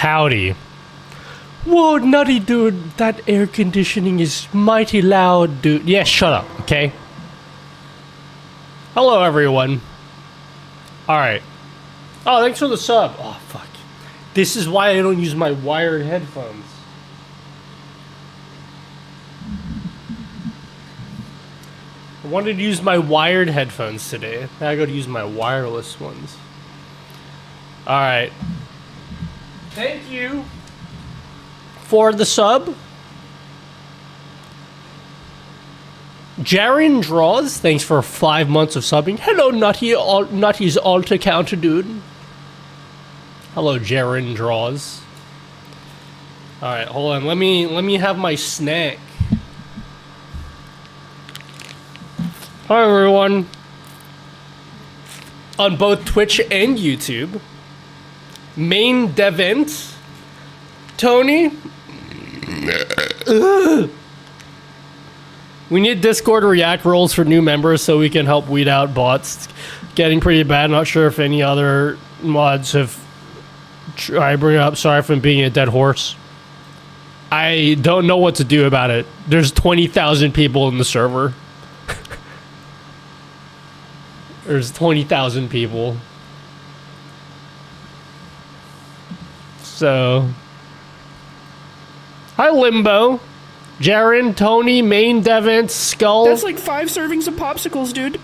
Howdy. Whoa, nutty dude, that air conditioning is mighty loud, dude. Yeah, shut up, okay? Hello, everyone. Alright. Oh, thanks for the sub. Oh, fuck. This is why I don't use my wired headphones. I wanted to use my wired headphones today. Now I gotta use my wireless ones. Alright. Thank you for the sub. Jaren Draws, thanks for 5 months of subbing. Hello, Nutty's alt account, dude. Hello, Jaren Draws. Alright, hold on. Let me have my snack. Hi, everyone. On both Twitch and YouTube. Main Devent. Tony. We need Discord React roles for new members so we can help weed out bots. It's getting pretty bad. Not sure if any other mods have tried bring it up. Sorry for being a dead horse. I don't know what to do about it. There's 20,000 people in the server. There's 20,000 people. So, hi Limbo, Jaren, Tony, Main Devent, Skull. That's like 5 servings of popsicles, dude.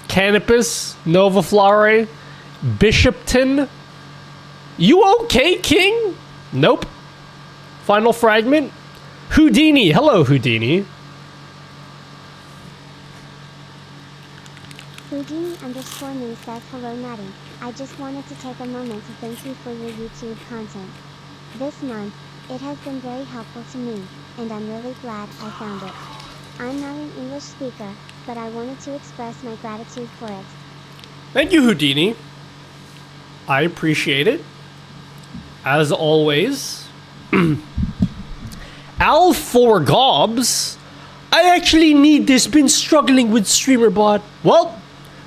Canopus, Nova Flare, Bishopton. You okay, King? Nope. Final Fragment. Houdini. Hello, Houdini. Houdini_me says hello Nutty. I just wanted to take a moment to thank you for your YouTube content. This month, it has been very helpful to me, and I'm really glad I found it. I'm not an English speaker, but I wanted to express my gratitude for it. Thank you, Houdini. I appreciate it. As always. Al for Gobs. I actually need this. Been struggling with Streamer.bot. Well,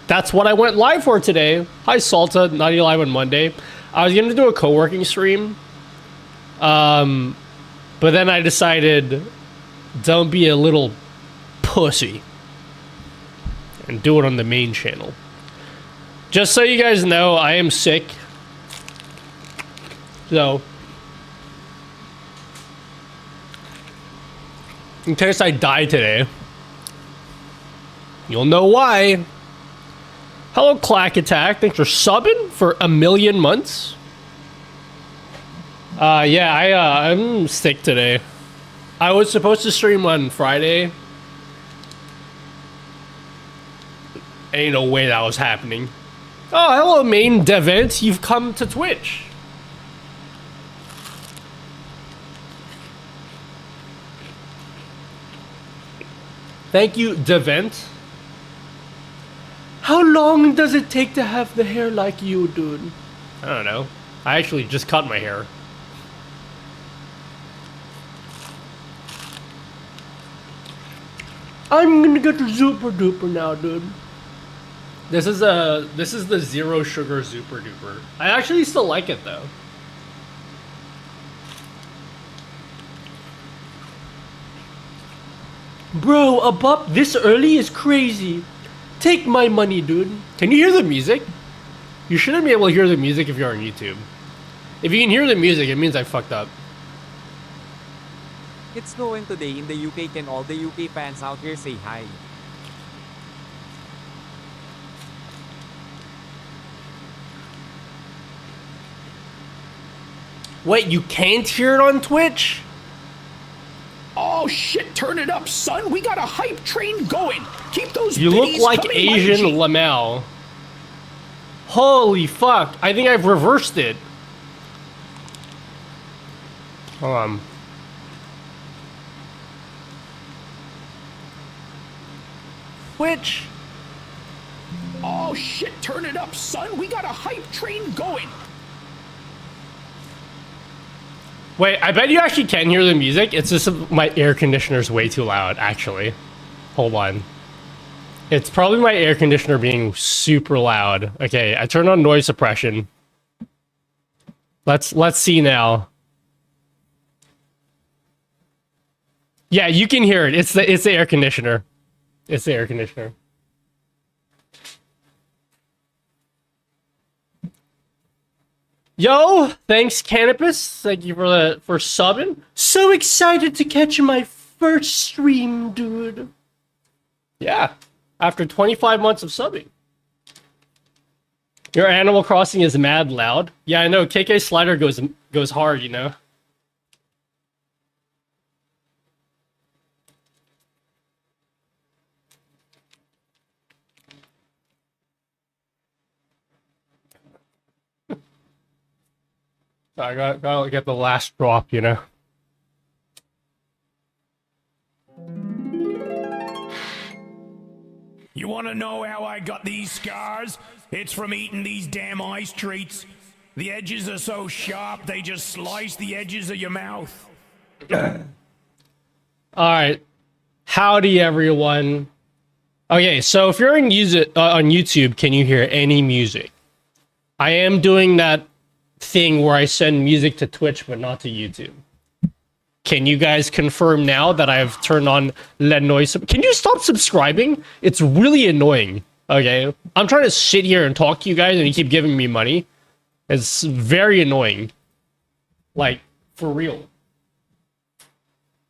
that's what I went live for today. Hi, Salta. Nutty Live on Monday. I was going to do a co-working stream. But then I decided, don't be a little pussy. And do it on the main channel. Just so you guys know, I am sick. So, in case I die today, you'll know why. Hello, Clack Attack. Thanks for subbing for 1,000,000 months. Yeah, I'm sick today. I was supposed to stream on Friday. Ain't no way that was happening. Oh, hello, Main Devent. You've come to Twitch. Thank you, Devent. How long does it take to have the hair like you, dude? I don't know. I actually just cut my hair. I'm gonna get the Super Duper now, dude. This is the zero sugar Super Duper. I actually still like it though. Bro, a bop this early is crazy. Take my money, dude. Can you hear the music? You shouldn't be able to hear the music if you're on YouTube. If you can hear the music, it means I fucked up. It's snowing today in the UK. Can all the UK fans out here say hi? Wait, you can't hear it on Twitch? Oh shit, turn it up, son. We got a hype train going. Keep those You look biddies like coming, Asian my G. Lamau. Holy fuck. I think I've reversed it. Hold on. Twitch. Oh shit, turn it up, son. We got a hype train going. Wait, I bet you actually can hear the music. It's just my air conditioner's way too loud, actually. Hold on. It's probably my air conditioner being super loud. Okay, I turned on noise suppression. Let's see now. Yeah, you can hear it. It's the air conditioner. It's the air conditioner. Yo, thanks Canopus. Thank you for subbing. So excited to catch my first stream, dude. Yeah, after 25 months of subbing. Your Animal Crossing is mad loud. Yeah, I know. KK Slider goes hard, you know. So I gotta get the last drop, you know. You want to know how I got these scars? It's from eating these damn ice treats. The edges are so sharp, they just slice the edges of your mouth. Alright. Howdy, everyone. Okay, so if you're on YouTube, can you hear any music? I am doing that thing where I send music to Twitch, but not to YouTube. Can you guys confirm now that I've turned on Le Noise? Can you stop subscribing? It's really annoying. Okay, I'm trying to sit here and talk to you guys, and you keep giving me money. It's very annoying. Like, for real.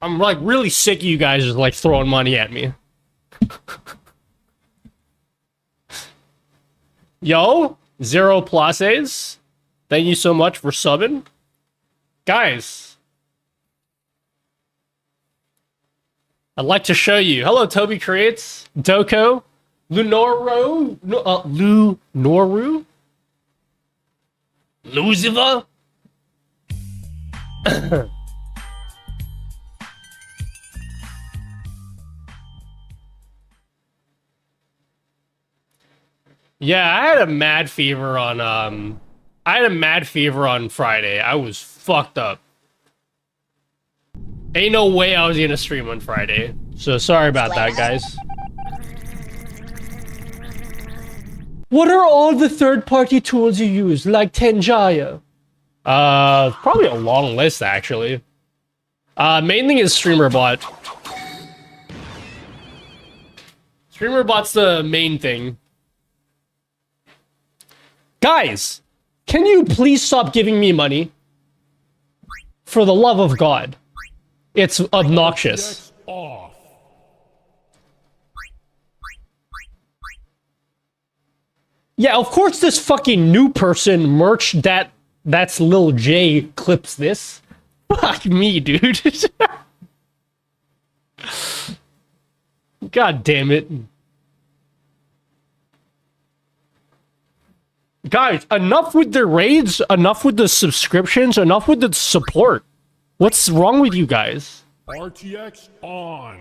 I'm like really sick of you guys just like throwing money at me. Yo, Zero Places. Thank you so much for subbing. Guys, I'd like to show you. Hello, Toby Creates, Doko, Lunoro, Lunoru, Luziva. Yeah, I had a mad fever on Friday. I was fucked up. Ain't no way I was gonna stream on Friday. So sorry about that, guys. What are all the third-party tools you use, like Tenjaya? Probably a long list, actually. Main thing is Streamer.bot. Streamer.bot's the main thing. Guys, can you please stop giving me money? For the love of God. It's obnoxious. Yeah, of course this fucking new person merch that's Lil J clips this. Fuck me, dude. God damn it. Guys, enough with the raids, enough with the subscriptions, enough with the support. What's wrong with you guys? RTX on.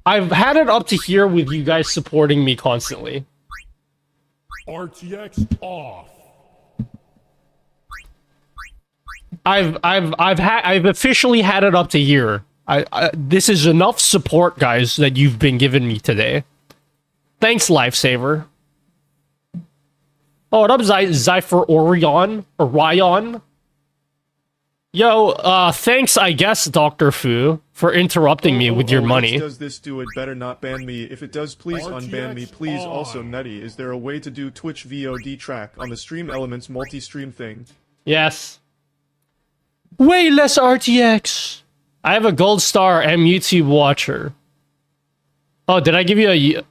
I've had it up to here with you guys supporting me constantly. RTX off. I've officially had it up to here. This is enough support, guys, that you've been giving me today. Thanks, Lifesaver. Oh, what up, Zypher Orion? Yo, thanks, I guess, Dr. Fu, for interrupting me with your money. Does this do it? Better not ban me. If it does, please unban me. Please. Also, Nutty, is there a way to do Twitch VOD track on the Stream Elements multi-stream thing? Yes. Way less RTX. I have a gold star and YouTube watcher. Oh, did I give you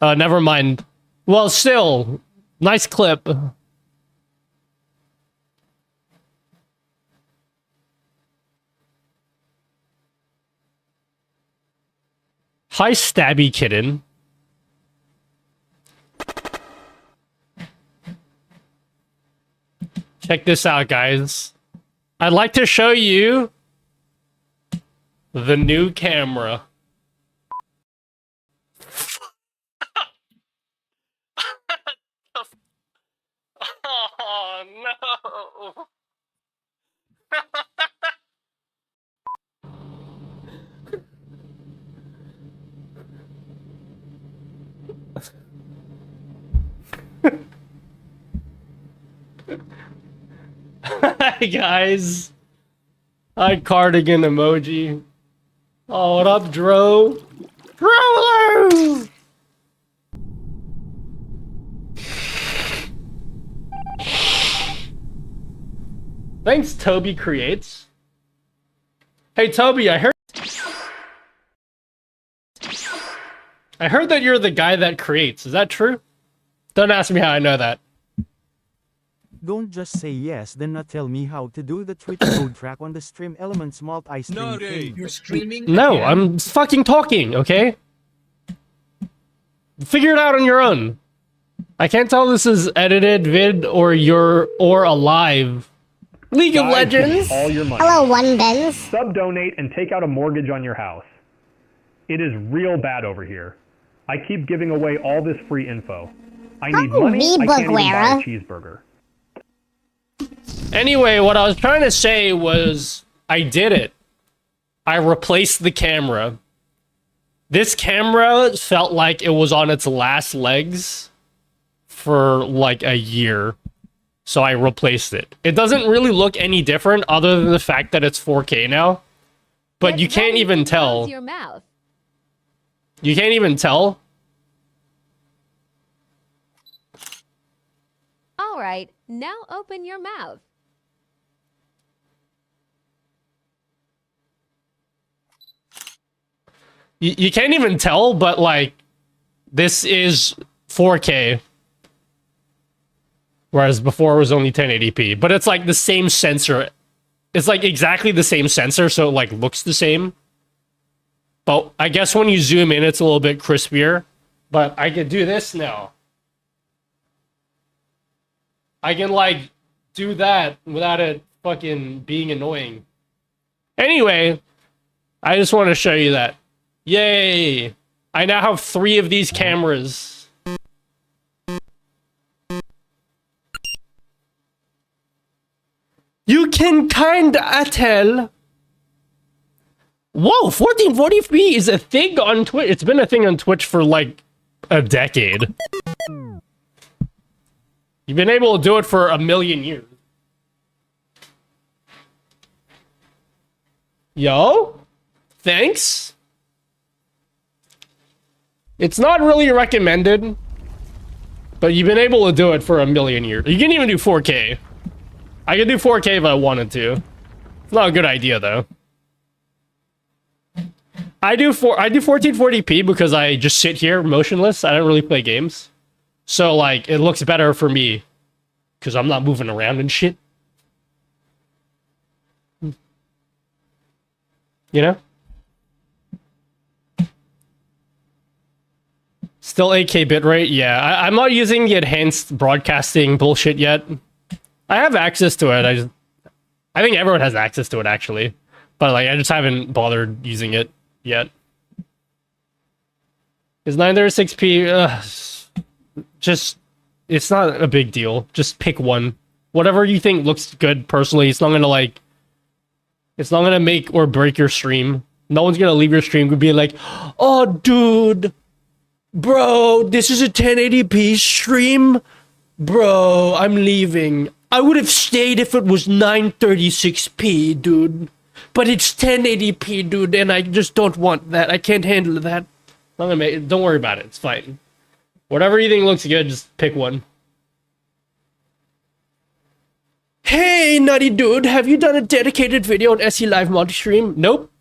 a... never mind. Well, still, nice clip. Hi, Stabby Kitten. Check this out, guys. I'd like to show you the new camera. Oh, no. Hi guys. Hi cardigan emoji. Oh, what up, Dro? Drolo! Thanks, Toby Creates. Hey, Toby, I heard that you're the guy that creates. Is that true? Don't ask me how I know that. Don't just say yes, then not tell me how to do the Twitch code track on the Stream Elements multi-stream thing. You're streaming? No, again? I'm fucking talking, okay? Figure it out on your own. I can't tell this is edited vid or a live. League of Legends. All your money. Hello, One Benz. Sub-donate and take out a mortgage on your house. It is real bad over here. I keep giving away all this free info. I need money, I can't even buy a cheeseburger. Anyway, what I was trying to say was, I did it. I replaced the camera. This camera felt like it was on its last legs for like a year. So I replaced it. It doesn't really look any different other than the fact that it's 4K now. But you can't even tell. Your mouth. You can't even tell. All right, now open your mouth. You can't even tell, but like, this is 4K. Whereas before it was only 1080p. But it's like the same sensor. It's like exactly the same sensor, so it like looks the same. But I guess when you zoom in, it's a little bit crispier. But I can do this now. I can like do that without it fucking being annoying. Anyway, I just want to show you that. Yay! I now have 3 of these cameras. You can kinda tell. Whoa, 1440p is a thing on Twitch. It's been a thing on Twitch for like a decade. You've been able to do it for a million years. Yo? Thanks? It's not really recommended, but you've been able to do it for a million years. You can even do 4K. I could do 4K if I wanted to. It's not a good idea though. I do 1440p because I just sit here motionless. I don't really play games. So like it looks better for me because I'm not moving around and shit. You know? Still 8K bitrate? Yeah, I'm not using the enhanced broadcasting bullshit yet. I have access to it. I think everyone has access to it actually, but like I just haven't bothered using it yet. Is 936p? Just it's not a big deal. Just pick one, whatever you think looks good. Personally, it's not gonna make or break your stream. No one's gonna leave your stream and be like, "Oh, dude, bro, this is a 1080p stream, bro. I'm leaving. I would have stayed if it was 936p, dude. But it's 1080p, dude, and I just don't want that. I can't handle that. Don't worry about it. It's fine. Whatever you think looks good, just pick one. Hey, nutty dude, have you done a dedicated video on SE Live multi-stream? Nope.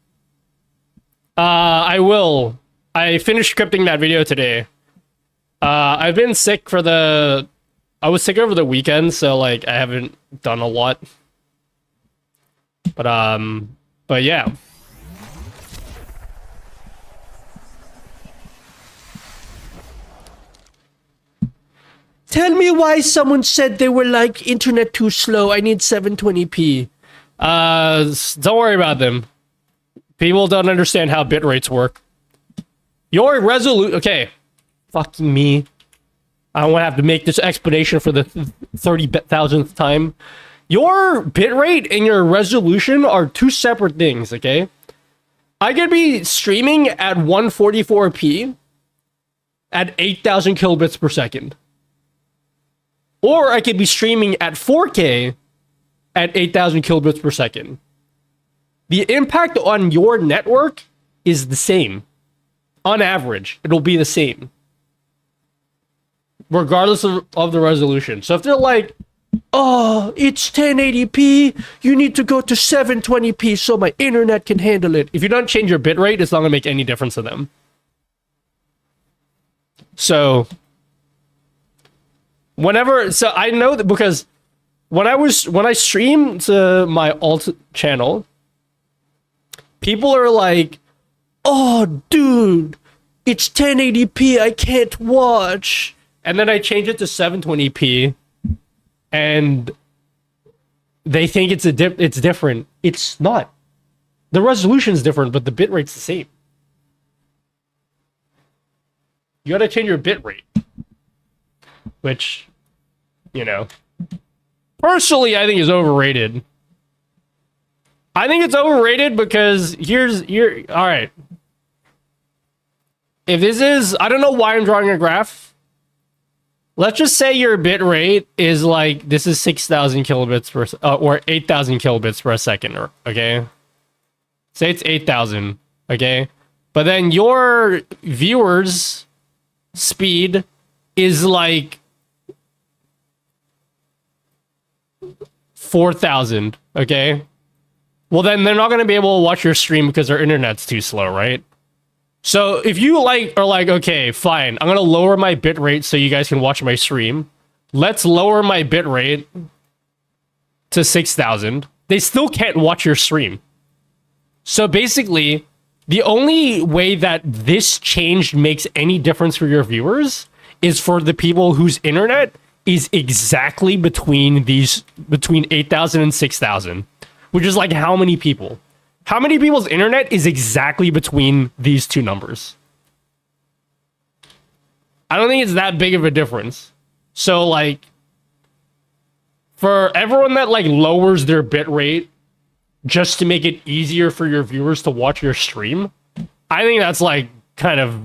I will. I finished scripting that video today. I've been sick I was sick over the weekend, so like I haven't done a lot. But yeah. Tell me why someone said they were like, internet too slow, I need 720p. Don't worry about them. People don't understand how bit rates work. Your resolution... Okay. Fucking me. I don't want to have to make this explanation for the 30,000th time. Your bitrate and your resolution are 2 separate things, okay? I could be streaming at 144p at 8,000 kilobits per second. Or I could be streaming at 4K at 8,000 kilobits per second. The impact on your network is the same. On average, it'll be the same. Regardless of the resolution. So if they're like, oh, it's 1080p, you need to go to 720p so my internet can handle it. If you don't change your bitrate, it's not going to make any difference to them. So, so I know that because when I stream to my alt channel, people are like, oh, dude, it's 1080p, I can't watch. And then I change it to 720p, and they think it's different. It's not. The resolution's different, but the bitrate's the same. You gotta change your bitrate. Which, you know, personally, I think is overrated. I think it's overrated because all right. If this is, I don't know why I'm drawing a graph. Let's just say your bit rate is like, this is 6,000 kilobits per, or 8,000 kilobits per second, okay? Say it's 8,000, okay? But then your viewers' speed is like 4,000, okay? Well, then they're not going to be able to watch your stream because their internet's too slow, right? So if you are like, okay, fine, I'm going to lower my bitrate so you guys can watch my stream. Let's lower my bitrate to 6,000. They still can't watch your stream. So basically, the only way that this change makes any difference for your viewers is for the people whose internet is exactly between 8,000 and 6,000, which is like how many people? How many people's internet is exactly between these two numbers? I don't think it's that big of a difference. So, like, for everyone that, like, lowers their bitrate just to make it easier for your viewers to watch your stream, I think that's, like, kind of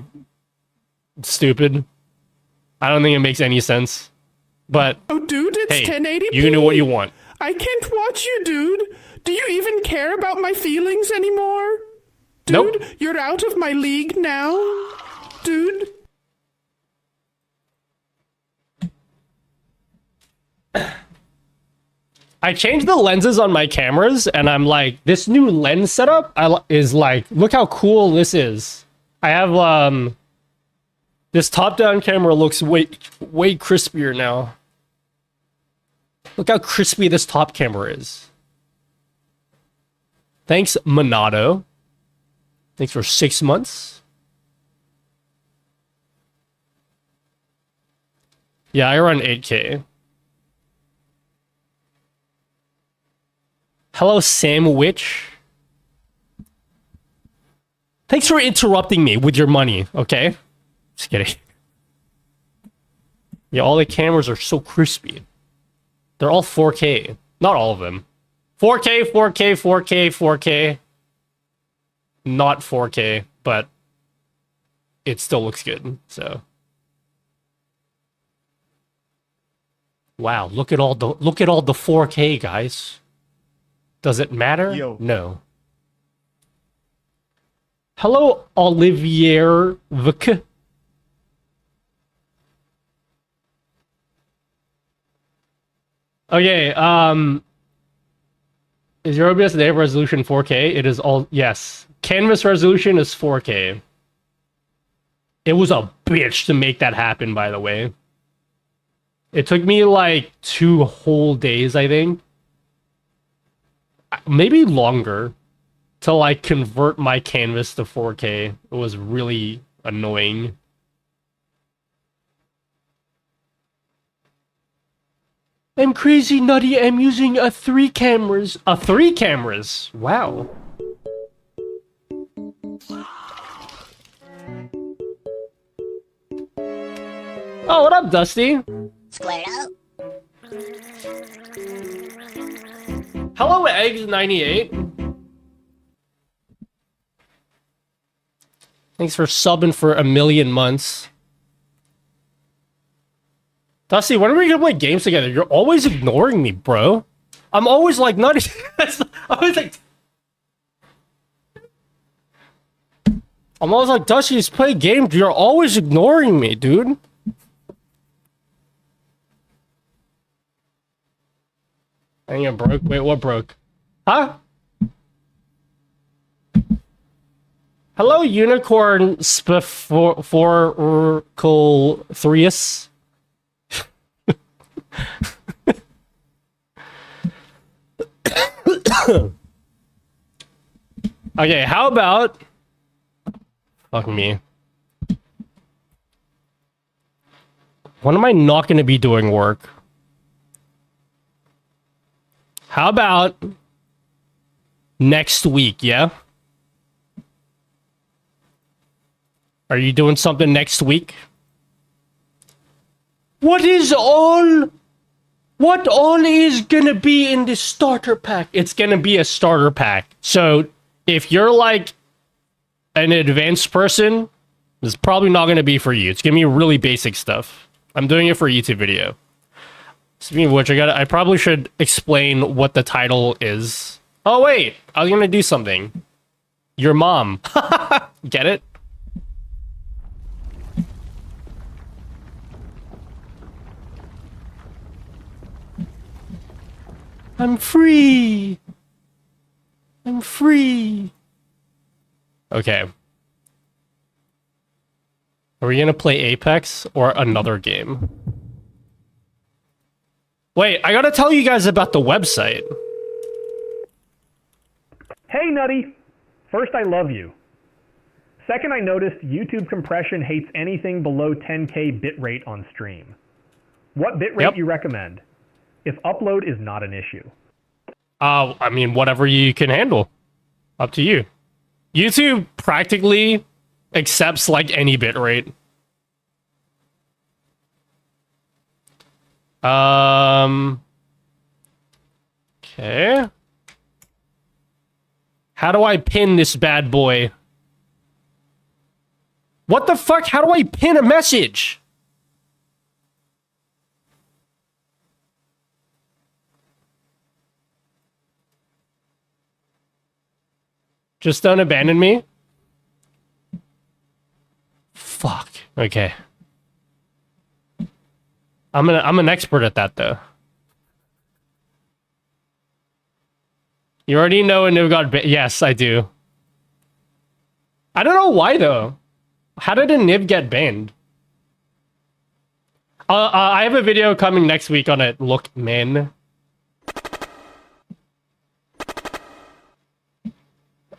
stupid. I don't think it makes any sense. But, oh, dude, it's hey, 1080p. You can do what you want. I can't watch you, dude. Do you even care about my feelings anymore? Dude, nope. You're out of my league now? Dude? I changed the lenses on my cameras, and I'm like, this new lens setup is like, look how cool this is. I have, this top-down camera looks way crispier now. Look how crispy this top camera is. Thanks, Monado. Thanks for 6 months. Yeah, I run 8K. Hello, Sandwich. Thanks for interrupting me with your money, okay? Just kidding. Yeah, all the cameras are so crispy. They're all 4K. Not all of them. 4K, 4K, 4K, 4K. Not 4K, but it still looks good, so. Wow, look at all the 4K, guys. Does it matter? Yo. No. Hello, Olivier Vk. Okay, is your OBS today resolution 4K? It is all, yes. Canvas resolution is 4K. It was a bitch to make that happen, by the way. It took me like 2 whole days, I think. Maybe longer to like convert my canvas to 4K. It was really annoying. I'm crazy nutty. I'm using a 3 cameras. A 3 cameras? Wow. Oh, what up, Dusty? Squared up. Hello, Eggs98. Thanks for subbing for 1,000,000 months. Dusty, when are we gonna play games together? You're always ignoring me, bro. I'm always like nutty. I'm always like, Dusty, just play games. You're always ignoring me, dude. Hang on, broke. Wait, what broke? Huh? Hello, Unicorn Spiforcal Threus. Okay, how about... Fuck me. When am I not going to be doing work? How about next week, yeah? Are you doing something next week? What all is gonna be in this starter pack? It's gonna be a starter pack. So if you're like an advanced person, it's probably not gonna be for you. It's gonna be really basic stuff. I'm doing it for a YouTube video. Speaking of which, I probably should explain what the title is. Oh wait, I was gonna do something. Your mom. Get it? I'm free. I'm free. Okay. Are we gonna play Apex or another game? Wait, I gotta tell you guys about the website. Hey, Nutty. First, I love you. Second, I noticed YouTube compression hates anything below 10K bitrate on stream. What bitrate you recommend? If upload is not an issue. I mean, whatever you can handle. Up to you. YouTube practically accepts like any bitrate. Okay. How do I pin this bad boy? What the fuck? How do I pin a message? Just don't abandon me? Fuck. Okay. I'm an expert at that though. You already know a Niv got yes, I do. I don't know why though. How did a Niv get banned? I have a video coming next week on it. Look, man.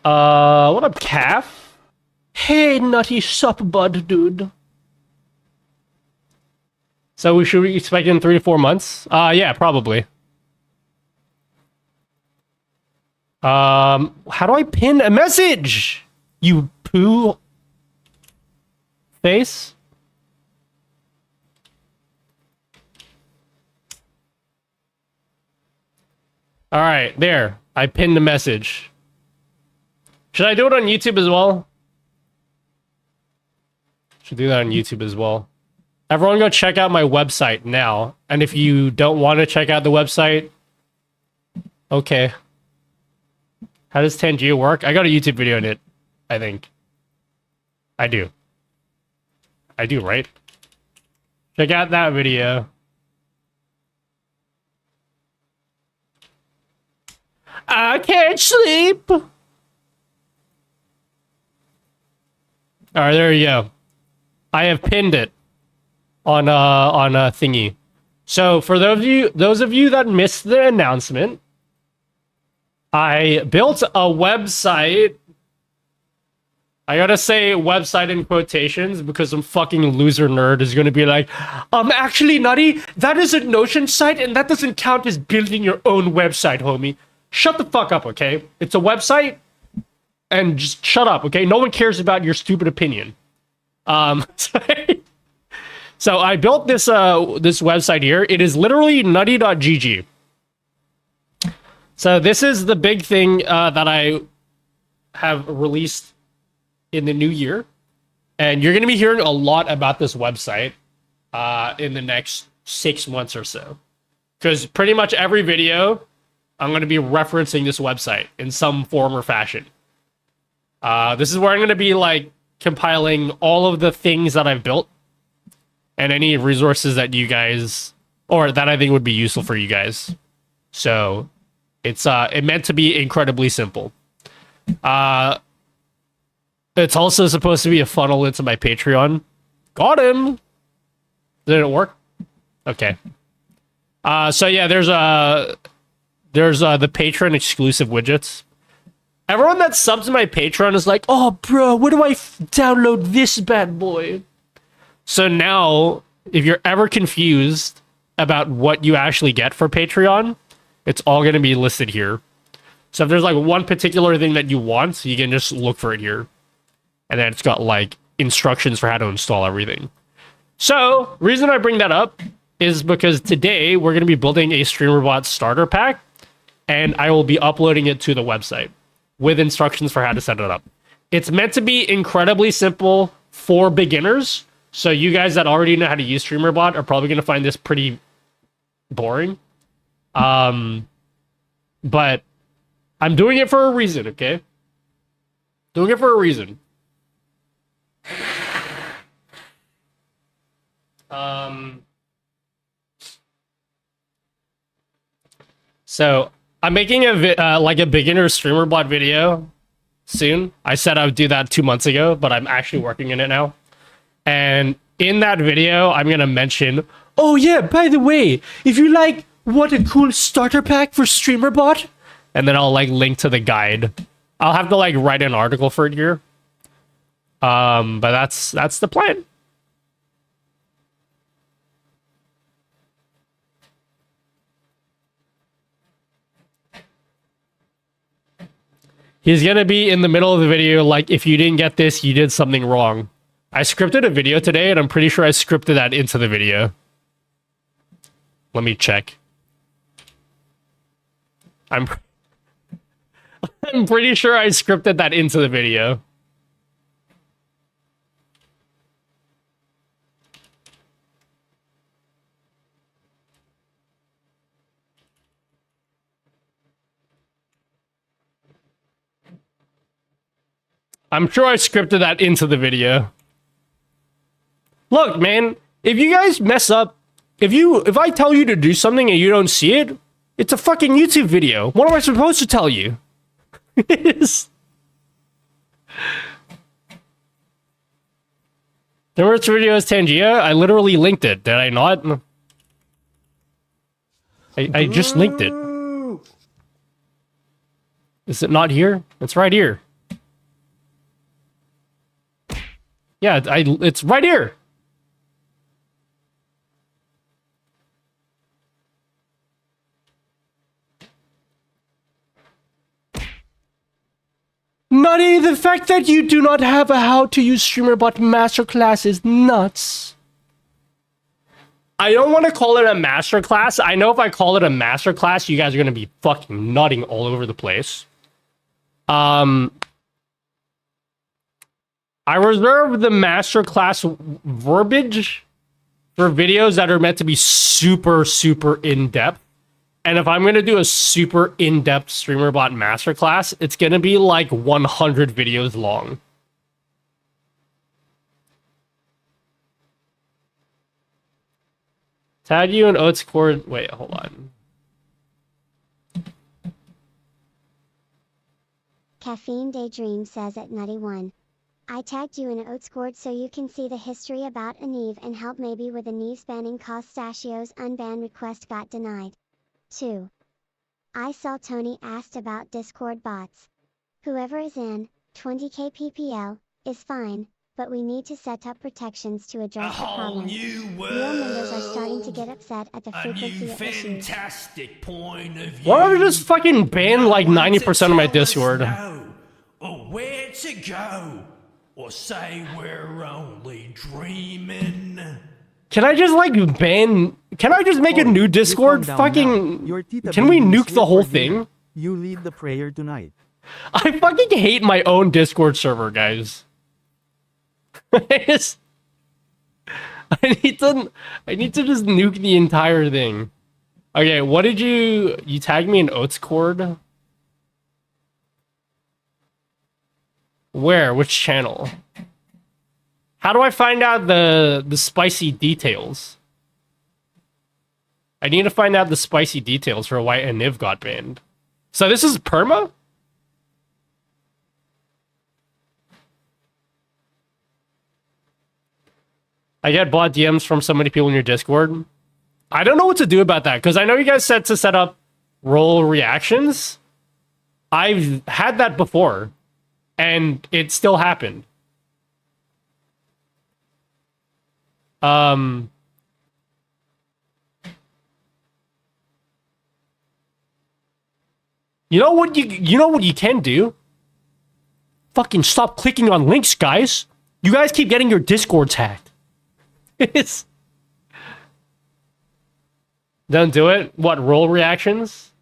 What up, Calf? Hey, nutty sup, bud, dude. So we should expect in 3 to 4 months? Yeah, probably. How do I pin a message? You poo face? All right, there. I pinned a message. Should I do it on YouTube as well? Should do that on YouTube as well. Everyone go check out my website now. And if you don't want to check out the website, okay. How does Tangia work? I got a YouTube video in it, I think. I do. I do, right? Check out that video. I can't sleep. Alright, there you go. I have pinned it on a thingy. So for those of you that missed the announcement, I built a website. I gotta say website in quotations because some fucking loser nerd is gonna be like, actually, Nutty, that is a Notion site and that doesn't count as building your own website, homie. Shut the fuck up, okay? It's a website. And just shut up, okay? No one cares about your stupid opinion. So I built this this website here. It is literally nutty.gg. So this is the big thing that I have released in the new year. And you're going to be hearing a lot about this website in the next 6 months or so. Because pretty much every video I'm going to be referencing this website in some form or fashion. This is where I'm going to be like compiling all of the things that I've built and any resources that you guys, or that I think would be useful for you guys. So it's it meant to be incredibly simple. It's also supposed to be a funnel into my Patreon. Got him. Did it work? Okay. So yeah, there's the Patreon exclusive widgets. Everyone that subs to my Patreon is like, oh, bro, where do I download this bad boy? So now, if you're ever confused about what you actually get for Patreon, it's all going to be listed here. So if there's like one particular thing that you want, you can just look for it here. And then it's got like instructions for how to install everything. So, reason I bring that up is because today we're going to be building a Streamer.bot starter pack, and I will be uploading it to the website with instructions for how to set it up. It's meant to be incredibly simple for beginners, so you guys that already know how to use Streamer.bot are probably going to find this pretty boring. But I'm doing it for a reason, okay? Doing it for a reason. So I'm making a like a beginner Streamer.bot video soon. I said I would do that 2 months ago, but I'm actually working in it now. And in that video, I'm gonna mention, oh yeah, by the way, if you like what a cool starter pack for Streamer.bot, and then I'll like link to the guide. I'll have to like write an article for it here. But that's the plan. He's gonna be in the middle of the video like, if you didn't get this, you did something wrong. I scripted a video today, and I'm pretty sure I scripted that into the video. Let me check. I'm pretty sure I scripted that into the video. I'm sure I scripted that into the video. Look, man, if you guys mess up, if I tell you to do something and you don't see it, it's a fucking YouTube video. What am I supposed to tell you? Remember which video is Tangia? I literally linked it. Did I not? I just linked it. Is it not here? It's right here. Yeah, it's right here. Nutty, the fact that you do not have a how to use Streamer.bot masterclass is nuts. I don't want to call it a masterclass. I know if I call it a masterclass, you guys are going to be fucking nutting all over the place. I reserve the masterclass verbiage for videos that are meant to be super, super in-depth. And if I'm going to do a super in-depth Streamer.bot masterclass, it's going to be like 100 videos long. Tag you and Oats cord. Wait, hold on. Caffeine Daydream says at Nutty1. I tagged you in Oatscord so you can see the history about Aniv and help maybe with Aniv's banning Costachio's unban request got denied. 2. I saw Tony asked about Discord bots. Whoever is in 20k PPL is fine, but we need to set up protections to address the problem. Real members are starting to get upset at the frequency of issues. Fantastic point of view. Why don't I just fucking ban like 90% of my Discord? Or where to go? Or say we're only dreaming. Can I just like ban? Can I just make a new Discord? Fucking. Can we nuke the whole thing? You lead the prayer tonight. I fucking hate my own Discord server, guys. I need to just nuke the entire thing. Okay, what did you tag me in Oats Cord? Where? Which channel? How do I find out the spicy details? I need to find out the spicy details for why Aniv got banned. So this is perma? I get bot DMs from so many people in your Discord. I don't know what to do about that, because I know you guys said to set up role reactions. I've had that before, and it still happened. You know what you can do? Fucking stop clicking on links, guys. You guys keep getting your Discords hacked. It's... Don't do it? What, role reactions?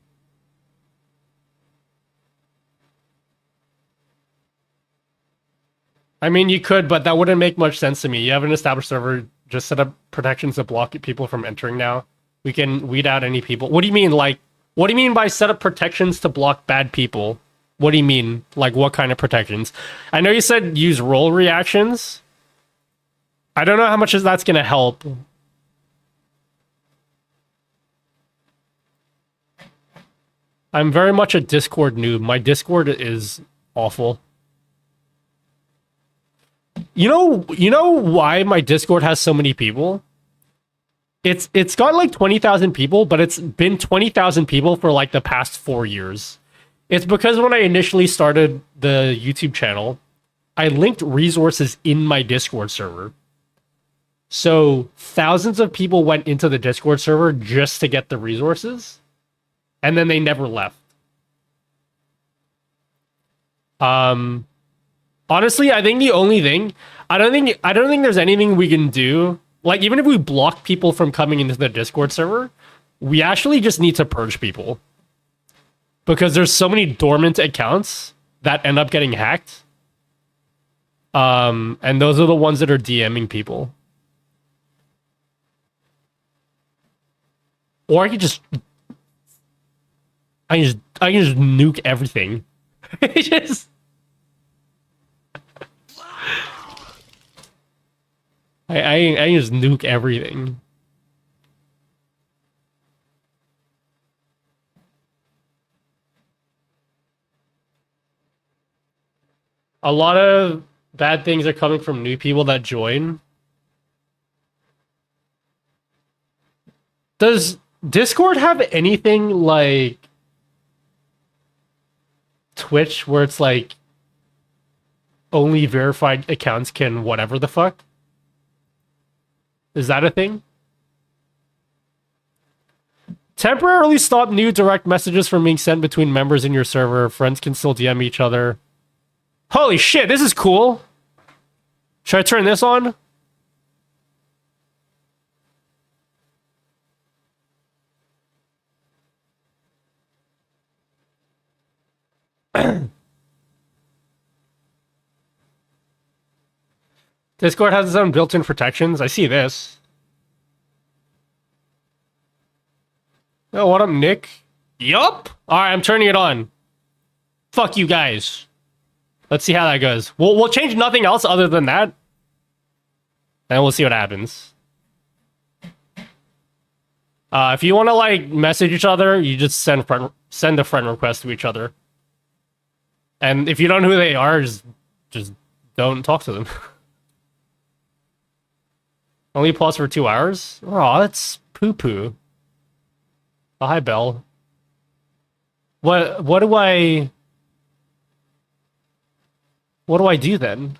I mean, you could, but that wouldn't make much sense to me. You have an established server, just set up protections to block people from entering now. We can weed out any people. What do you mean, like, what do you mean by set up protections to block bad people? What do you mean? Like, what kind of protections? I know you said use role reactions. I don't know how much that's going to help. I'm very much a Discord noob. My Discord is awful. You know why my Discord has so many people? It's got like 20,000 people, but it's been 20,000 people for like the past 4 years. It's because when I initially started the YouTube channel, I linked resources in my Discord server. So thousands of people went into the Discord server just to get the resources, and then they never left. Honestly, I think the only thing, I don't think there's anything we can do. Like, even if we block people from coming into the Discord server, we actually just need to purge people. Because there's so many dormant accounts that end up getting hacked. And those are the ones that are DMing people. Or I can just nuke everything. Just... I just nuke everything. A lot of bad things are coming from new people that join. Does Discord have anything like Twitch where it's like only verified accounts can whatever the fuck? Is that a thing? Temporarily stop new direct messages from being sent between members in your server. Friends can still DM each other. Holy shit, this is cool. Should I turn this on? Discord has its own built-in protections. I see this. Oh, what up, Nick? Yup. All right, I'm turning it on. Fuck you guys. Let's see how that goes. We'll change nothing else other than that, and we'll see what happens. If you want to like message each other, you just send a friend request to each other. And if you don't know who they are, just don't talk to them. Only pause for 2 hours? Oh, that's poo-poo. Oh, hi, Belle. What do I do then?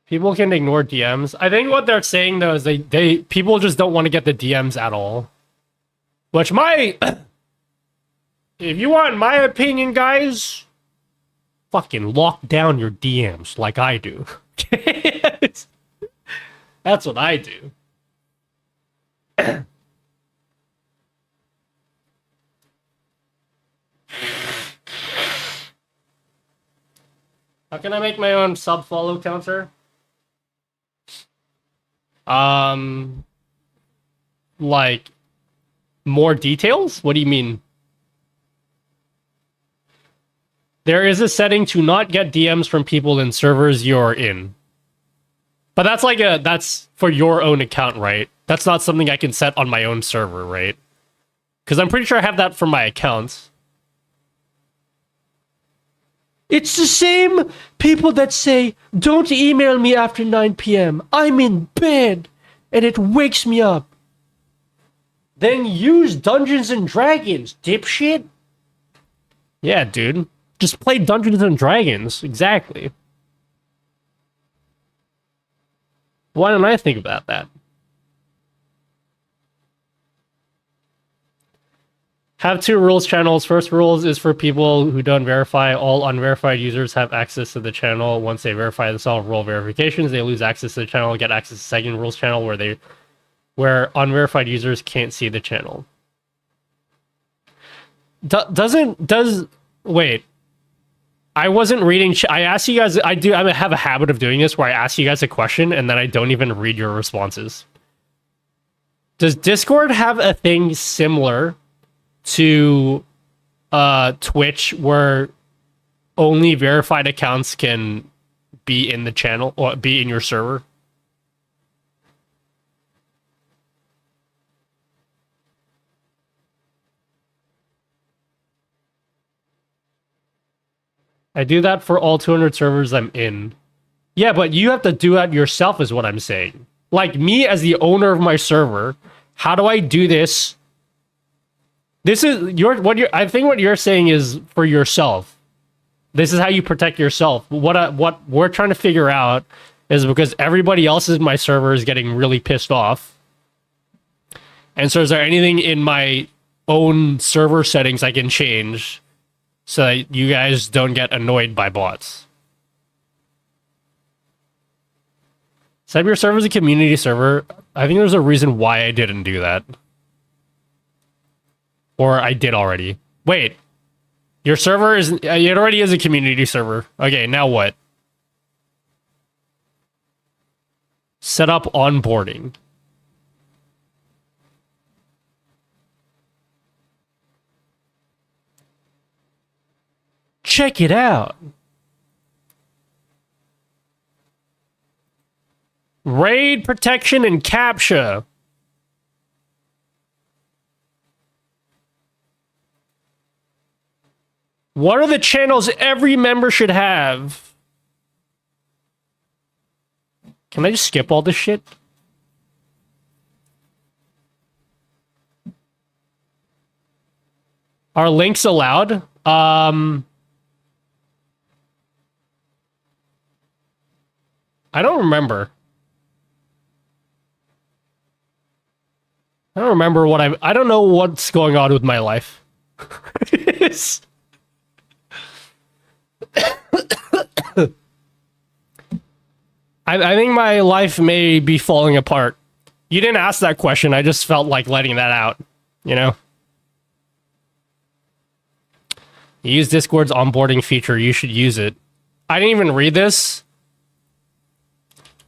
People can ignore DMs. I think what they're saying though is people just don't want to get the DMs at all. Which if you want my opinion, guys, fucking lock down your DMs like I do. That's what I do. How can I make my own sub follow counter? Like more details? What do you mean? There is a setting to not get DMs from people in servers you're in. But that's like that's for your own account, right? That's not something I can set on my own server, right? Because I'm pretty sure I have that for my accounts. It's the same people that say, don't email me after 9 p.m. I'm in bed, and it wakes me up. Then use Dungeons and Dragons, dipshit. Yeah, dude. Just play Dungeons and Dragons. Exactly. Why don't I think about that? Have 2 rules channels. First rules is for people who don't verify. All unverified users have access to the channel. Once they verify themselves, role verifications, they lose access to the channel and get access to the second rules channel where unverified users can't see the channel. Wait. I wasn't reading. I asked you guys. I have a habit of doing this where I ask you guys a question and then I don't even read your responses. Does Discord have a thing similar to Twitch where only verified accounts can be in the channel or be in your server? I do that for all 200 servers I'm in. Yeah, but you have to do that yourself is what I'm saying. Like me as the owner of my server, how do I do this? This is I think what you're saying is for yourself. This is how you protect yourself. What we're trying to figure out is because everybody else in my server is getting really pissed off. And so is there anything in my own server settings I can change so that you guys don't get annoyed by bots? Set up your server as a community server. I think there's a reason why I didn't do that. Or I did already. Wait. Your server is... It already is a community server. Okay, now what? Set up onboarding. Check it out. Raid protection and captcha. What are the channels every member should have? Can I just skip all this shit? Are links allowed? I don't remember. I don't remember what I don't know what's going on with my life. I think my life may be falling apart. You didn't ask that question. I just felt like letting that out, you know? You use Discord's onboarding feature. You should use it. I didn't even read this.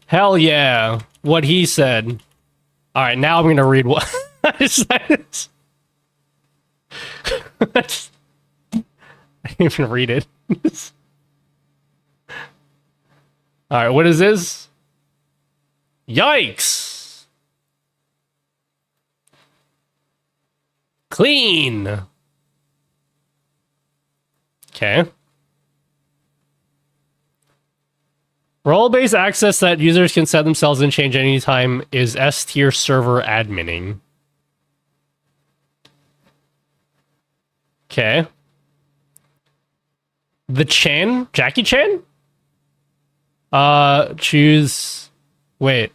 Hell yeah. What he said. All right, now I'm going to read what I didn't even read it. All right, what is this? Yikes. Clean. Okay. Role-based access that users can set themselves and change anytime is S-tier server adminning. Okay. The Chan? Jackie Chan? Choose... Wait.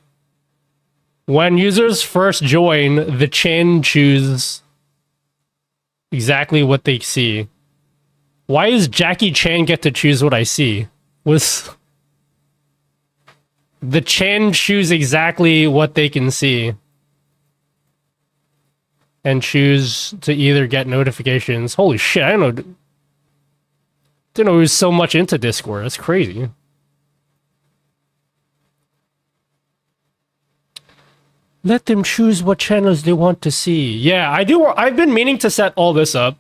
When users first join, the Chan choose exactly what they see. Why does Jackie Chan get to choose what I see? The Chan choose exactly what they can see. And choose to either get notifications. Holy shit, I don't know. Didn't know he was so much into Discord. That's crazy. Let them choose what channels they want to see. Yeah, I do. I've been meaning to set all this up,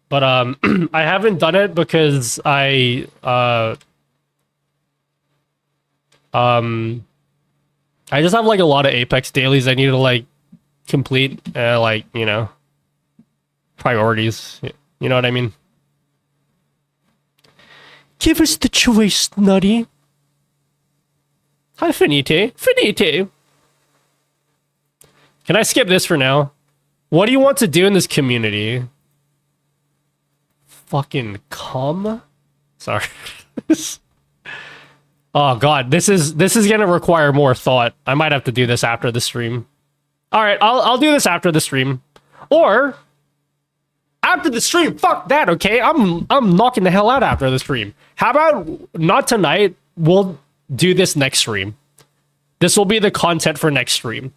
but I haven't done it because I just have like a lot of Apex dailies I need to like complete, like, you know, priorities. You know what I mean? Give us the choice, Nutty. Hi, Finite. Finite. Can I skip this for now? What do you want to do in this community? Fucking cum? Sorry. Oh god, this is gonna require more thought. I might have to do this after the stream. Alright, I'll do this after the stream. Or after the stream, fuck that, okay? I'm knocking the hell out after the stream. How about not tonight? We'll do this next stream. This will be the content for next stream.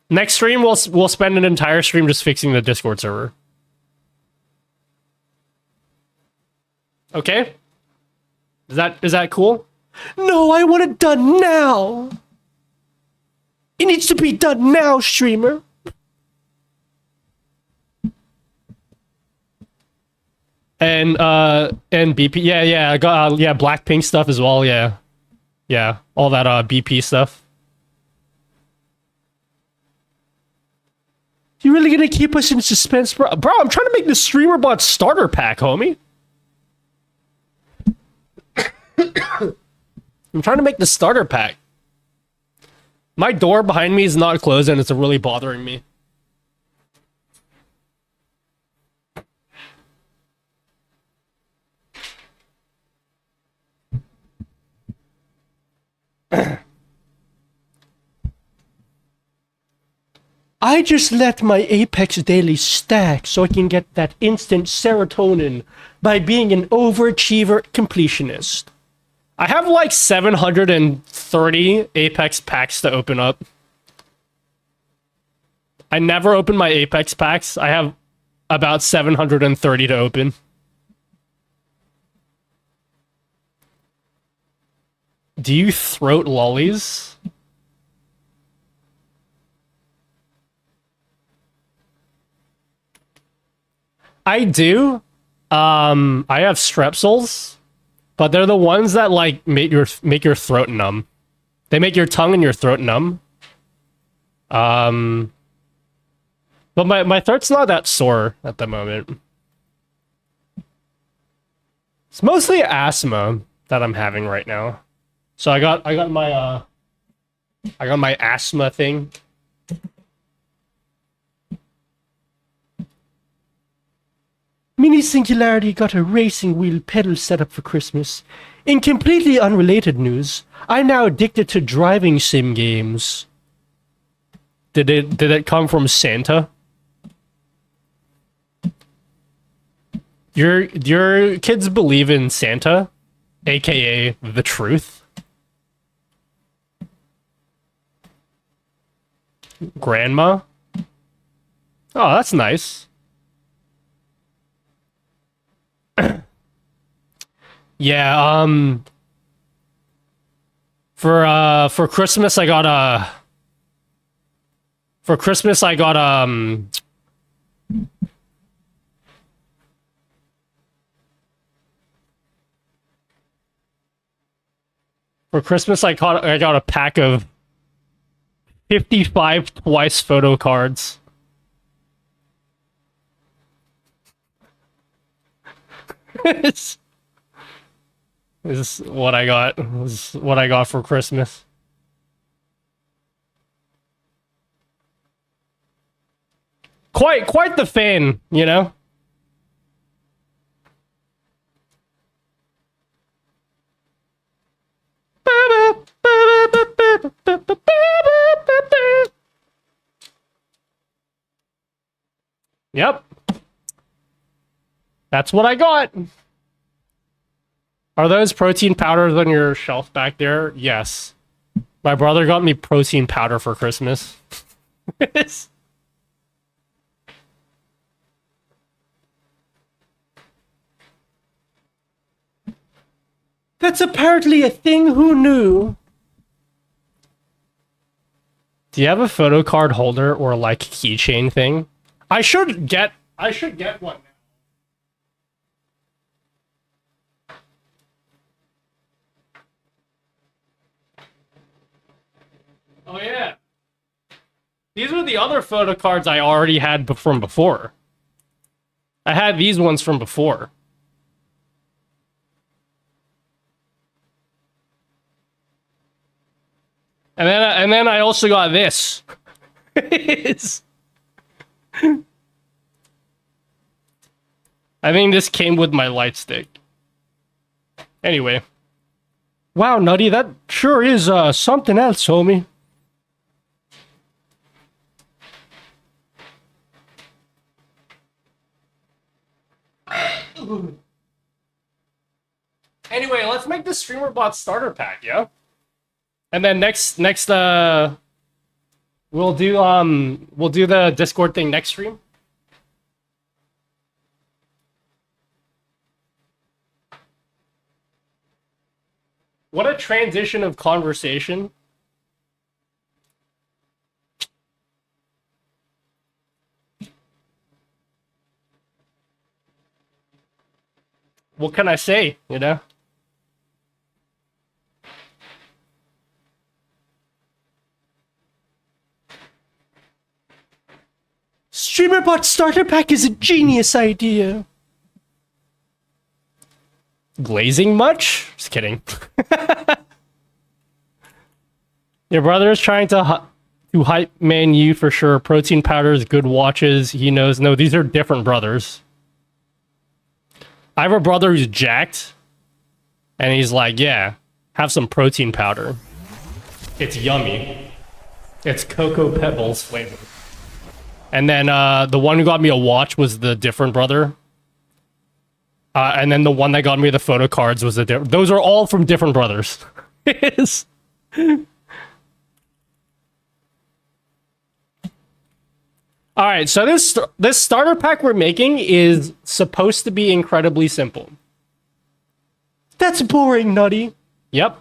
Next stream, we'll spend an entire stream just fixing the Discord server. Okay? Is that cool? No, I want it done now. It needs to be done now, streamer. And BP, yeah, I got yeah, Blackpink stuff as well, yeah, all that BP stuff. You really gonna keep us in suspense, bro? Bro, I'm trying to make the Streamer.bot starter pack, homie. I'm trying to make the starter pack. My door behind me is not closed and it's really bothering me. I just let my Apex daily stack so I can get that instant serotonin by being an overachiever completionist. I have like 730 Apex packs to open up. I never open my Apex packs. I have about 730 to open. Do you throat lollies? I do. I have strepsils, but they're the ones that like make your throat numb. They make your tongue and your throat numb. But my throat's not that sore at the moment. It's mostly asthma that I'm having right now. So I got my asthma thing. Mini Singularity got a racing wheel pedal set up for Christmas. In completely unrelated news, I'm now addicted to driving sim games. Did it come from Santa? Your kids believe in Santa, aka the truth? Grandma? Oh, that's nice. Yeah, for Christmas I got for Christmas I got I got a pack of 55 twice photo cards. This is what I got. This is what I got for Christmas. Quite the fan, you know? Yep. That's what I got. Are those protein powders on your shelf back there? Yes. My brother got me protein powder for Christmas. That's apparently a thing. Who knew? Do you have a photo card holder or like keychain thing? I should get one. Oh yeah. These were the other photo cards I already had from before. I had these ones from before. And then I also got this. I think this came with my light stick. Anyway. Wow, Nutty, that sure is something else, homie. Anyway, let's make the Streamer.bot starter pack, yeah? And then next we'll do the Discord thing next stream. What a transition of conversation. What can I say, you know? Streamer.bot starter pack is a genius idea. Glazing much? Just kidding. Your brother is trying to hype man you for sure. Protein powders, good watches. He knows. No, these are different brothers. I have a brother who's jacked, and he's like, yeah, have some protein powder. It's yummy. It's Cocoa Pebbles flavor. And then the one who got me a watch was the different brother. And then the one that got me the photo cards was the different. Those are all from different brothers. All right, so this starter pack we're making is supposed to be incredibly simple. That's boring, Nutty. Yep.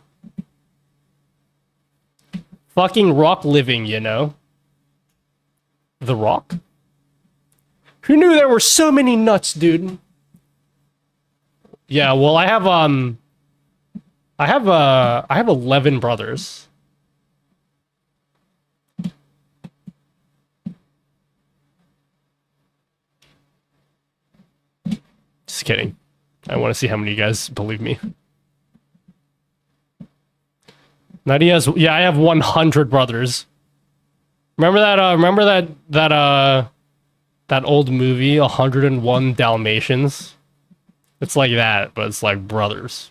Fucking Rock living, you know. The Rock? Who knew there were so many nuts, dude? Yeah, well, I have 11 brothers. Just kidding. I want to see how many of you guys believe me. Nadia has, yeah, I have 100 brothers. Remember that old movie, 101 Dalmatians? It's like that, but it's like brothers.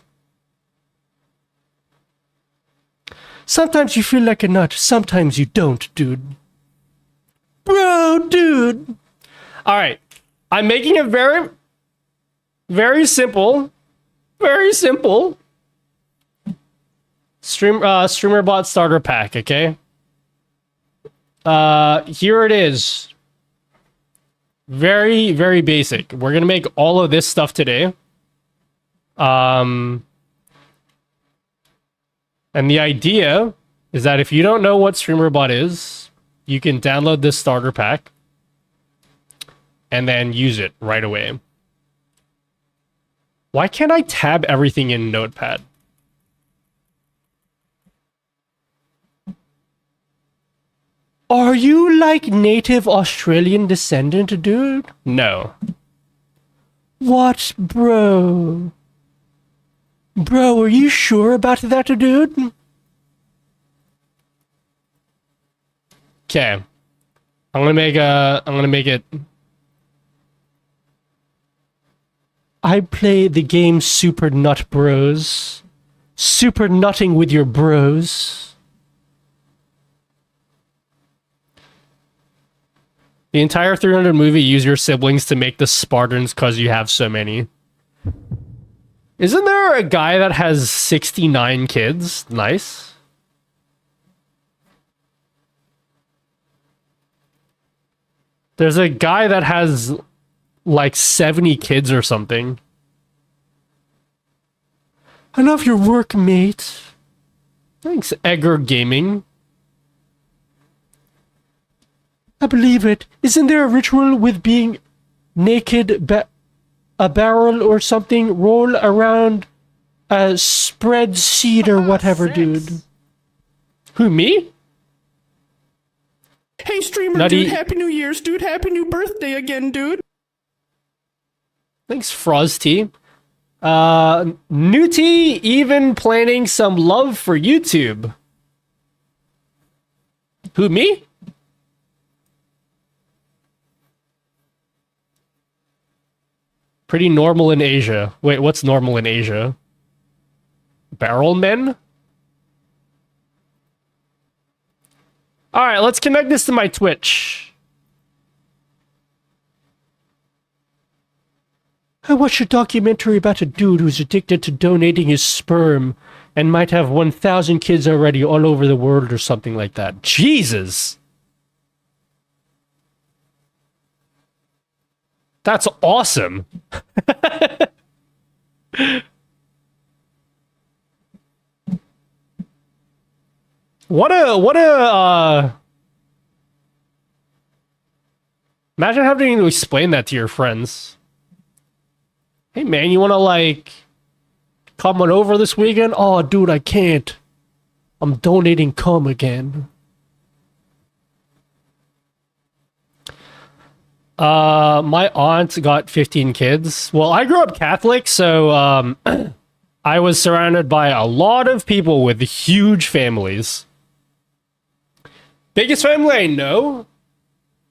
Sometimes you feel like a nut, sometimes you don't, dude. Bro, dude. All right. I'm making it very, very simple. Very simple. Streamer.bot starter pack, okay? Here it is. Very, very basic. We're gonna make all of this stuff today. And the idea is that if you don't know what Streamer.bot is, you can download this starter pack and then use it right away. Why can't I tab everything in Notepad? Are you like native Australian descendant, dude? No. What, bro? Bro, are you sure about that, dude? Okay. I'm gonna make it. I play the game Super Nut Bros. Super nutting with your bros. The entire 300 movie, use your siblings to make the Spartans because you have so many. Isn't there a guy that has 69 kids? Nice. There's a guy that has like 70 kids or something. I love your work, mate. Thanks, Edgar Gaming. I believe it. Isn't there a ritual with being naked, a barrel or something? Roll around a spread seed or whatever, dude. Who, me? Hey, streamer, Nutty. dude, happy New Year's, dude. Happy new birthday again, dude. Thanks, Frosty. Newty even planning some love for YouTube. Who, me? Pretty normal in Asia. Wait, what's normal in Asia? Barrel men? Alright, let's connect this to my Twitch. I watched a documentary about a dude who's addicted to donating his sperm and might have 1,000 kids already all over the world or something like that. Jesus! That's awesome. Imagine having to explain that to your friends. Hey man, you wanna like come on over this weekend? Oh dude, I can't. I'm donating cum again. My aunt got 15 kids. Well, I grew up Catholic, so I was surrounded by a lot of people with huge families. Biggest family I know,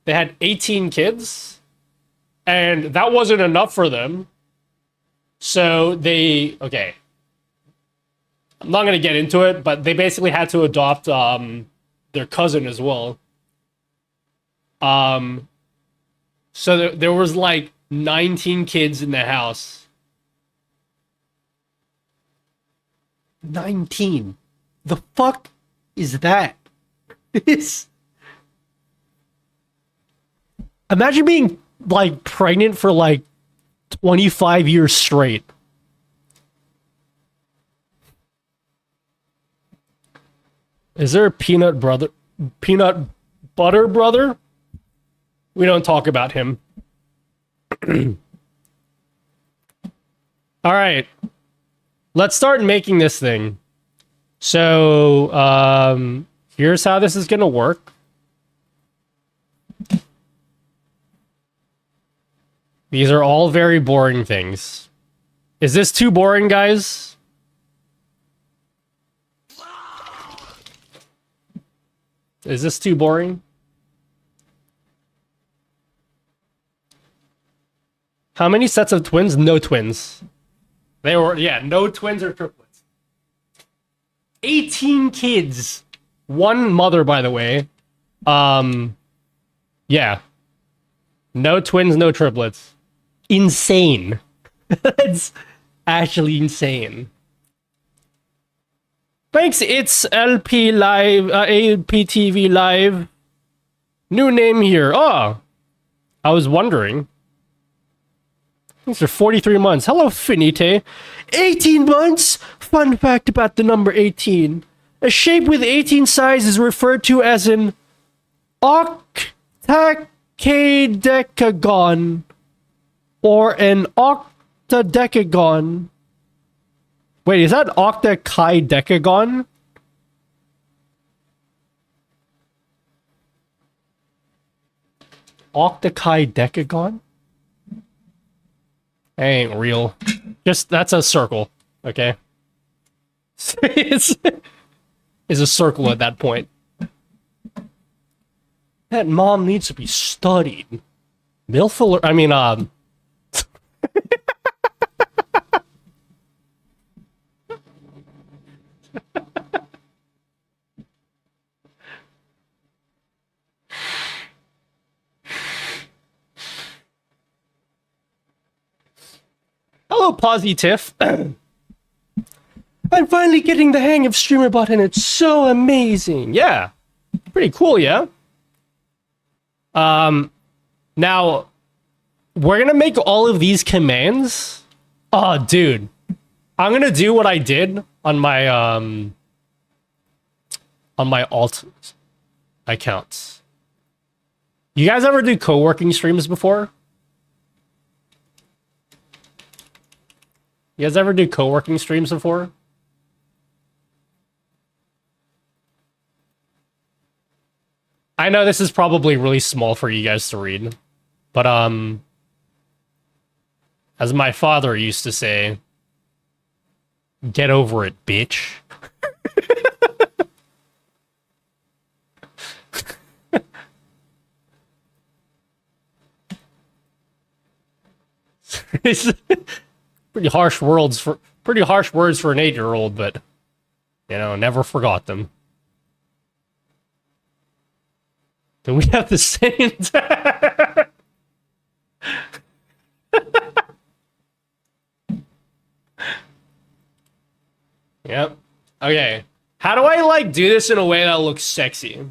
they had 18 kids, and that wasn't enough for them. So okay. I'm not going to get into it, but they basically had to adopt their cousin as well. So there was like 19 kids in the house. 19. The fuck is that? Imagine being like pregnant for like 25 years straight. Is there a peanut butter brother? We don't talk about him. All right. Let's start making this thing. So, here's how this is going to work. These are all very boring things. Is this too boring, guys? Is this too boring? How many sets of twins? No twins. They were, yeah, no twins or triplets. 18 kids. One mother, by the way. Yeah. No twins, no triplets. Insane. That's actually insane. Thanks, it's LP Live, LPTV Live. New name here. Oh, I was wondering. These are 43 months. Hello, Finite. 18 months? Fun fact about the number 18. A shape with 18 sides is referred to as an octadecagon or an octadecagon. Wait, is that octadecagon? Octadecagon? Ain't real. Just, that's a circle, okay? it's a circle at that point. That mom needs to be studied. MILF alert, I mean, Hello, Positive. I'm finally getting the hang of Streamer.bot and it's so amazing. Yeah. Pretty cool, yeah? Now, we're gonna make all of these commands. Oh, dude. I'm gonna do what I did on my alt accounts. You guys ever do co-working streams before? You guys ever do co-working streams before? I know this is probably really small for you guys to read, but as my father used to say, get over it, bitch. It's pretty harsh words for an 8-year-old, but you know, never forgot them. Do we have the same? Yep. Okay. How do I like do this in a way that looks sexy?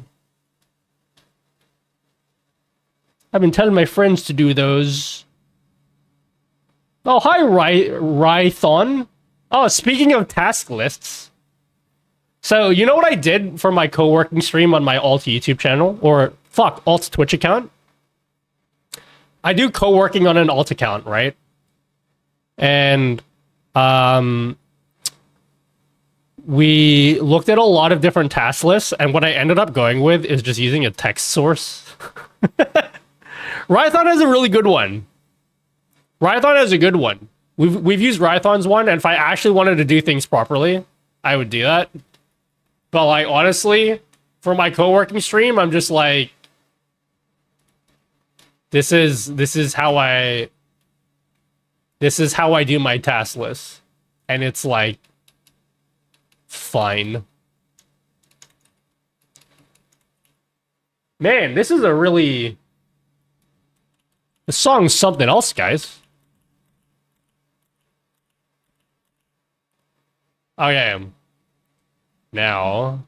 I've been telling my friends to do those. Oh, hi, Rython. Oh, speaking of task lists. So, you know what I did for my co-working stream on my alt YouTube channel? Or, fuck, alt Twitch account? I do co-working on an alt account, right? And, we looked at a lot of different task lists, and what I ended up going with is just using a text source. Rython is a really good one. Rython is a good one. We've used Rython's one, and if I actually wanted to do things properly, I would do that. But like honestly, for my co-working stream, I'm just like, this is how I do my task list, and it's like fine. Man, this song's something else, guys. Okay. Now,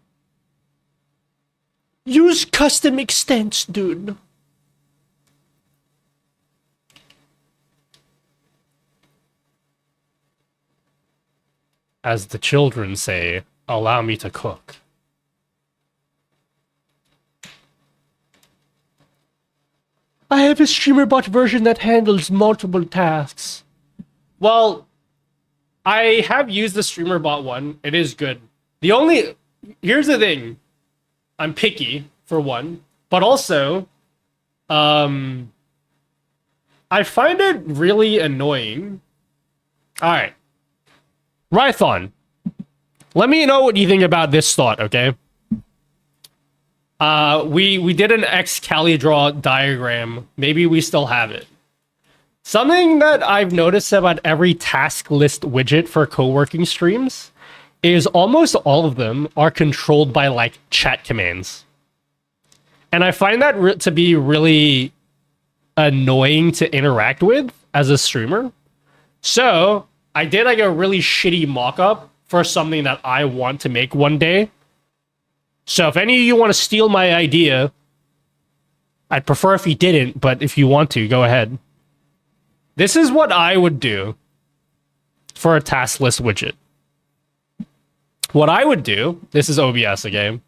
use custom extents, dude. As the children say, allow me to cook. I have a Streamer.bot version that handles multiple tasks. Well, I have used the Streamer.bot one. It is good. Here's the thing. I'm picky, for one. But also, I find it really annoying. Alright. Rython. Let me know what you think about this thought, okay? We did an Excalibur diagram. Maybe we still have it. Something that I've noticed about every task list widget for co-working streams is almost all of them are controlled by like chat commands. And I find that to be really annoying to interact with as a streamer. So I did like a really shitty mock-up for something that I want to make one day. So if any of you want to steal my idea, I'd prefer if you didn't, but if you want to, go ahead. This is what I would do for a task list widget. What I would do, this is OBS again,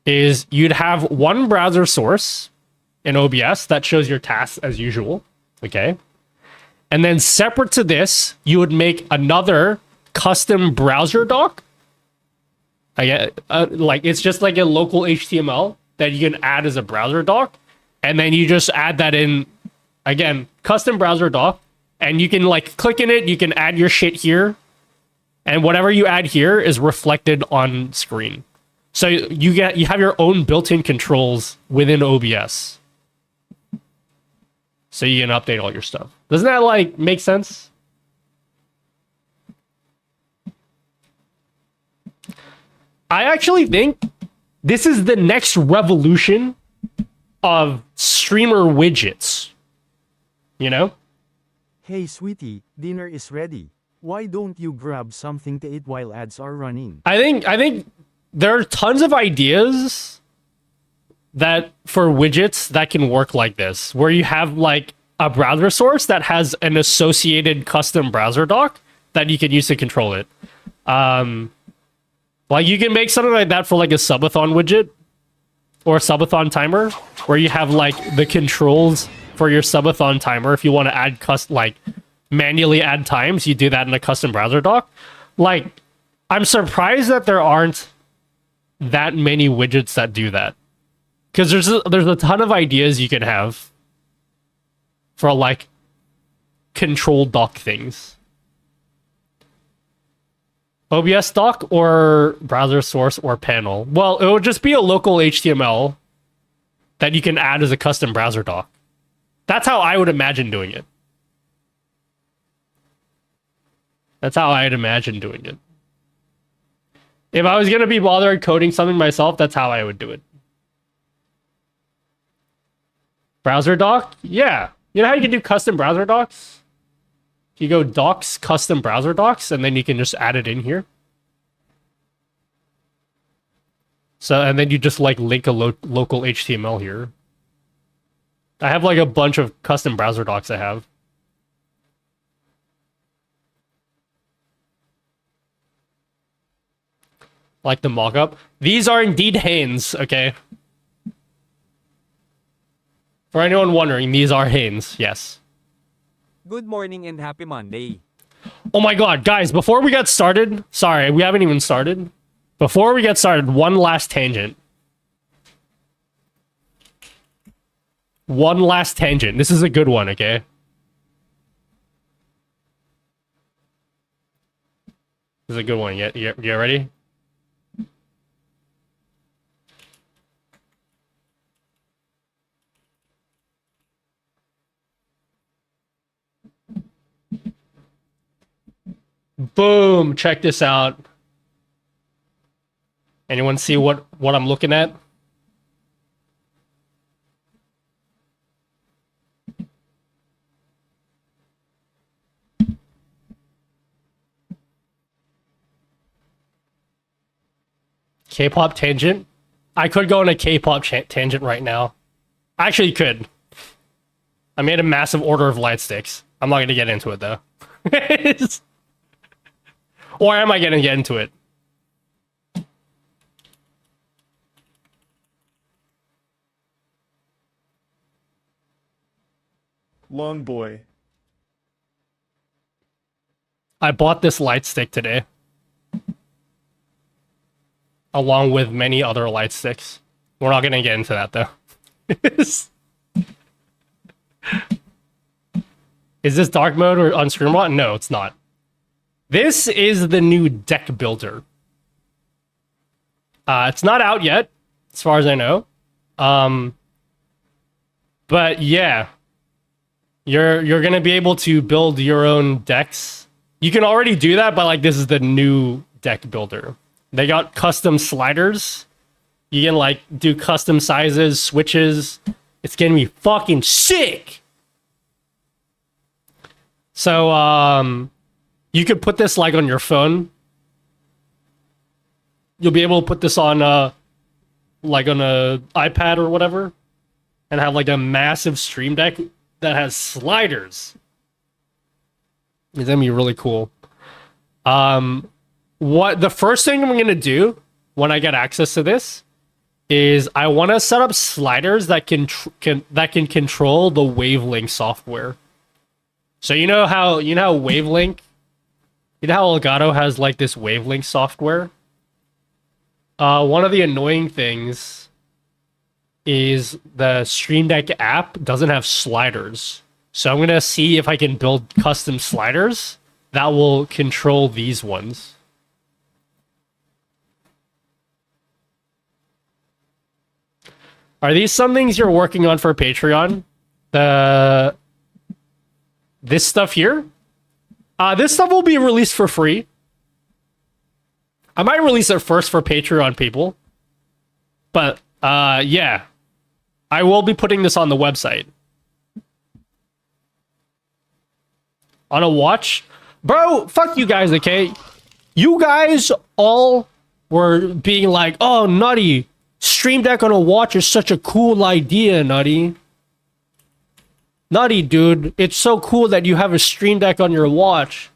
is you'd have one browser source in OBS that shows your tasks as usual, okay? And then separate to this, you would make another custom browser doc. Like it's just like a local HTML that you can add as a browser doc, and then you just add that in, again, custom browser doc, and you can like click in it, you can add your shit here, and whatever you add here is reflected on screen. So you have your own built-in controls within OBS. So you can update all your stuff. Doesn't that like make sense? I actually think this is the next revolution of streamer widgets. You know? Hey sweetie, dinner is ready. Why don't you grab something to eat while ads are running? I think there are tons of ideas that for widgets that can work like this, where you have like a browser source that has an associated custom browser doc that you can use to control it. Like you can make something like that for like a subathon widget or a subathon timer, where you have like the controls for your subathon timer. If you want to add manually add times, you do that in a custom browser dock. Like, I'm surprised that there aren't that many widgets that do that, because there's a ton of ideas you can have for like control dock things. OBS dock or browser source or panel. Well, it would just be a local HTML that you can add as a custom browser dock. That's how I would imagine doing it. That's how I'd imagine doing it. If I was going to be bothered coding something myself, that's how I would do it. Browser dock? Yeah. You know how you can do custom browser docs? You go docs, custom browser docs, and then you can just add it in here. So, and then you just like link a local HTML here. I have like a bunch of custom browser docs I have. Like the mockup. These are indeed Hanes, okay? For anyone wondering, these are Hanes, yes. Good morning and happy Monday. Oh my god, guys, before we get started, sorry, we haven't even started. Before we get started, one last tangent. One last tangent. This is a good one, okay? This is a good one. You ready? Boom! Check this out. Anyone see what I'm looking at? K-pop tangent? I could go on a K-pop tangent right now. I actually could. I made a massive order of light sticks. I'm not going to get into it, though. Or am I going to get into it? Long boy. I bought this light stick today. Along with many other light sticks. We're not going to get into that, though. Is this dark mode or on Streamer.bot? No, it's not. This is the new deck builder. It's not out yet, as far as I know. But yeah, you're gonna be able to build your own decks. You can already do that, but like this is the new deck builder. They got custom sliders. You can like do custom sizes, switches. It's gonna be fucking sick. So you could put this like on your phone. You'll be able to put this on like on a iPad or whatever, and have like a massive stream deck that has sliders. It's gonna be really cool. What the first thing I'm gonna do when I get access to this is I want to set up sliders that can control the Wavelink software. So you know how Wavelink, you know how Elgato has like this Wavelink software? One of the annoying things is the Stream Deck app doesn't have sliders. So I'm going to see if I can build custom sliders that will control these ones. Are these some things you're working on for Patreon? This stuff here? This stuff will be released for free. I might release it first for Patreon people. But, yeah. I will be putting this on the website. On a watch? Bro, fuck you guys, okay? You guys all were being like, oh, Nutty, Stream Deck on a watch is such a cool idea, Nutty. Nutty, dude, it's so cool that you have a Stream Deck on your watch.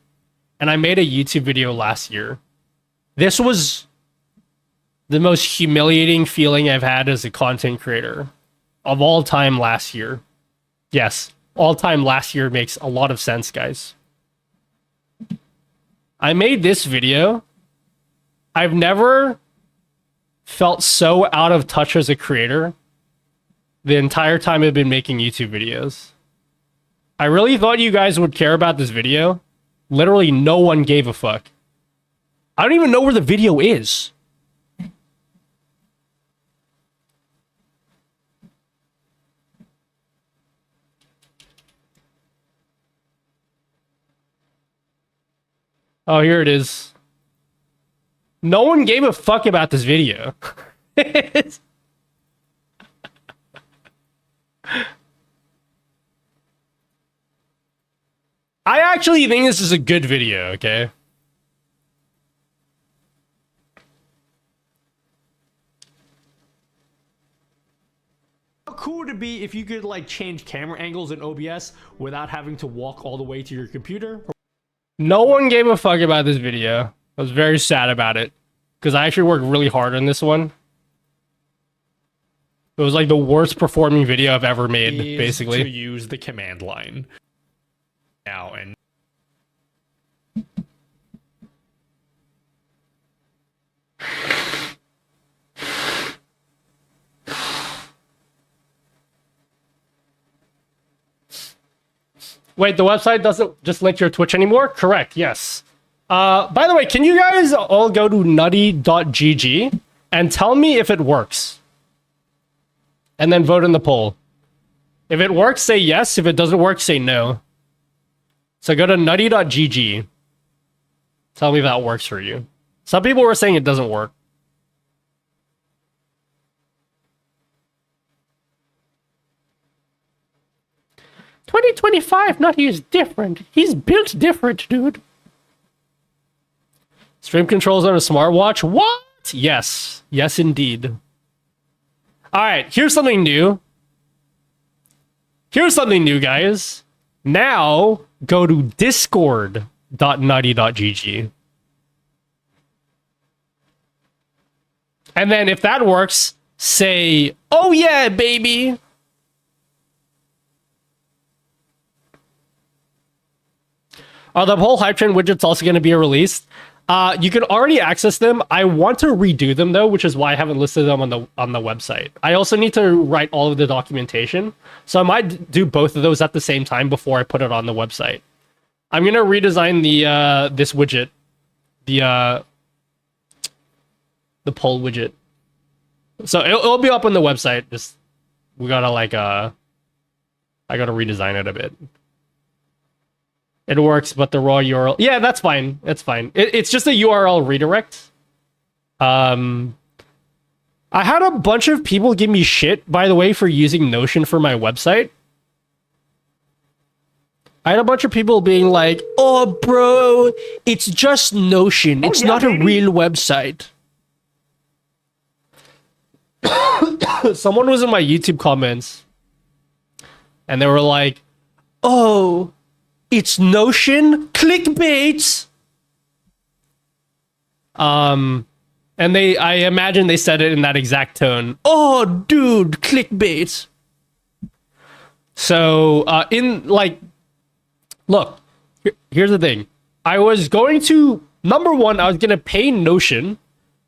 and I made a YouTube video last year. This was the most humiliating feeling I've had as a content creator of all time last year. Yes, all time last year makes a lot of sense, guys. I made this video. I've never felt so out of touch as a creator the entire time I've been making YouTube videos. I really thought you guys would care about this video. Literally no one gave a fuck. I don't even know where the video is. Oh, here it is. No one gave a fuck about this video. I actually think this is a good video, okay? How cool would it be if you could like change camera angles in OBS without having to walk all the way to your computer? No one gave a fuck about this video. I was very sad about it because I actually worked really hard on this one. It was like the worst performing video I've ever made, basically. To use the command line now and wait, the website doesn't just link your Twitch anymore? Correct, yes. By the way, can you guys all go to nutty.gg and tell me if it works? And then vote in the poll. If it works, say yes. If it doesn't work, say no. So go to nutty.gg. Tell me if that works for you. Some people were saying it doesn't work. "2025 Nutty is different. He's built different, dude." Stream controls on a smartwatch? What? Yes. Yes, indeed. Alright, here's something new. Here's something new, guys. Now, go to discord.nutty.gg. And then if that works, say, "Oh yeah, baby." Are the whole hype train widgets also going to be released? You can already access them. I want to redo them though, which is why I haven't listed them on the website. I also need to write all of the documentation, so I might do both of those at the same time before I put it on the website. I'm gonna redesign the this widget, the poll widget. So it'll be up on the website. Just we gotta like I gotta redesign it a bit. It works, but the raw URL... Yeah, that's fine. It's fine. It's just a URL redirect. I had a bunch of people give me shit, by the way, for using Notion for my website. I had a bunch of people being like, "Oh, bro, it's just Notion. It's not a real website." Someone was in my YouTube comments, and they were like, "Oh... it's Notion? Clickbait!" And I imagine they said it in that exact tone. "Oh, dude, clickbait." So, look, here's the thing. I was going to, number one, I was going to pay Notion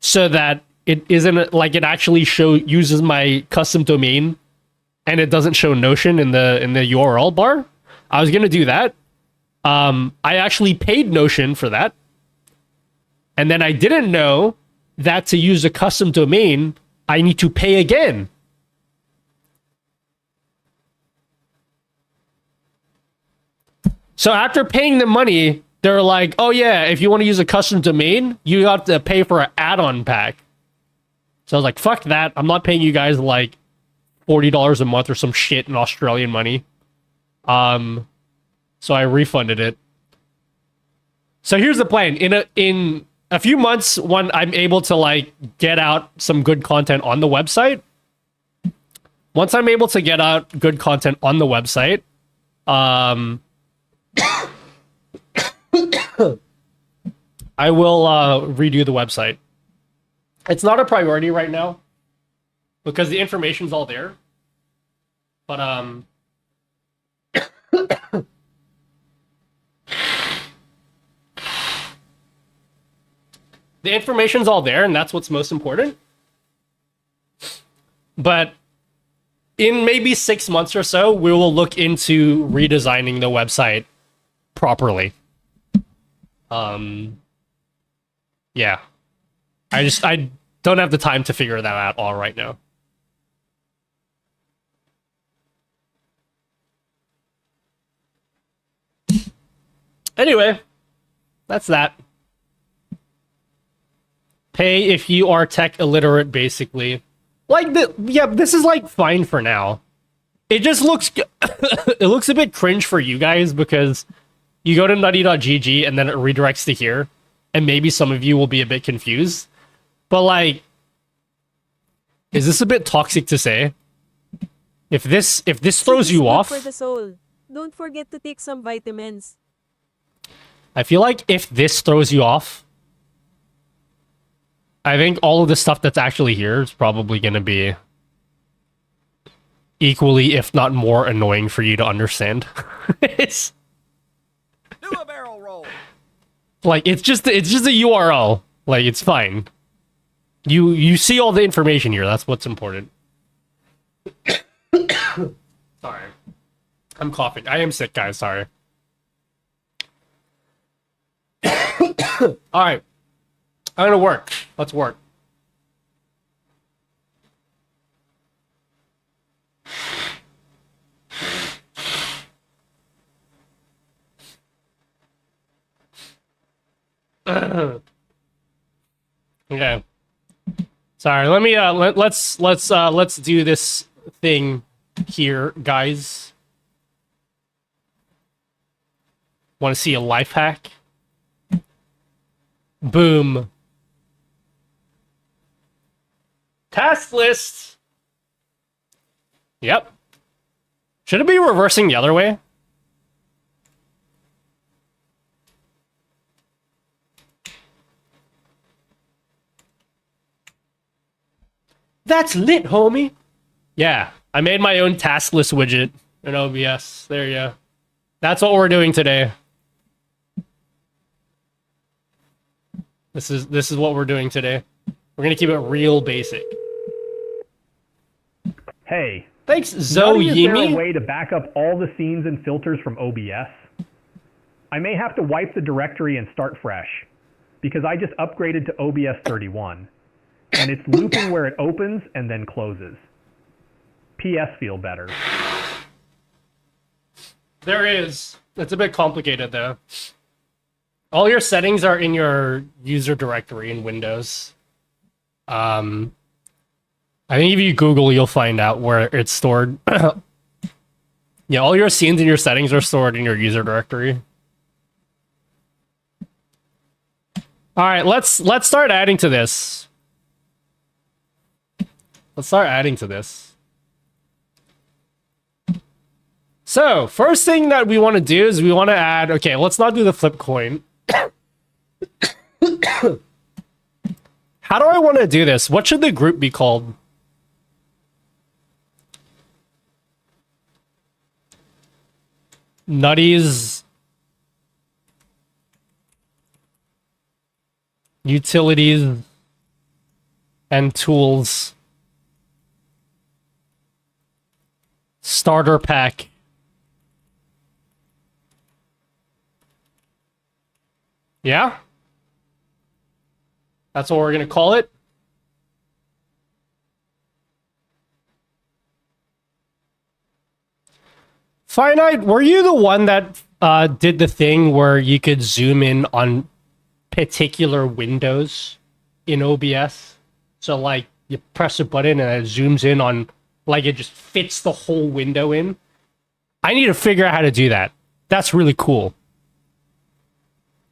so that it isn't, like, it actually uses my custom domain and it doesn't show Notion in the URL bar. I was going to do that. I actually paid Notion for that. And then I didn't know that to use a custom domain, I need to pay again. So after paying the money, they're like, "Oh yeah, if you want to use a custom domain, you have to pay for an add-on pack." So I was like, "Fuck that. I'm not paying you guys like $40 a month or some shit in Australian money." So I refunded it. So here's the plan. In a few months, when I'm able to like get out some good content on the website, once I'm able to get out good content on the website, I will redo the website. It's not a priority right now because the information's all there. But the information's all there, and that's what's most important. But in maybe 6 months or so, we will look into redesigning the website properly. Yeah. I don't have the time to figure that out all right now. Anyway, that's that. Pay if you are tech illiterate, basically. Like, yeah, this is, like, fine for now. It just looks... it looks a bit cringe for you guys, because you go to nutty.gg, and then it redirects to here, and maybe some of you will be a bit confused. But, like... Is this a bit toxic to say? If this throws you off... For the soul. Don't forget to take some vitamins. I feel like if this throws you off, I think all of the stuff that's actually here is probably going to be equally, if not more, annoying for you to understand. It's Do a barrel roll. like it's just a URL. Like, it's fine. You see all the information here. That's what's important. Sorry, I'm coughing. I am sick, guys. Sorry. All right, I'm gonna work. Let's work. Okay. Sorry. Let me let's do this thing here, guys. Want to see a life hack? Boom. Task list. Yep. Should it be reversing the other way? That's lit, homie. Yeah, I made my own task list widget in OBS. There you go. That's what we're doing today. This is what we're doing today. We're gonna keep it real basic. Hey. Thanks, Nutty, is there a Zoyimi. way to back up all the scenes and filters from OBS? I may have to wipe the directory and start fresh, because I just upgraded to OBS 31, and it's looping where it opens and then closes. PS feel better. There is. It's a bit complicated, though. All your settings are in your user directory in Windows. I think if you Google, you'll find out where it's stored. Yeah, all your scenes and your settings are stored in your user directory. All right, let's start adding to this. Let's start adding to this. So, first thing that we want to do is we want to add... Okay, let's not do the flip coin. How do I want to do this? What should the group be called? Nutties... Utilities... and tools... Starter pack... Yeah? That's what we're going to call it? Finite, were you the one that did the thing where you could zoom in on particular windows in OBS? So, like, you press a button and it zooms in on, like, it just fits the whole window in? I need to figure out how to do that. That's really cool.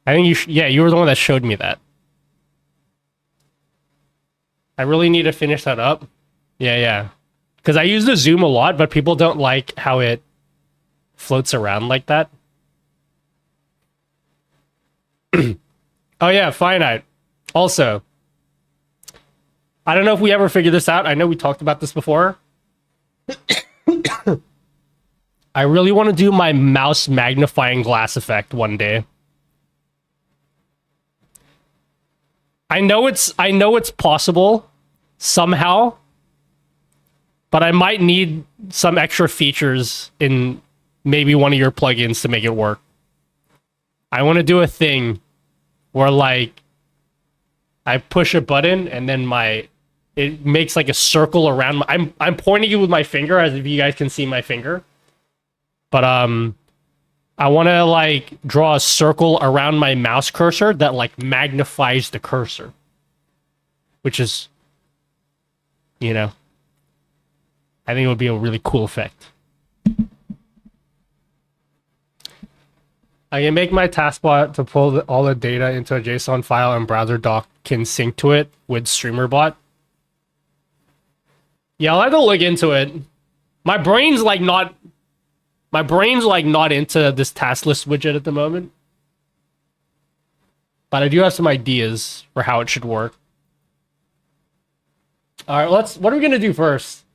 I think you were the one that showed me that. I really need to finish that up. Yeah. Because I use the zoom a lot, but people don't like how it floats around like that. Oh yeah, finite. Also, I don't know if we ever figured this out. I know we talked about this before. I really want to do my mouse magnifying glass effect one day. I know it's possible somehow, but I might need some extra features in maybe one of your plugins to make it work. I want to do a thing where like I push a button and then it makes like a circle around my, I'm pointing it with my finger as if you guys can see my finger. But I want to like draw a circle around my mouse cursor that like magnifies the cursor, which is, you know, I think it would be a really cool effect. I can make my taskbot to pull all the data into a JSON file and browser doc can sync to it with Streamer.bot. Yeah, I'll have to look into it. My brain's like not into this task list widget at the moment. But I do have some ideas for how it should work. All right, what are we going to do first?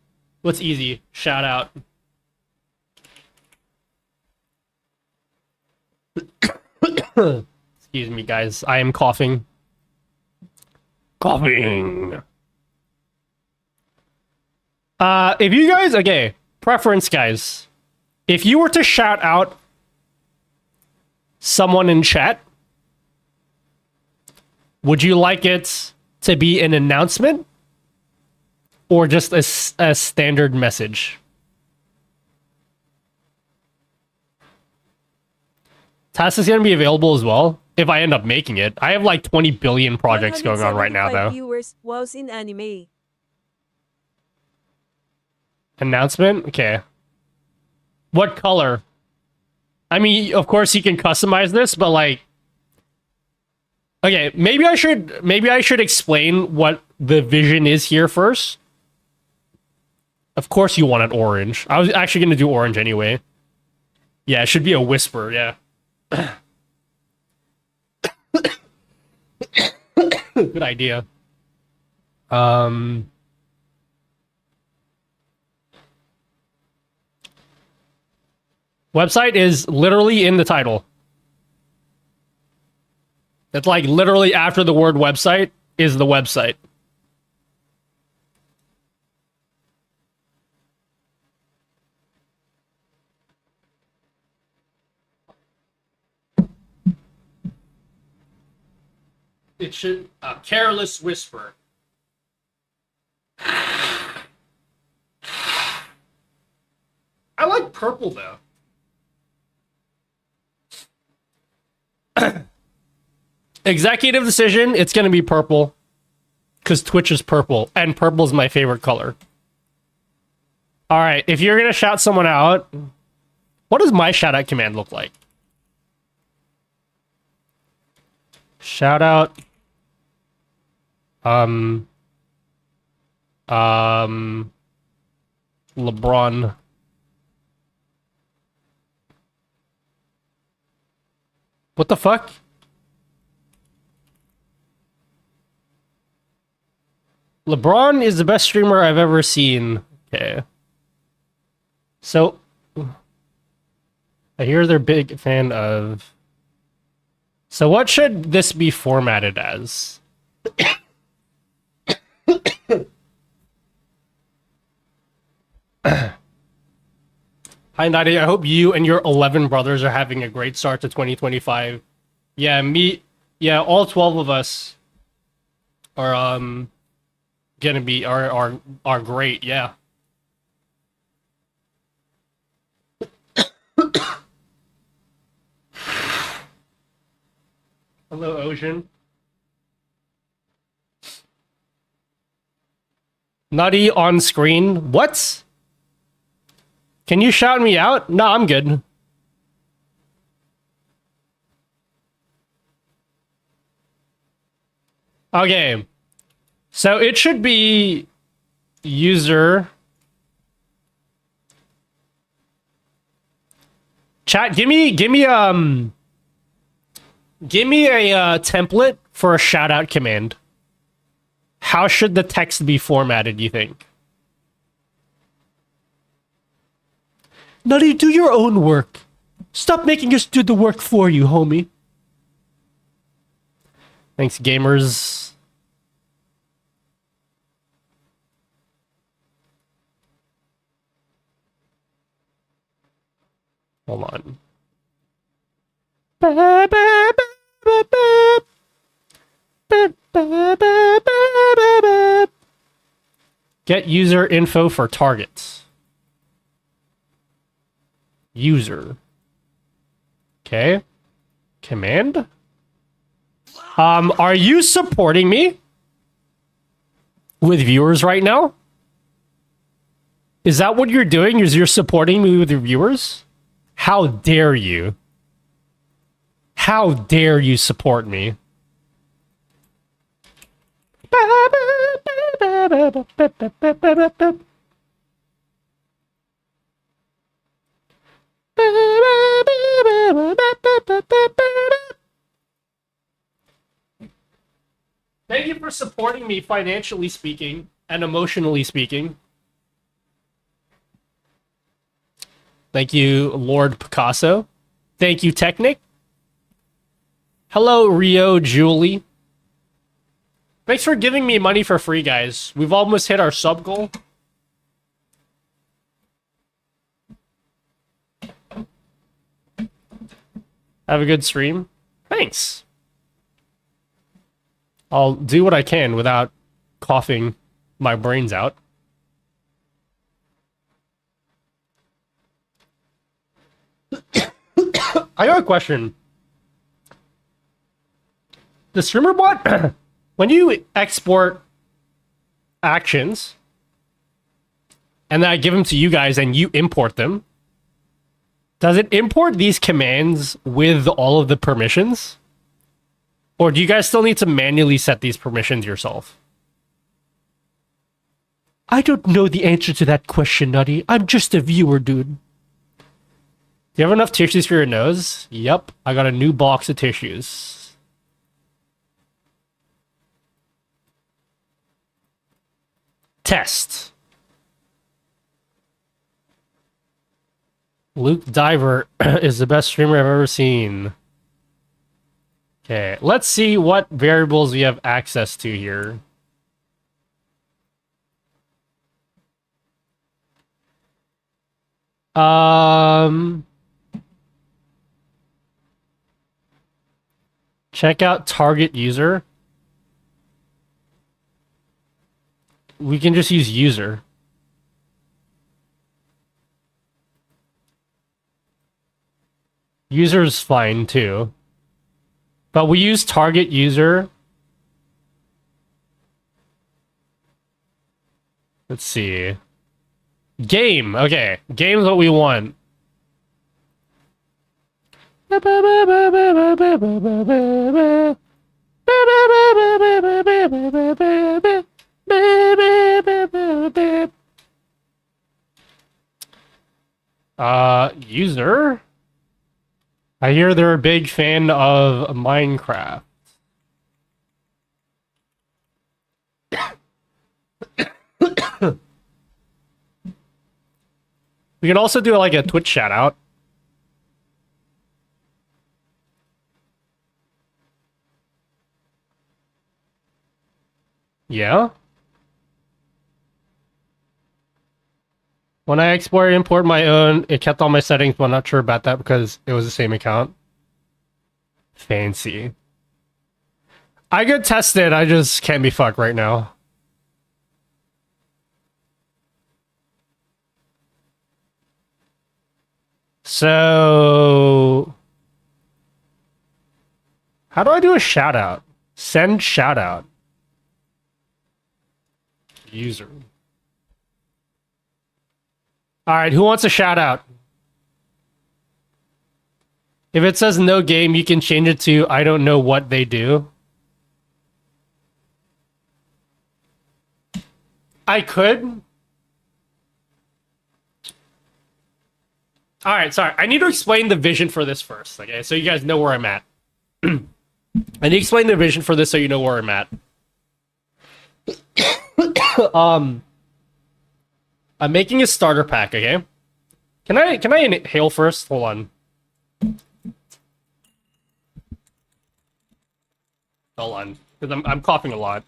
What's easy? Shout out. Excuse me, guys. I am coughing. Coughing. If you guys, okay, preference, guys. If you were to shout out someone in chat, would you like it to be an announcement or just a standard message? Task is going to be available as well if I end up making it. I have like 20 billion projects going on right now, though. Viewers was in anime. Announcement? Okay. What color? I mean, of course you can customize this, but like, okay, maybe I should explain what the vision is here first. Of course you want it orange. I was actually going to do orange anyway. Yeah, it should be a whisper, yeah. Good idea. Website is literally in the title. It's like literally after the word website is the website. It should a careless whisper. I like purple though. Executive decision, it's going to be purple. Because Twitch is purple. And purple is my favorite color. Alright, if you're going to shout someone out, what does my shout out command look like? Shout out. LeBron. What the fuck? LeBron is the best streamer I've ever seen. Okay. So, I hear they're big fan of... So what should this be formatted as? Hi, Nadia. I hope you and your 11 brothers are having a great start to 2025. Yeah, yeah, all 12 of us are gonna be are great. Yeah. Hello, Ocean. Nutty on screen. What? Can you shout me out? No, I'm good. Okay. So it should be user chat. Give me Give me a template for a shout out command. How should the text be formatted, you think? Nutty, do your own work. Stop making us do the work for you, homie. Thanks, gamers. Hold on. Get user info for targets. User. Okay. Command. Are you supporting me with viewers right now? Is that what you're doing? Is you're supporting me with your viewers? How dare you? How dare you support me? Thank you for supporting me financially speaking and emotionally speaking. Thank you, Lord Picasso. Thank you, Technic. Hello, Rio Julie. Thanks for giving me money for free, guys. We've almost hit our sub goal. Have a good stream. Thanks. I'll do what I can without coughing my brains out. I got a question. The Streamer.bot, when you export actions, and then I give them to you guys and you import them, does it import these commands with all of the permissions? Or do you guys still need to manually set these permissions yourself? I don't know the answer to that question, Nutty. I'm just a viewer, dude. Do you have enough tissues for your nose? Yep, I got a new box of tissues. Test. Luke Diver is the best streamer I've ever seen. Okay, let's see what variables we have access to here. Check out target user. We can just use user. User is fine too. But we use target user. Let's see. Game. Okay. Game is what we want. User. I hear they're a big fan of Minecraft. We can also do like a Twitch shout out. Yeah. When I export and import my own, it kept all my settings, but I'm not sure about that because it was the same account. Fancy. I could test it, I just can't be fucked right now. So... how do I do a shout out? Send shout out. User. Alright, who wants a shout out? If it says no game, you can change it to I don't know what they do. I could. Alright, sorry. I need to explain the vision for this first, okay? So you guys know where I'm at. I need to explain the vision for this so you know where I'm at. I'm making a starter pack, okay? Can I inhale first? Hold on. Hold on, because I'm coughing a lot.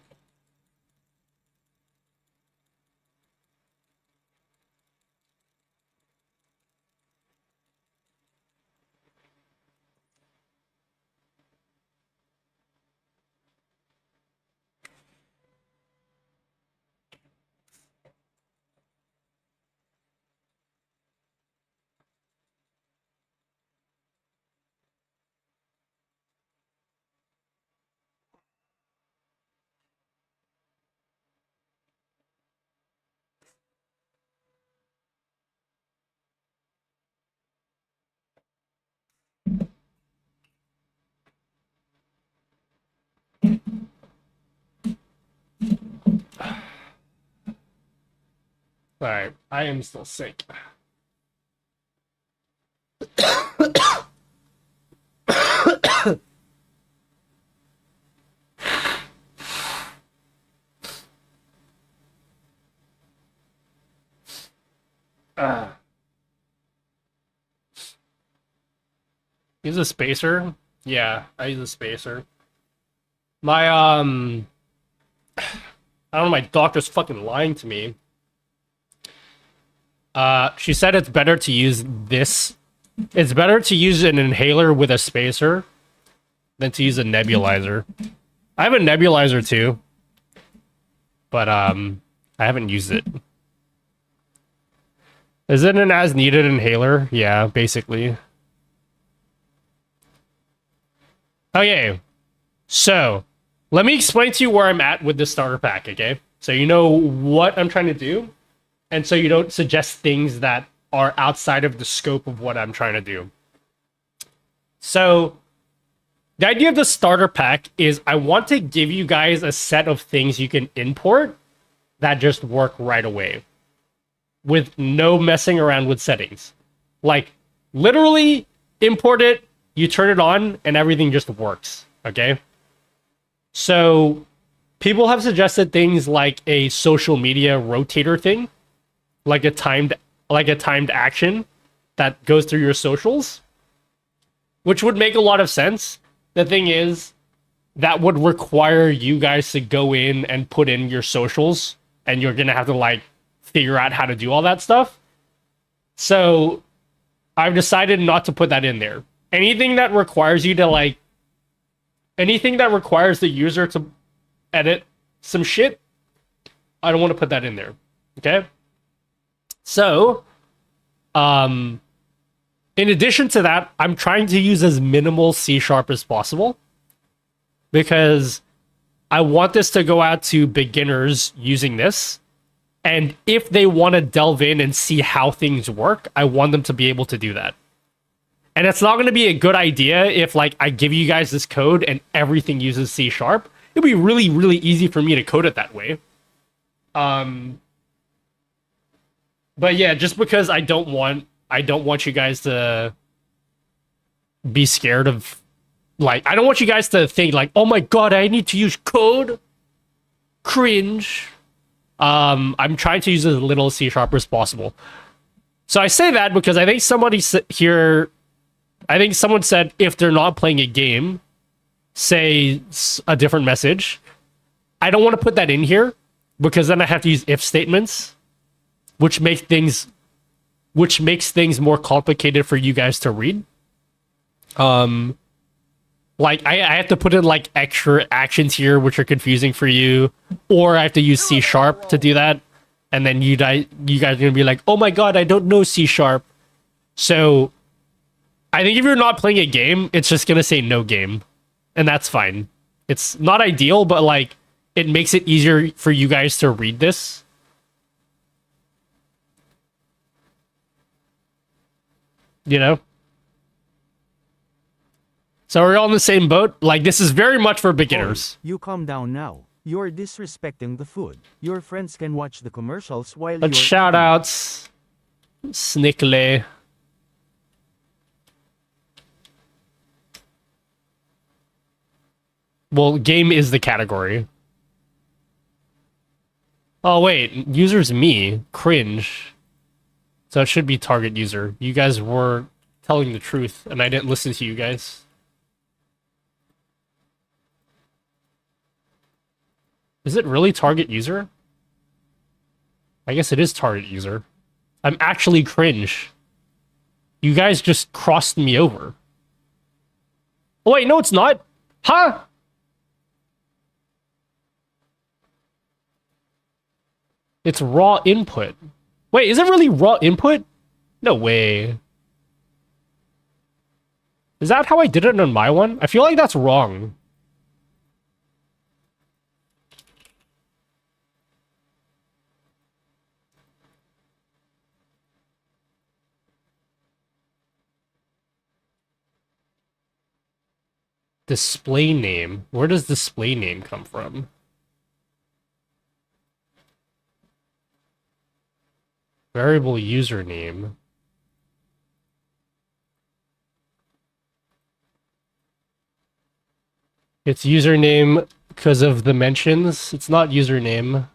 Alright, I am still sick. Use a spacer? Yeah, I use a spacer. My, I don't know, my doctor's fucking lying to me. She said it's better to use this. It's better to use an inhaler with a spacer than to use a nebulizer. I have a nebulizer too, but I haven't used it. Is it an as-needed inhaler? Yeah, basically. Okay, so let me explain to you where I'm at with the starter pack, okay? So you know what I'm trying to do, and so you don't suggest things that are outside of the scope of what I'm trying to do. So the idea of the starter pack is I want to give you guys a set of things you can import that just work right away with no messing around with settings. Like, literally import it, you turn it on, and everything just works, okay? So people have suggested things like a social media rotator thing, like a timed action that goes through your socials, which would make a lot of sense. The thing is, that would require you guys to go in and put in your socials, and you're gonna have to like figure out how to do all that stuff. So I've decided not to put that in there. Anything that requires you to like, anything that requires the user to edit some shit, I don't want to put that in there. Okay? So, in addition to that, I'm trying to use as minimal C# as possible because I want this to go out to beginners using this. And if they want to delve in and see how things work, I want them to be able to do that. And it's not going to be a good idea if like I give you guys this code and everything uses C#. It'd be really, really easy for me to code it that way. But yeah, just because I don't want you guys to be scared of, like, I don't want you guys to think like, oh my god, I need to use code. Cringe. I'm trying to use as little C# as possible. So I say that because I think somebody here, I think someone said if they're not playing a game, say a different message. I don't want to put that in here because then I have to use if statements, which makes things more complicated for you guys to read. Like I have to put in like extra actions here, which are confusing for you, or I have to use C# to do that, and then you guys are gonna be like, oh my god, I don't know C#. So I think if you're not playing a game, it's just gonna say no game, and that's fine. It's not ideal, but like it makes it easier for you guys to read this. You know? So we're all in the same boat. Like, this is very much for beginners. You calm down now. You're disrespecting the food. Your friends can watch the commercials while But you're shout outs. Snickle. Well, game is the category. Oh, wait. User's me. Cringe. So it should be target user. You guys were telling the truth, and I didn't listen to you guys. Is it really target user? I guess it is target user. I'm actually cringe. You guys just crossed me over. Oh, wait, no, it's not. Huh? It's raw input. Wait, is it really raw input? No way. Is that how I did it on my one? I feel like that's wrong. Display name. Where does display name come from? Variable username. It's username because of the mentions. It's not username.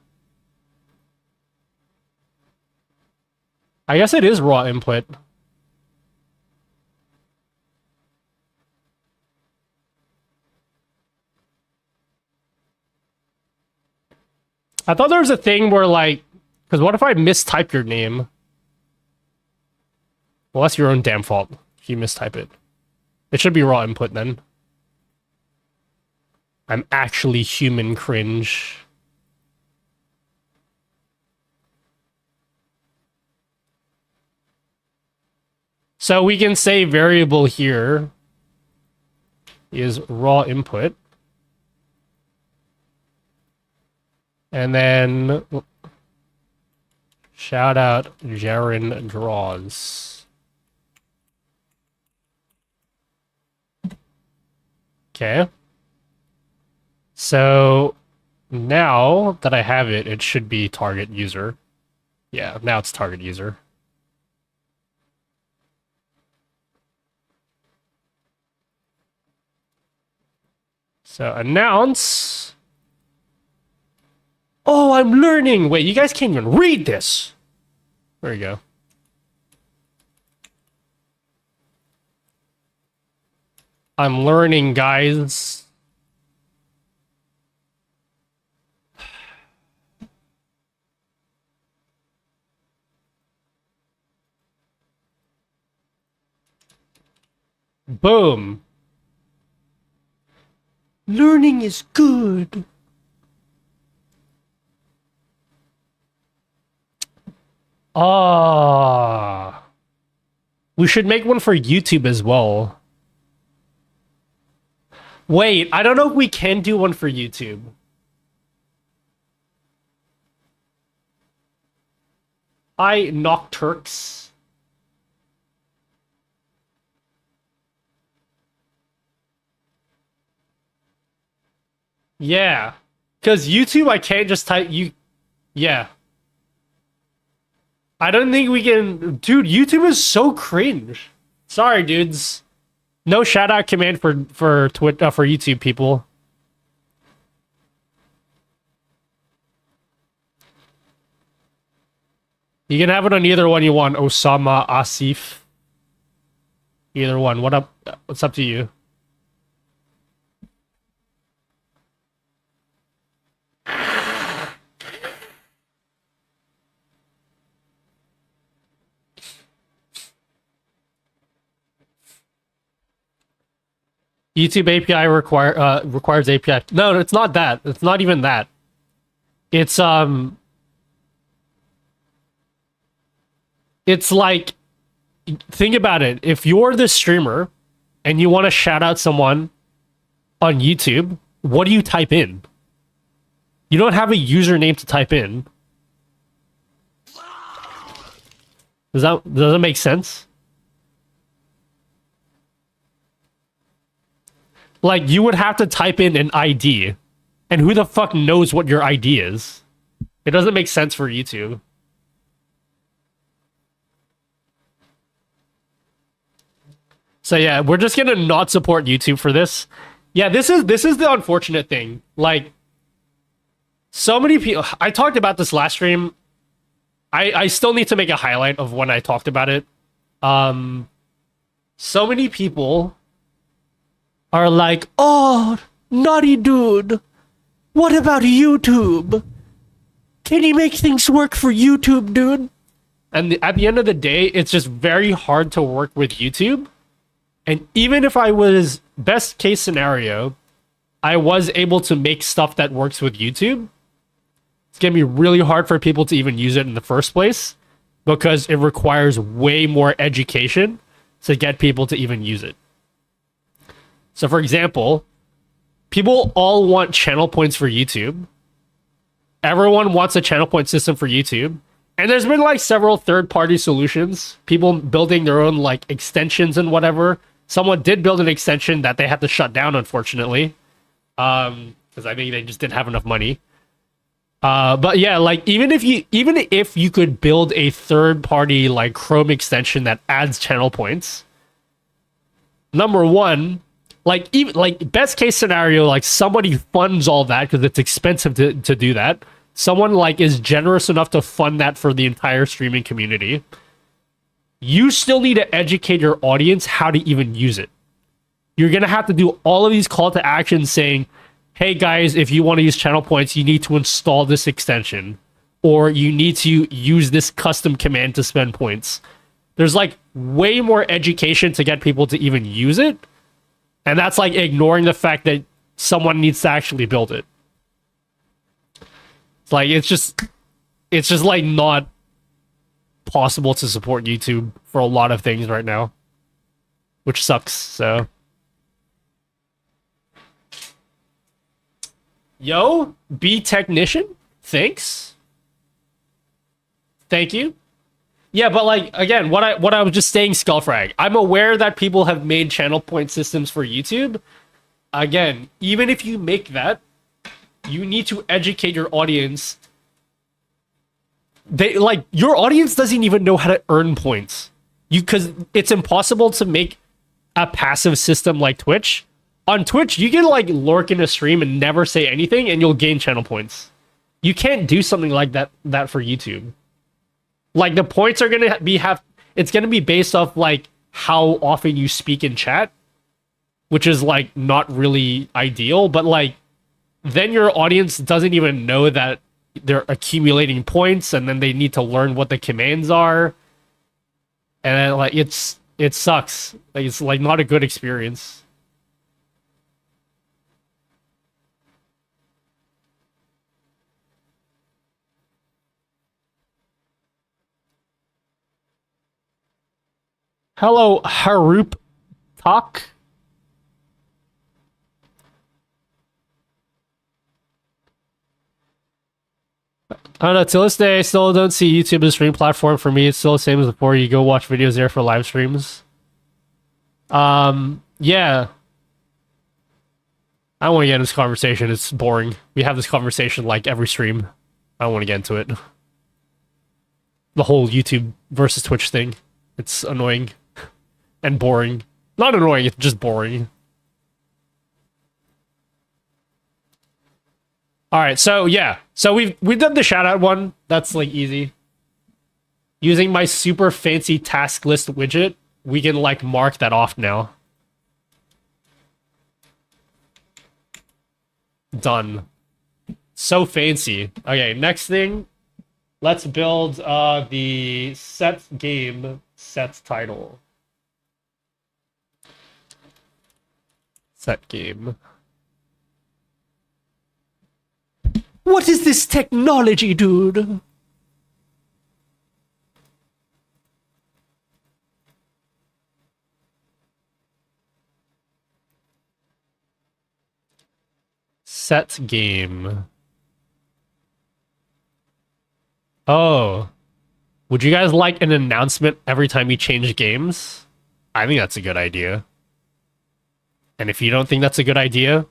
I guess it is raw input. I thought there was a thing where, like, because what if I mistype your name? Well, that's your own damn fault if you mistype it. It should be raw input then. I'm actually human cringe. So we can say variable here is raw input. And then shout out Jaren Draws. Okay. So now that I have it, it should be target user. Yeah, now it's target user. So announce. Oh, I'm learning. Wait, you guys can't even read this. There you go. I'm learning, guys. Boom. Learning is good. Ah. We should make one for YouTube as well. Wait, I don't know if we can do one for YouTube. I Nocturks. Yeah. Because YouTube, I can't just type you. Yeah. I don't think we can. Dude, YouTube is so cringe. Sorry, dudes. No shout out command for for YouTube people. You can have it on either one you want. Osama, Asif. Either one. What up? What's up to you? YouTube API requires API. No, it's not that. It's not even that. It's like, think about it. If you're the streamer and you want to shout out someone on YouTube, what do you type in? You don't have a username to type in. Does that make sense? Like, you would have to type in an ID. And who the fuck knows what your ID is? It doesn't make sense for YouTube. So yeah, we're just gonna not support YouTube for this. Yeah, this is the unfortunate thing. Like, so many people. I talked about this last stream. I still need to make a highlight of when I talked about it. So many people are like, "Oh, naughty dude, what about YouTube? Can you make things work for YouTube, dude?" And at the end of the day, it's just very hard to work with YouTube. And even if I was, best case scenario, I was able to make stuff that works with YouTube, it's going to be really hard for people to even use it in the first place because it requires way more education to get people to even use it. So for example, people all want channel points for YouTube. Everyone wants a channel point system for YouTube. And there's been like several third-party solutions, people building their own like extensions and whatever. Someone did build an extension that they had to shut down, unfortunately, because I think they just didn't have enough money. But yeah, like even if you could build a third-party like Chrome extension that adds channel points, number one, like even like best case scenario, like somebody funds all that because it's expensive to do that. Someone like is generous enough to fund that for the entire streaming community. You still need to educate your audience how to even use it. You're going to have to do all of these call to actions saying, hey guys, if you want to use channel points, you need to install this extension, or you need to use this custom command to spend points. There's like way more education to get people to even use it. And that's like ignoring the fact that someone needs to actually build it. It's like, it's just like not possible to support YouTube for a lot of things right now, which sucks. So yo, be technician, thanks, thank you. Yeah, but like again, what I was just saying, Skullfrag, I'm aware that people have made channel point systems for YouTube. Again, even if you make that, you need to educate your audience. They like your audience doesn't even know how to earn points. Because it's impossible to make a passive system like Twitch. On Twitch, you can like lurk in a stream and never say anything, and you'll gain channel points. You can't do something like that for YouTube. Like the points are gonna it's gonna be based off like how often you speak in chat, which is like not really ideal. But like then your audience doesn't even know that they're accumulating points, and then they need to learn what the commands are, and then, like it sucks. Like it's like not a good experience. Hello, Haroop Talk. I don't know, till this day, I still don't see YouTube as a stream platform. For me, it's still the same as before. You go watch videos there for live streams. Yeah. I don't want to get into this conversation. It's boring. We have this conversation like every stream. I don't want to get into it. The whole YouTube versus Twitch thing. It's annoying. And boring. Not annoying, it's just boring. Alright, so yeah. So we've done the shout-out one. That's like easy. Using my super fancy task list widget, we can like mark that off now. Done. So fancy. Okay, next thing. Let's build the set game set title. Set game. What is this technology, dude? Set game. Oh. Would you guys like an announcement every time you change games? I think that's a good idea. And if you don't think that's a good idea,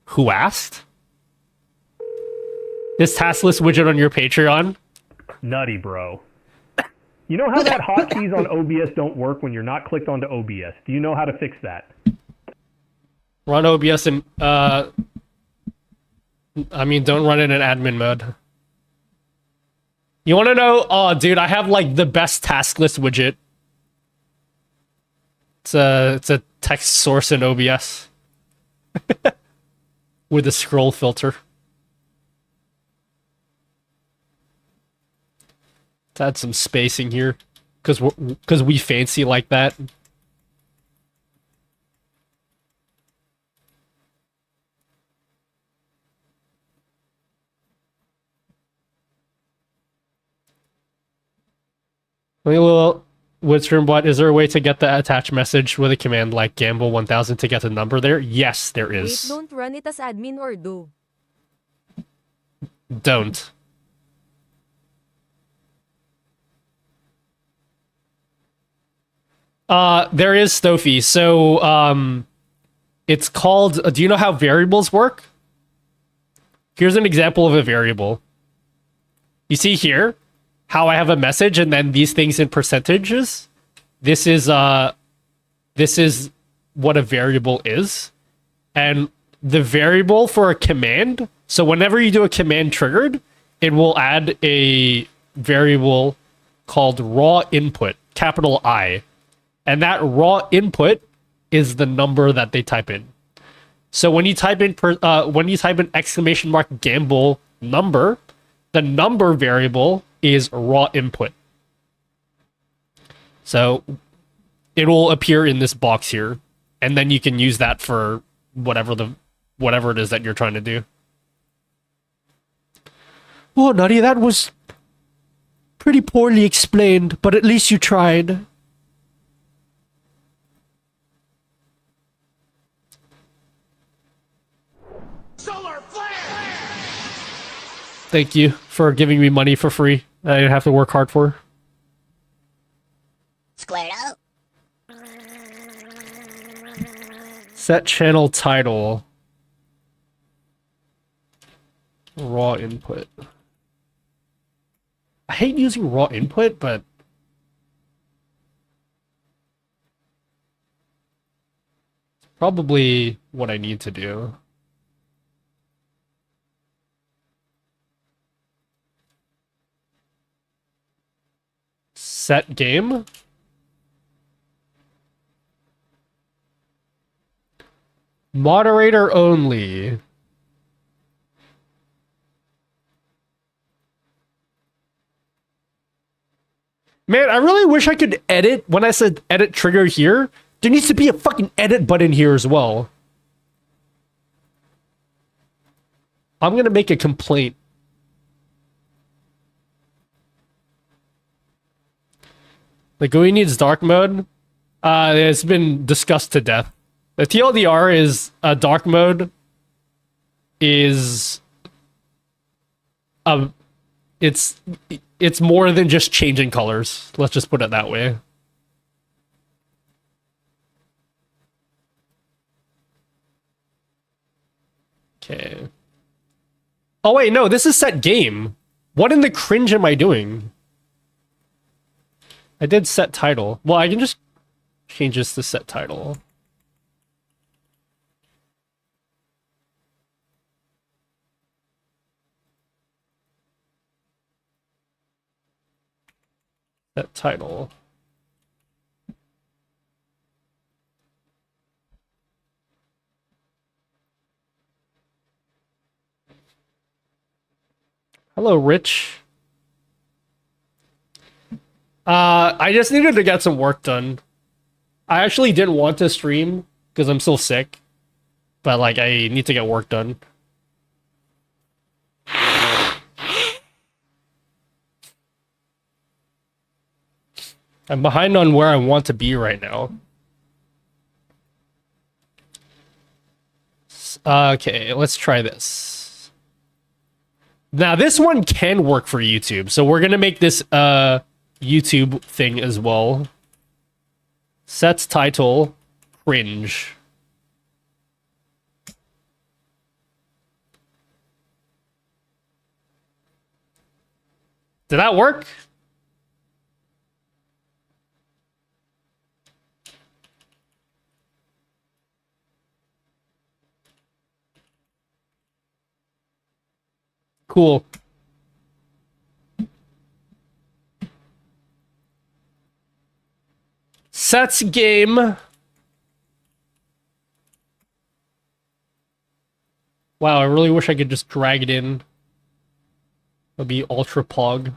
who asked? This task list widget on your Patreon? Nutty, bro. You know how that hotkeys on OBS don't work when you're not clicked onto OBS? Do you know how to fix that? Run OBS and I mean, don't run it in admin mode. You want to know? Oh, dude, I have like the best task list widget. It's a text source in OBS with a scroll filter. Let's add some spacing here, because we fancy like that. Well, with Streamer.bot, is there a way to get the attached message with a command like gamble 1000 to get the number there? Yes, there Wait, is. don't run it as admin or do. Don't. There is Stofy. So, it's called, do you know how variables work? Here's an example of a variable. You see here how I have a message and then these things in percentages? This is what a variable is. And the variable for a command, so whenever you do a command triggered, it will add a variable called raw input, capital I. And that raw input is the number that they type in. So when you type in exclamation mark gamble number, the number variable is raw input. So it will appear in this box here, and then you can use that for whatever it is that you're trying to do. Well, Nutty, that was pretty poorly explained, but at least you tried. Thank you for giving me money for free that I didn't have to work hard for. Squared up. Set channel title. Raw input. I hate using raw input, but it's probably what I need to do. Set game. Moderator only. Man, I really wish I could edit. When I said edit trigger here, there needs to be a fucking edit button here as well. I'm gonna make a complaint. The GUI needs dark mode. It's been discussed to death. The TLDR is dark mode is it's more than just changing colors. Let's just put it that way. Okay. Oh wait, no, this is set game. What in the cringe am I doing? I did set title. Well, I can just change this to set title. Set title. Hello, Rich. I just needed to get some work done. I actually didn't want to stream because I'm still sick, but like I need to get work done. I'm behind on where I want to be right now. Okay, let's try this. Now this one can work for YouTube, so we're gonna make this YouTube thing as well. Sets title cringe. Did that work? Cool. Sets game. Wow, I really wish I could just drag it in. It'll be ultra pog.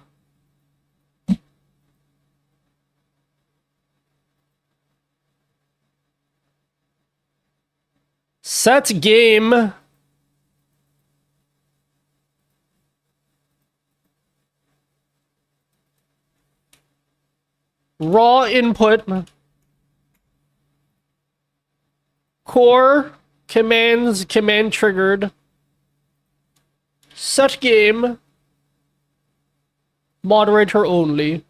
Set game. Raw input. Core commands, command triggered. Set game. Moderator only.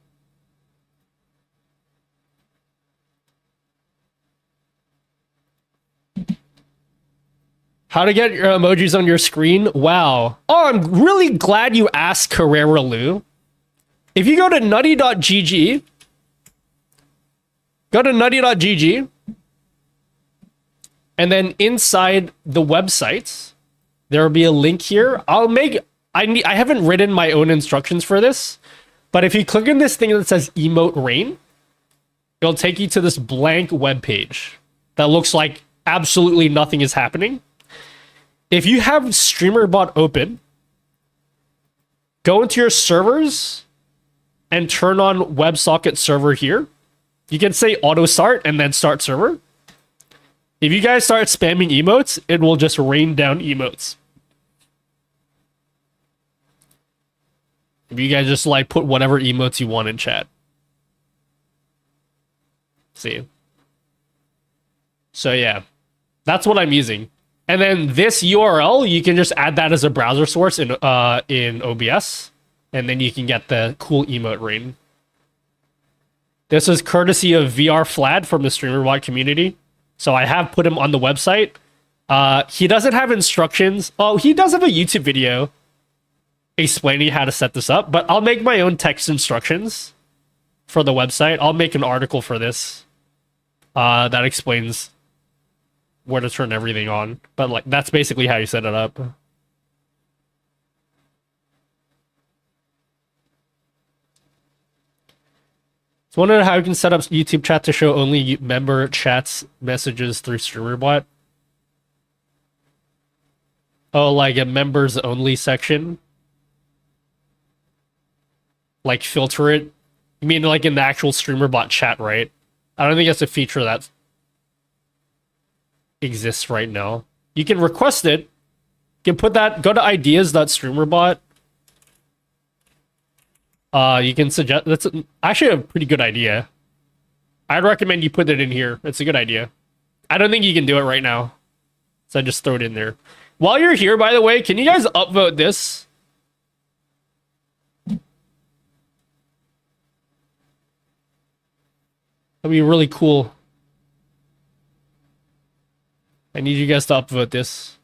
How to get your emojis on your screen? Wow. Oh, I'm really glad you asked, Carrera Lou. If you go to nutty.gg, go to nutty.gg, and then inside the website, there will be a link here. I haven't written my own instructions for this, but if you click on this thing that says emote rain, it'll take you to this blank web page that looks like absolutely nothing is happening. If you have Streamer.bot open, go into your servers and turn on WebSocket server here. You can say auto start and then start server. If you guys start spamming emotes, it will just rain down emotes. If you guys just like put whatever emotes you want in chat. See. So yeah, that's what I'm using. And then this URL, you can just add that as a browser source in OBS, and then you can get the cool emote rain. This is courtesy of VR Flad from the Streamer.bot community. So I have put him on the website. He doesn't have instructions. Oh, he does have a YouTube video explaining how to set this up, but I'll make my own text instructions for the website. I'll make an article for this that explains where to turn everything on. But like that's basically how you set it up. So wondering how you can set up YouTube chat to show only member chats messages through Streamer.bot. Oh, like a members only section? Like filter it? You mean like in the actual Streamer.bot chat, right? I don't think that's a feature that exists right now. You can request it. You can put that, go to ideas.streamerbot. You can suggest, that's actually a pretty good idea. I'd recommend you put it in here. It's a good idea. I don't think you can do it right now, so I just throw it in there. While you're here, by the way, can you guys upvote this? That'd be really cool. I need you guys to upvote this.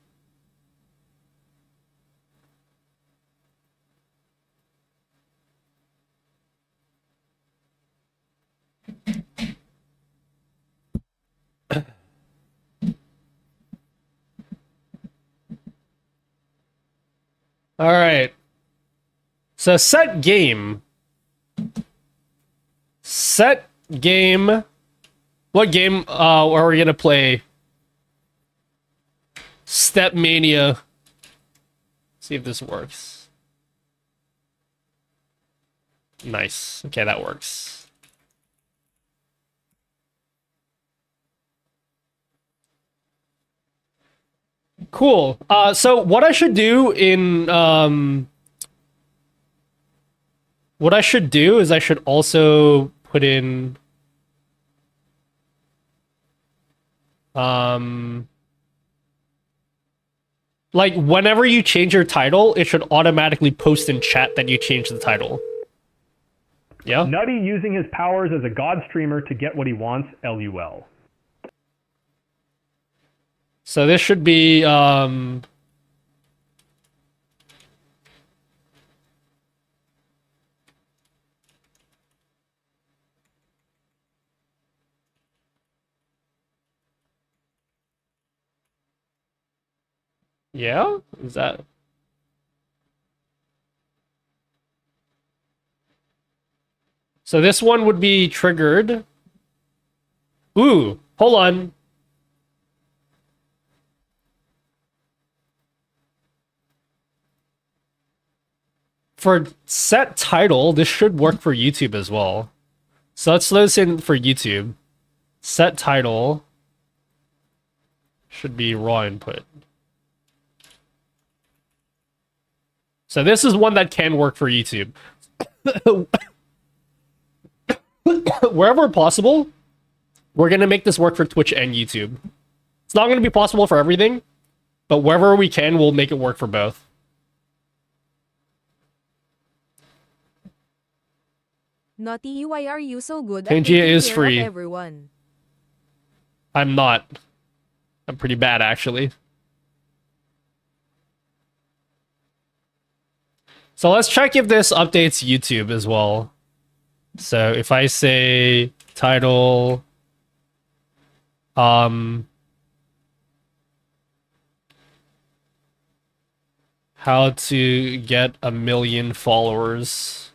All right. So set game. Set game. What game are we gonna play? Step Mania. See if this works. Nice. Okay, that works. Cool. So what I should do in what I should do is I should also put in like whenever you change your title, it should automatically post in chat that you changed the title. Yeah. Nutty using his powers as a god streamer to get what he wants, LUL. So this should be yeah? Is that So this one would be triggered. Ooh, hold on. For set title, this should work for YouTube as well. So let's load this in for YouTube. Set title should be raw input. So this is one that can work for YouTube. Wherever possible, we're going to make this work for Twitch and YouTube. It's not going to be possible for everything, but wherever we can, we'll make it work for both. Naughty, why are you so good at Tangia taking is care free. of everyone? I'm not. I'm pretty bad, actually. So let's check if this updates YouTube as well. So if I say title, how to get 1 million followers.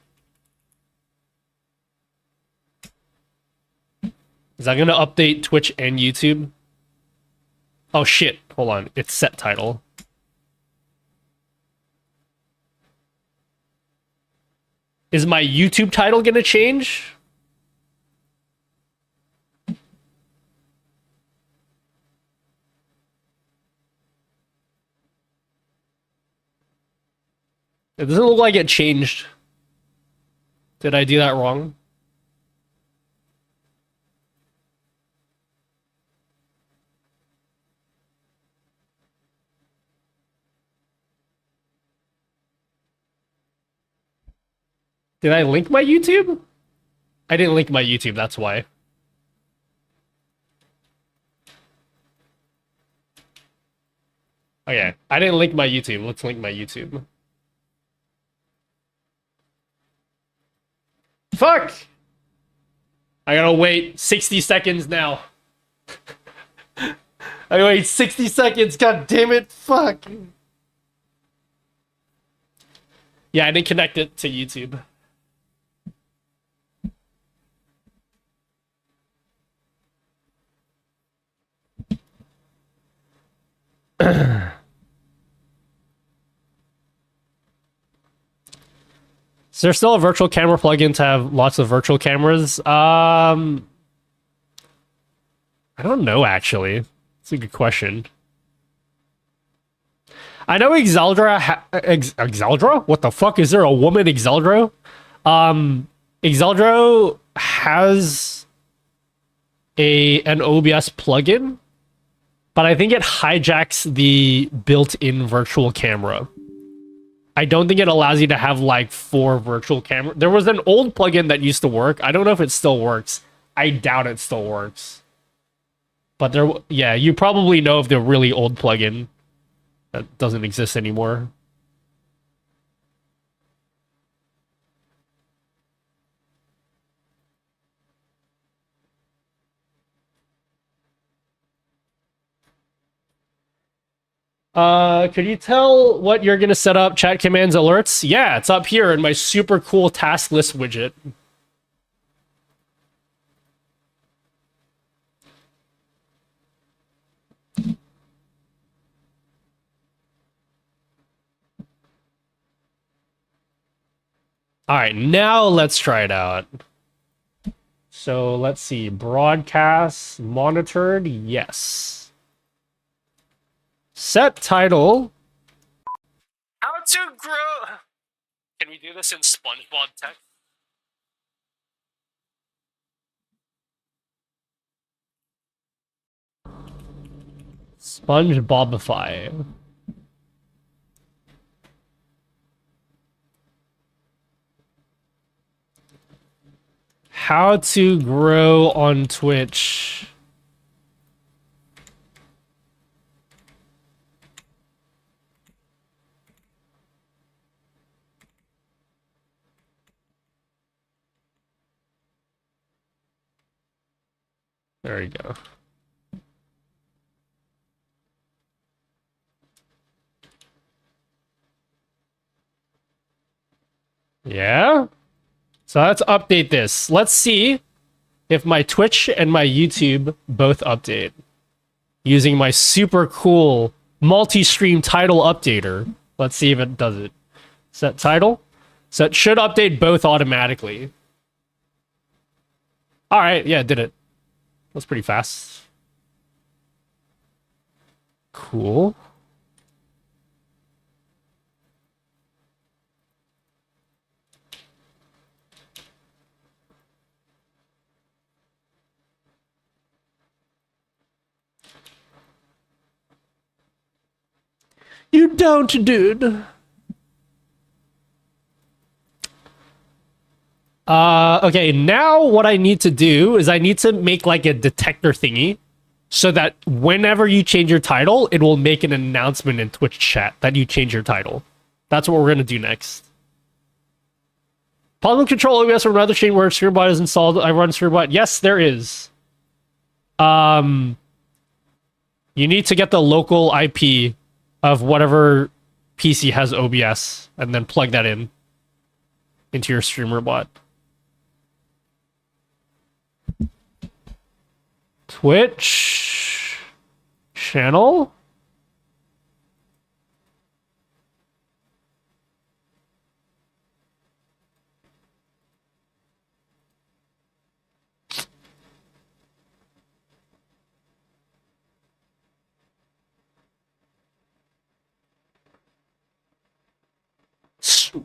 Is that going to update Twitch and YouTube? Oh shit, hold on. It's set title. Is my YouTube title going to change? It doesn't look like it changed. Did I do that wrong? Did I link my YouTube? I didn't link my YouTube, that's why. Okay, I didn't link my YouTube. Let's link my YouTube. Fuck! I gotta wait 60 seconds now. I gotta wait 60 seconds, god damn it, fuck! Yeah, I didn't connect it to YouTube. Is there still a virtual camera plugin to have lots of virtual cameras? I don't know, actually. It's a good question. I know Exaldra Exaldra? What the fuck? Is there a woman Exaldro? Exaldro has an OBS plugin, but I think it hijacks the built-in virtual camera. I don't think it allows you to have like 4 virtual cameras. There was an old plugin that used to work. I don't know if it still works. I doubt it still works. But there, yeah, you probably know of the really old plugin that doesn't exist anymore. Could you tell what you're gonna set up chat commands alerts? Yeah, it's up here in my super cool task list widget. All right, now let's try it out. So let's see, broadcast monitored, yes. Set title. How to grow. Can we do this in SpongeBob text? SpongeBobify. How to grow on Twitch. There you go. Yeah? So let's update this. Let's see if my Twitch and my YouTube both update using my super cool multi-stream title updater. Let's see if it does it. Set title. So it should update both automatically. All right, yeah, it did it. That's pretty fast. Cool. You don't, dude. Okay, now what I need to do is I need to make like a detector thingy so that whenever you change your title, it will make an announcement in Twitch chat that you change your title. That's what we're going to do next. Possible control OBS from another chain where Streamer.bot is installed. I run Streamer.bot. Yes, there is. You need to get the local IP of whatever PC has OBS and then plug that in into your Streamer.bot. Twitch channel.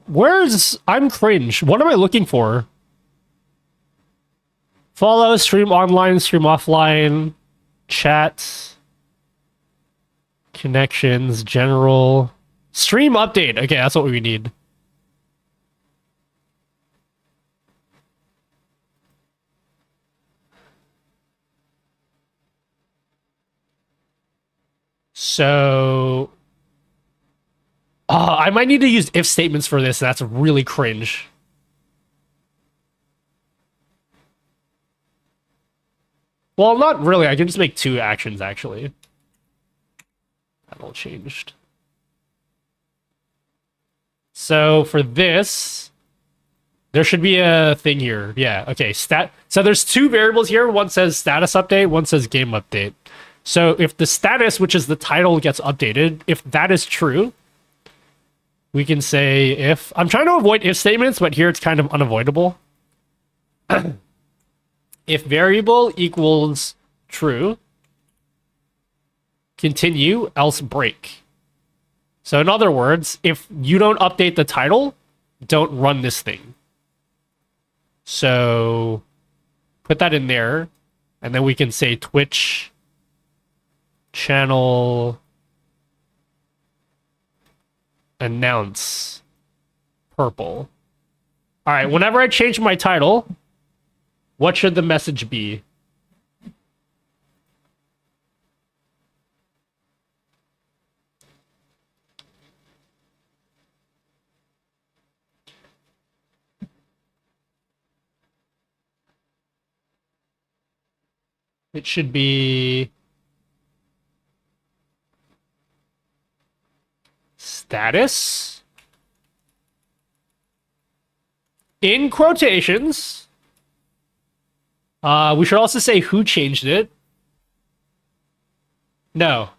Where's... I'm cringe. What am I looking for? Follow, stream online, stream offline, chat, connections, general, stream update. Okay, that's what we need. So... I might need to use if statements for this. That's really cringe. Well, not really. I can just make two actions, actually. That all changed. So for this, there should be a thing here. Yeah, okay. So there's two variables here. One says status update, one says game update. So if the status, which is the title, gets updated, if that is true, we can say if... I'm trying to avoid if statements, but here it's kind of unavoidable. If variable equals true, continue, else break. So in other words, if you don't update the title, don't run this thing. So put that in there, and then we can say Twitch channel announce purple. All right, whenever I change my title, what should the message be? It should be status in quotations. We should also say who changed it. No,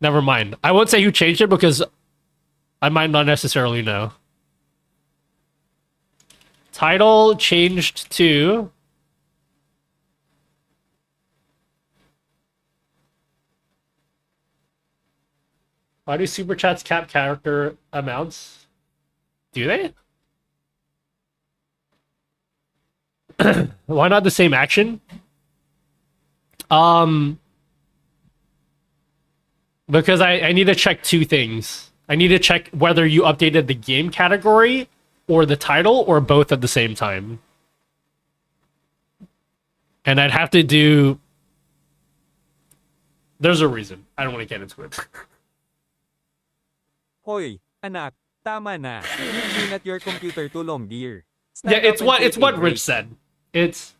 never mind. I won't say who changed it because I might not necessarily know. Title changed to... Why do super chats cap character amounts? Do they? Why not the same action? Because I need to check two things. I need to check whether you updated the game category or the title or both at the same time. And I'd have to do... There's a reason. I don't want to get into it. Hoy, anak, tama na. Clean at your computer too long, dear. Yeah, it's what Rich said. It's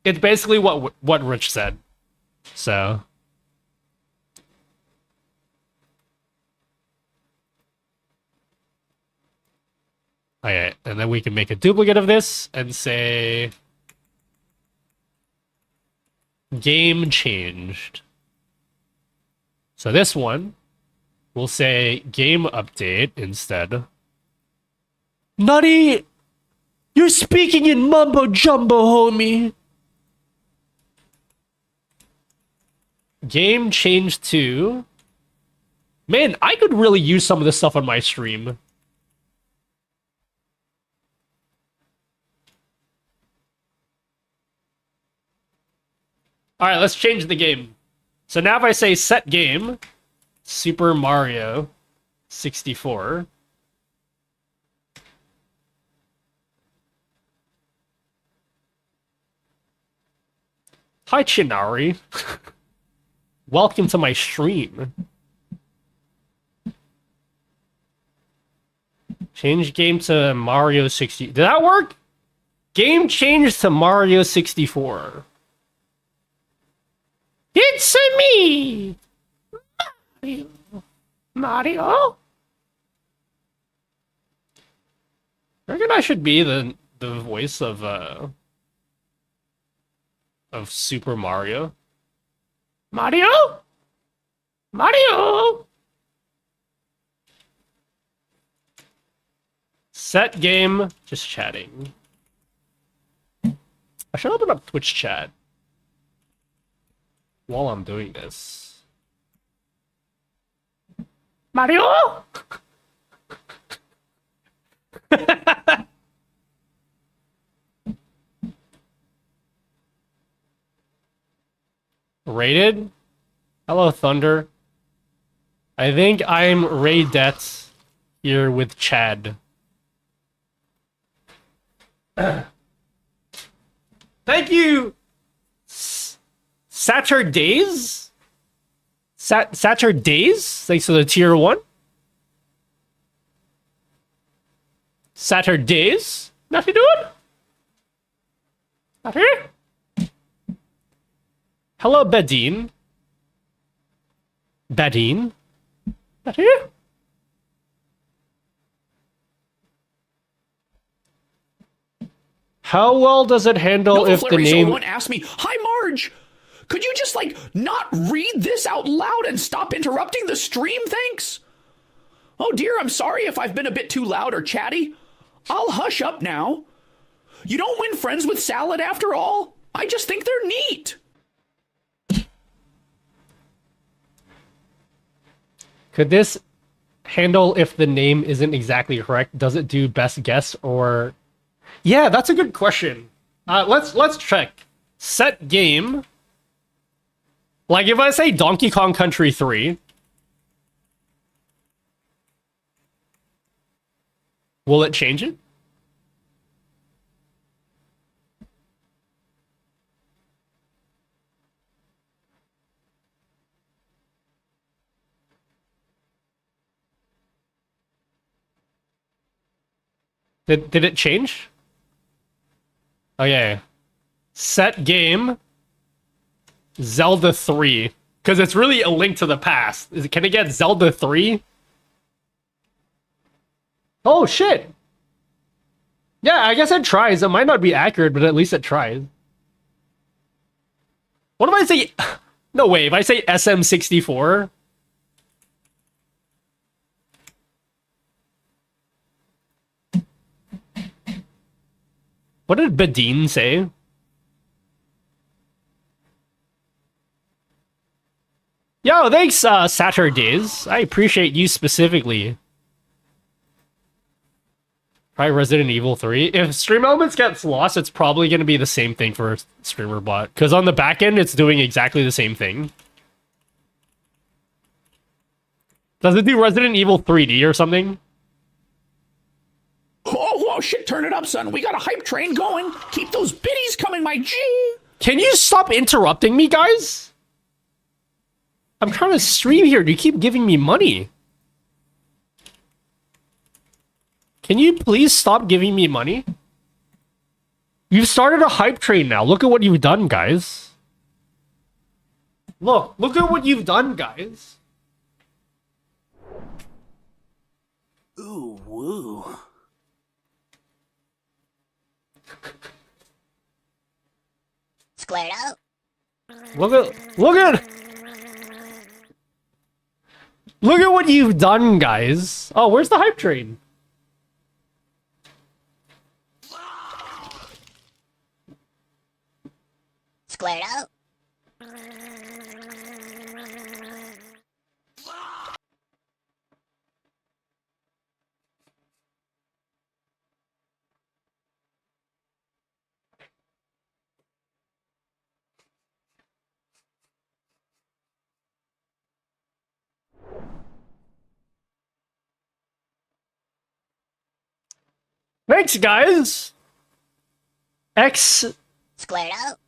basically what Rich said. So Okay, and then we can make a duplicate of this and say game changed. So this one, we'll say game update instead. Nutty, you're speaking in mumbo jumbo, homie. Game changed to... Man, I could really use some of this stuff on my stream. Alright, let's change the game. So now if I say set game, Super Mario 64. Hi, Chinari. Welcome to my stream. Change game to Mario 60. Did that work? Game changed to Mario 64. It's me! Mario. Mario? I reckon I should be the voice of Super Mario. Mario? Mario! Set game, just chatting. I should open up Twitch chat while I'm doing this. Mario? Rated? Hello, Thunder. I think I'm Raydet here with Chad. Thank you, Saturdays? Saturdays? Thanks for the tier 1. Saturdays? Nothing doing? Not here? Hello, Badine. Badine? Not here? How well does it handle if the name... Someone asked me, "Hi, Marge! Could you just, like, not read this out loud and stop interrupting the stream, thanks? Oh dear, I'm sorry if I've been a bit too loud or chatty. I'll hush up now. You don't win friends with salad after all. I just think they're neat." Could this handle if the name isn't exactly correct? Does it do best guess or... Yeah, that's a good question. Let's check. Set game. Like if I say Donkey Kong Country 3, will it change it? Did it change? Okay. Set game Zelda 3. Because it's really a link to the past. Can it get Zelda 3? Oh, shit. Yeah, I guess it tries. It might not be accurate, but at least it tries. What if I say... No way, if I say SM64... What did Badine say? Yo, thanks, Saturdays. I appreciate you specifically. Probably Resident Evil 3. If Stream Elements gets lost, it's probably going to be the same thing for Streamer.bot. Because on the back end, it's doing exactly the same thing. Does it do Resident Evil 3D or something? Oh, shit, turn it up, son. We got a hype train going. Keep those biddies coming, my G. Can you stop interrupting me, guys? I'm trying to stream here. You keep giving me money. Can you please stop giving me money? You've started a hype train now. Look at what you've done, guys. Look at what you've done, guys. Ooh, woo. Squared up. Look at what you've done, guys. Oh, where's the hype train? Squared up. Thanks, guys. X Squared up.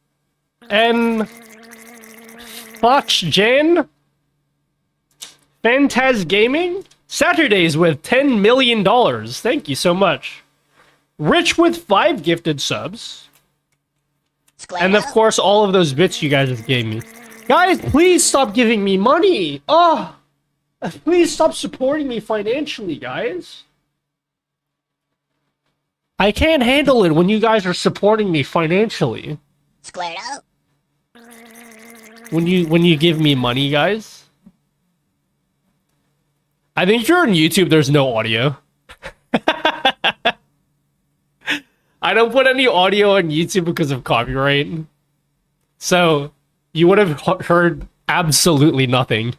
M Fox Jan Fantaz Gaming Saturdays with $10 million. Thank you so much. Rich with 5 gifted subs. And of course, all of those bits you guys just gave me. Guys, please stop giving me money. Oh, please stop supporting me financially, guys. I can't handle it when you guys are supporting me financially. Squared up. When you give me money, guys. I think if you're on YouTube, there's no audio. I don't put any audio on YouTube because of copyright. So, you would have heard absolutely nothing.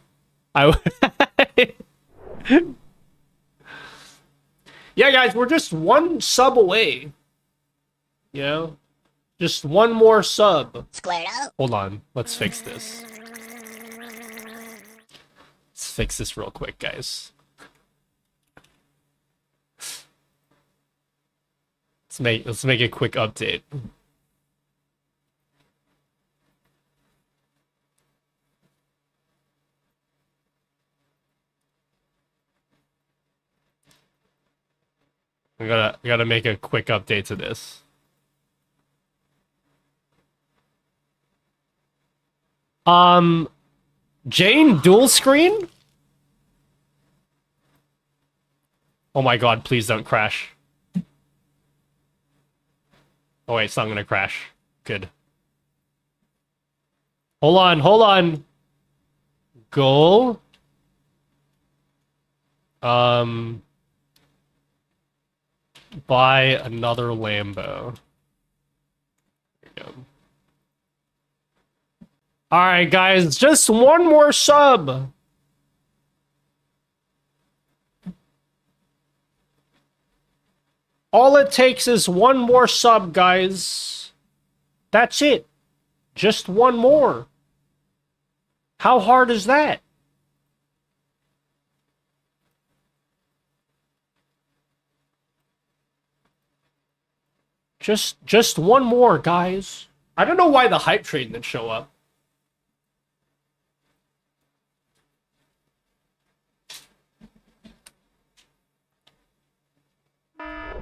Yeah, guys, we're just one sub away. You know? Just one more sub. Squared up. Hold on. Let's fix this. Let's fix this real quick, guys. Let's make a quick update. I gotta make a quick update to this. Jane dual screen? Oh my god, please don't crash. Oh wait, it's not gonna crash. Good. Hold on. Go. Buy another Lambo. There you go. Alright, guys, just one more sub. All it takes is one more sub, guys. That's it. Just one more. How hard is that? Just one more, guys. I don't know why the hype train didn't show up.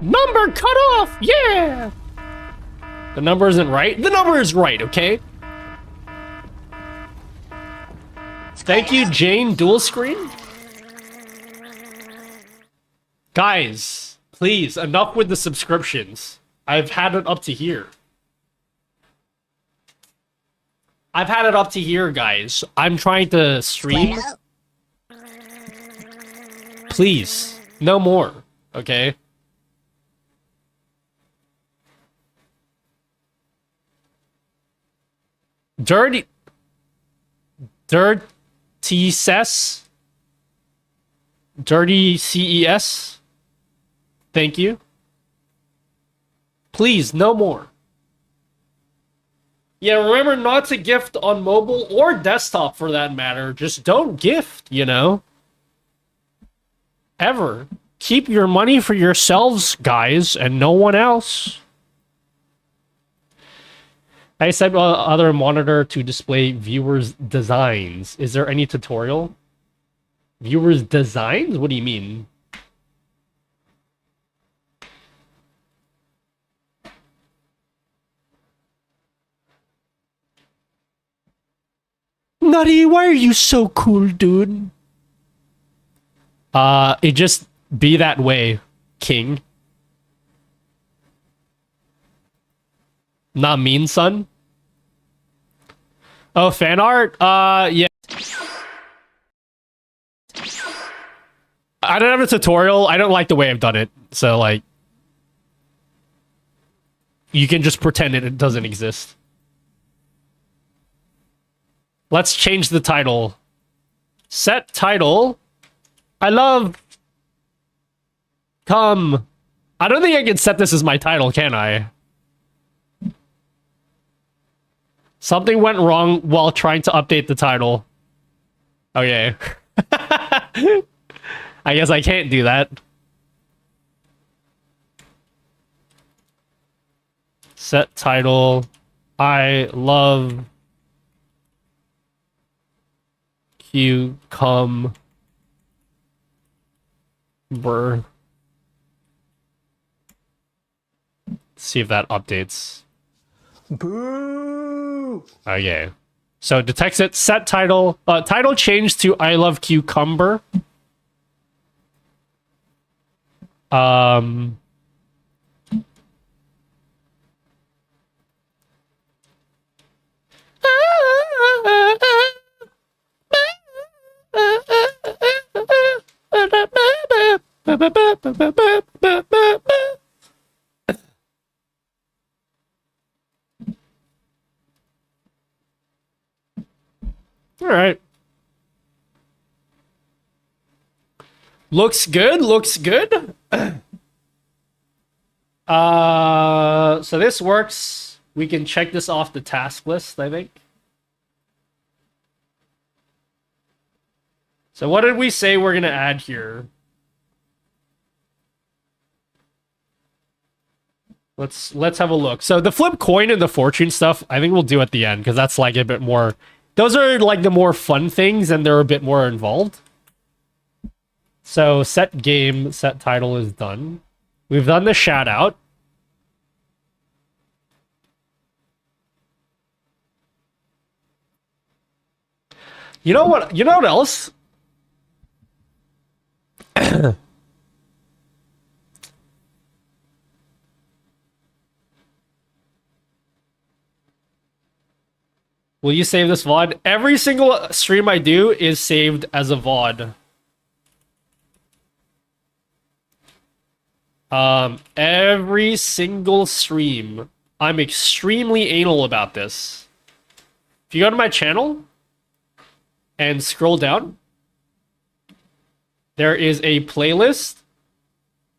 Number cut off! Yeah! The number isn't right? The number is right, okay? Thank you, Jane Dual Screen. Guys, please, enough with the subscriptions. I've had it up to here. I've had it up to here, guys. I'm trying to stream. Please, no more, okay? Dirty CES. Dirty CES. Thank you. Please, no more. Yeah, remember not to gift on mobile or desktop for that matter. Just don't gift, you know? Ever. Keep your money for yourselves, guys, and no one else. I set other monitor to display viewers' designs. Is there any tutorial? Viewers' designs? What do you mean? Nutty, why are you so cool, dude? It just be that way, King. Not mean, son. Oh, fan art? Yeah. I don't have a tutorial. I don't like the way I've done it. So, like, you can just pretend it doesn't exist. Let's change the title. Set title. I love... Come. I don't think I can set this as my title, can I? Something went wrong while trying to update the title. Okay. I guess I can't do that. Set title. I love cucumber. See if that updates. Boo! Okay. So detects it. Set title. Title changed to I love cucumber. All right. Looks good. Looks good. So this works. We can check this off the task list, I think. So what did we say we're gonna add here? Let's have a look. So the flip coin and the fortune stuff, I think we'll do at the end because that's like a bit more. Those are like the more fun things and they're a bit more involved. So set game, set title is done. We've done the shout out. You know what? You know what else? Will you save this VOD? Every single stream I do is saved as a VOD. Every single stream. I'm extremely anal about this. If you go to my channel and scroll down, there is a playlist.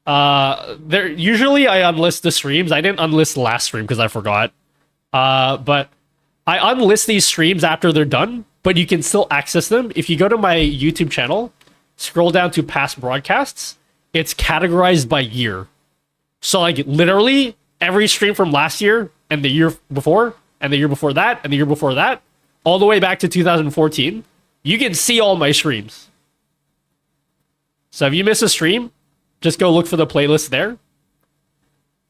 Usually I unlist the streams. I didn't unlist last stream because I forgot. But I unlist these streams after they're done, but you can still access them. If you go to my YouTube channel, scroll down to past broadcasts, it's categorized by year. So like literally every stream from last year and the year before and the year before that and the year before that, all the way back to 2014, you can see all my streams. So if you miss a stream, just go look for the playlist there.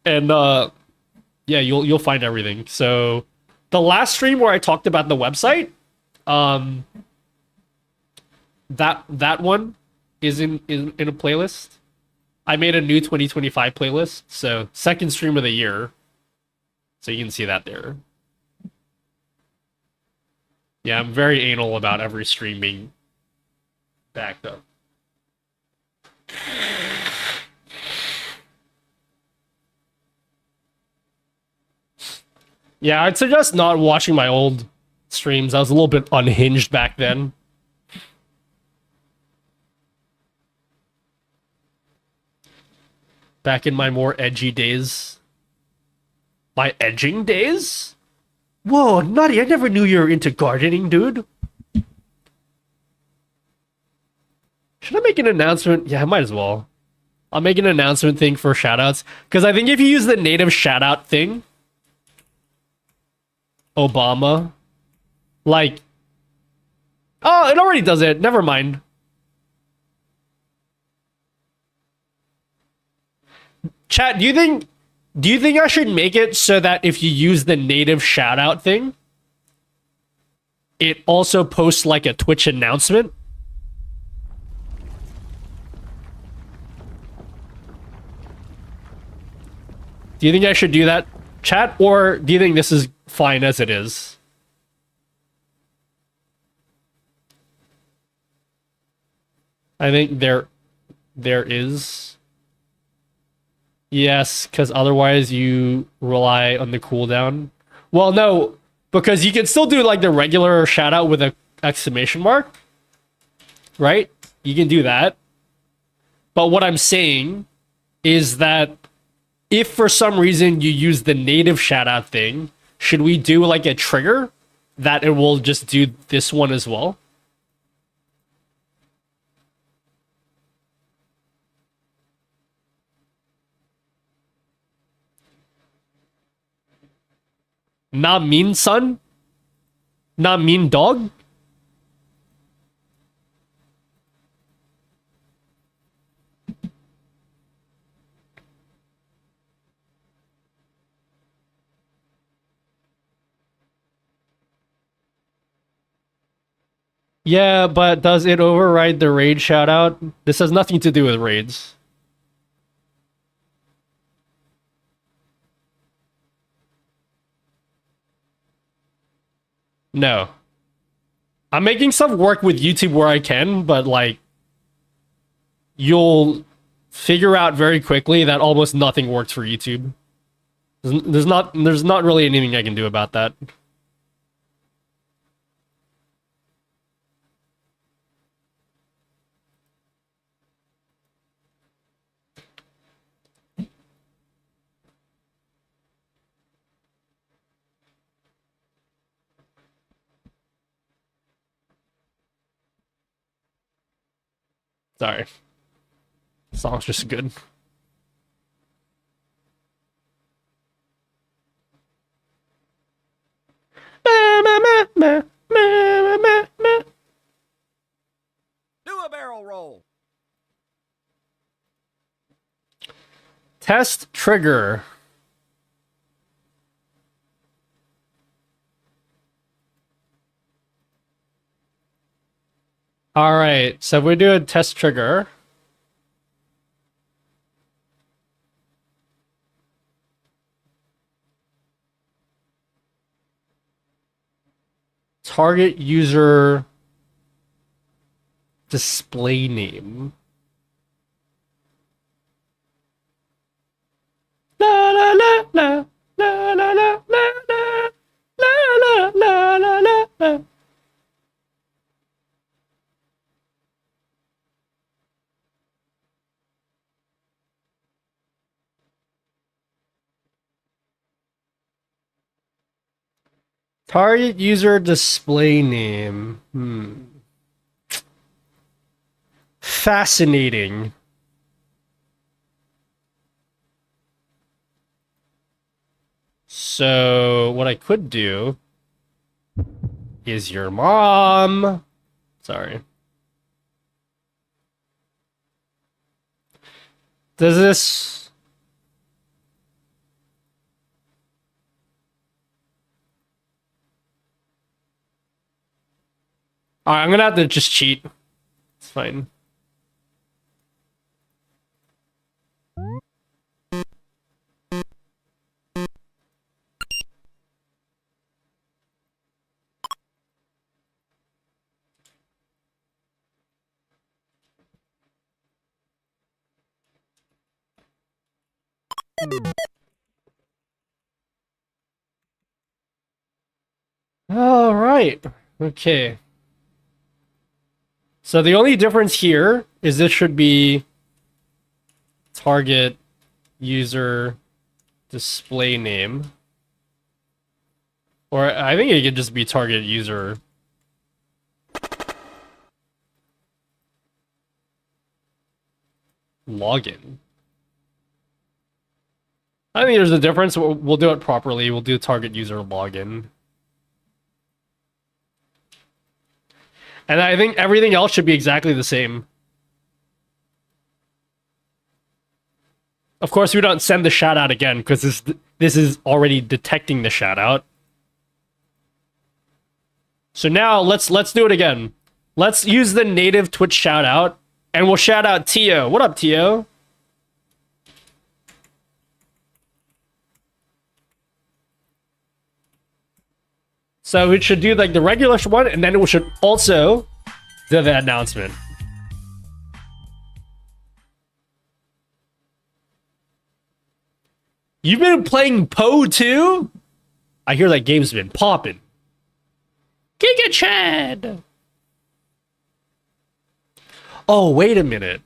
And yeah, you'll find everything. So the last stream where I talked about the website, that one is in a playlist. I made a new 2025 playlist, so second stream of the year. So you can see that there. Yeah, I'm very anal about every stream being backed up. Yeah, I'd suggest not watching my old streams. I was a little bit unhinged back then. Back in my more edgy days. My edging days? Whoa, Nutty, I never knew you were into gardening, dude. Should I make an announcement? Yeah, I might as well. I'll make an announcement thing for shoutouts. Because I think if you use the native shoutout thing, Obama, like, oh, it already does it. Never mind. Chat, do you think I should make it so that if you use the native shoutout thing, it also posts like a Twitch announcement? Do you think I should do that, chat, or do you think this is fine as it is? I think there is. Yes, because otherwise you rely on the cooldown. Well, no, because you can still do like the regular shout out with a exclamation mark, right? You can do that. But what I'm saying is that if for some reason you use the native shout out thing, should we do like a trigger that it will just do this one as well? Not mean son? Not mean dog? Yeah, but does it override the raid shoutout? This has nothing to do with raids. No. I'm making stuff work with YouTube where I can, but like you'll figure out very quickly that almost nothing works for YouTube. There's not really anything I can do about that. Sorry. The song's just good. Do a barrel roll. Test trigger. All right, so if we do a test trigger. Target user display name. La la la la la la la la la la la la la la. Target user display name. Fascinating. So what I could do is your mom. Sorry. Does this... Alright, I'm gonna have to just cheat. It's fine. All right. Okay. So the only difference here is this should be target user display name. Or I think it could just be target user login. I think there's a difference. We'll do it properly. We'll do target user login. And I think everything else should be exactly the same. Of course, we don't send the shout out again because this is already detecting the shout out. So now let's do it again. Let's use the native Twitch shout out and we'll shout out Tio. What up, Tio? So we should do like the regular one, and then we should also do the announcement. You've been playing Poe too? I hear that game's been popping. Giga Chad! Oh, wait a minute.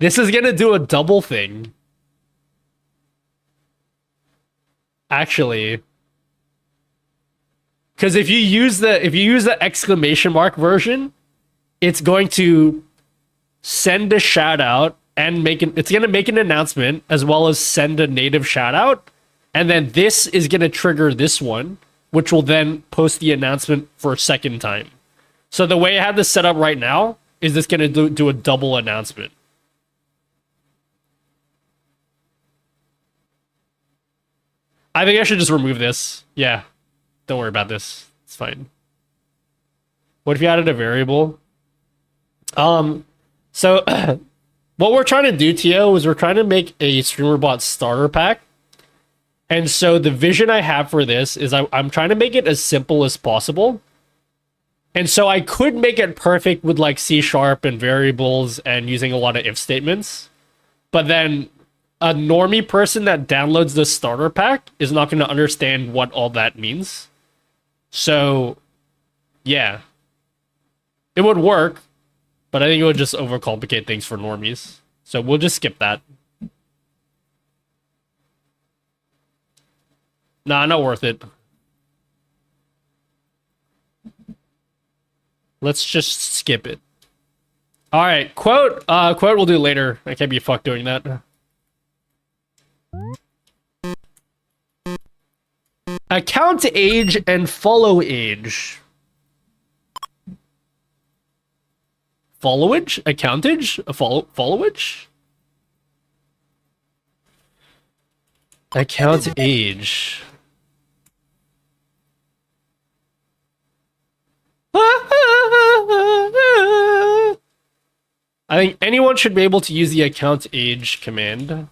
This is gonna do a double thing. Actually. Because if you use the exclamation mark version, it's going to send a shout out and it's gonna make an announcement as well as send a native shout out, and then this is gonna trigger this one, which will then post the announcement for a second time. So the way I have this set up right now is this gonna do a double announcement. I think I should just remove this. Yeah. Don't worry about this. It's fine. What if you added a variable? So what we're trying to do, Tio, is we're trying to make a Streamer.bot starter pack. And so the vision I have for this is I'm trying to make it as simple as possible. And so I could make it perfect with like C# and variables and using a lot of if statements. But then a normie person that downloads the starter pack is not going to understand what all that means. So, yeah. It would work, but I think it would just overcomplicate things for normies. So we'll just skip that. Nah, not worth it. Let's just skip it. Alright, quote we'll do later. I can't be fucked doing that. Account age and follow age. Followage? Accountage? Followage? Account age. I think anyone should be able to use the account age command.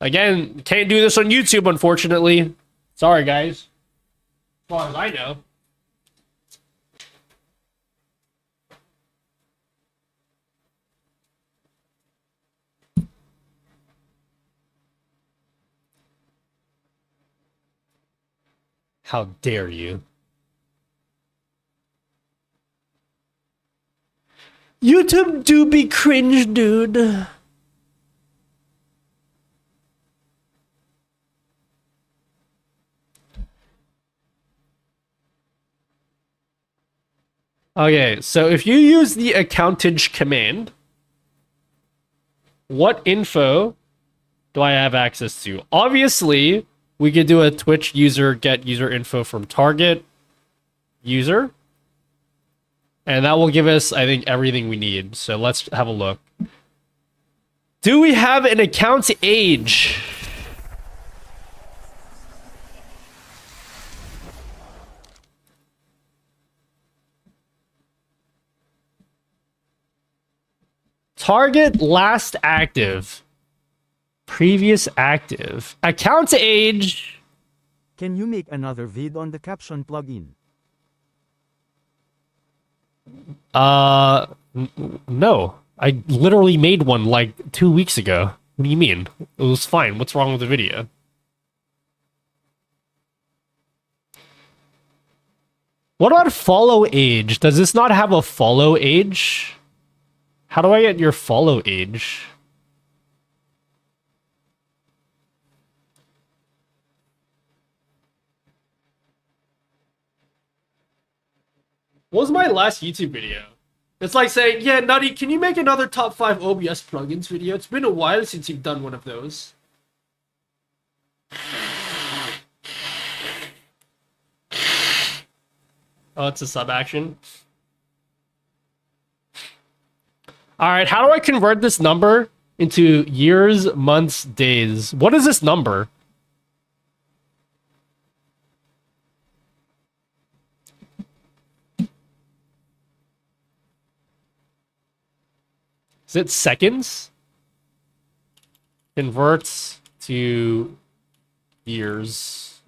Again, can't do this on YouTube, unfortunately. Sorry, guys. As far as I know. How dare you? YouTube do be cringe, dude. Okay, so if you use the accountage command, what info do I have access to? Obviously, we could do a Twitch user get user info from target user. And that will give us, I think, everything we need. So let's have a look. Do we have an account age? Target last active. Previous active. Account age. Can you make another vid on the caption plugin? No. I literally made one like 2 weeks ago. What do you mean? It was fine. What's wrong with the video? What about follow age? Does this not have a follow age? How do I get your follow age? What was my last YouTube video? It's like saying, yeah, Nutty, can you make another top 5 OBS plugins video? It's been a while since you've done one of those. Oh, it's a sub action. Alright, how do I convert this number into years, months, days? What is this number? Is it seconds? Converts to years.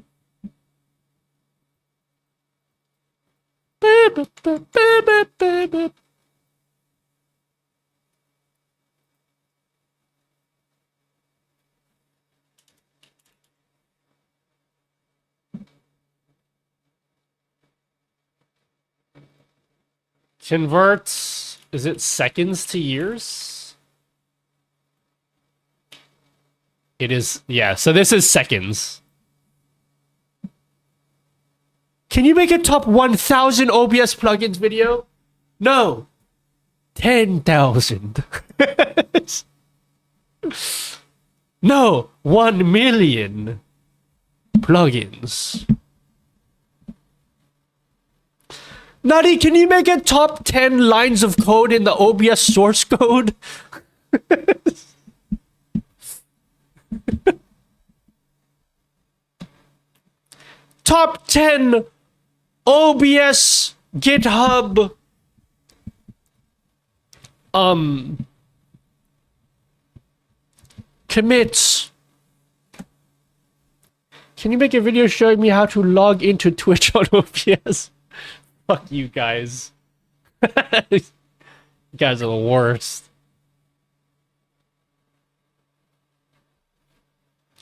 Converts, is it seconds to years? It is, yeah, so this is seconds. Can you make a top 1,000 OBS plugins video? No. 10,000. No, 1 million plugins. Nutty, can you make a top 10 lines of code in the OBS source code? Top 10 OBS GitHub commits. Can you make a video showing me how to log into Twitch on OBS? Fuck you guys. You guys are the worst.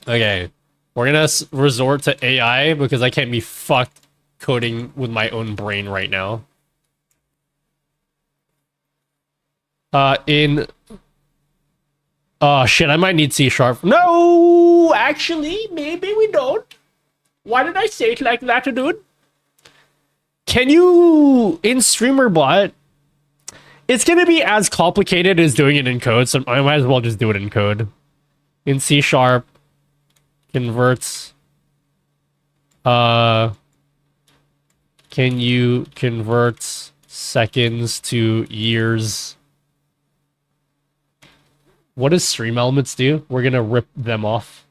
Okay. We're gonna resort to AI because I can't be fucked coding with my own brain right now. Oh shit, I might need C#. No! Actually, maybe we don't. Why did I say it like that, dude? Can you, in Streamer.bot, it's gonna be as complicated as doing it in code, so I might as well just do it in code. In C#, converts, can you convert seconds to years? What does stream elements do? We're gonna rip them off.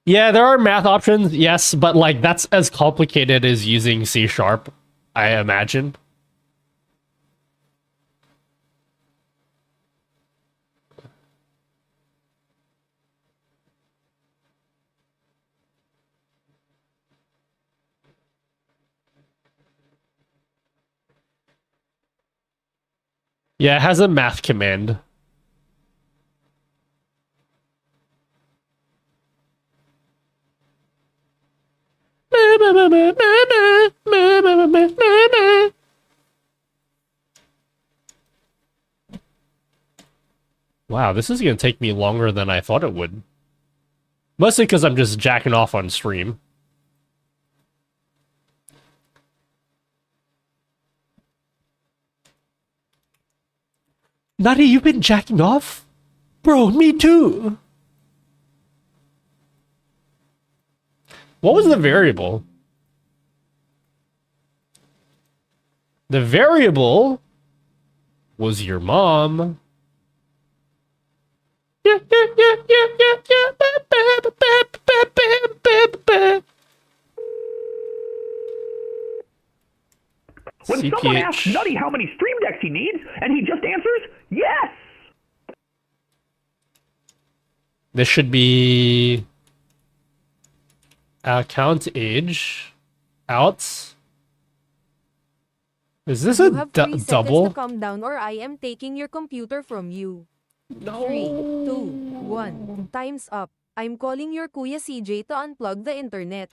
Yeah, there are math options, yes, but like that's as complicated as using C#, I imagine. Yeah, it has a math command. Wow, this is gonna take me longer than I thought it would. Mostly because I'm just jacking off on stream. Nutty, you've been jacking off? Bro, me too. What was the variable? The variable was your mom. When someone asks Nutty how many stream decks he needs, and he just answers, yes! This should be account age outs. Is this a double? To calm down or I am taking your computer from you. No. 3, 2, 1. Time's up. I'm calling your Kuya CJ to unplug the internet.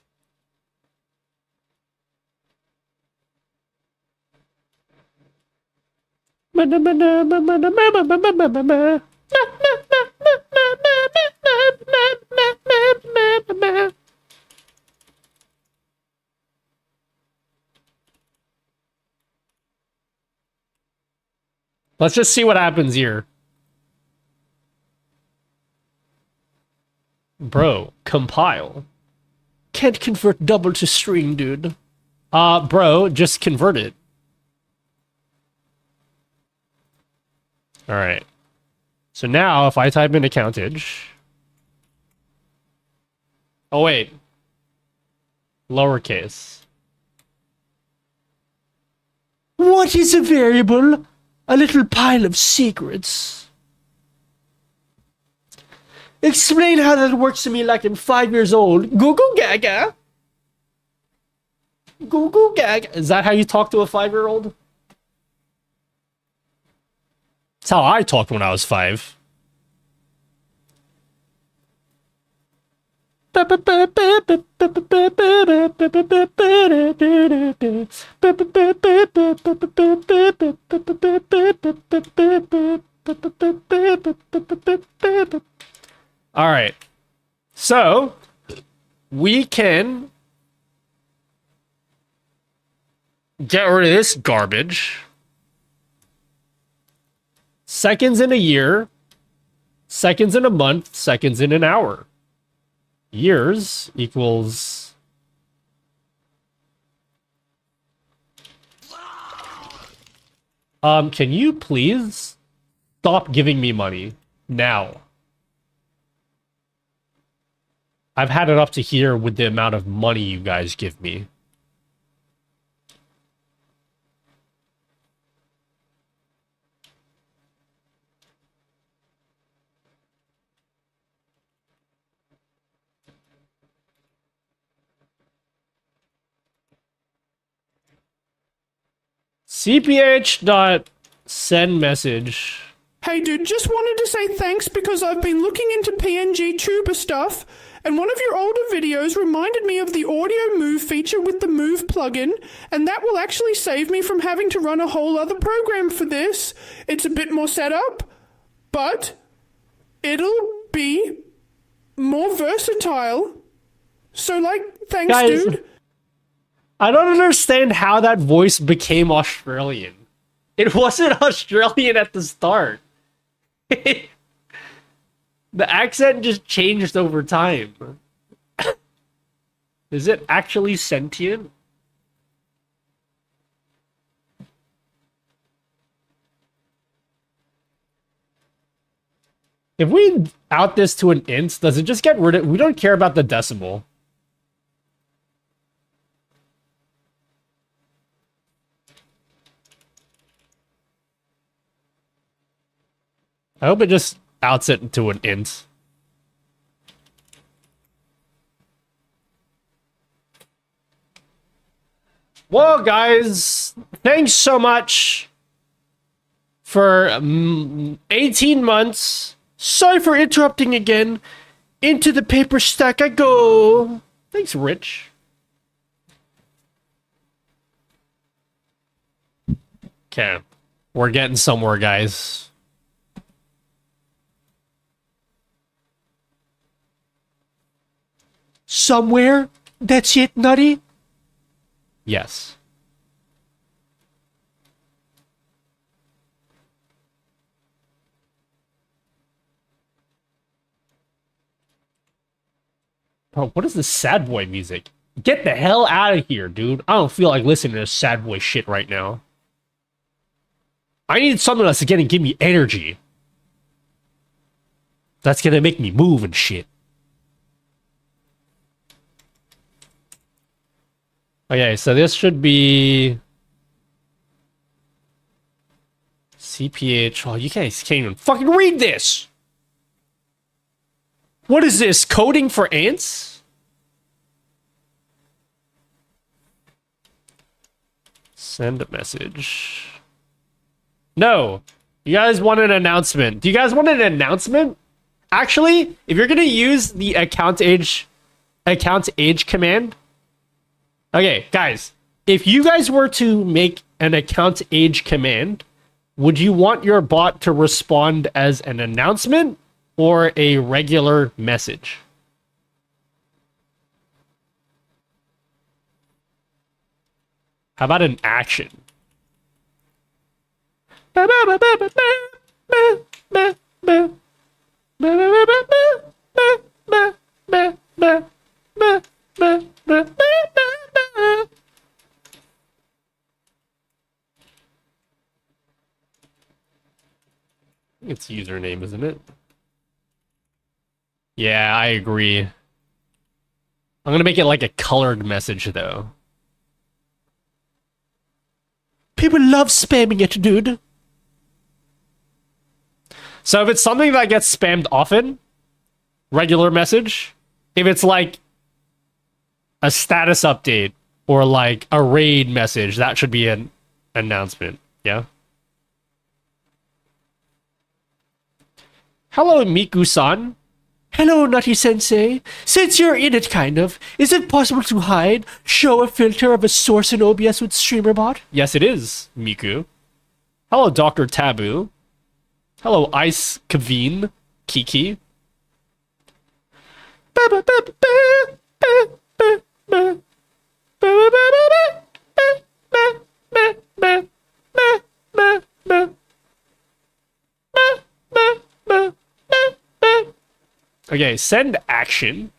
Let's just see what happens here. Bro, compile. Can't convert double to string, dude. Bro, just convert it. Alright. So now, if I type in accountage... Oh, wait. Lowercase. What is a variable? A little pile of secrets. Explain how that works to me like I'm 5 years old. Goo goo gaga. Goo goo gaga. Is that how you talk to a 5-year-old? That's how I talked when I was 5. All right. So, we can get rid of this garbage. Seconds in a year, seconds in a month, seconds in an hour. Years equals... can you please stop giving me money now? I've had it up to here with the amount of money you guys give me. CPH.send message. Hey dude, just wanted to say thanks because I've been looking into PNG tuber stuff, and one of your older videos reminded me of the audio move feature with the Move plugin, and that will actually save me from having to run a whole other program for this. It's a bit more setup, but it'll be more versatile. So thanks, Guys, dude. I don't understand how that voice became Australian. It wasn't Australian at the start. The accent just changed over time. Is it actually sentient? If we out this to an int, does it just get rid of... We don't care about the decimal. I hope it just outs it to an int. Well, guys, thanks so much for 18 months. Sorry for interrupting again. Into the paper stack I go. Thanks, Rich. Okay, we're getting somewhere, guys. Somewhere? That's it, Nutty? Yes. Bro, what is this sad boy music? Get the hell out of here, dude. I don't feel like listening to this sad boy shit right now. I need something that's gonna give me energy. That's gonna make me move and shit. Okay, so this should be CPH. Oh, you guys can't even fucking read this. What is this? Coding for ants? Send a message. No. You guys want an announcement. Do you guys want an announcement? Actually, if you're gonna use the account age command. Okay, guys, if you guys were to make an account age command, would you want your bot to respond as an announcement or a regular message? How about an action? It's username, isn't it? Yeah, I agree. I'm gonna make it like a colored message though. People love spamming it, dude. So if it's something that gets spammed often, regular message. If it's like a status update or like a raid message, that should be an announcement. Yeah. Hello, Miku-san. Hello, Nutty Sensei. Since you're in it, kind of, is it possible to show a filter of a source in OBS with Streamer.bot? Yes, it is, Miku. Hello, Dr. Taboo. Hello, Ice Kaveen, Kiki. Okay, send action.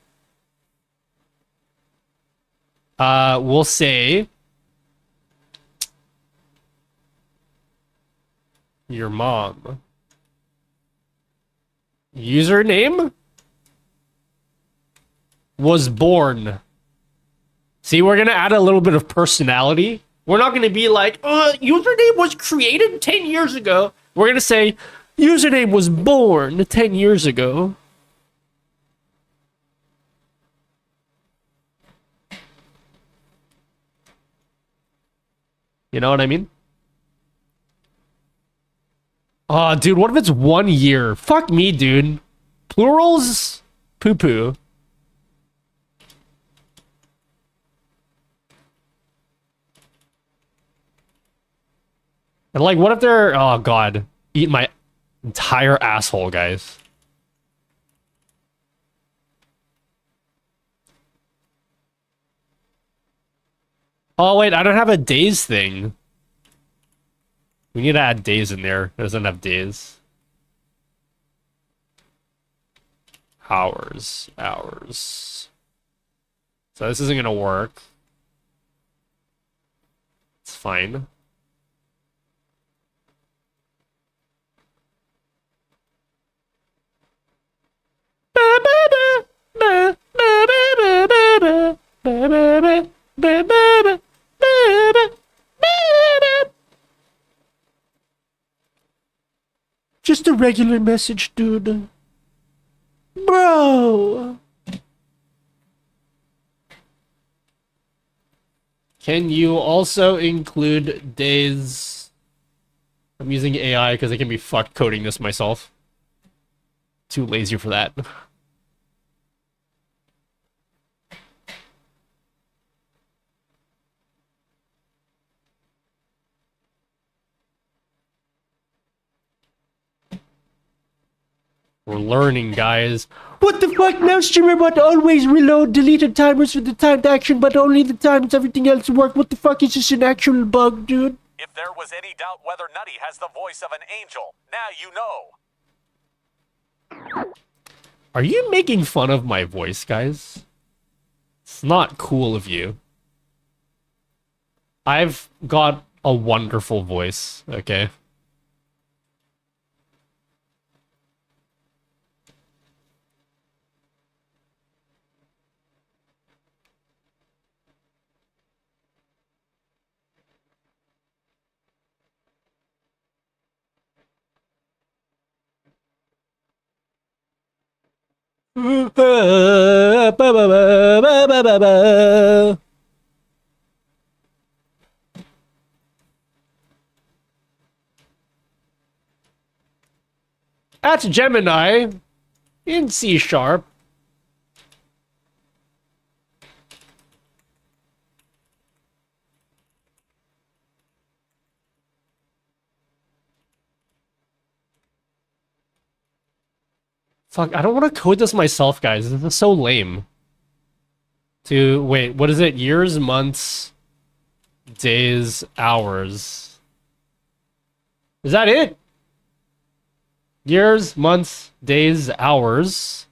We'll say your mom. Username was born. See, we're gonna add a little bit of personality. We're not gonna be like, username was created 10 years ago. We're gonna say, username was born 10 years ago. You know what I mean? Oh, dude, what if it's 1 year? Fuck me, dude. Plurals? Poo-poo. And like, what if they're... Oh, God. Eat my entire asshole, guys. Oh, wait, I don't have a days thing. We need to add days in there. It doesn't have days. Hours. So this isn't gonna work. It's fine. Just a regular message, dude. Bro! Can you also include days? I'm using AI because I can be fucked coding this myself. Too lazy for that. We're learning, guys. What the fuck? Now Streamer.bot always reload deleted timers for the timed action, but only the times everything else work. What the fuck is this, an actual bug, dude? If there was any doubt whether Nutty has the voice of an angel, now you know. Are you making fun of my voice, guys? It's not cool of you. I've got a wonderful voice, okay? At Gemini in C#. Fuck, I don't want to code this myself, guys. This is so lame. Wait, what is it? Years, months, days, hours. Is that it? Years, months, days, hours.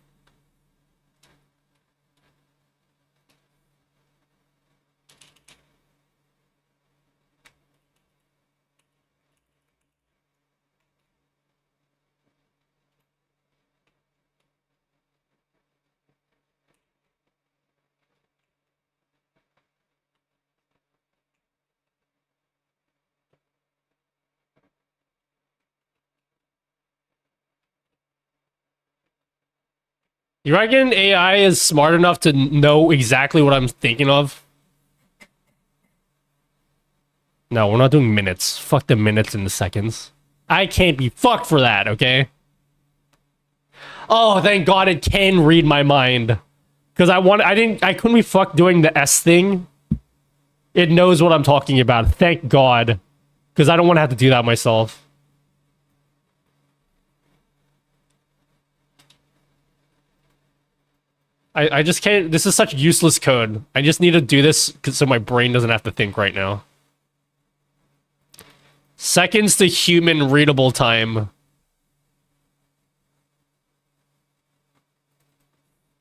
You reckon AI is smart enough to know exactly what I'm thinking of? No, we're not doing minutes. Fuck the minutes and the seconds. I can't be fucked for that, okay? Oh, thank God it can read my mind. Because I couldn't be fucked doing the S thing. It knows what I'm talking about. Thank God. Because I don't want to have to do that myself. I just can't. This is such useless code. I just need to do this so my brain doesn't have to think right now. Seconds to human readable time.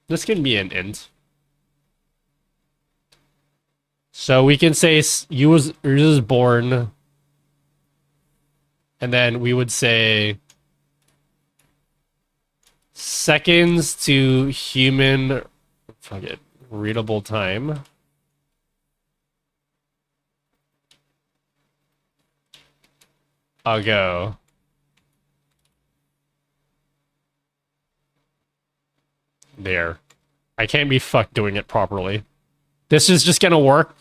This can be an int. So we can say you was born. And then we would say seconds to human, fuck it, readable time. I'll go. There. I can't be fucked doing it properly. This is just gonna work.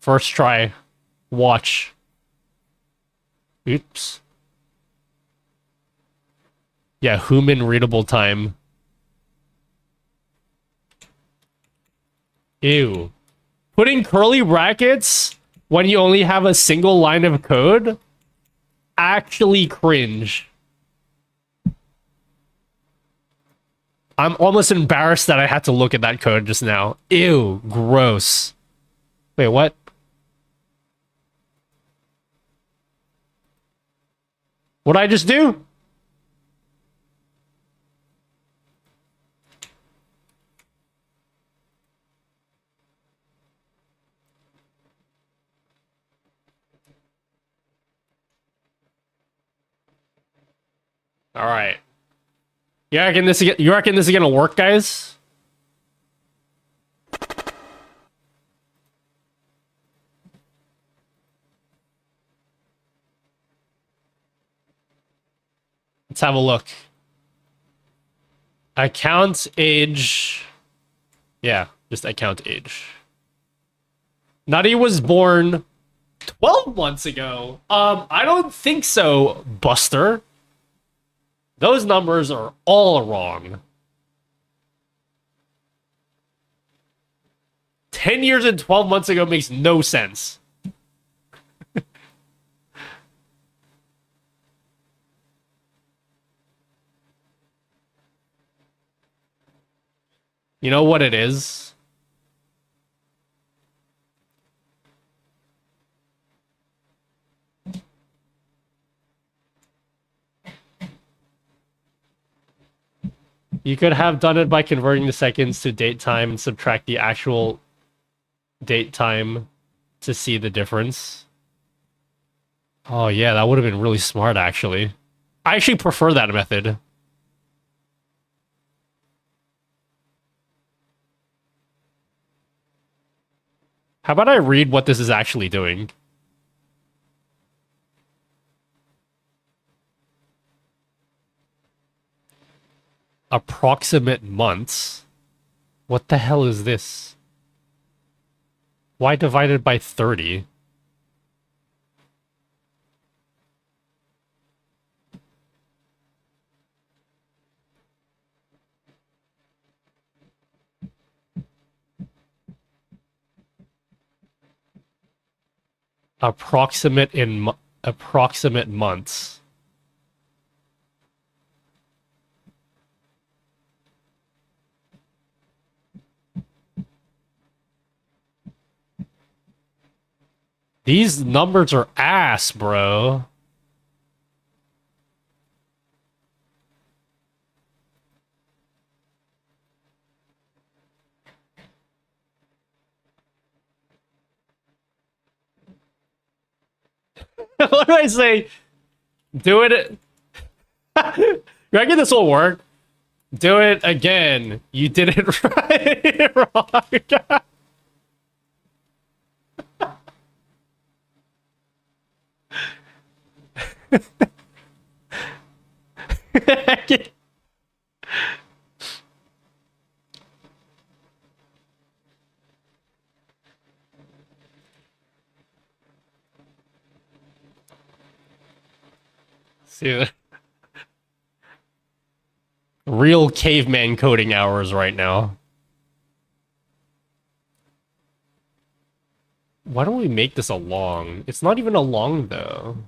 First try. Watch. Oops. Yeah, human readable time. Ew. Putting curly brackets when you only have a single line of code? Actually cringe. I'm almost embarrassed that I had to look at that code just now. Ew, gross. Wait, what? What'd I just do? All right. You reckon this is gonna work, guys? Let's have a look. Account age. Yeah, just account age. Nutty was born 12 months ago. I don't think so, Buster. Those numbers are all wrong. 10 years and 12 months ago makes no sense. You know what it is? You could have done it by converting the seconds to date time and subtract the actual date time to see the difference. Oh yeah, that would have been really smart, actually. I actually prefer that method. How about I read what this is actually doing? Approximate months? What the hell is this? Why divided by 30? Approximate months. These numbers are ass, bro. What do I say? Do it. You reckon this will work? Do it again. You did it right. Wrong. See, real caveman coding hours right now. Why don't we make this a long? It's not even a long though.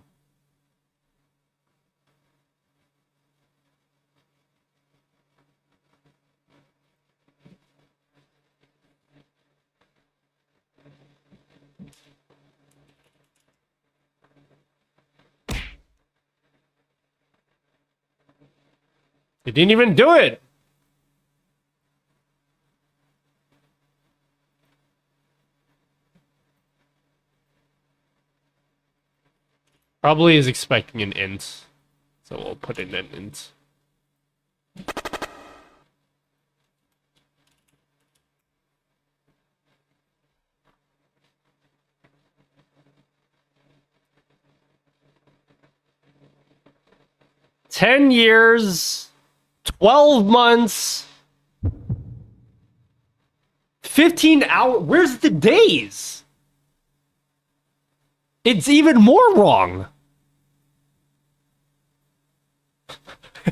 It didn't even do it. Probably is expecting an int. So we'll put in an int. "10 years, 12 months, 15 hours. Where's the days? It's even more wrong.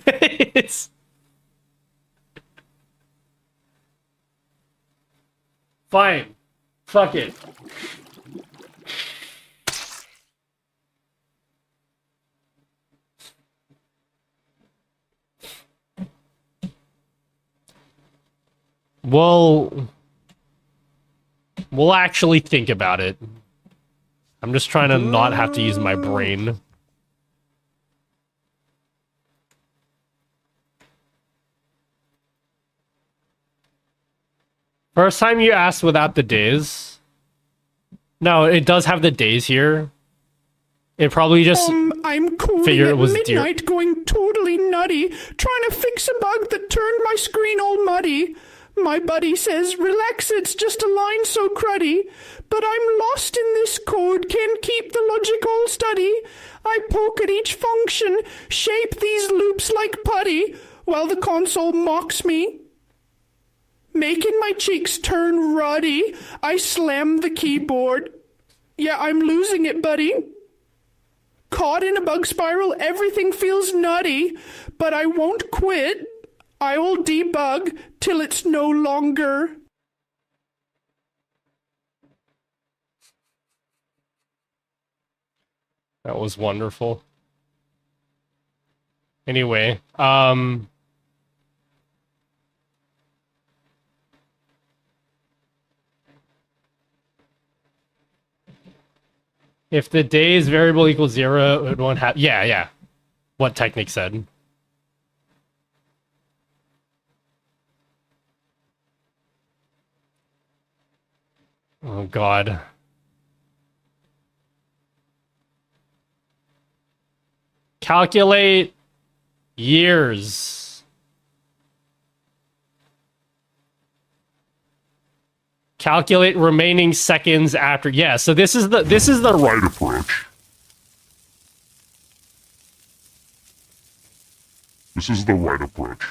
It's fine. Fuck it. Well, we'll actually think about it. I'm just trying to not have to use my brain. First time you asked without the days. No, it does have the days here. It probably just I'm cooling figured it at was midnight, going totally nutty, trying to fix a bug that turned my screen all muddy. My buddy says, relax, it's just a line so cruddy. But I'm lost in this code, can't keep the logic all steady. I poke at each function, shape these loops like putty, while the console mocks me. Making my cheeks turn ruddy, I slam the keyboard. Yeah, I'm losing it, buddy. Caught in a bug spiral, everything feels nutty, but I won't quit. I'll debug till it's no longer. That was wonderful. Anyway, if the days variable equals 0, it won't have... Yeah. What Technic said. Oh, God. Calculate years. Calculate remaining seconds after. Yeah, so this is the right approach. This is the right approach.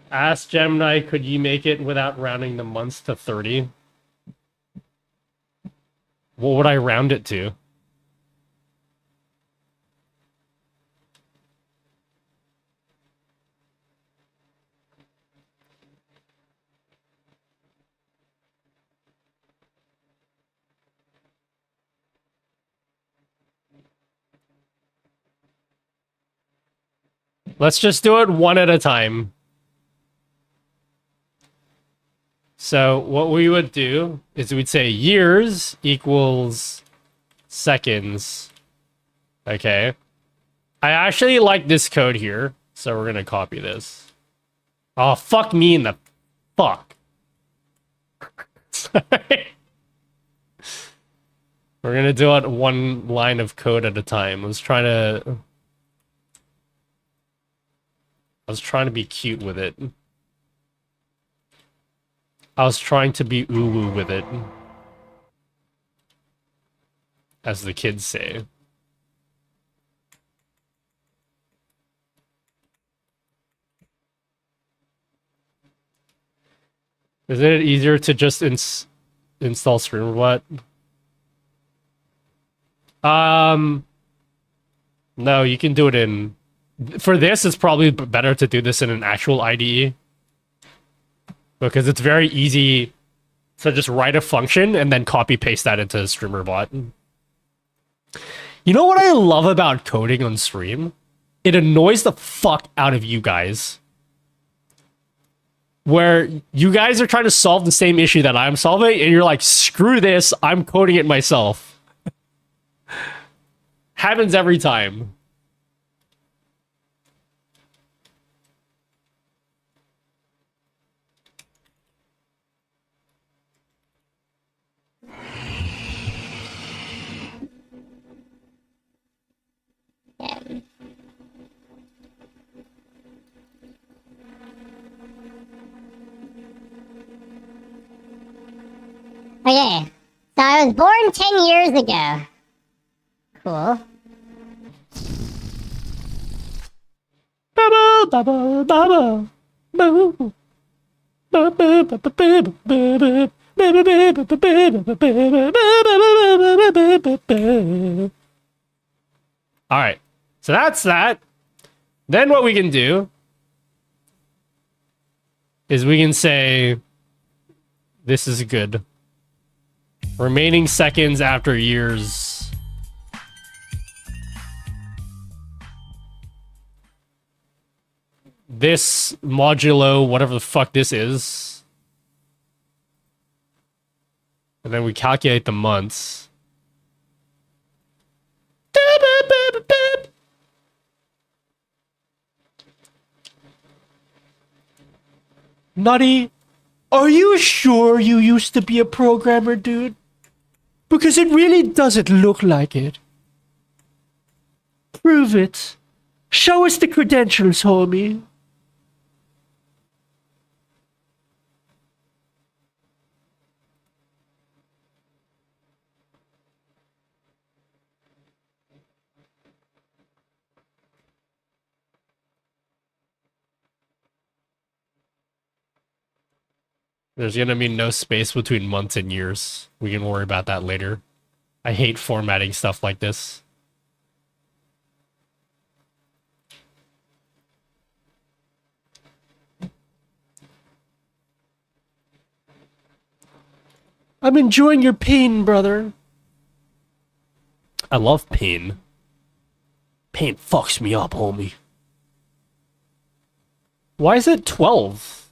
Ask Gemini, could you make it without rounding the months to 30? What would I round it to? Let's just do it one at a time. So what we would do is we'd say years equals seconds. Okay. I actually like this code here, so we're going to copy this. Oh, fuck me in the fuck. Sorry. We're going to do it one line of code at a time. I was trying to be cute with it. I was trying to be uwu with it. As the kids say. Isn't it easier to just install Streamer.bot? No, you can do it in... For this, it's probably better to do this in an actual IDE. Because it's very easy to just write a function and then copy-paste that into Streamer.bot. You know what I love about coding on stream? It annoys the fuck out of you guys. Where you guys are trying to solve the same issue that I'm solving, and you're like, screw this, I'm coding it myself. Happens every time. Okay, so I was born 10 years ago. Cool. Alright, so that's that. Then what we can do is we can say this is good. Remaining seconds after years. This modulo, whatever the fuck this is. And then we calculate the months. Nutty, are you sure you used to be a programmer, dude? Because it really doesn't look like it. Prove it. Show us the credentials, homie. There's gonna be no space between months and years. We can worry about that later. I hate formatting stuff like this. I'm enjoying your pain, brother. I love pain. Pain fucks me up, homie. Why is it 12?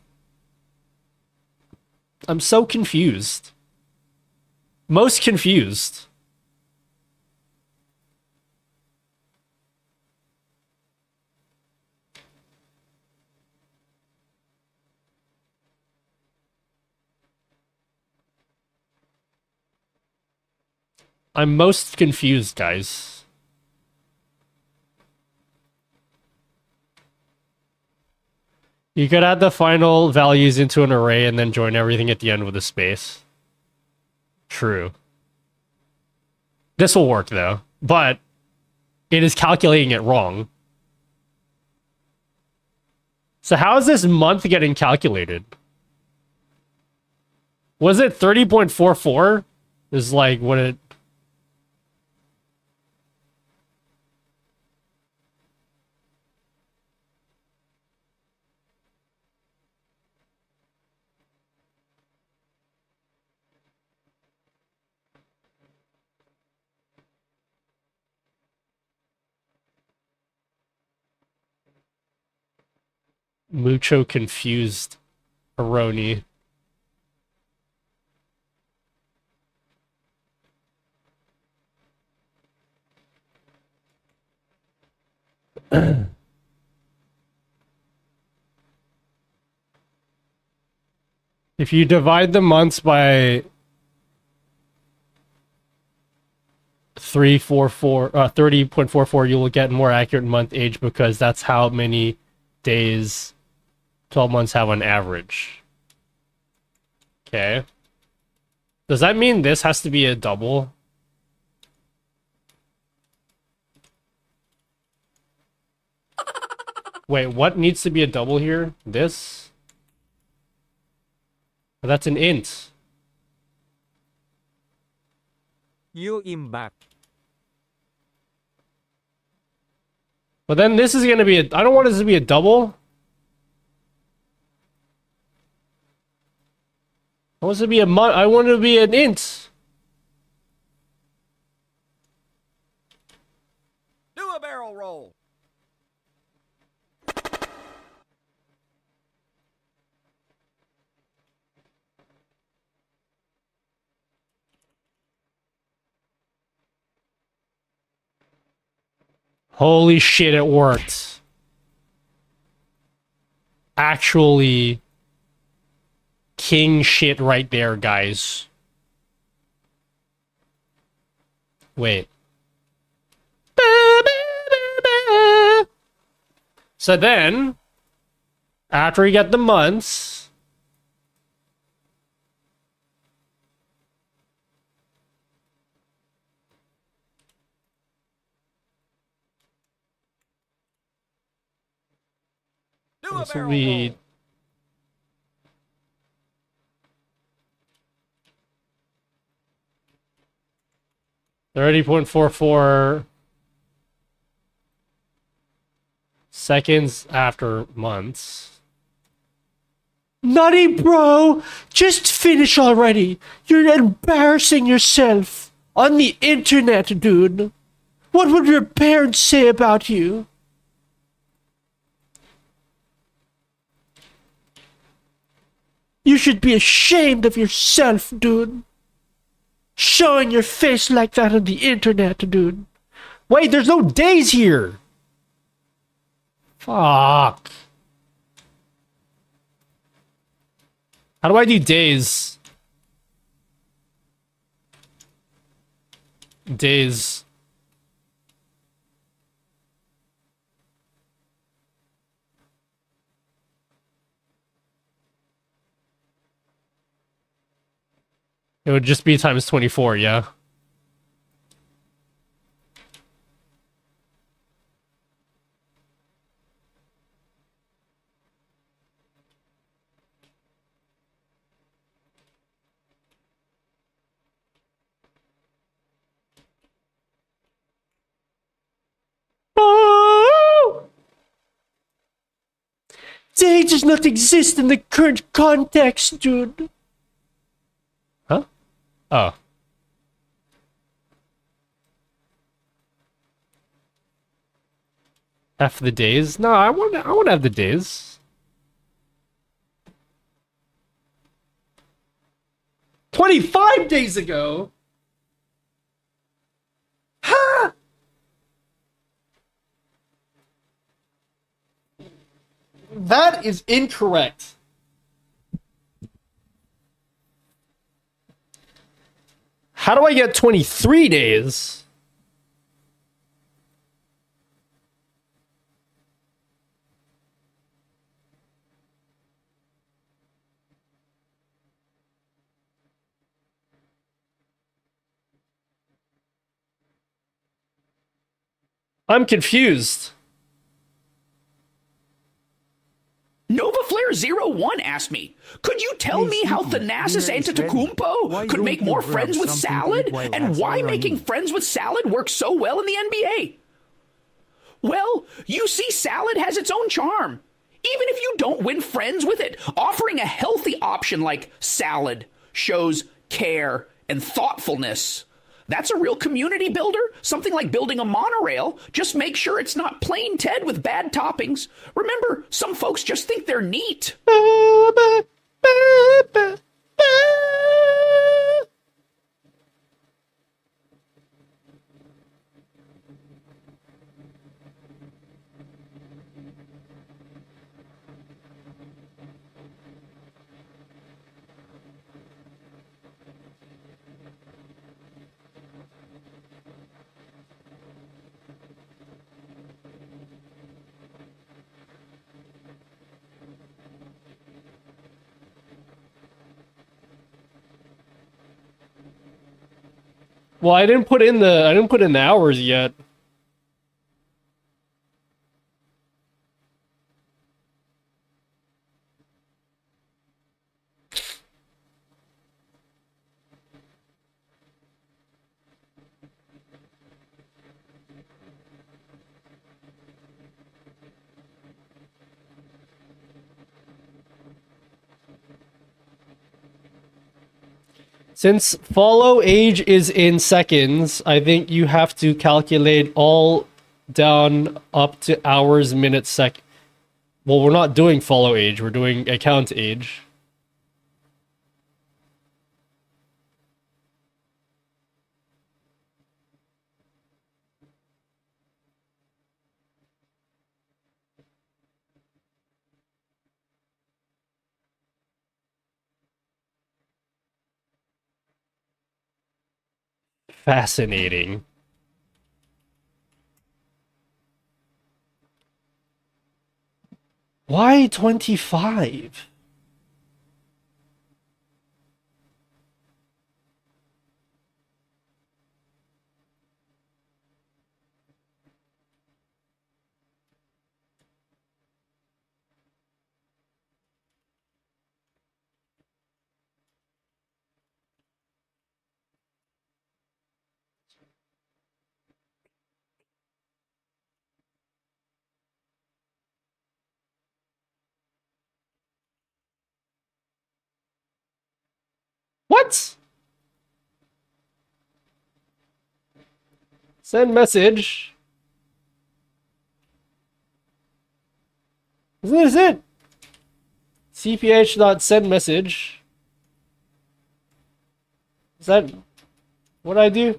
I'm so confused. Most confused. I'm most confused, guys. You could add the final values into an array and then join everything at the end with a space. True. This will work, though. But it is calculating it wrong. So how is this month getting calculated? Was it 30.44? Is like what it... Mucho confused Aroni. If you divide the months by 30.44, you will get more accurate month age because that's how many days 12 months have on average. Okay. Does that mean this has to be a double? Wait, what needs to be a double here? This? But that's an int. You im back. But then this is gonna be a. I don't want this to be a double. I want it to be a I want it to be an int. Do a barrel roll. Holy shit, it worked. Actually, king shit right there, guys. Wait. So then, after we get the months, this will be 30.44 seconds after months. Nutty bro, just finish already. You're embarrassing yourself on the internet, dude. What would your parents say about you? You should be ashamed of yourself, dude. Showing your face like that on the internet, dude. Wait, there's no days here. Fuck. How do I do days? Days. It would just be times 24, yeah? Oh! Day does not exist in the current context, dude. Huh? Oh. F the days? No, I want to have the days. 25 days ago? Ha! That is incorrect. How do I get 23 days? I'm confused. NovaFlare01 asked me, could you tell me how Thanasis Antetokounmpo could make more friends with salad, and why making friends with salad works so well in the NBA? Well, you see, salad has its own charm. Even if you don't win friends with it, offering a healthy option like salad shows care and thoughtfulness. That's a real community builder, something like building a monorail. Just make sure it's not plain Ted with bad toppings. Remember, some folks just think they're neat. Well, I didn't put in the hours yet. Since follow age is in seconds, I think you have to calculate all down up to hours, minutes, Well, we're not doing follow age, we're doing account age. Fascinating. Why 25? What? Send message. Isn't this it? cph.send message. Is that what I do?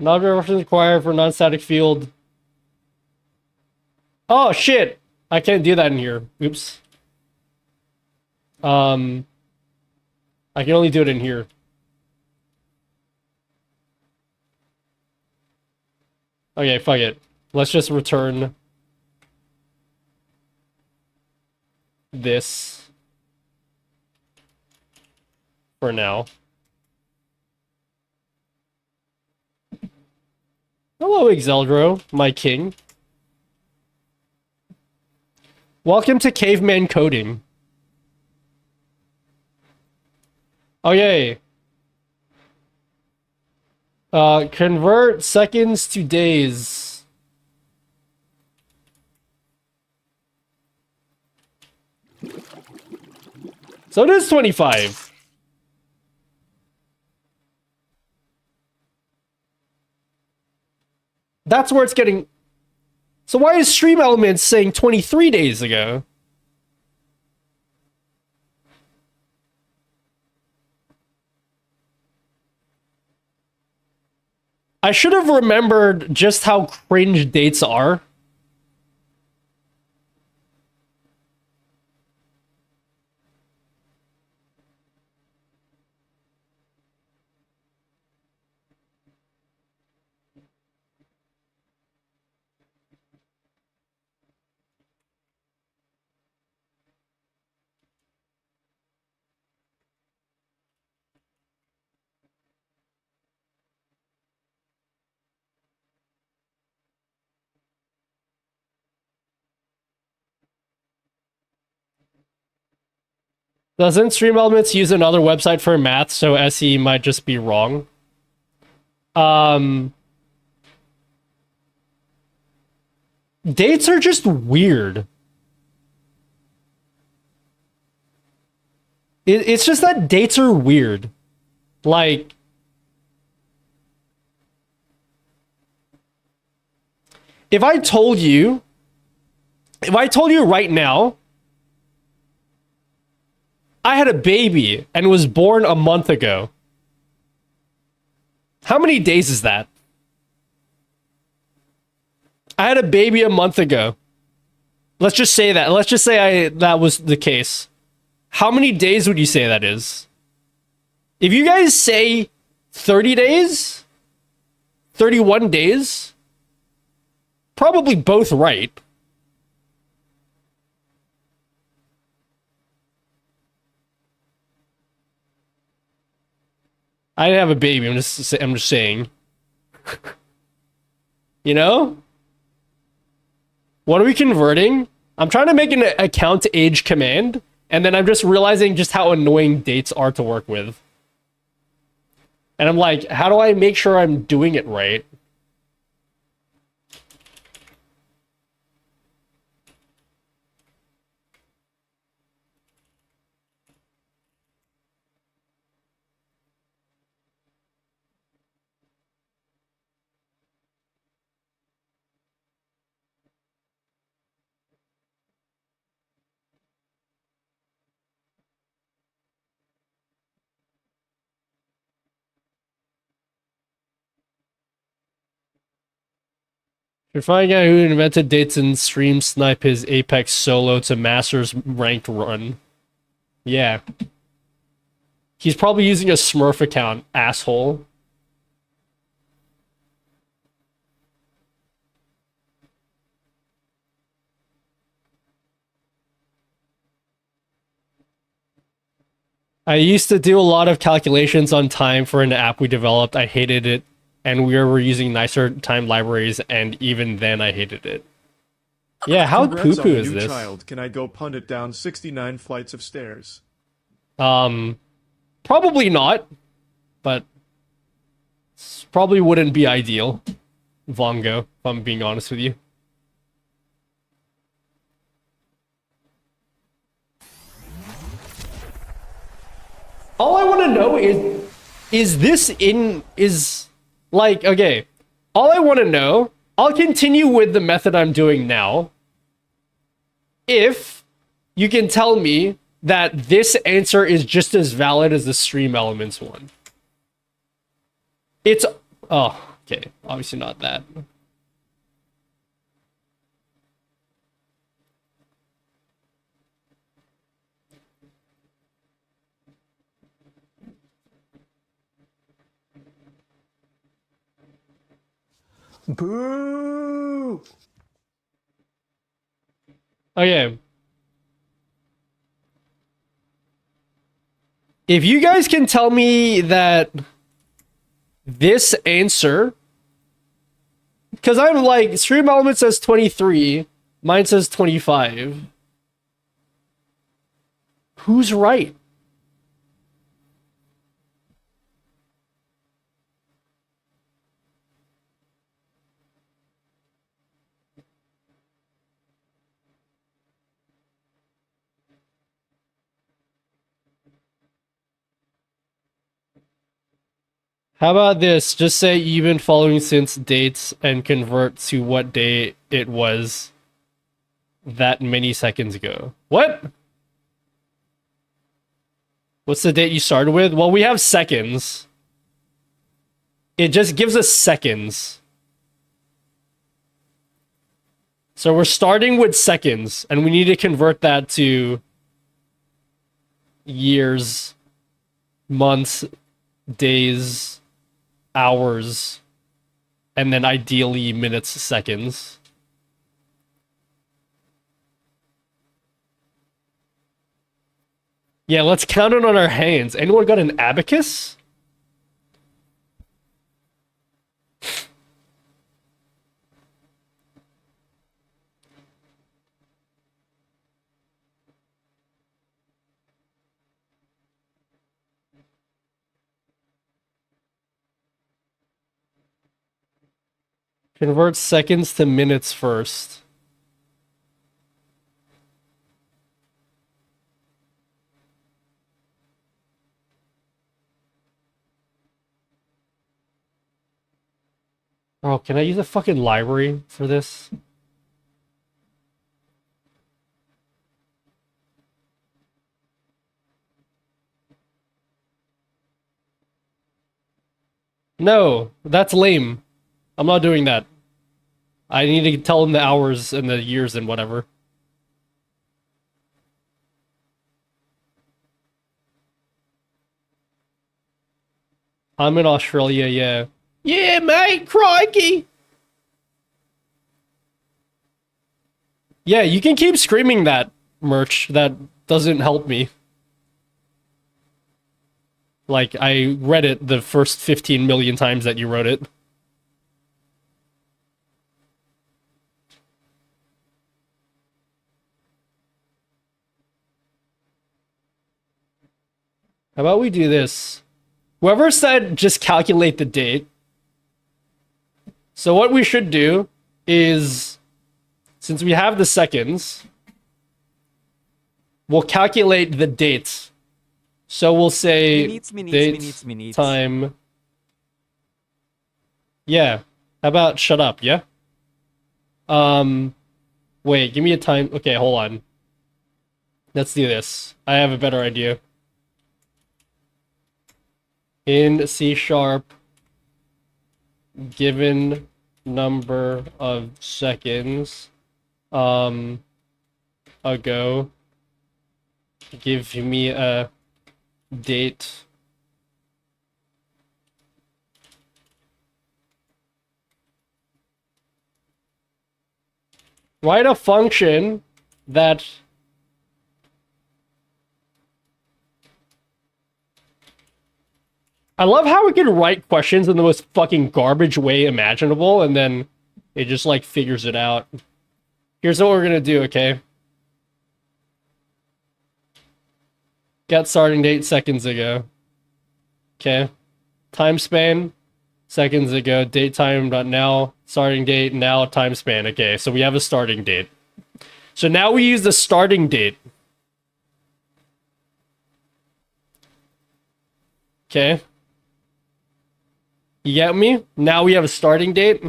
Not reference required for non-static field. Oh shit! I can't do that in here. Oops. I can only do it in here. Okay, fuck it. Let's just return this for now. Hello, Exeldro, my king. Welcome to Caveman Coding. Okay. Convert seconds to days. So it is 25. That's where it's getting... So why is Stream Elements saying 23 days ago? I should have remembered just how cringe dates are. Doesn't Stream Elements use another website for math, so SE might just be wrong? Dates are just weird. It's just that dates are weird. Like... If I told you right now, I had a baby and was born a month ago. How many days is that? I had a baby a month ago. Let's just say that. Let's just say that was the case. How many days would you say that is? If you guys say 30 days, 31 days, probably both right. I didn't have a baby. I'm just saying. You know? What are we converting? I'm trying to make an account age command, and then I'm just realizing just how annoying dates are to work with. And I'm like, how do I make sure I'm doing it right? Should find out who invented dates and stream snipe his Apex solo to Masters ranked run. Yeah. He's probably using a Smurf account, asshole. I used to do a lot of calculations on time for an app we developed. I hated it, and we were using nicer time libraries, and even then I hated it. Yeah, how Congrats poo-poo on a is new this? Child. Can I go punt it down 69 flights of stairs? Probably not, but probably wouldn't be ideal, Vongo, if I'm being honest with you. All I want to know okay, all I want to know, I'll continue with the method I'm doing now, if you can tell me that this answer is just as valid as the stream elements one. It's, oh, okay, obviously not that. Boo! Okay. If you guys can tell me that this answer, because I'm like, stream element says 23, mine says 25. Who's right? How about this? Just say you've been following since dates and convert to what day it was that many seconds ago. What? What's the date you started with? Well, we have seconds. It just gives us seconds. So we're starting with seconds, and we need to convert that to years, months, days, hours, and then ideally minutes, seconds. Yeah, let's count it on our hands. Anyone got an abacus? Convert seconds to minutes first. Oh, can I use a fucking library for this? No, that's lame. I'm not doing that. I need to tell them the hours and the years and whatever. I'm in Australia, yeah. Yeah, mate, crikey! Yeah, you can keep screaming that, Merch. That doesn't help me. Like, I read it the first 15 million times that you wrote it. How about we do this? Whoever said just calculate the date. So what we should do is, since we have the seconds, we'll calculate the dates. So we'll say minutes. time. Yeah. How about shut up, yeah? Wait, give me a time. Okay, hold on. Let's do this. I have a better idea. In C#, given number of seconds ago. Give me a date. Write a function that I love how we can write questions in the most fucking garbage way imaginable, and then it just, like, figures it out. Here's what we're gonna do, okay? Get starting date seconds ago. Okay. Time span seconds ago. Date time now. Starting date now. Time span. Okay, so we have a starting date. So now we use the starting date. Okay. You get me? Now we have a starting date.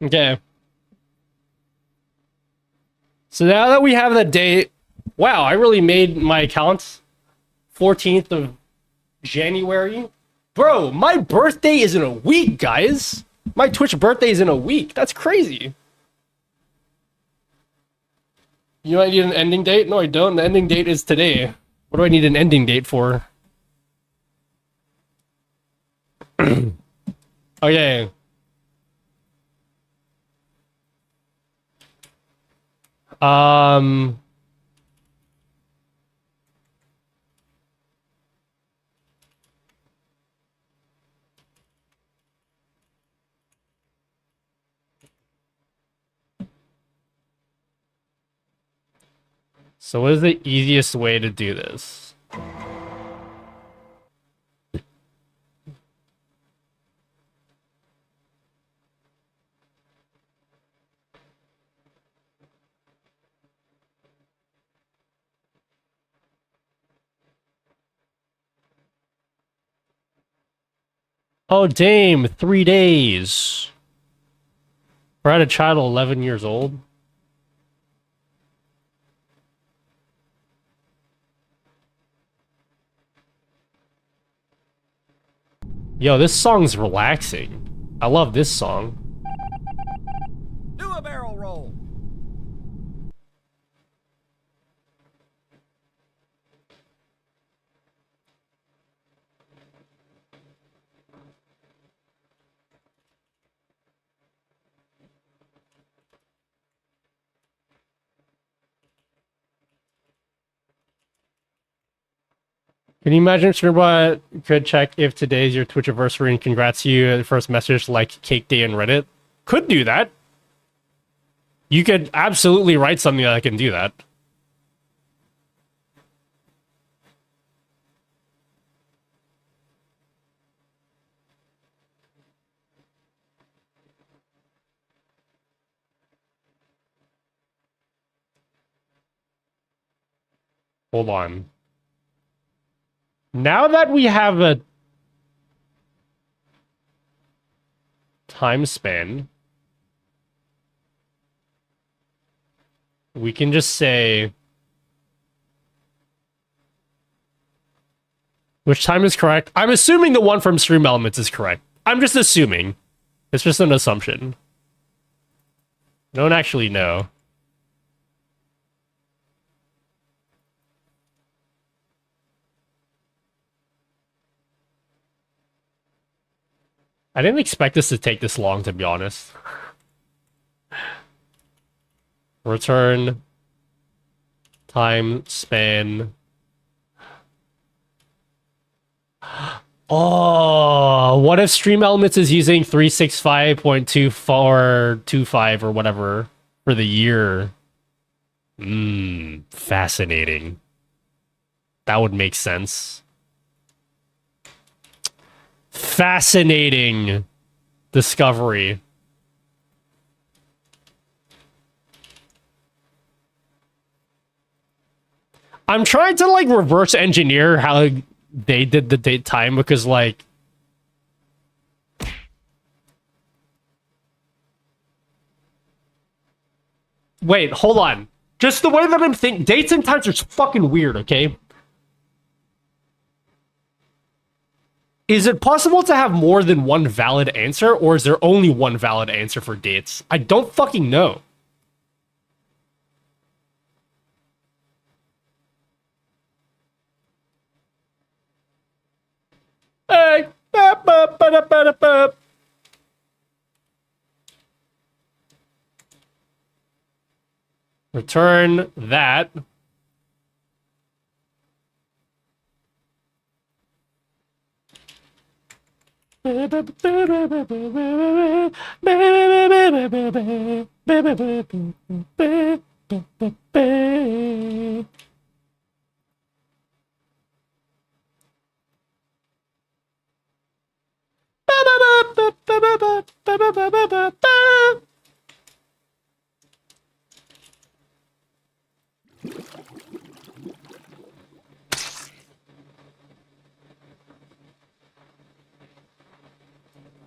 Okay. So now that we have the date, wow, I really made my account 14th of January. Bro, my birthday is in a week, guys. My Twitch birthday is in a week. That's crazy. You know I need an ending date? No, I don't. The ending date is today. What do I need an ending date for? Okay. So what is the easiest way to do this? Oh, damn, 3 days. We're at a child 11 years old. Yo, this song's relaxing. I love this song. Do a barrel roll. Can you imagine Streamer.bot could check if today's your Twitch anniversary and congrats you first message like Cake Day in Reddit? Could do that. You could absolutely write something that can do that. Hold on. Now that we have a time span, we can just say which time is correct. I'm assuming the one from Stream Elements is correct. I'm just assuming. It's just an assumption. Don't actually know. I didn't expect this to take this long, to be honest. Return time span. Oh, what if Stream Elements is using 365.2425 or whatever for the year? Fascinating. That would make sense. Fascinating discovery. I'm trying to like reverse engineer how they did the date time because like wait, hold on. Just the way that I'm thinking, dates and times are fucking weird, okay? Is it possible to have more than one valid answer, or is there only one valid answer for dates? I don't fucking know. Hey, return that.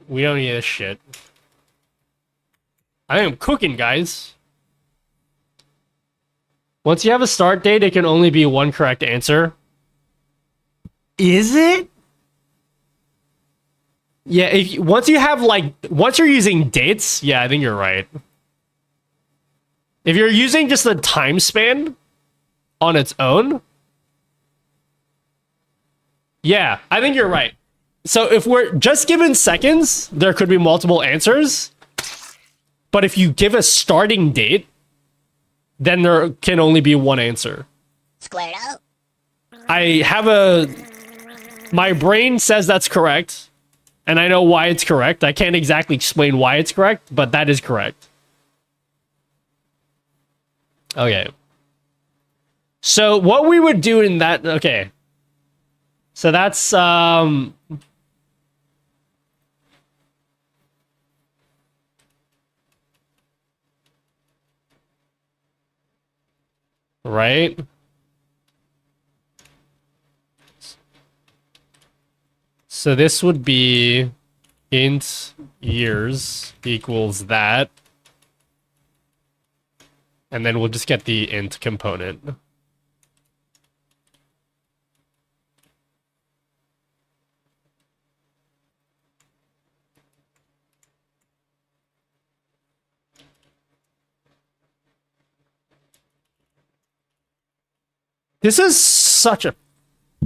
We don't need this shit. I am cooking, guys. Once you have a start date, it can only be one correct answer. Is it? Yeah, if once you have like once you're using dates, yeah, I think you're right. If you're using just the time span on its own, yeah, I think you're right. So if we're just given seconds, there could be multiple answers. But if you give a starting date, then there can only be one answer. Squared up. I have a... My brain says that's correct. And I know why it's correct. I can't exactly explain why it's correct, but that is correct. Okay. So what we would do in that... Okay. So that's... Right? So this would be int years equals that. And then we'll just get the int component. This is such a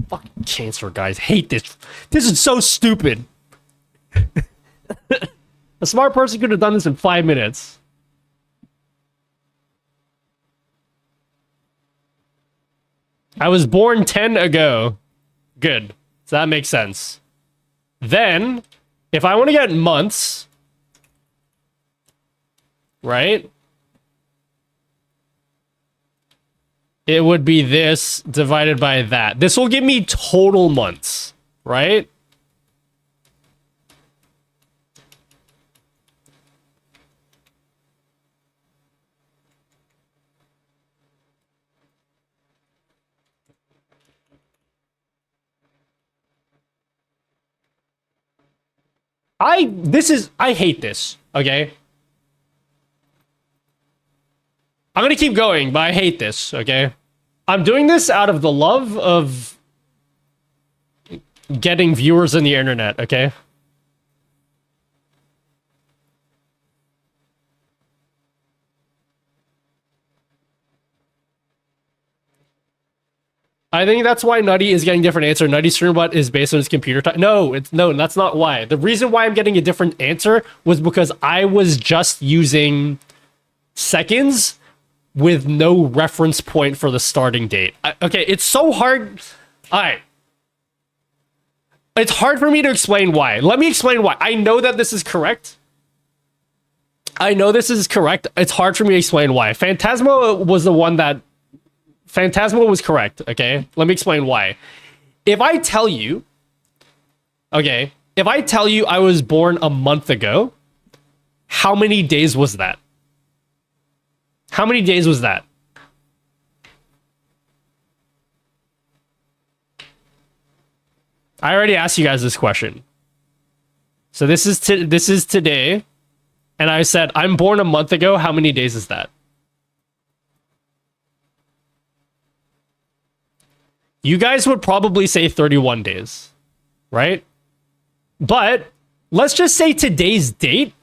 fucking cancer, guys. Hate this. This is so stupid. A smart person could have done this in 5 minutes. I was born 10 ago. Good. So that makes sense. Then, if I want to get months, right? It would be this divided by that. This will give me total months, right? I hate this, okay? I'm gonna keep going, but I hate this, okay? I'm doing this out of the love of getting viewers on the internet, okay? I think that's why Nutty is getting a different answer. Nutty Streamer.bot is based on his computer time. No, that's not why. The reason why I'm getting a different answer was because I was just using seconds with no reference point for the starting date. Okay, it's so hard. All right. It's hard for me to explain why. Let me explain why. I know that this is correct. It's hard for me to explain why. Phantasma was the one that... Phantasma was correct, okay? Let me explain why. If I tell you... Okay, if I tell you I was born a month ago, how many days was that? How many days was that? I already asked you guys this question. So this is today, and I said I'm born a month ago. How many days is that? You guys would probably say 31 days, right? But let's just say today's date.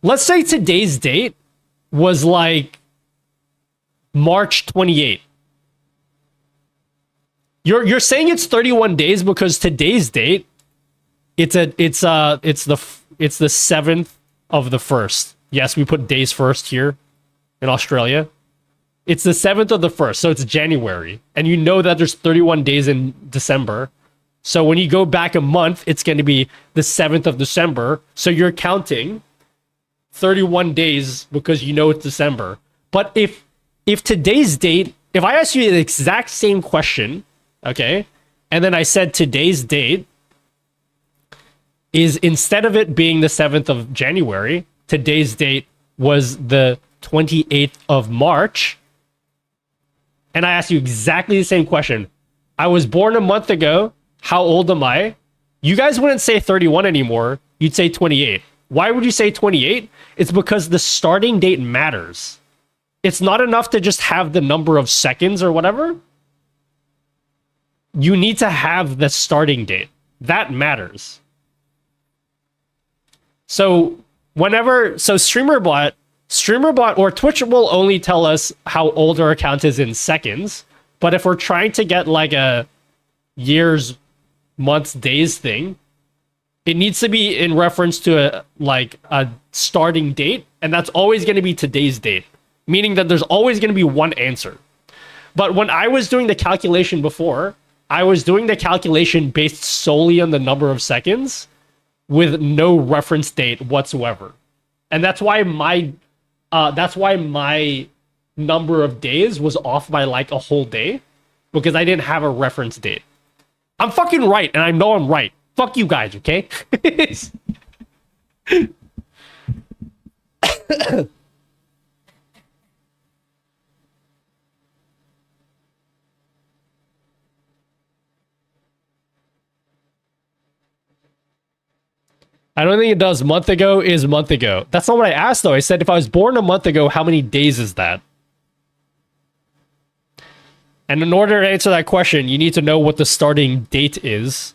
Let's say today's date was like March 28th. You're saying it's 31 days because today's date, it's the 7th of the 1st. Yes, we put days first here in Australia. It's the 7th of the 1st, so it's January. And you know that there's 31 days in December. So when you go back a month, it's going to be the 7th of December. So you're counting 31 days because you know it's December. But if today's date, if I ask you the exact same question, okay, and then I said today's date is, instead of it being the 7th of January, today's date was the 28th of March, and I asked you exactly the same question. I was born a month ago. How old am I? You guys wouldn't say 31 anymore. You'd say 28. Why would you say 28? It's because the starting date matters. It's not enough to just have the number of seconds or whatever. You need to have the starting date. That matters. So Streamer.bot or Twitch will only tell us how old our account is in seconds. But if we're trying to get like a years, months, days thing, it needs to be in reference to a starting date, and that's always going to be today's date, meaning that there's always going to be one answer. But when I was doing the calculation before, I was doing the calculation based solely on the number of seconds with no reference date whatsoever. And that's why my number of days was off by like a whole day, because I didn't have a reference date. I'm fucking right, and I know I'm right. Fuck you guys, okay? I don't think it does. Month ago is month ago. That's not what I asked, though. I said if I was born a month ago, how many days is that? And in order to answer that question, you need to know what the starting date is.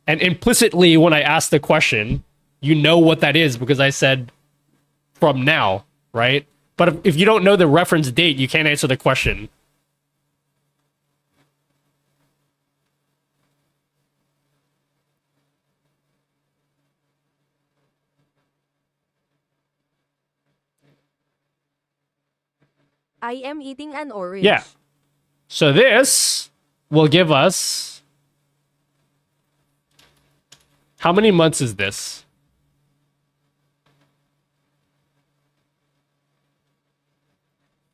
And implicitly, when I asked the question, you know what that is because I said from now, right? But if you don't know the reference date, you can't answer the question. I am eating an orange. Yeah. So this will give us... How many months is this?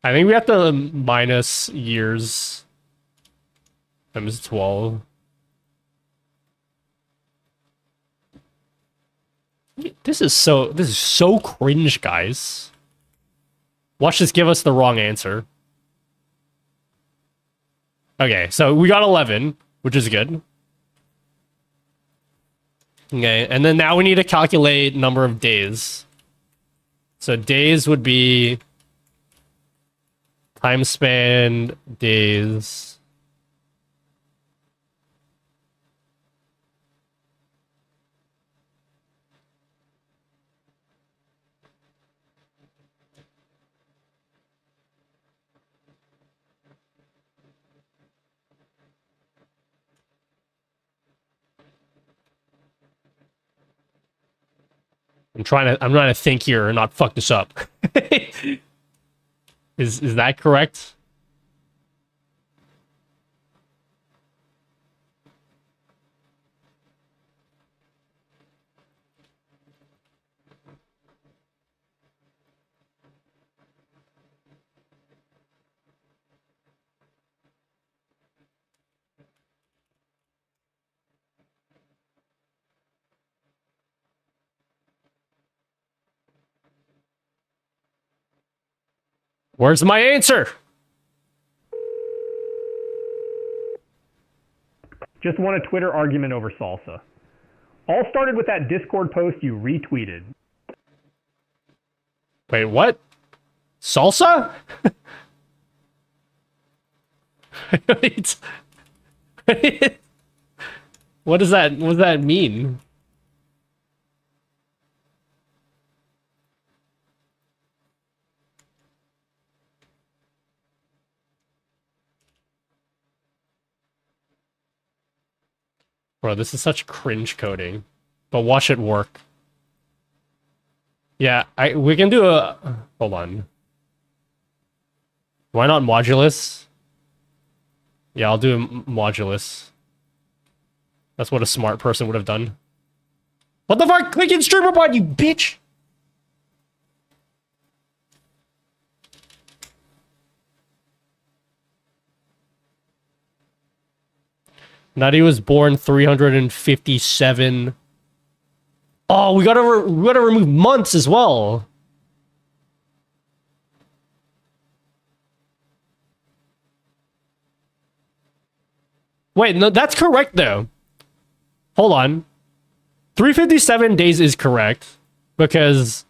I think we have to minus years. Times 12. This is so cringe, guys. Watch this give us the wrong answer. Okay, so we got 11, which is good. Okay, and then now we need to calculate number of days. So days would be time span, days. I'm trying to think here and not fuck this up. Is that correct? Where's my answer? Just won a Twitter argument over salsa. All started with that Discord post you retweeted. Wait, what? Salsa? Wait. What does that mean? Bro, this is such cringe coding. But watch it work. Yeah, we can do a... Hold on. Why not modulus? Yeah, I'll do a modulus. That's what a smart person would have done. What the fuck? Click in Streamer.bot, you bitch! Nutty was born 357. Oh, we gotta remove months as well. Wait, no, that's correct though. Hold on. 357 days is correct because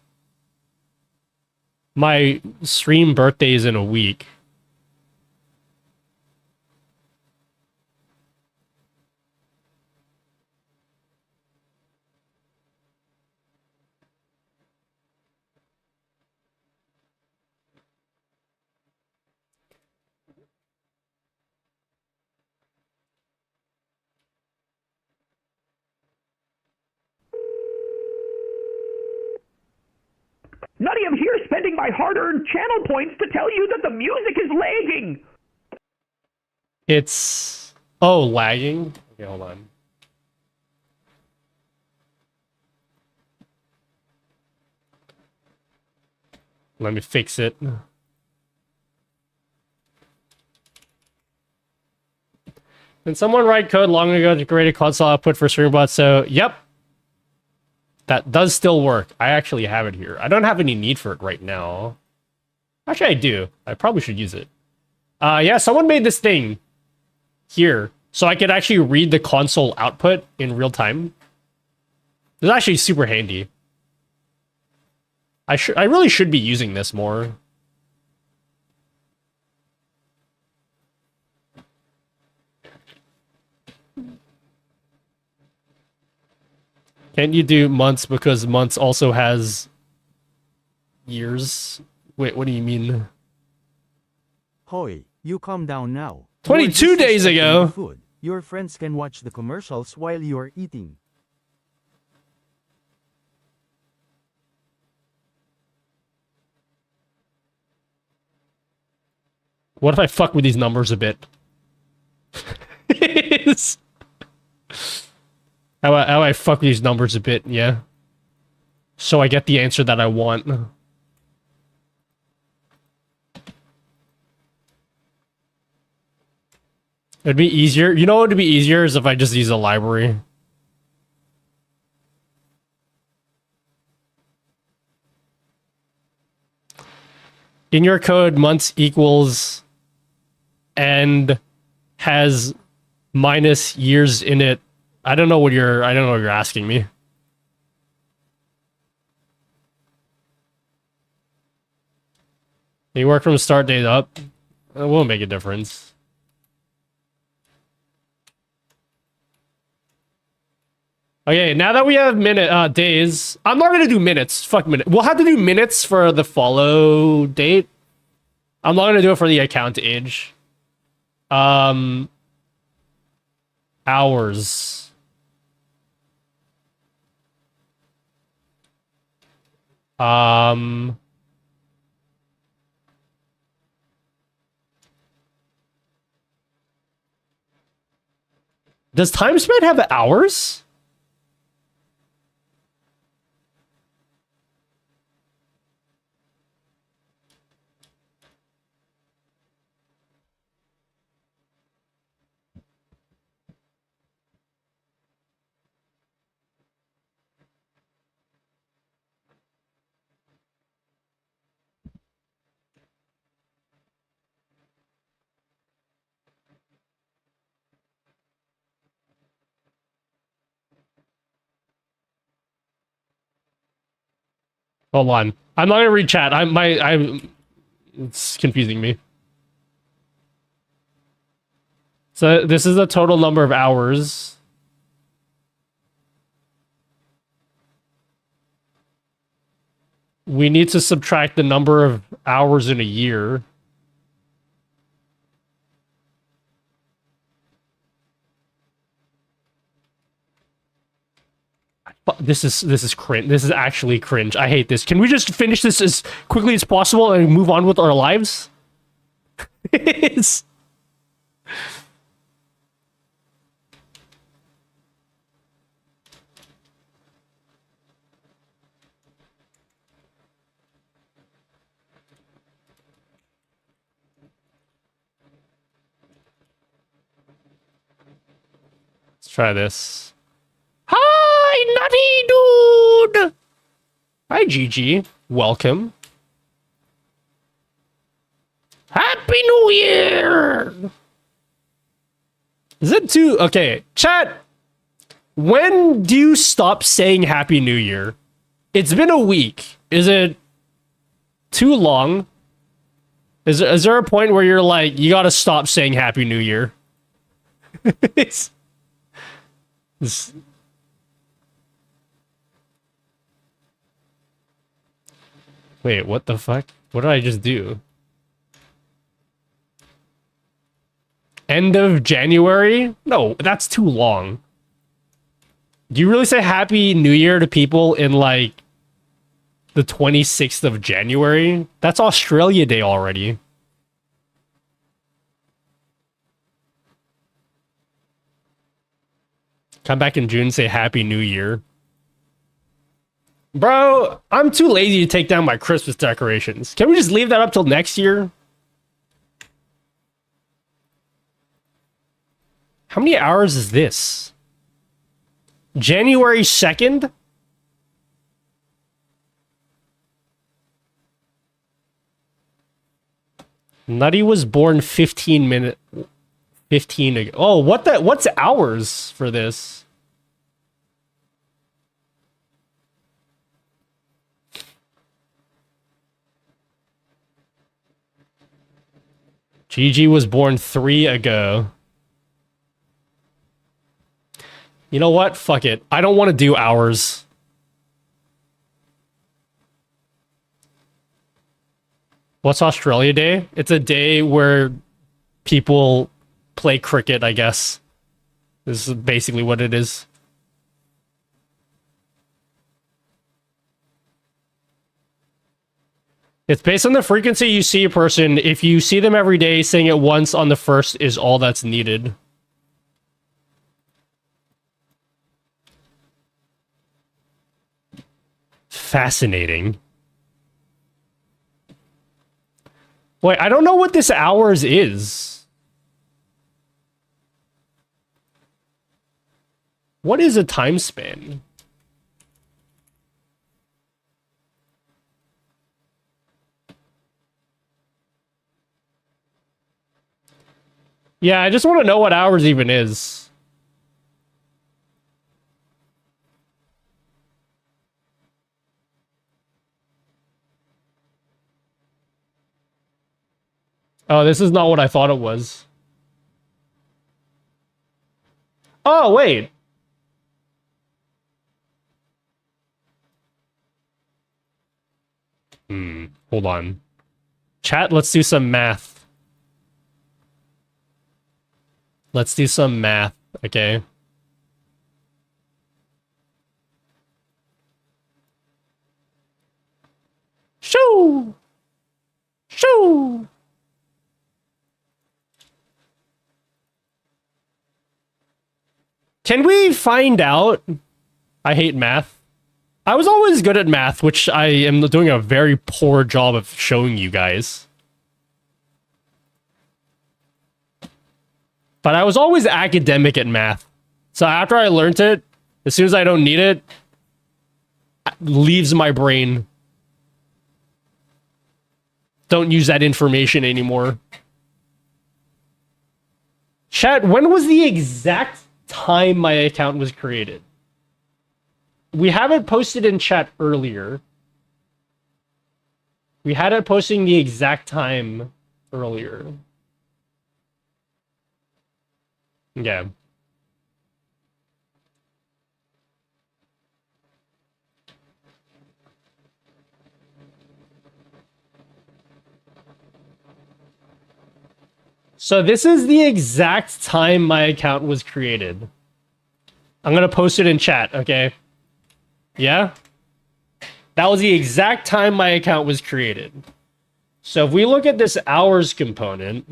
my stream birthday is in a week. Nutty, I'm here spending my hard-earned channel points to tell you that the music is lagging. It's... Oh, lagging? Okay, hold on. Let me fix it. Did someone write code long ago to create a console output for Streamer.bot? So, yep. That does still work. I actually have it here. I don't have any need for it right now. Actually, I do. I probably should use it. Yeah, someone made this thing here. So I could actually read the console output in real time. It's actually super handy. I really should be using this more. Can't you do months because months also has years? Wait, what do you mean? Hoy, you calm down now. 22 days ago. Food. Your friends can watch the commercials while you are eating. What if I fuck with these numbers a bit? How I fuck with these numbers a bit, yeah. So I get the answer that I want. It'd be easier. You know what would be easier is if I just use a library. In your code, months equals and has minus years in it. I don't know what you're asking me. You work from start date up. It won't make a difference. Okay, now that we have days, I'm not gonna do minutes. Fuck minutes. We'll have to do minutes for the follow date. I'm not gonna do it for the account age. Hours. Does time spent have hours? Hold on. I'm not gonna read chat. It's confusing me. So this is the total number of hours. We need to subtract the number of hours in a year. This is cringe. This is actually cringe. I hate this. Can we just finish this as quickly as possible and move on with our lives? It's... Let's try this. Hi, Nutty Dude! Hi, Gigi. Welcome. Happy New Year! Is it too... Okay, chat. When do you stop saying Happy New Year? It's been a week. Is it too long? Is there a point where you're like, you gotta stop saying Happy New Year? it's... Wait, what the fuck? What did I just do? End of January? No, that's too long. Do you really say Happy New Year to people in, like, the 26th of January? That's Australia Day already. Come back in June and say Happy New Year. Bro, I'm too lazy to take down my Christmas decorations. Can we just leave that up till next year? How many hours is this? January 2nd? Nutty was born 15 ago. Oh, what's hours for this? Gigi was born 3 ago. You know what? Fuck it. I don't want to do hours. What's Australia Day? It's a day where people play cricket, I guess. This is basically what it is. It's based on the frequency you see a person. If you see them every day, saying it once on the first is all that's needed. Fascinating. Wait, I don't know what this hours is. What is a time span? Yeah, I just want to know what hours even is. Oh, this is not what I thought it was. Oh, wait. Hold on. Chat, let's do some math. Let's do some math, okay? Shoo! Shoo! Can we find out? I hate math. I was always good at math, which I am doing a very poor job of showing you guys. But I was always academic at math. So after I learned it, as soon as I don't need it, leaves my brain. Don't use that information anymore. Chat, when was the exact time my account was created? We have it posted in chat earlier. We had it posting the exact time earlier. Yeah. So this is the exact time my account was created. I'm gonna post it in chat, okay? Yeah? That was the exact time my account was created. So if we look at this hours component...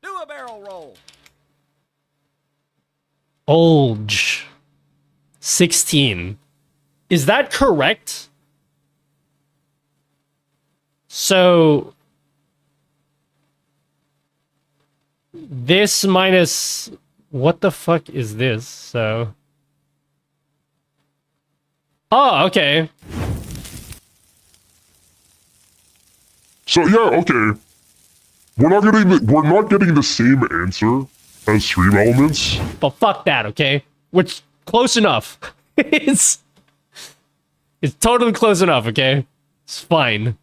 Do a barrel roll. Olge. 16. Is that correct? So... this minus... what the fuck is this? So... oh, okay. So yeah, okay. We're not getting the same answer as Stream Elements. But fuck that, okay? Which close enough. it's totally close enough, okay? It's fine.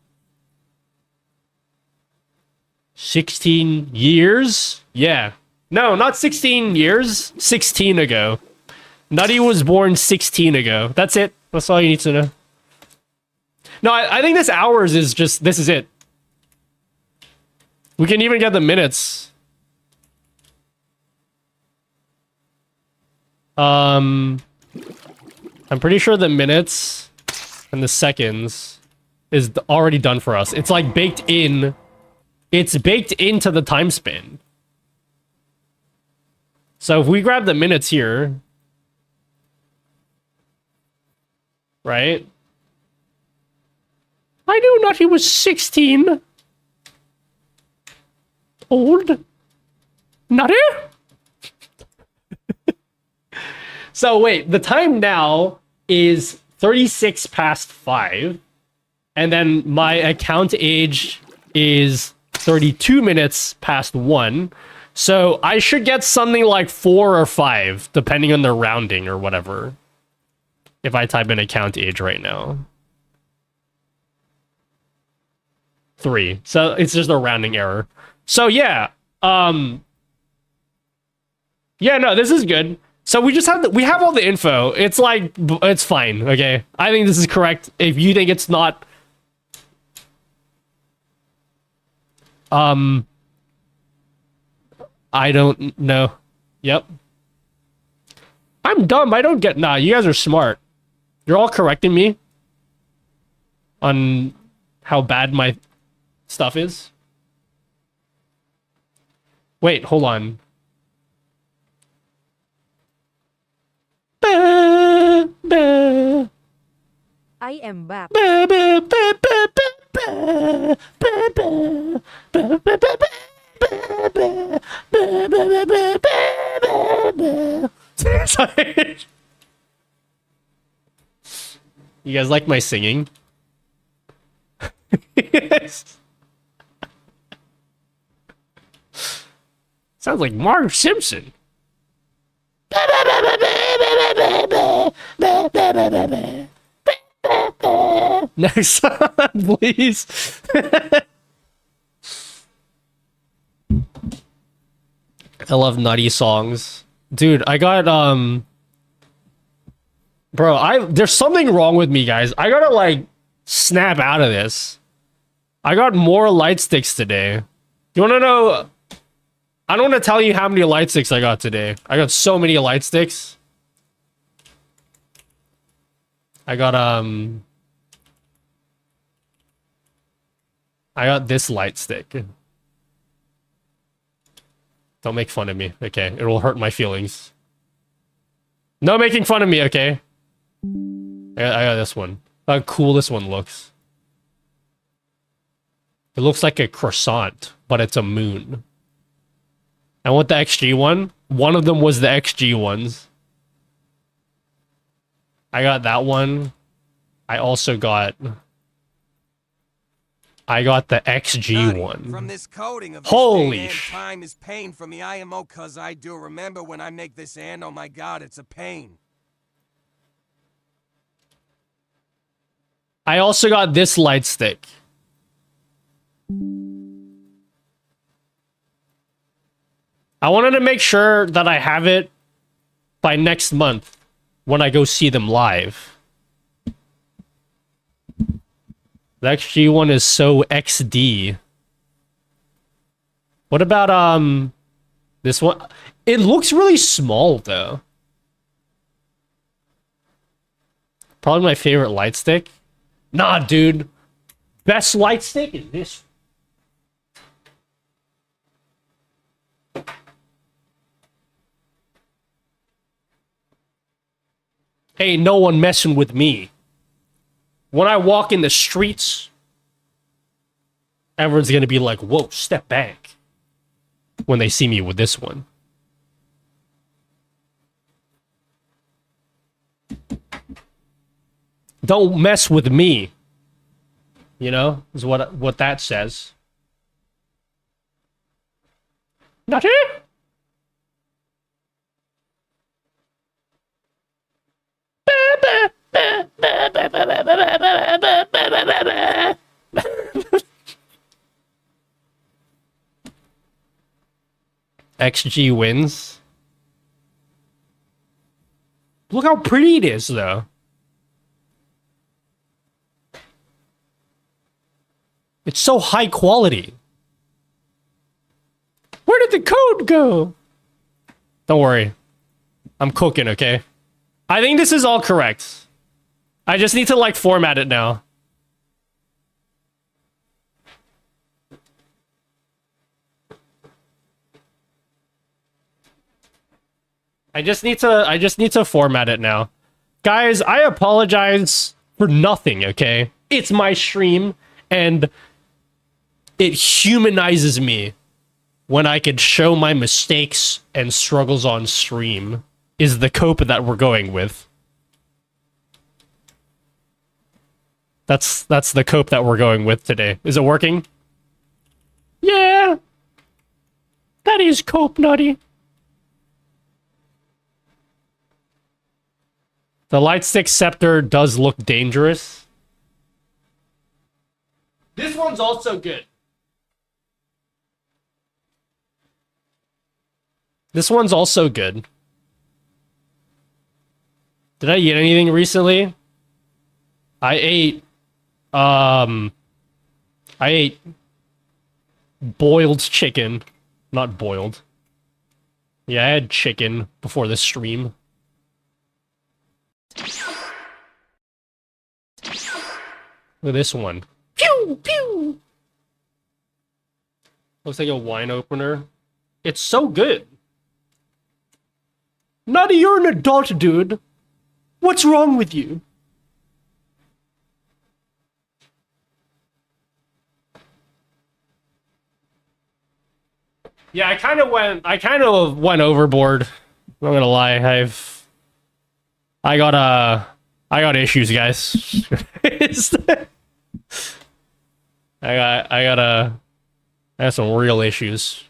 16 years? Yeah. No, not 16 years. 16 ago. Nutty was born 16 ago. That's it. That's all you need to know. No, I think this hours is just... this is it. We can even get the minutes. I'm pretty sure the minutes and the seconds is already done for us. It's like baked in. It's baked into the time span. So if we grab the minutes here, right? I knew not he was 16. Old. Nutty? So wait, the time now is 36 past 5. And then my account age is 32 minutes past 1. So I should get something like 4 or 5, depending on the rounding or whatever. If I type in account age right now. 3. So it's just a rounding error. So yeah. Yeah, no, this is good. So we just have we have all the info. It's like, it's fine, okay? I think this is correct. If you think it's not... I don't know. Yep. I'm dumb. I don't get... nah, you guys are smart. You're all correcting me on how bad my stuff is. Wait, hold on. I am back. You guys like my singing? Sounds like Marge Simpson. Next song, please. I love nutty songs. Dude, I got, bro, there's something wrong with me, guys. I gotta, like, snap out of this. I got more light sticks today. You wanna know... I don't want to tell you how many light sticks I got today. I got so many light sticks. I got this light stick. Don't make fun of me, okay? It will hurt my feelings. No making fun of me, okay? I got this one. Look how cool this one looks. It looks like a croissant, but it's a moon. I want the XG one. One of them was the XG ones. I got that one. I also got... I got the XG one. From this coating of holy time is pain for me. IMO, cause I do remember when I make this and oh my god, it's a pain. I also got this light stick. I wanted to make sure that I have it by next month when I go see them live. The XG one is so XD. What about this one? It looks really small though. Probably my favorite light stick. Nah, dude. Best light stick is this. Ain't no one messing with me. When I walk in the streets, everyone's gonna be like, whoa, step back. When they see me with this one. Don't mess with me. You know, is what that says. Nutty? XG wins. Look how pretty it is, though. It's so high quality. Where did the code go? Don't worry. I'm cooking, okay? I think this is all correct. I just need to, like, format it now. I just need to format it now. Guys, I apologize for nothing, okay? It's my stream, and it humanizes me when I can show my mistakes and struggles on stream, is the cope that we're going with. That's the cope that we're going with today. Is it working? Yeah! That is cope, Nutty. The Lightstick Scepter does look dangerous. This one's also good. This one's also good. Did I eat anything recently? I ate boiled chicken. Not boiled. Yeah, I had chicken before the stream. Look at this one. Pew! Pew! Looks like a wine opener. It's so good. Nutty, you're an adult, dude. What's wrong with you? Yeah, I kind of went overboard. I'm not gonna lie. I got issues, guys. I got some real issues.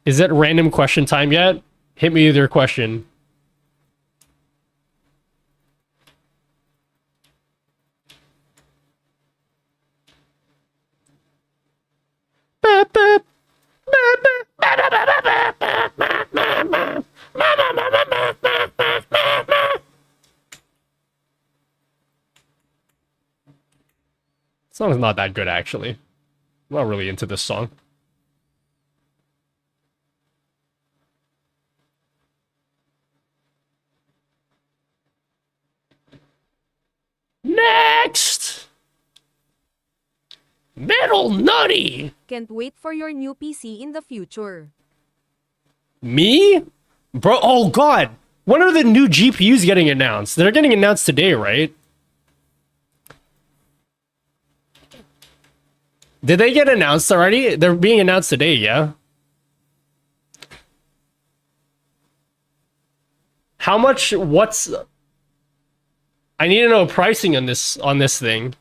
Is it random question time yet? Hit me with your question. Song's not that good, actually. I'm not really into this song. Next! Metal Nutty! Can't wait for your new PC in the future. Me? Bro, oh god! When are the new GPUs getting announced? They're getting announced today, right? Did they get announced already? They're being announced today, yeah? How much, what's... I need to know pricing on this thing.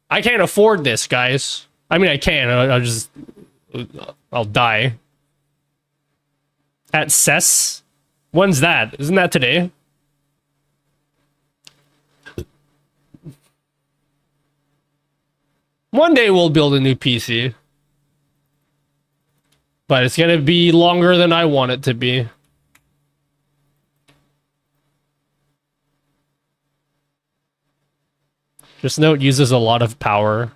I can't afford this, guys. I mean, I can. I'll die. At CES? When's that? Isn't that today? One day we'll build a new PC. But it's gonna be longer than I want it to be. Just know it uses a lot of power.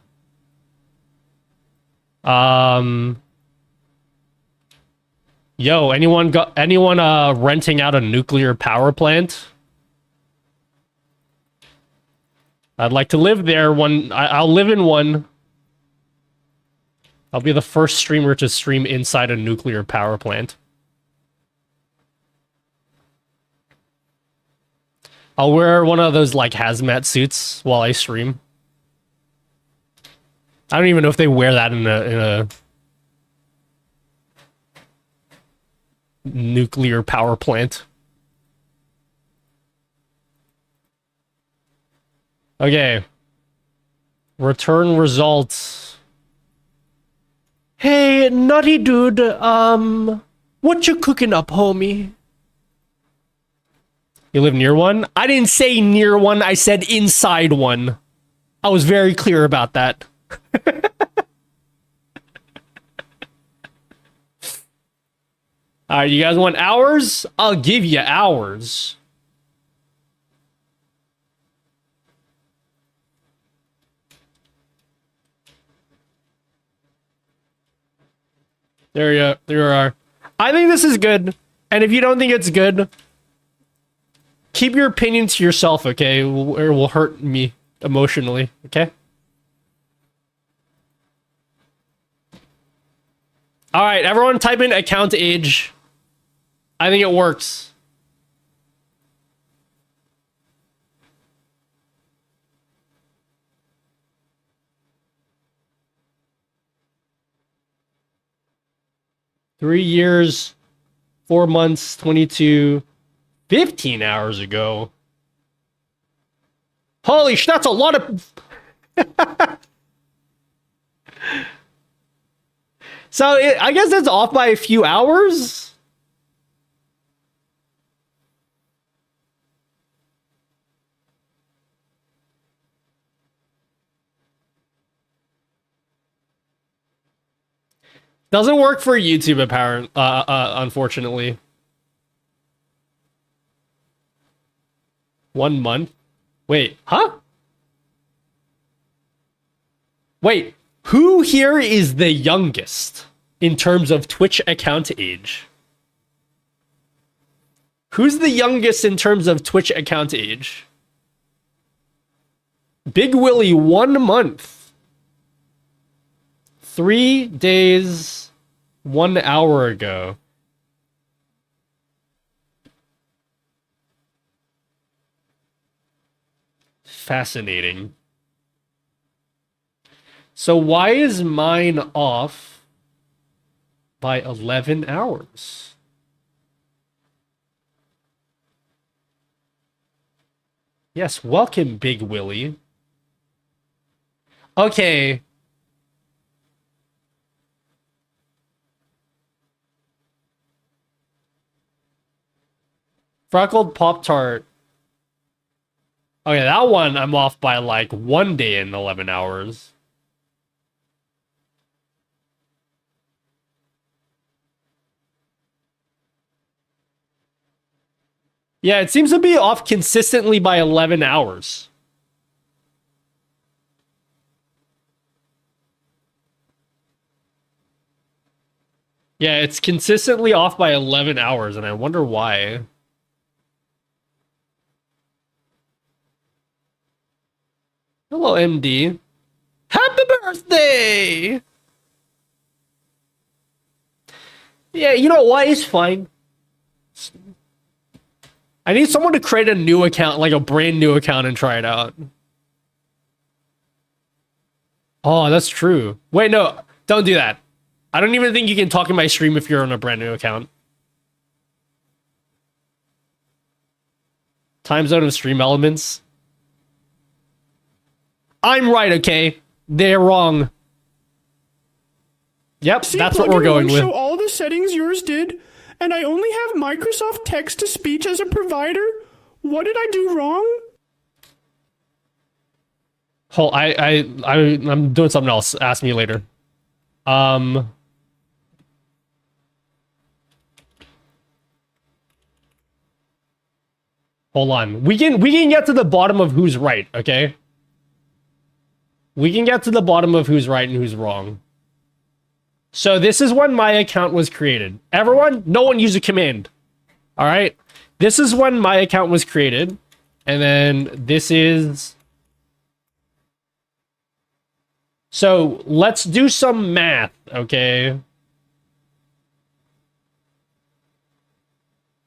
Yo, anyone renting out a nuclear power plant? I'd like to live there. I'll live in one. I'll be the first streamer to stream inside a nuclear power plant. I'll wear one of those like hazmat suits while I stream. I don't even know if they wear that in a nuclear power plant. Okay. Return results. Hey, nutty dude, what you cooking up, homie? You live near one? I didn't say near one, I said inside one. I was very clear about that. Alright, you guys want hours? I'll give you hours. There you are. I think this is good. And if you don't think it's good, keep your opinion to yourself, okay? Or it will hurt me emotionally, okay? Alright, everyone type in account age. I think it works. Three years, 4 months, 22, 15 hours ago. Holy sh! That's a lot of... So, I guess it's off by a few hours? Doesn't work for YouTube, apparently, unfortunately. 1 month? Wait, huh? Wait, who here is the youngest in terms of Twitch account age? Who's the youngest in terms of Twitch account age? Big Willie, 1 month. 3 days, 1 hour ago. Fascinating. So why is mine off by 11 hours? Yes, welcome, Big Willie. Okay. Freckled Pop-Tart. Okay, that one I'm off by like 1 day and 11 hours. Yeah, it seems to be off consistently by 11 hours. Yeah, it's consistently off by 11 hours, and I wonder why. Hello, MD. Happy birthday! Yeah, you know what? It's fine. I need someone to create a new account, like a brand new account, and try it out. Oh, that's true. Wait, no, don't do that. I don't even think you can talk in my stream if you're on a brand new account. Time zone of stream elements. I'm right, okay? They're wrong. Yep, See, that's what we're going with. Show all the settings yours did, and I only have Microsoft Text-to-Speech as a provider? What did I do wrong? Hold, I'm doing something else. Ask me later. Hold on. We can get to the bottom of who's right, okay? We can get to the bottom of who's right and who's wrong. So this is when my account was created. Everyone, no one use a command. All right? This is when my account was created. And then this is... So let's do some math, okay?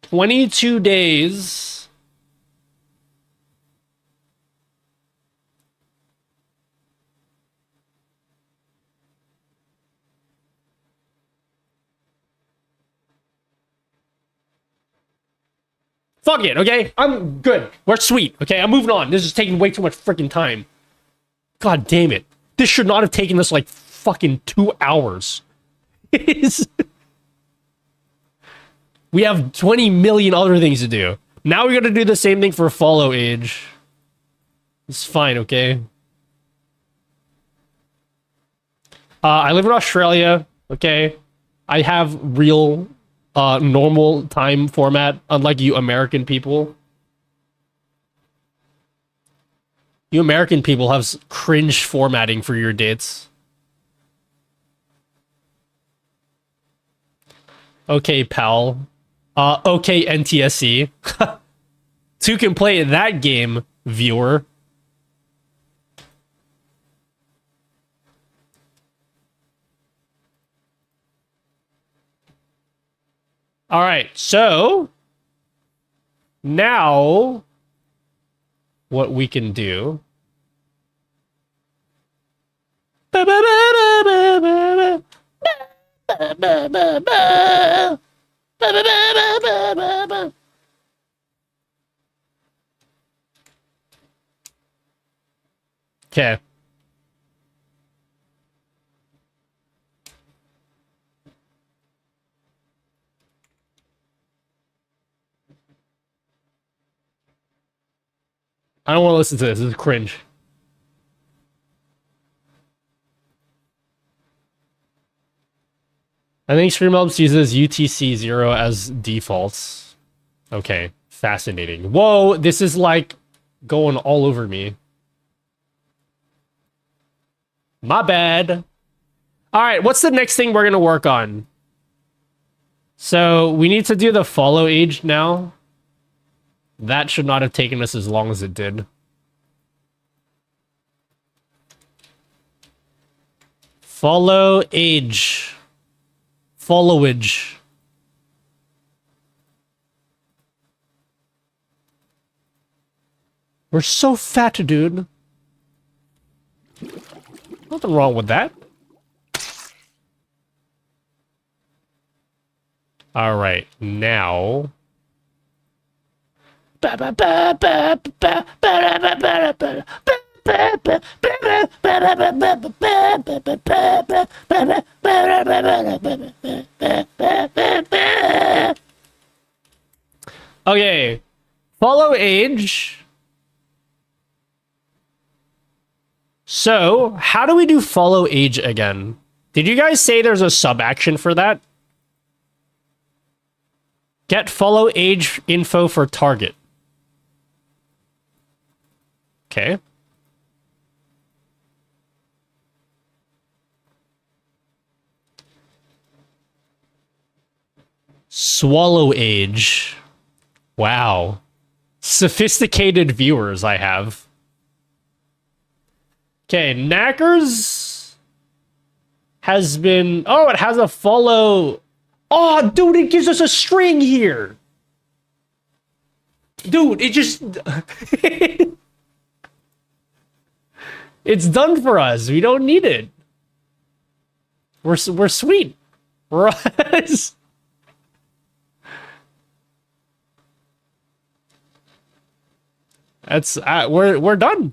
22 days... Fuck it, okay? I'm good. We're sweet, okay? I'm moving on. This is taking way too much freaking time. God damn it. This should not have taken us like fucking 2 hours. We have 20 million other things to do. Now we gotta do the same thing for follow age. It's fine, okay? I live in Australia, okay? I have real... normal time format, unlike you American people. You American people have cringe formatting for your dates. Okay, pal. Okay, NTSC. 2 can play that game, viewer. All right, so now what we can do. Okay. I don't want to listen to this. This is cringe. I think Streamer.bot uses UTC-0 as defaults. Okay, fascinating. Whoa, this is like going all over me. My bad. All right, what's the next thing we're going to work on? So we need to do the follow age now. That should not have taken us as long as it did. Follow age. Followage. We're so fat, dude. Nothing wrong with that. All right, now... Okay, follow age. So, how do we do follow age again? Did you guys say there's a sub action for that? Get follow age info for target. Okay. Swallow age. Wow. Sophisticated viewers I have. Okay, Knackers has been... Oh, it has a follow... Oh, dude, it gives us a string here. Dude, it just... It's done for us. We don't need it. We're sweet. That's we're done.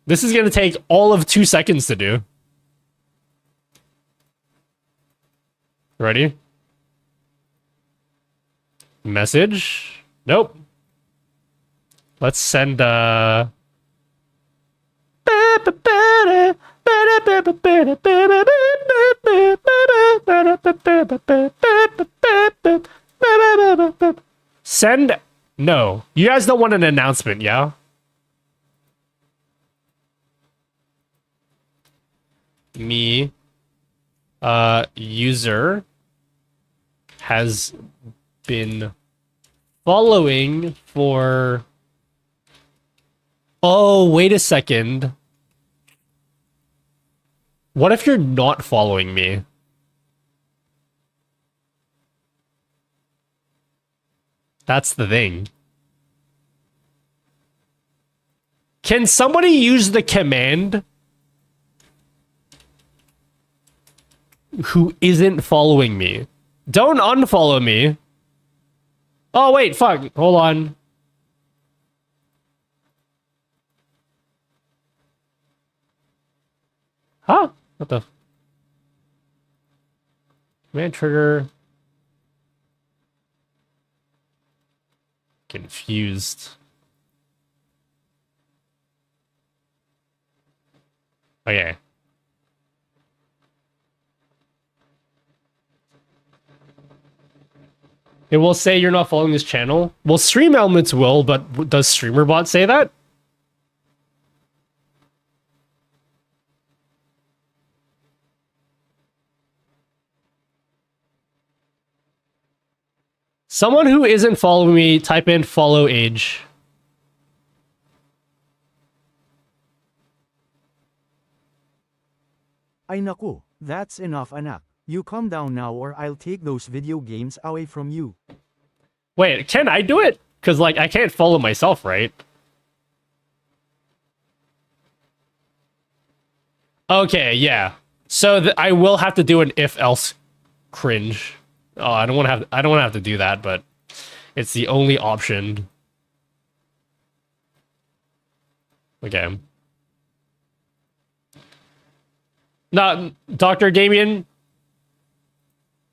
This is gonna take all of 2 seconds to do. Ready? Message? Nope. Let's send send. No. You guys don't want an announcement, yeah? Me user has been following for... Oh, wait a second. What if you're not following me? That's the thing. Can somebody use the command who isn't following me? Don't unfollow me. Oh, wait, fuck. Hold on. Huh? What the? Command trigger. Confused. Okay. It will say you're not following this channel. Well, Stream Elements will, but does Streamer.bot say that? Someone who isn't following me, type in follow age. Ay naku, that's enough anak. You calm down now or I'll take those video games away from you. Wait, can I do it? Because, like, I can't follow myself, right? Okay, yeah. So I will have to do an if-else cringe. Oh, I don't want to have to do that, but it's the only option. Okay. No, Dr. Damien,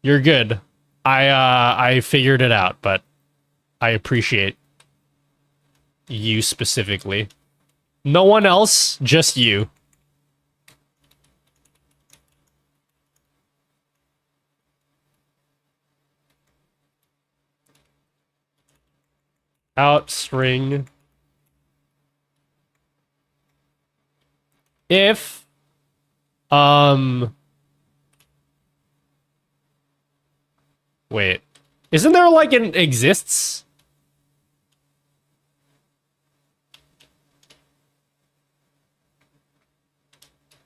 you're good. I figured it out, but I appreciate you specifically. No one else, just you. Out string. If wait. Isn't there like an exists?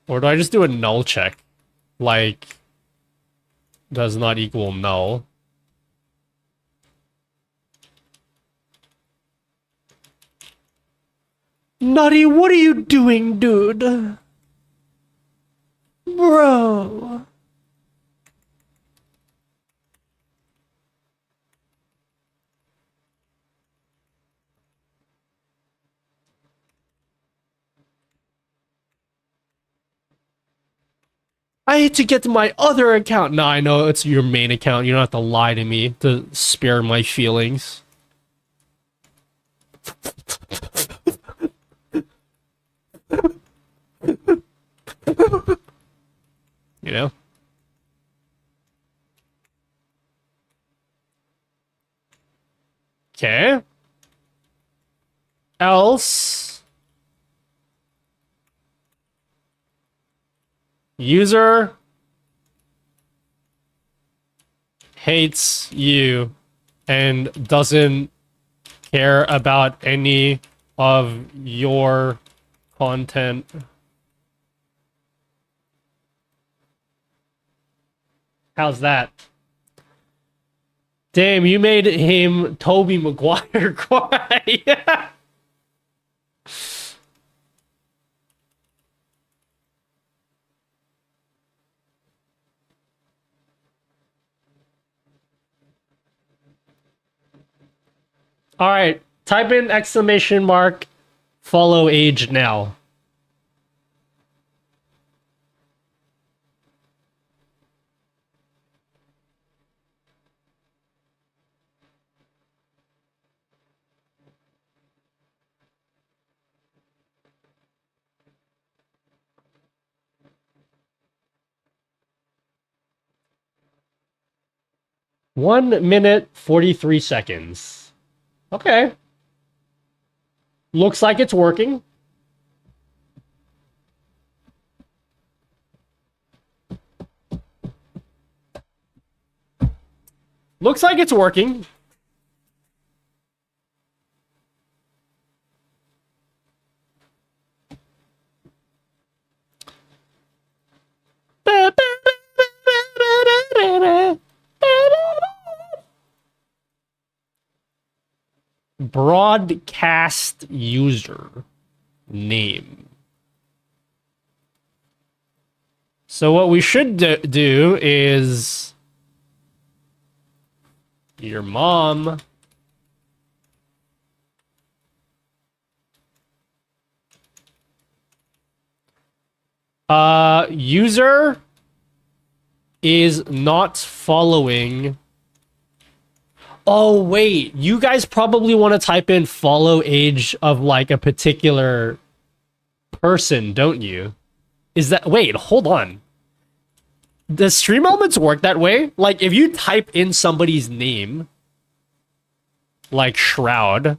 Or do I just do a null check? Like does not equal null. Nutty, what are you doing, dude? Bro. I hate to get to my other account. No, I know it's your main account. You don't have to lie to me to spare my feelings. You know? Okay. Else. User hates you and doesn't care about any of your content. How's that? Damn, you made him Toby Maguire cry. All right, type in exclamation mark follow age now. 1 minute, 43 seconds. Okay. Looks like it's working. Looks like it's working. Broadcast user name. So what we should do is your mom user is not following. Oh, wait. You guys probably want to type in follow age of like a particular person, don't you? Is that... Wait, hold on. Does Stream Elements work that way? Like, if you type in somebody's name, like Shroud,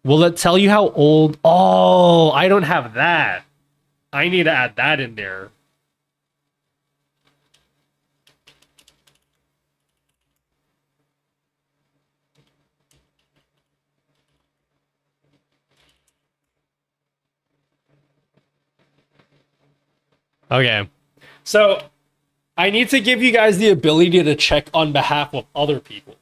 will it tell you how old... Oh, I don't have that. I need to add that in there. Okay. So, I need to give you guys the ability to check on behalf of other people.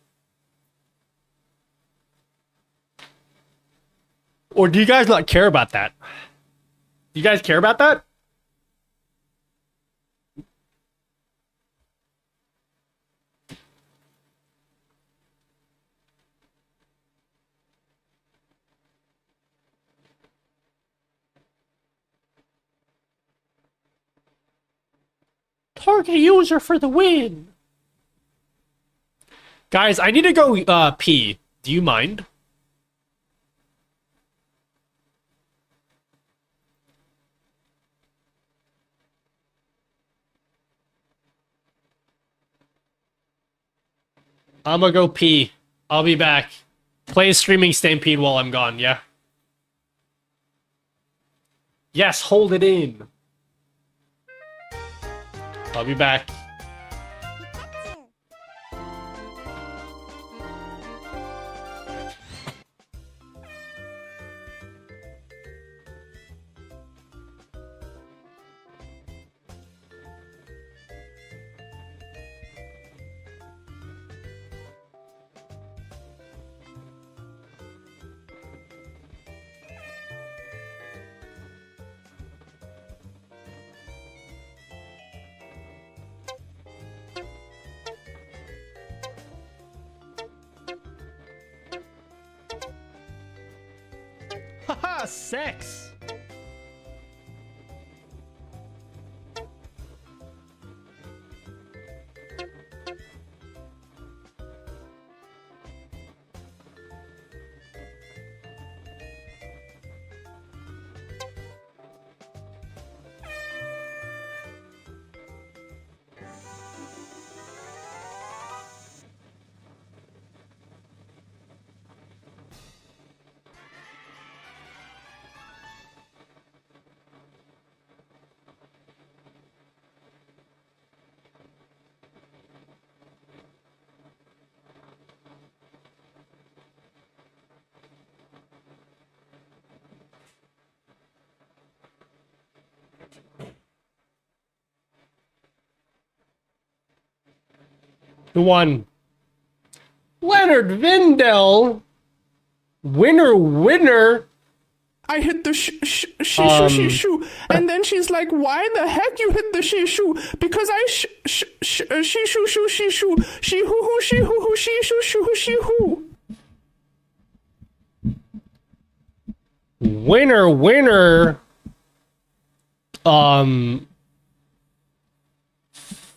Or do you guys not care about that? Do you guys care about that? Target user for the win. Guys, I need to go pee. Do you mind? I'm gonna go pee. I'll be back. Play Streaming Stampede while I'm gone, yeah? Yes, hold it in. I'll be back. Haha, sex! Who won? Leonard Vindel. Winner. I hit the shishu, and then she's like, "Why the heck you hit the shishu?" Because I shishu she hoo she hoo. Winner.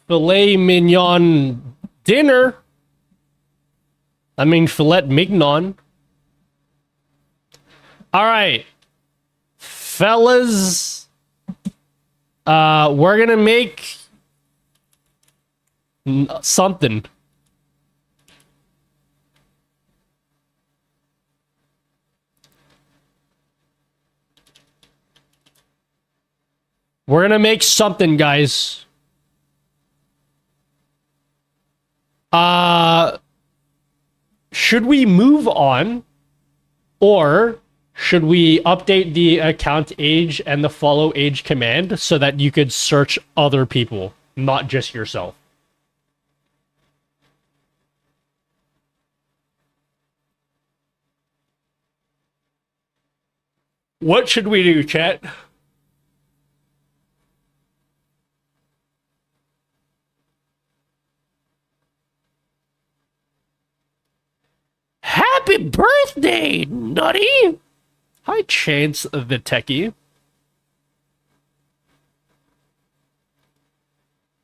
Filet mignon dinner. I mean, filet mignon. All right, fellas. We're gonna make something. We're gonna make something, guys. Should we move on? Or should we update the account age and the follow age command so that you could search other people, not just yourself? What should we do, chat? Happy birthday, Nutty! Hi, Chance the Techie.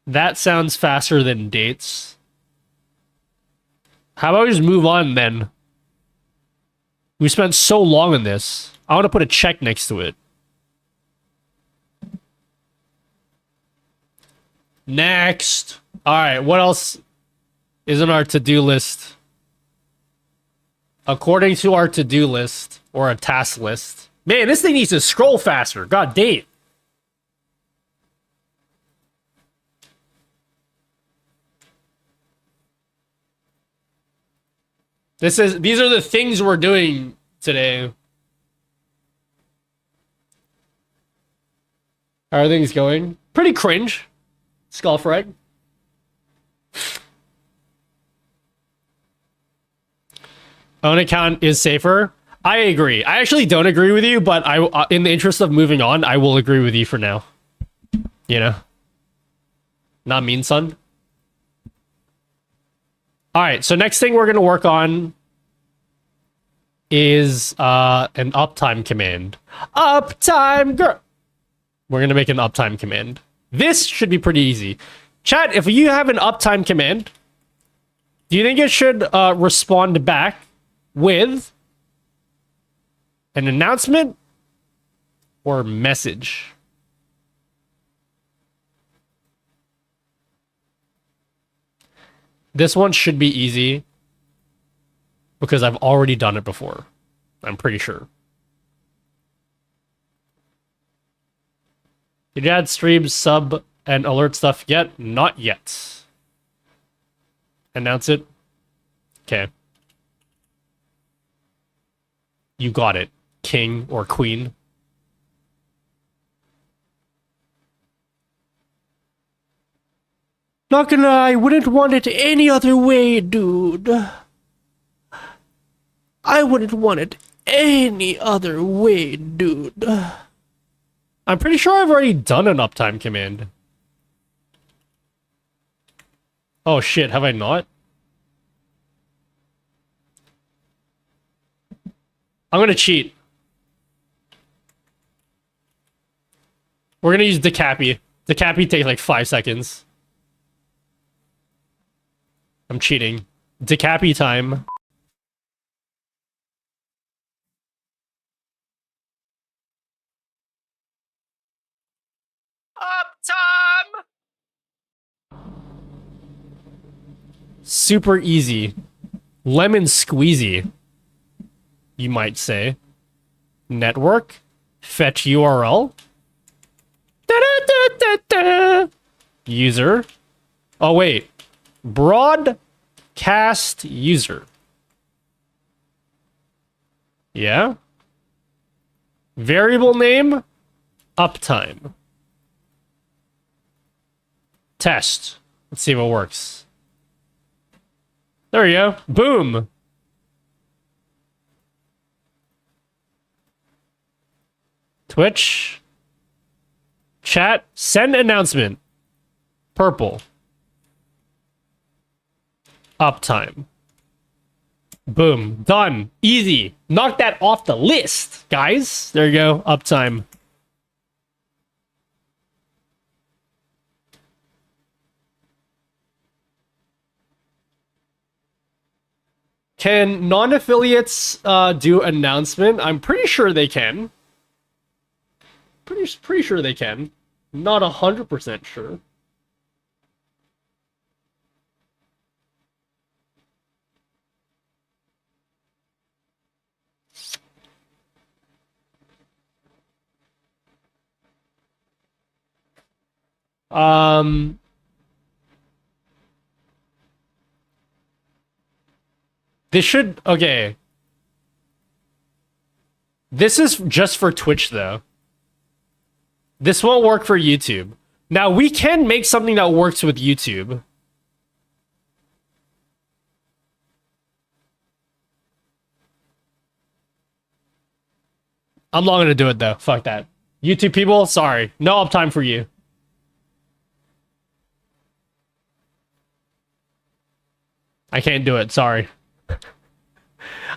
That sounds faster than dates. How about we just move on then? We spent so long on this. I want to put a check next to it. Next. Alright, what else is on our to-do list? According to our to-do list, or a task list. Man, this thing needs to scroll faster. God damn. These are the things we're doing today. How are things going? Pretty cringe. Skullfrag. Own account is safer. I agree. I actually don't agree with you, but in the interest of moving on, I will agree with you for now. You know? Not mean, son. Alright, so next thing we're going to work on is an uptime command. Uptime, girl! We're going to make an uptime command. This should be pretty easy. Chat, if you have an uptime command, do you think it should respond back with an announcement or message? This one should be easy because I've already done it before. I'm pretty sure. Did you add stream, sub, and alert stuff yet? Not yet. Announce it. Okay. You got it, king or queen. Not gonna lie, I wouldn't want it any other way, dude. I wouldn't want it any other way, dude. I'm pretty sure I've already done an uptime command. Oh shit, have I not? I'm gonna cheat. We're gonna use Decappy. Decappy takes like 5 seconds. I'm cheating. Decappy time. Uptime! Super easy. Lemon squeezy, you might say. Network. Fetch URL. Da-da-da-da-da. User. Oh, wait. Broadcast user. Yeah. Variable name. Uptime. Test. Let's see if it works. There we go. Boom. Twitch. Chat. Send announcement. Purple. Uptime. Boom. Done. Easy. Knock that off the list, guys. There you go. Uptime. Can non-affiliates do announcement? I'm pretty sure they can. Pretty sure they can. Not 100% sure. This should... Okay. This is just for Twitch, though. This won't work for YouTube. Now, we can make something that works with YouTube. I'm not gonna do it, though. Fuck that. YouTube people, sorry. No uptime for you. I can't do it, sorry.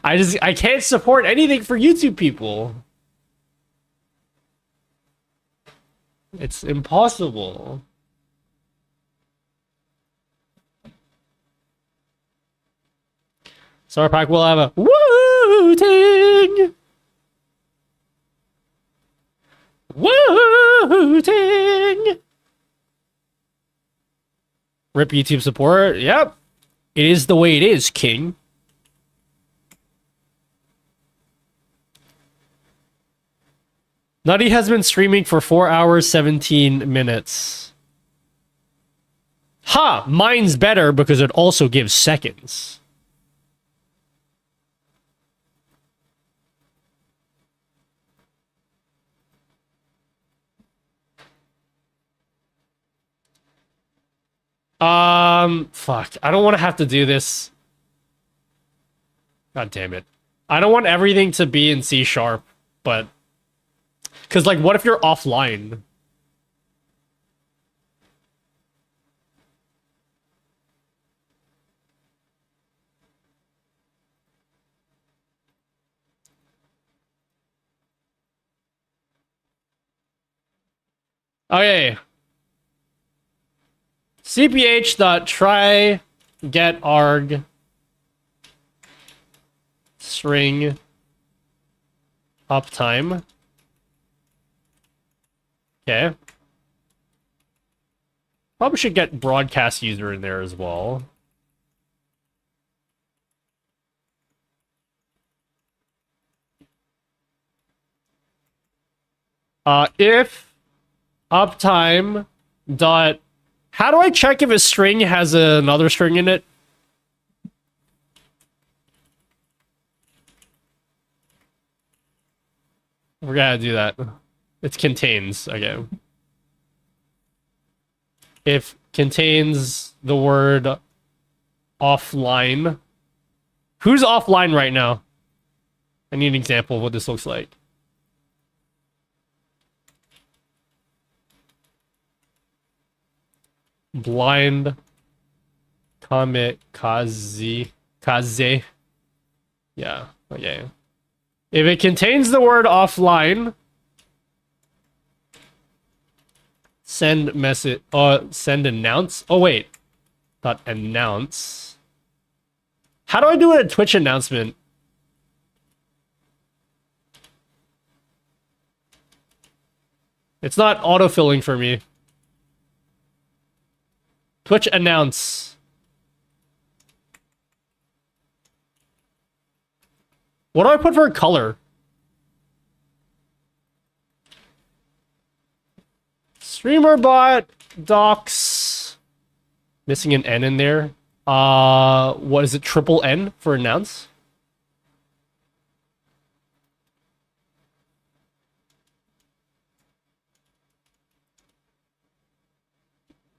I can't support anything for YouTube people. It's impossible. Star Pack will have a woo-ting! Woo-ting! Rip YouTube support. Yep. It is the way it is, King. Nutty has been streaming for 4 hours, 17 minutes. Ha! Mine's better because it also gives seconds. Fuck. I don't want to have to do this. God damn it. I don't want everything to be in C#, but... Because, like, what if you're offline? Okay. cph.try get arg string uptime. Okay. Probably should get broadcast user in there as well. If uptime dot... How do I check if a string has another string in it? We're gonna do that. It contains, okay. If contains the word offline. Who's offline right now? I need an example of what this looks like. Blind kamikaze. Yeah, okay. If it contains the word offline, send message, send announce. Oh wait, dot announce. How do I do a Twitch announcement? It's not autofilling for me. Twitch announce. What do I put for a color? Streamer.bot docs. Missing an N in there. What is it? Triple N for announce?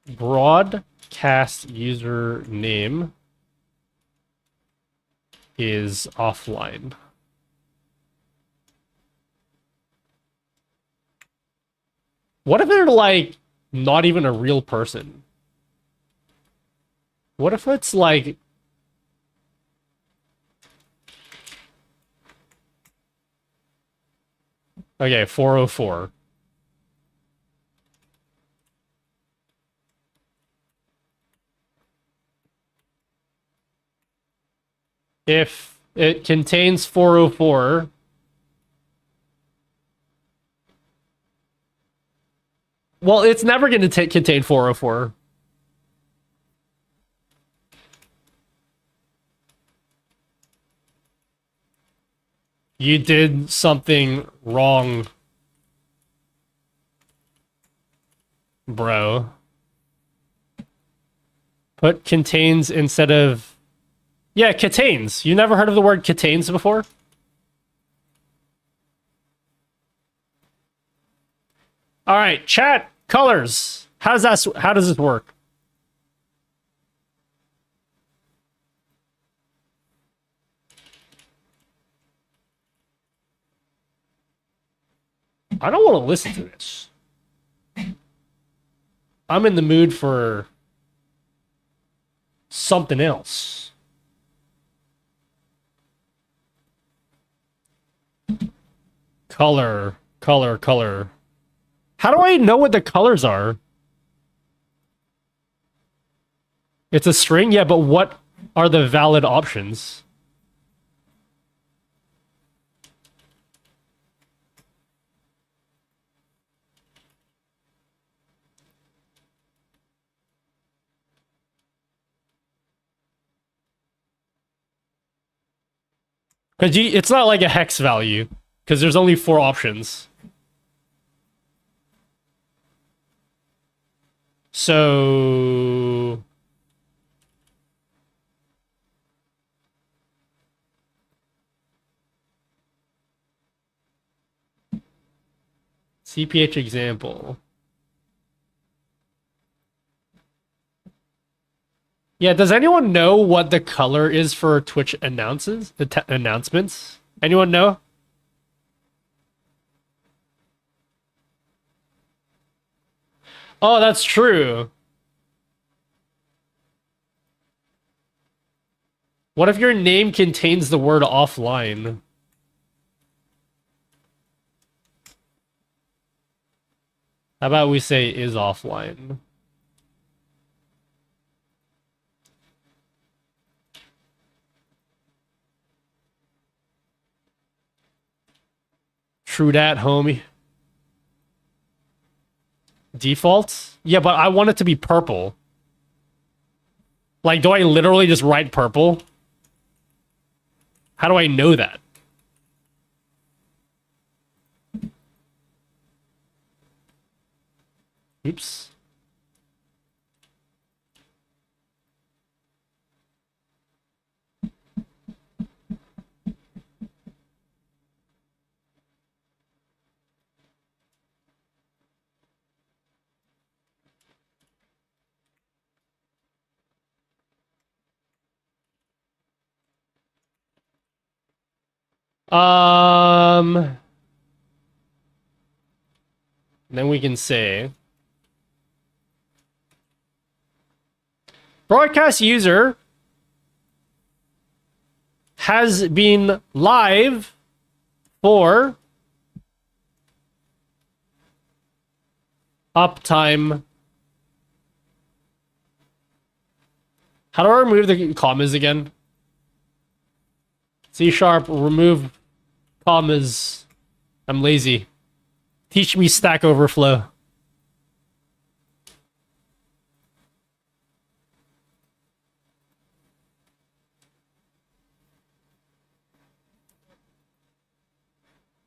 Broadcast username is offline. What if they're like not even a real person? What if it's like okay, 404. If it contains 404, well, it's never going to contain 404. You did something wrong, bro. Put contains instead of... Yeah, contains. You never heard of the word contains before? All right, chat, colors. How does this work? I don't want to listen to this. I'm in the mood for something else. Color. How do I know what the colors are? It's a string? Yeah, but what are the valid options? Because it's not like a hex value, because there's only 4 options. So... CPH example. Yeah, does anyone know what the color is for Twitch announcements? Anyone know? Oh, that's true. What if your name contains the word offline? How about we say is offline? True dat, homie. Default? Yeah, but I want it to be purple. Like, do I literally just write purple? How do I know that? Oops. Then we can say broadcast user has been live for uptime. How do I remove the commas again? C# remove commas. I'm lazy. Teach me Stack Overflow.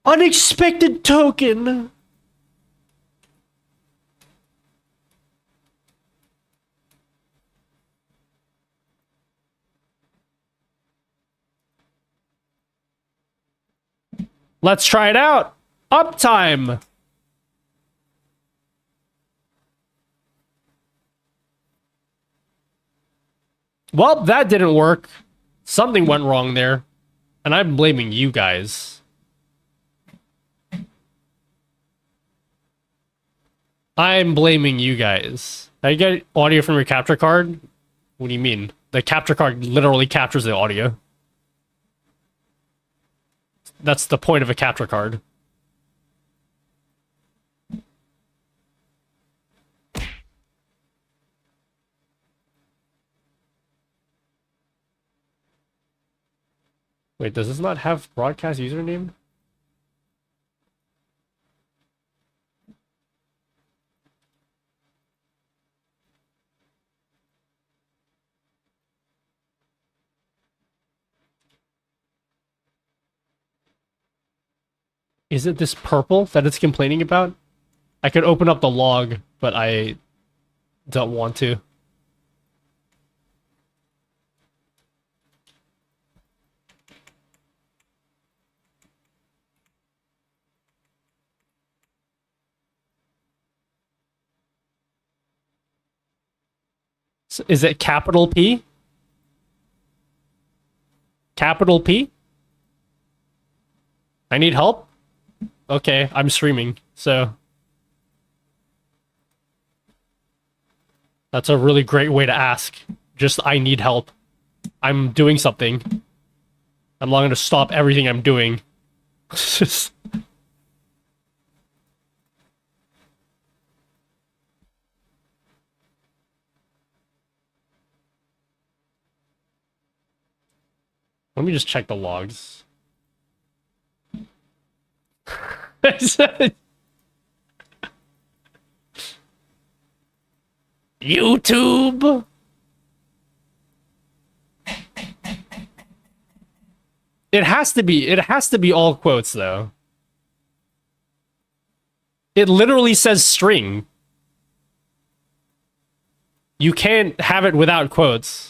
Unexpected token. Let's try it out. Uptime. Well, that didn't work. Something went wrong there. And I'm blaming you guys. I'm blaming you guys. Now you get audio from your capture card? What do you mean? The capture card literally captures the audio. That's the point of a capture card. Wait, does this not have broadcast username? Is it this purple that it's complaining about? I could open up the log, but I don't want to. So is it capital P? Capital P? I need help? Okay, I'm streaming, so... That's a really great way to ask. Just, I need help. I'm doing something. I'm not gonna stop everything I'm doing. Just... Let me just check the logs. YouTube. It has to be all quotes though. It literally says string. You can't have it without quotes.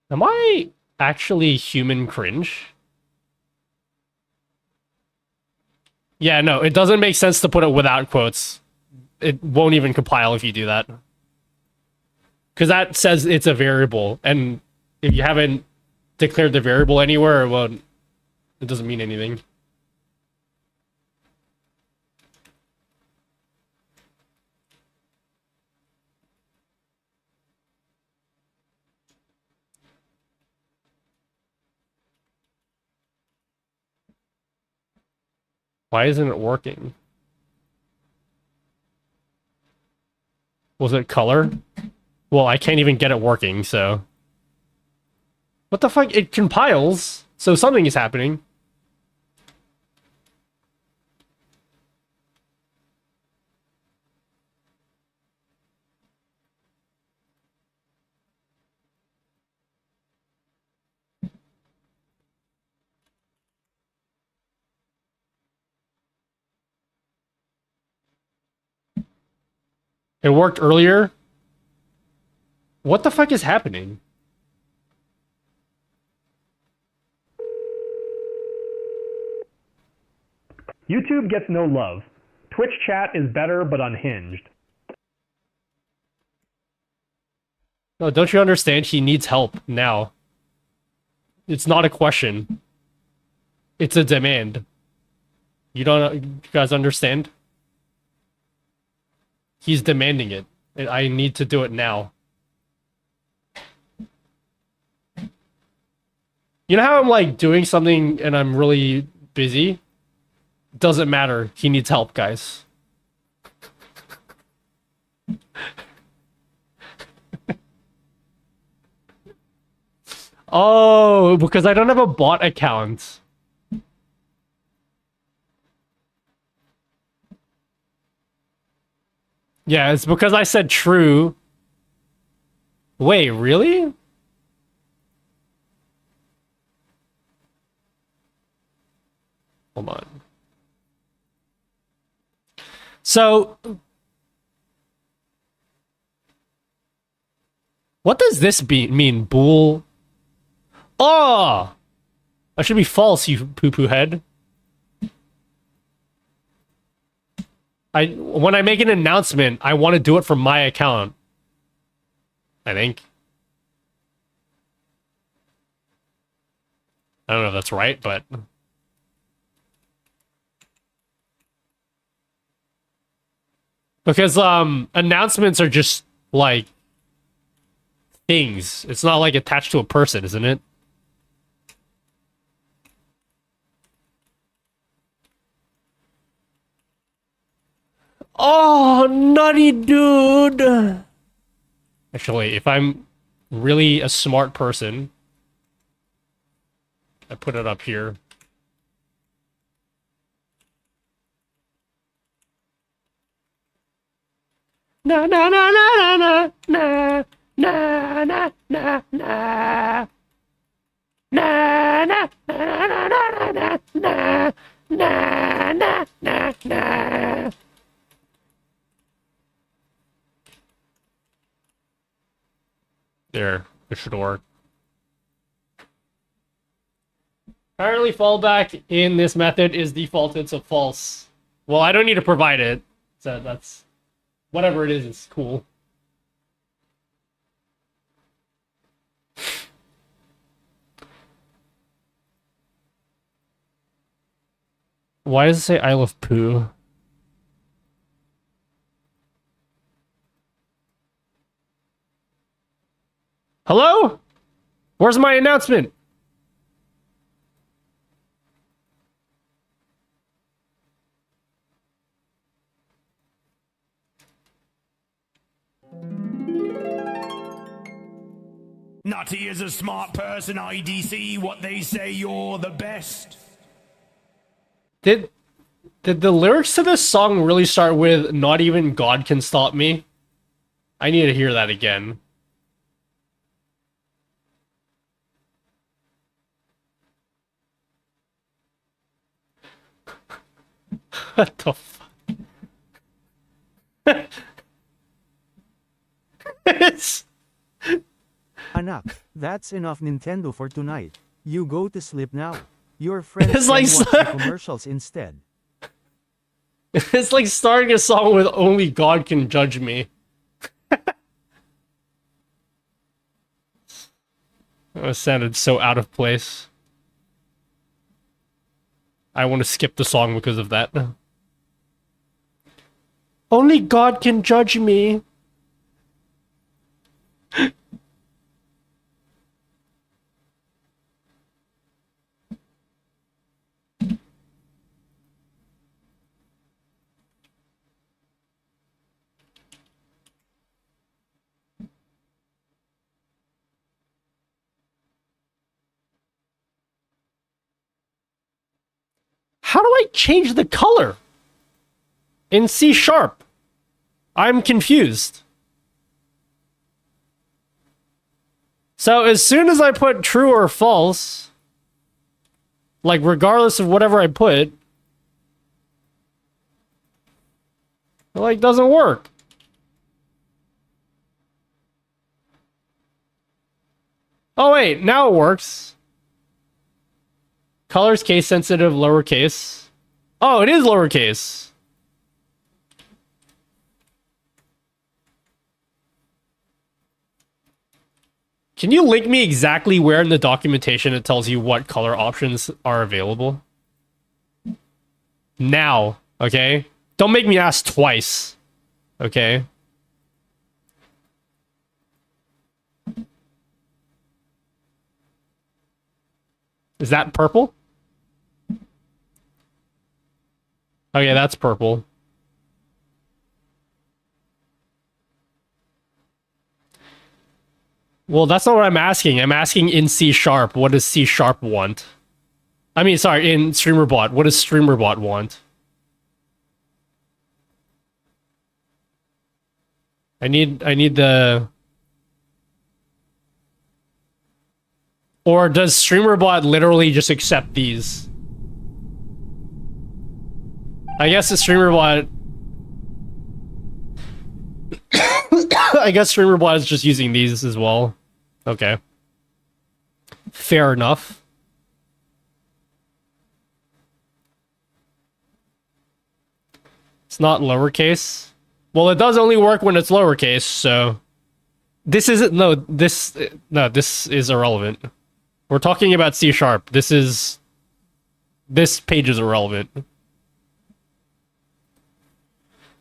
Am I actually human cringe? Yeah, no, it doesn't make sense to put it without quotes. It won't even compile if you do that. Because that says it's a variable, and if you haven't declared the variable anywhere, well, it doesn't mean anything. Why isn't it working? Was it color? Well, I can't even get it working, so... What the fuck? It compiles, so something is happening. It worked earlier? What the fuck is happening? YouTube gets no love. Twitch chat is better but unhinged. No, don't you understand? He needs help now. It's not a question. It's a demand. You guys understand? He's demanding it. And I need to do it now. You know how I'm like doing something and I'm really busy? Doesn't matter. He needs help, guys. Oh, because I don't have a bot account. Yeah, it's because I said true. Wait, really? Hold on. So, what does this mean? Bool? Oh! That should be false, you poo-poo head. When I make an announcement, I want to do it from my account. I think. I don't know if that's right, but... Because, announcements are just, like, things. It's not, like, attached to a person, isn't it? Oh, nutty dude! Actually, if I'm really a smart person, I put it up here. Na na na na na na na na na na na na na na na na na na na. There, it should work. Apparently fallback in this method is defaulted, so false. Well, I don't need to provide it, so that's... Whatever it is, it's cool. Why does it say I love poo? Hello? Where's my announcement? Nutty is a smart person, IDC. What they say, you're the best. Did the lyrics to this song really start with "Not even God can stop me"? I need to hear that again. What the fuck? Anak, that's enough Nintendo for tonight. You go to sleep now. Your friends It's can like watch the commercials instead. It's like starting a song with "Only God can judge me." That sounded so out of place. I want to skip the song because of that. Only God can judge me. How do I change the color in C#? I'm confused. So as soon as I put true or false, like regardless of whatever I put, it like doesn't work. Oh wait, now it works. Colors case sensitive, lowercase. Oh, it is lowercase. Can you link me exactly where in the documentation it tells you what color options are available? Now, okay? Don't make me ask twice, okay? Is that purple? Okay, that's purple. Well, that's not what I'm asking. I'm asking in C#. What does C# want? I mean, sorry, in Streamer.bot. What does Streamer.bot want? I need the... Or does Streamer.bot literally just accept these? I guess the Streamer.bot... I guess Streamer.bot is just using these as well. Okay. Fair enough. It's not lowercase. Well, it does only work when it's lowercase, so... This isn't... No, this is irrelevant. We're talking about C#. This page is irrelevant.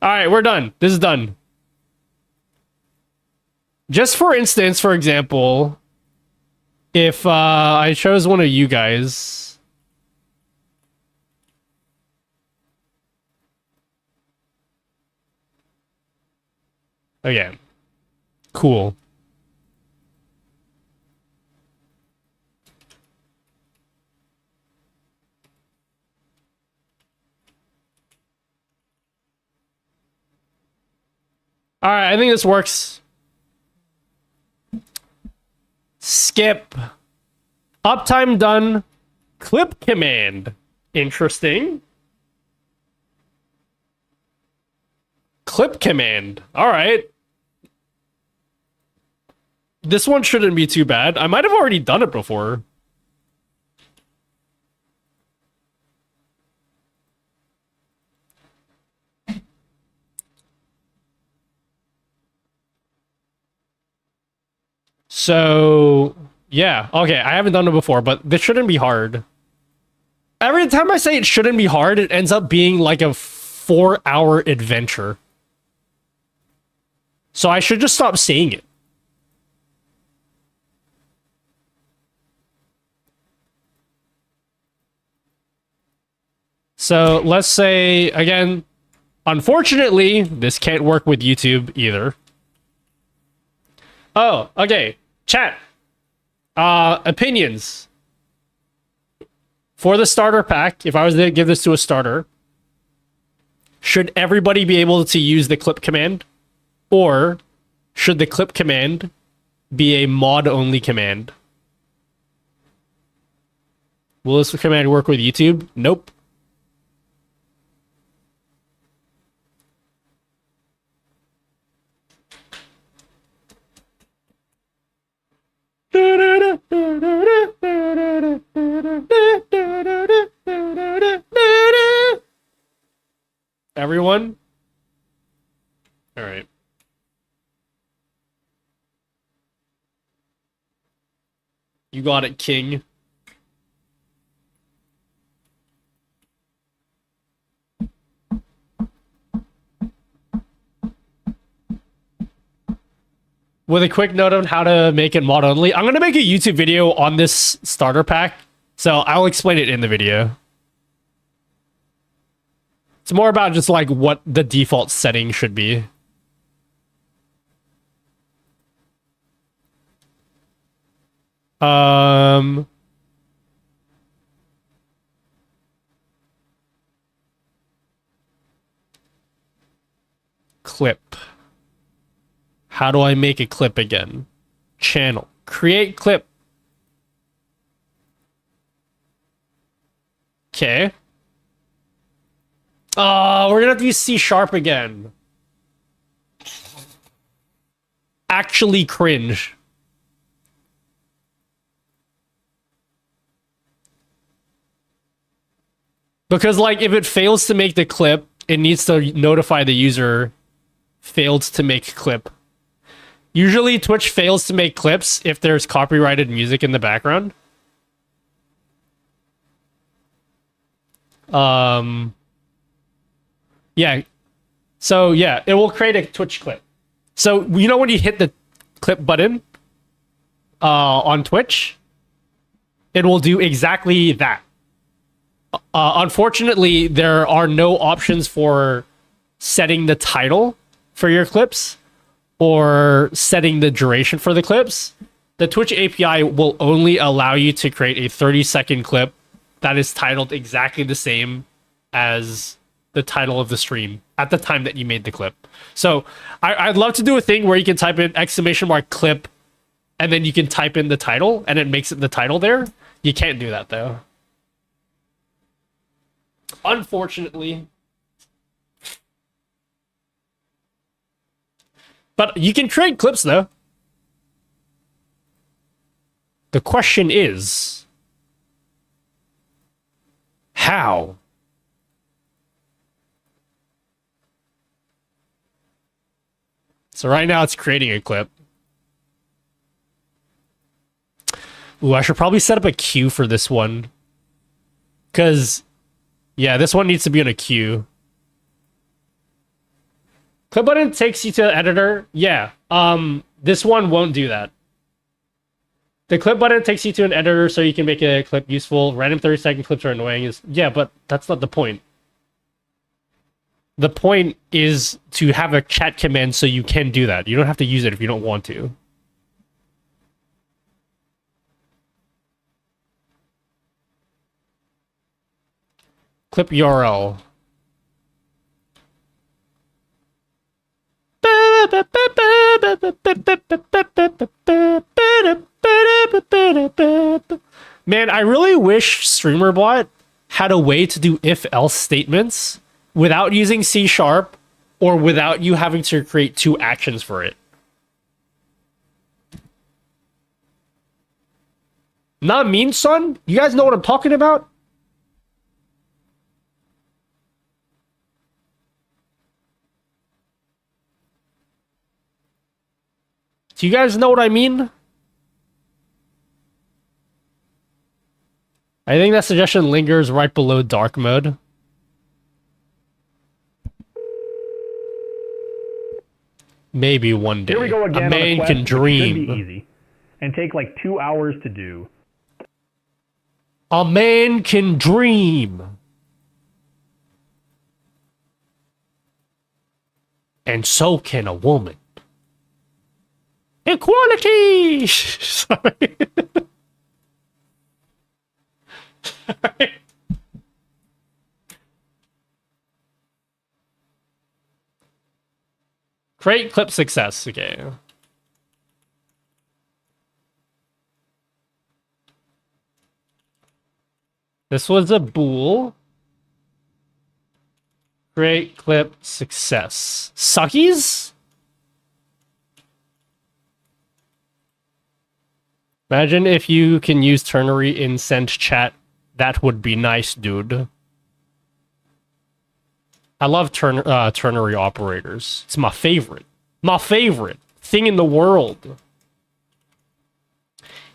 Alright, we're done. This is done. Just for instance, for example, if I chose one of you guys... Okay. Cool. Alright, I think this works. Skip. Uptime done. Clip command. Interesting. Clip command. Alright. This one shouldn't be too bad. I might have already done it before. So, yeah. Okay, I haven't done it before, but this shouldn't be hard. Every time I say it shouldn't be hard, it ends up being like a 4-hour adventure. So I should just stop saying it. So let's say, again, unfortunately, this can't work with YouTube either. Oh, okay. Chat. Opinions. For the starter pack, if I was to give this to a starter, should everybody be able to use the clip command? Or should the clip command be a mod-only command? Will this command work with YouTube? Nope. Everyone? All right. You got it, King. With a quick note on how to make it mod only, I'm going to make a YouTube video on this starter pack, so I'll explain it in the video. It's more about just like what the default setting should be. Clip. How do I make a clip again? Channel. Create clip. Okay. Oh, we're gonna have to use C# again. Actually cringe. Because, like, if it fails to make the clip, it needs to notify the user failed to make clip. Usually Twitch fails to make clips if there's copyrighted music in the background. Yeah. So, yeah, it will create a Twitch clip. So, you know when you hit the clip button on Twitch, it will do exactly that. Unfortunately, there are no options for setting the title for your clips or setting the duration for the clips. The Twitch API will only allow you to create a 30-second clip that is titled exactly the same as the title of the stream at the time that you made the clip. So I'd love to do a thing where you can type in !clip and then you can type in the title and it makes it the title there. You can't do that though. Unfortunately. But you can create clips though. The question is, how? So right now it's creating a clip. Ooh, I should probably set up a queue for this one. Because, yeah, this one needs to be in a queue. Clip button takes you to the editor. Yeah, this one won't do that. The clip button takes you to an editor so you can make a clip useful. Random 30-second clips are annoying. Yeah, but that's not the point. The point is to have a chat command so you can do that. You don't have to use it if you don't want to. Clip URL. Man, I really wish Streamer.bot had a way to do if-else statements without using C# or without you having to create two actions for it. Not mean, son? You guys know what I'm talking about? Do you guys know what I mean? I think that suggestion lingers right below dark mode. Maybe one day. Here we go again a on man a quest can which dream. should be easy and take like 2 hours to do. A man can dream. And so can a woman. Equality! Sorry. Sorry. Great clip success. Okay. This was a bool. Great clip success. Suckies? Imagine if you can use ternary in send chat. That would be nice, dude. I love ternary operators. It's my favorite. My favorite thing in the world.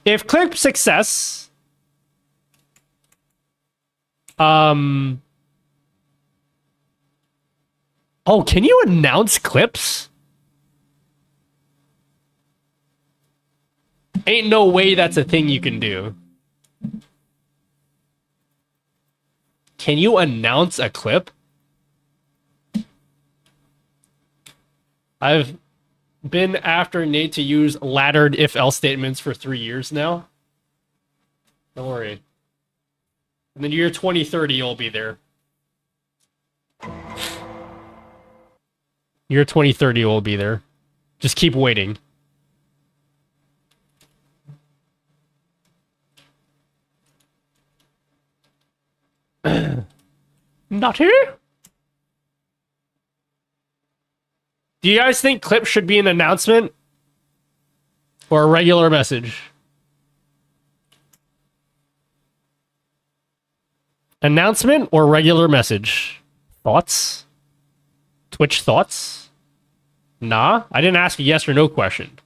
If clip success... Oh, can you announce clips? Ain't no way that's a thing you can do. Can you announce a clip? I've been after Nate to use laddered if-else statements for 3 years now. Don't worry. In the year 2030, you'll be there. Year 2030 will be there. Just keep waiting. Not here? Do you guys think clips should be an announcement? Or a regular message? Announcement or regular message? Thoughts? Twitch thoughts? Nah? I didn't ask a yes or no question.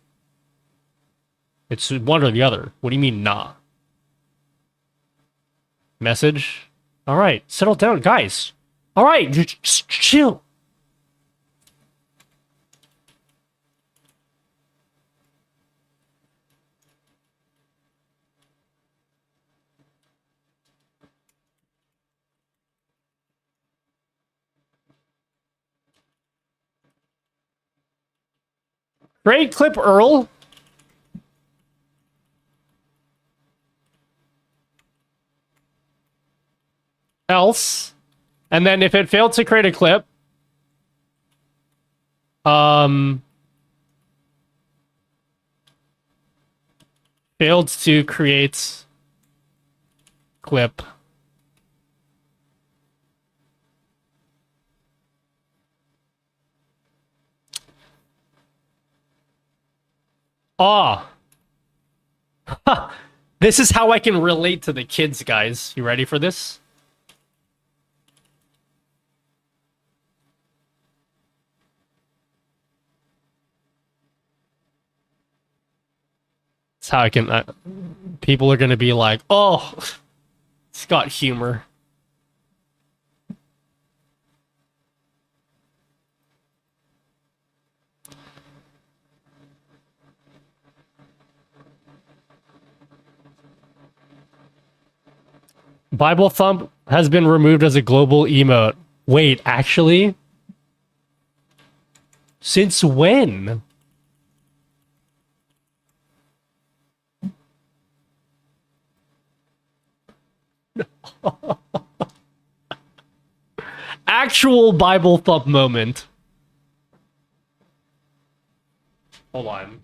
It's one or the other. What do you mean, nah? Message? Alright, settle down, guys. Alright, just chill. Great clip, Earl. Else. And then if it failed to create a clip, failed to create clip. Ah. Ha. This is how I can relate to the kids, guys. You ready for this? It's how I can... people are going to be like, oh, it's got humor. Bible Thump has been removed as a global emote. Wait, actually? Since when? Actual Bible Thump moment. Hold on.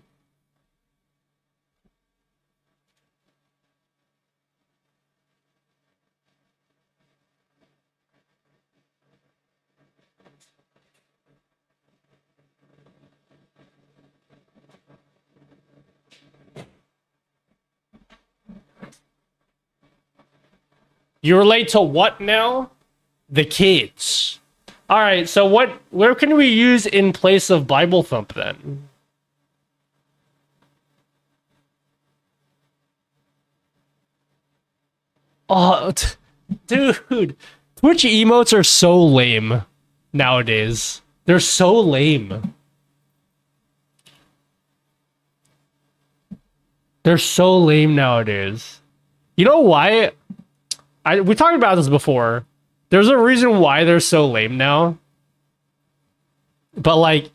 You relate to what now? The kids. All right, so where can we use in place of Bible thump then? Oh, dude, Twitch emotes are so lame nowadays. They're so lame. They're so lame nowadays. You know why? We talked about this before. There's a reason why they're so lame now. But like,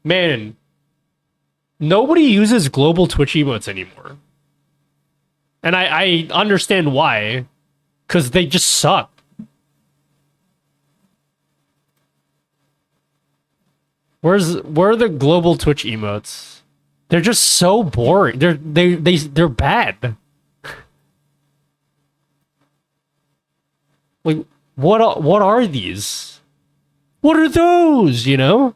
man, nobody uses global Twitch emotes anymore. And I understand why. Because they just suck. Where are the global Twitch emotes? They're just so boring. They're bad. Like, what are these? What are those, you know?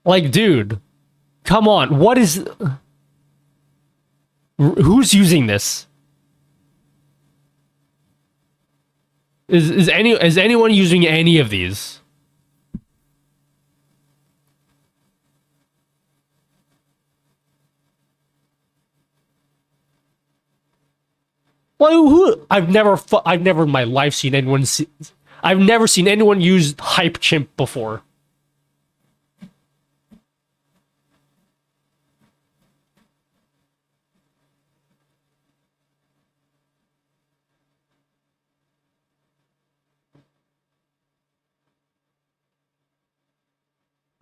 Like, dude, come on. What is... Who's using this? Is anyone using any of these? Well, I've never in my life seen anyone I've never seen anyone use hype chimp before.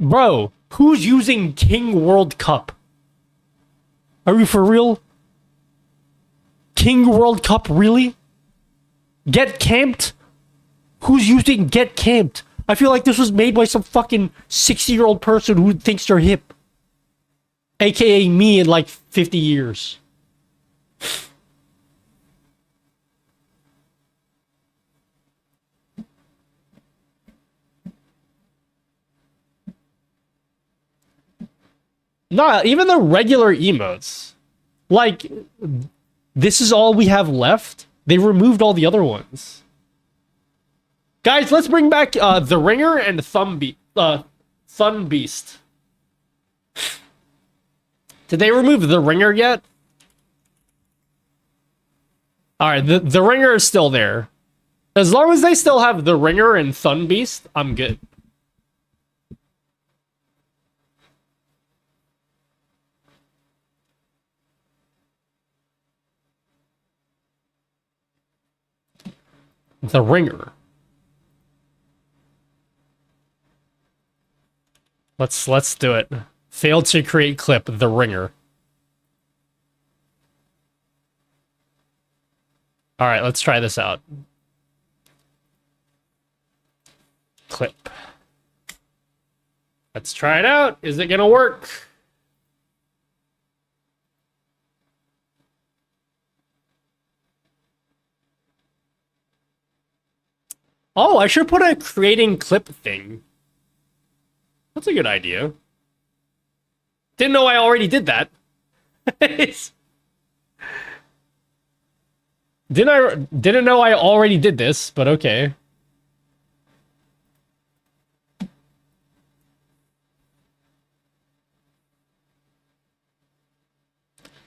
Bro, who's using King World Cup? Are you for real? King World Cup, really? Get camped? Who's using Get Camped? I feel like this was made by some fucking 60-year-old person who thinks they're hip. AKA me in like 50 years. Nah, even the regular emotes. Like, this is all we have left? They removed all the other ones. Guys, let's bring back the Ringer and Thun Beast. Did they remove the Ringer yet? Alright, the Ringer is still there. As long as they still have the Ringer and Thun Beast, I'm good. The Ringer. Let's do it. Failed to create clip, The Ringer. Alright, let's try this out. Clip. Let's try it out. Is it gonna work? Oh, I should put a creating clip thing. That's a good idea. Didn't know I already did that. Didn't know I already did this, but okay.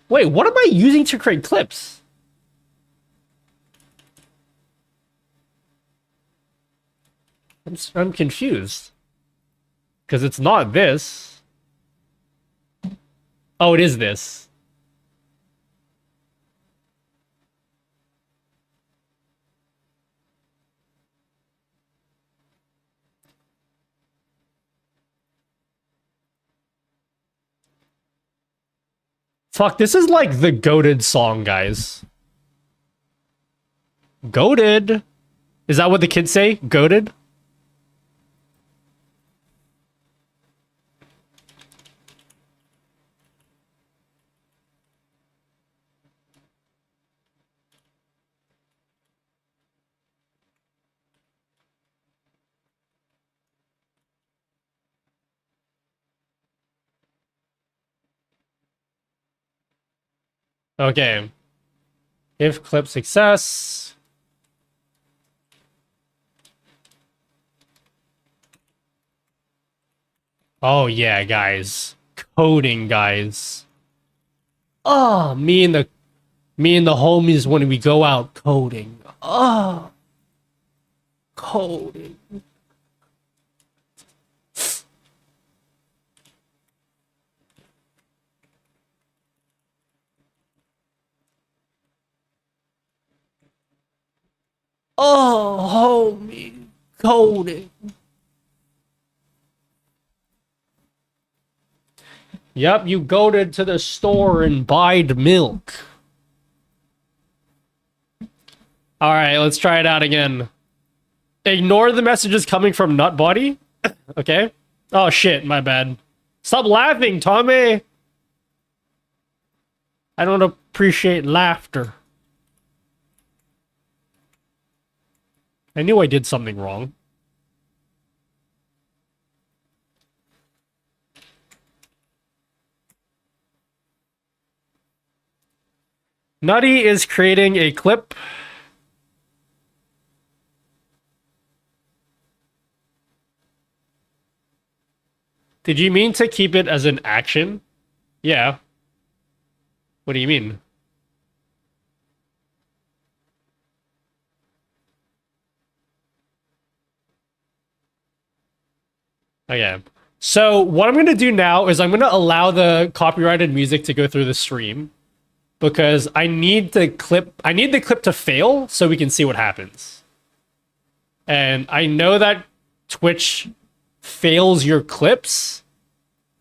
Wait, what am I using to create clips? I'm confused. Because it's not this. Oh, it is this. Fuck, this is like the goated song, guys. Goated? Is that what the kids say? Goated? Okay. If clip success. Oh yeah, guys. Coding, guys. Oh, me and the homies when we go out coding. Oh. Coding. Oh, homie. Coding. Yep, you go to the store and buy the milk. Alright, let's try it out again. Ignore the messages coming from Nutbody. Okay. Oh shit, my bad. Stop laughing, Tommy! I don't appreciate laughter. I knew I did something wrong. Nutty is creating a clip. Did you mean to keep it as an action? Yeah. What do you mean? Okay. So what I'm going to do now is I'm going to allow the copyrighted music to go through the stream because I need the clip to fail so we can see what happens. And I know that Twitch fails your clips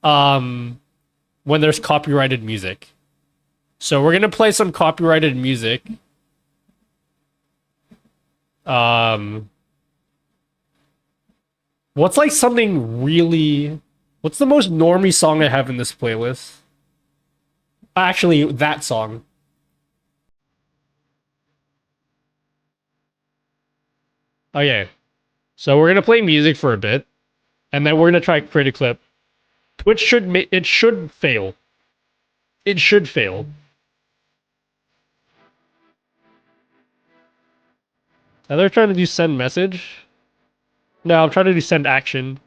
when there's copyrighted music. So we're going to play some copyrighted music. What's like something really... What's the most normie song I have in this playlist? Actually, that song. Okay. So we're gonna play music for a bit. And then we're gonna try to create a clip. Twitch should... It should fail. It should fail. Now they're trying to do send message. No, I'm trying to do send action.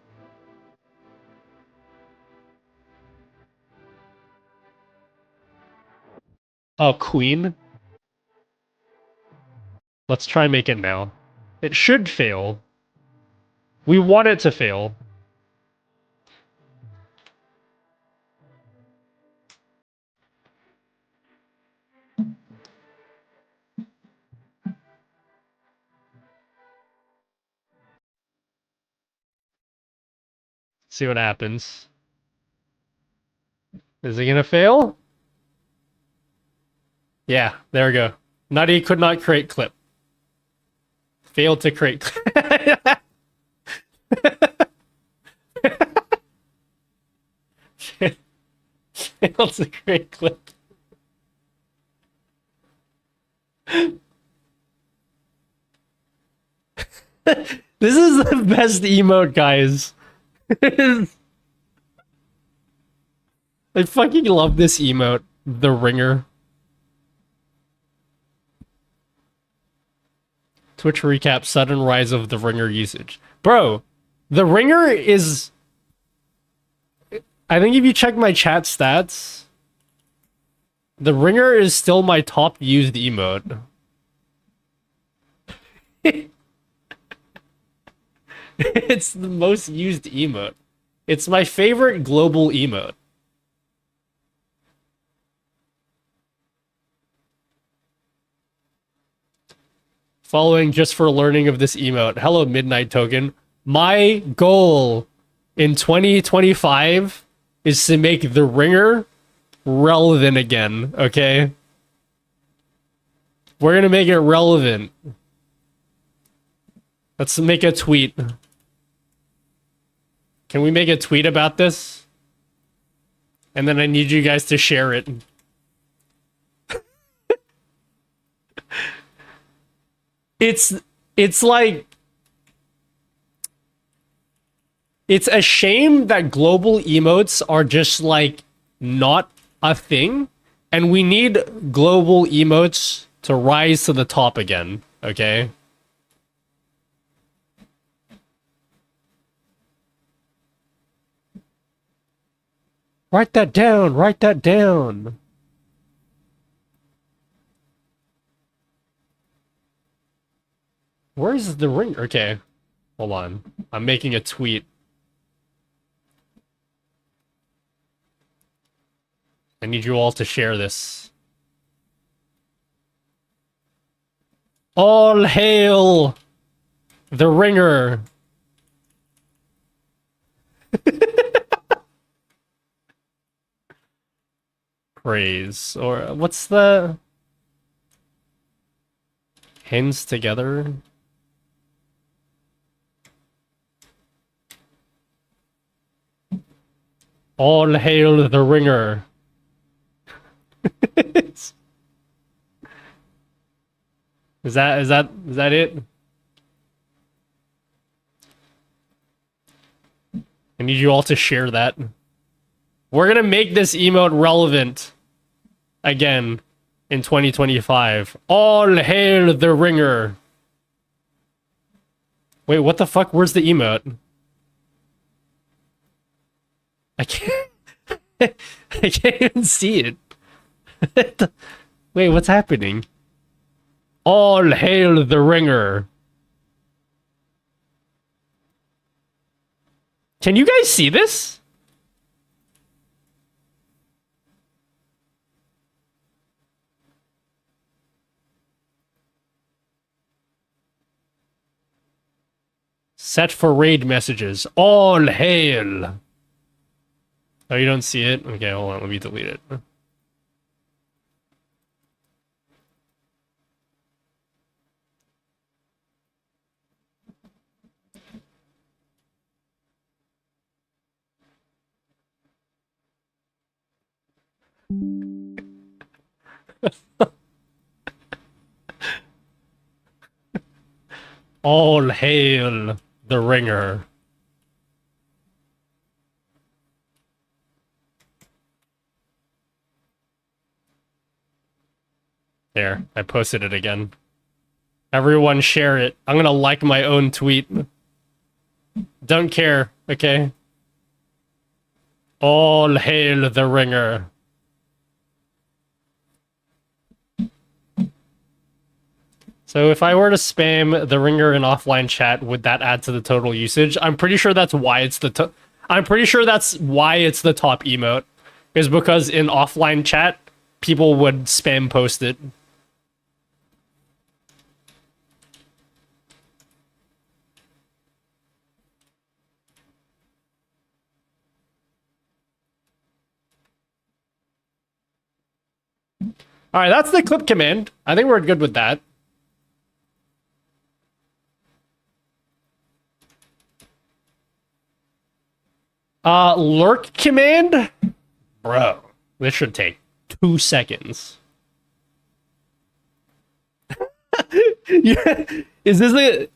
Oh, Queen. Let's try and make it now. It should fail. We want it to fail. See what happens. Is it gonna fail? Yeah, there we go. Nutty could not create clip. Failed to create clip. Failed to create clip. This is the best emote, guys. I fucking love this emote. The ringer. Twitch recap, sudden rise of the ringer usage. Bro, the ringer is... I think if you check my chat stats, the ringer is still my top used emote. It's the most used emote. It's my favorite global emote. Following just for learning of this emote. Hello, Midnight Token. My goal in 2025 is to make the ringer relevant again, okay? We're gonna make it relevant. Let's make a tweet. Can we make a tweet about this? And then I need you guys to share it. It's like... It's a shame that global emotes are just, like, not a thing. And we need global emotes to rise to the top again, okay? Write that down, write that down. Where's the ring? Okay, hold on. I'm making a tweet. I need you all to share this. All hail the ringer. Praise. Or what's the... Hands together? All hail the ringer. Is that it? I need you all to share that. We're gonna make this emote relevant again in 2025. All hail the ringer. Wait, what the fuck? Where's the emote? I can't I can't even see it. Wait, what's happening? All hail the ringer. Can you guys see this? Set for raid messages. All hail. Oh, you don't see it? Okay, hold on. Let me delete it. All hail the ringer. There, I posted it again. Everyone share it. I'm gonna like my own tweet. Don't care, okay? All hail the ringer. So if I were to spam the ringer in offline chat, would that add to the total usage? I'm pretty sure that's why it's the top emote. Is because in offline chat, people would spam post it. Alright, that's the clip command. I think we're good with that. Lurk command? Bro, this should take 2 seconds. Yeah, is this the...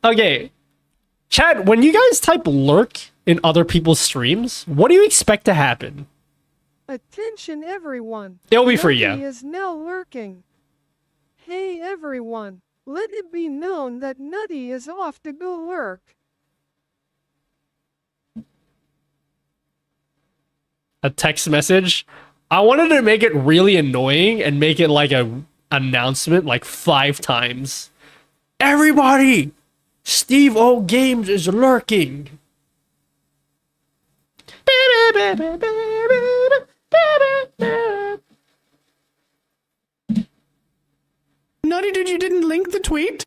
Okay. Chat, when you guys type lurk in other people's streams, what do you expect to happen? Attention everyone. It'll be free, Nutty yeah. is now lurking. Hey everyone, let it be known that Nutty is off to go lurk. A text message. I wanted to make it really annoying and make it like a announcement like 5 times. Everybody! Steve O Games is lurking. Nutty, you didn't link the tweet?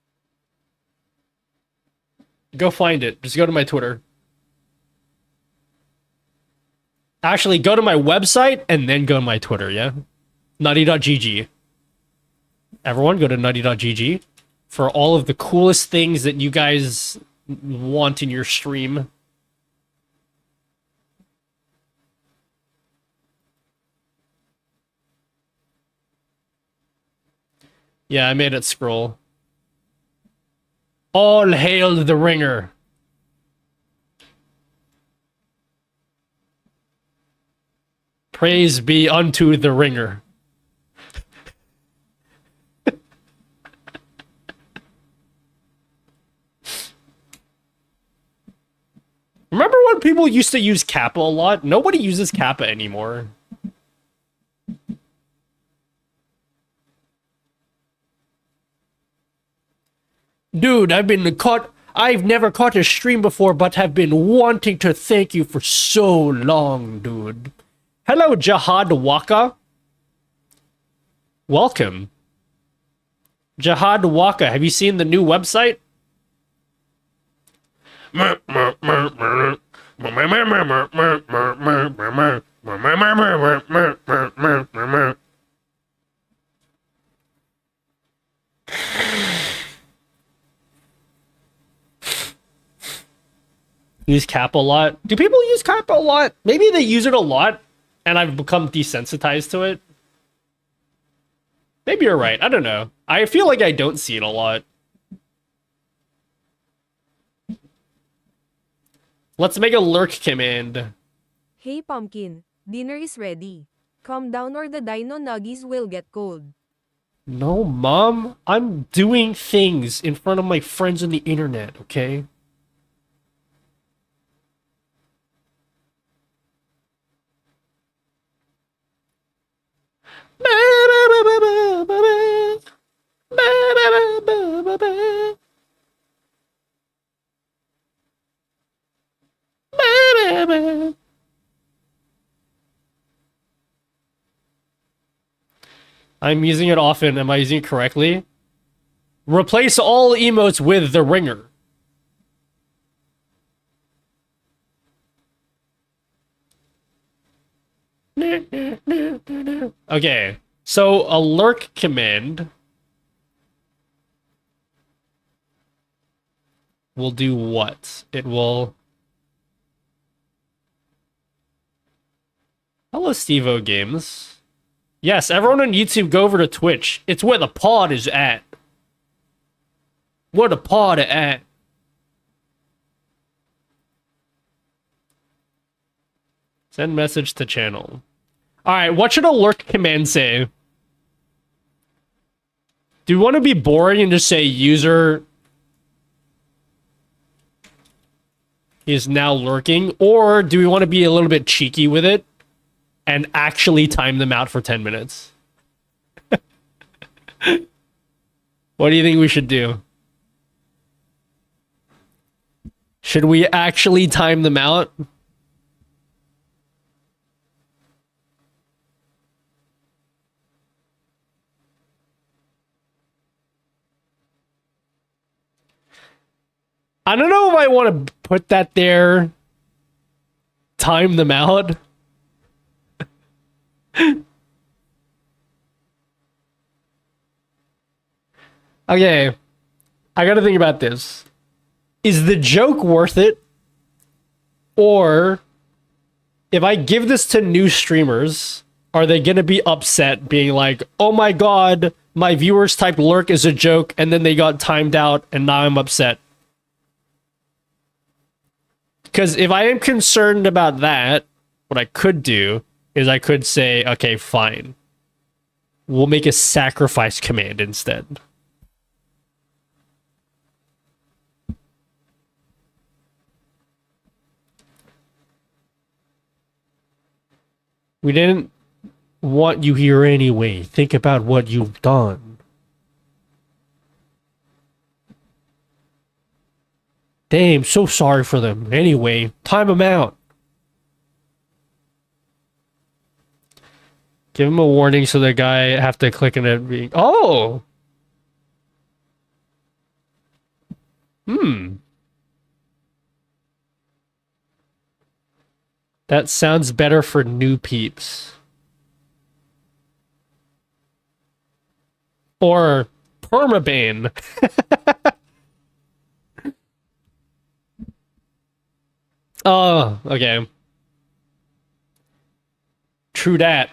Go find it. Just go to my Twitter. Actually, go to my website and then go to my Twitter, yeah? Nutty.gg. Everyone, go to nutty.gg for all of the coolest things that you guys want in your stream. Yeah, I made it scroll. All hail the ringer. Praise be unto the ringer. Remember when people used to use Kappa a lot? Nobody uses Kappa anymore. Dude, I've never caught a stream before, but have been wanting to thank you for so long, dude. Hello, Jihad Waka. Welcome. Jihad Waka, have you seen the new website? Use Kappa a lot. Do people use Kappa a lot? Maybe they use it a lot and I've become desensitized to it. Maybe you're right. I don't know. I feel like I don't see it a lot. Let's make a lurk command. Hey Pumpkin, dinner is ready. Calm down or the dino nuggies will get cold. No, Mom. I'm doing things in front of my friends on the internet, okay? I'm using it often. Am I using it correctly? Replace all emotes with the ringer. Okay, so a lurk command will do what? It will... Hello, Steve-O Games. Yes, everyone on YouTube, go over to Twitch. It's where the pod is at. Where the pod at. Send message to channel. Alright, what should a lurk command say? Do we want to be boring and just say user is now lurking? Or do we want to be a little bit cheeky with it and actually time them out for 10 minutes? What do you think we should do? Should we actually time them out? I don't know if I want to put that there. Time them out. Okay. I gotta think about this. Is the joke worth it? Or if I give this to new streamers, are they gonna be upset being like, oh my god, my viewers typed lurk as a joke and then they got timed out and now I'm upset? Because if I am concerned about that, what I could do is I could say, okay, fine. We'll make a sacrifice command instead. We didn't want you here anyway. Think about what you've done. Damn, so sorry for them. Anyway, time them out. Give him a warning so the guy have to click on it being... Oh! That sounds better for new peeps. Or permabane. Oh, okay. True that.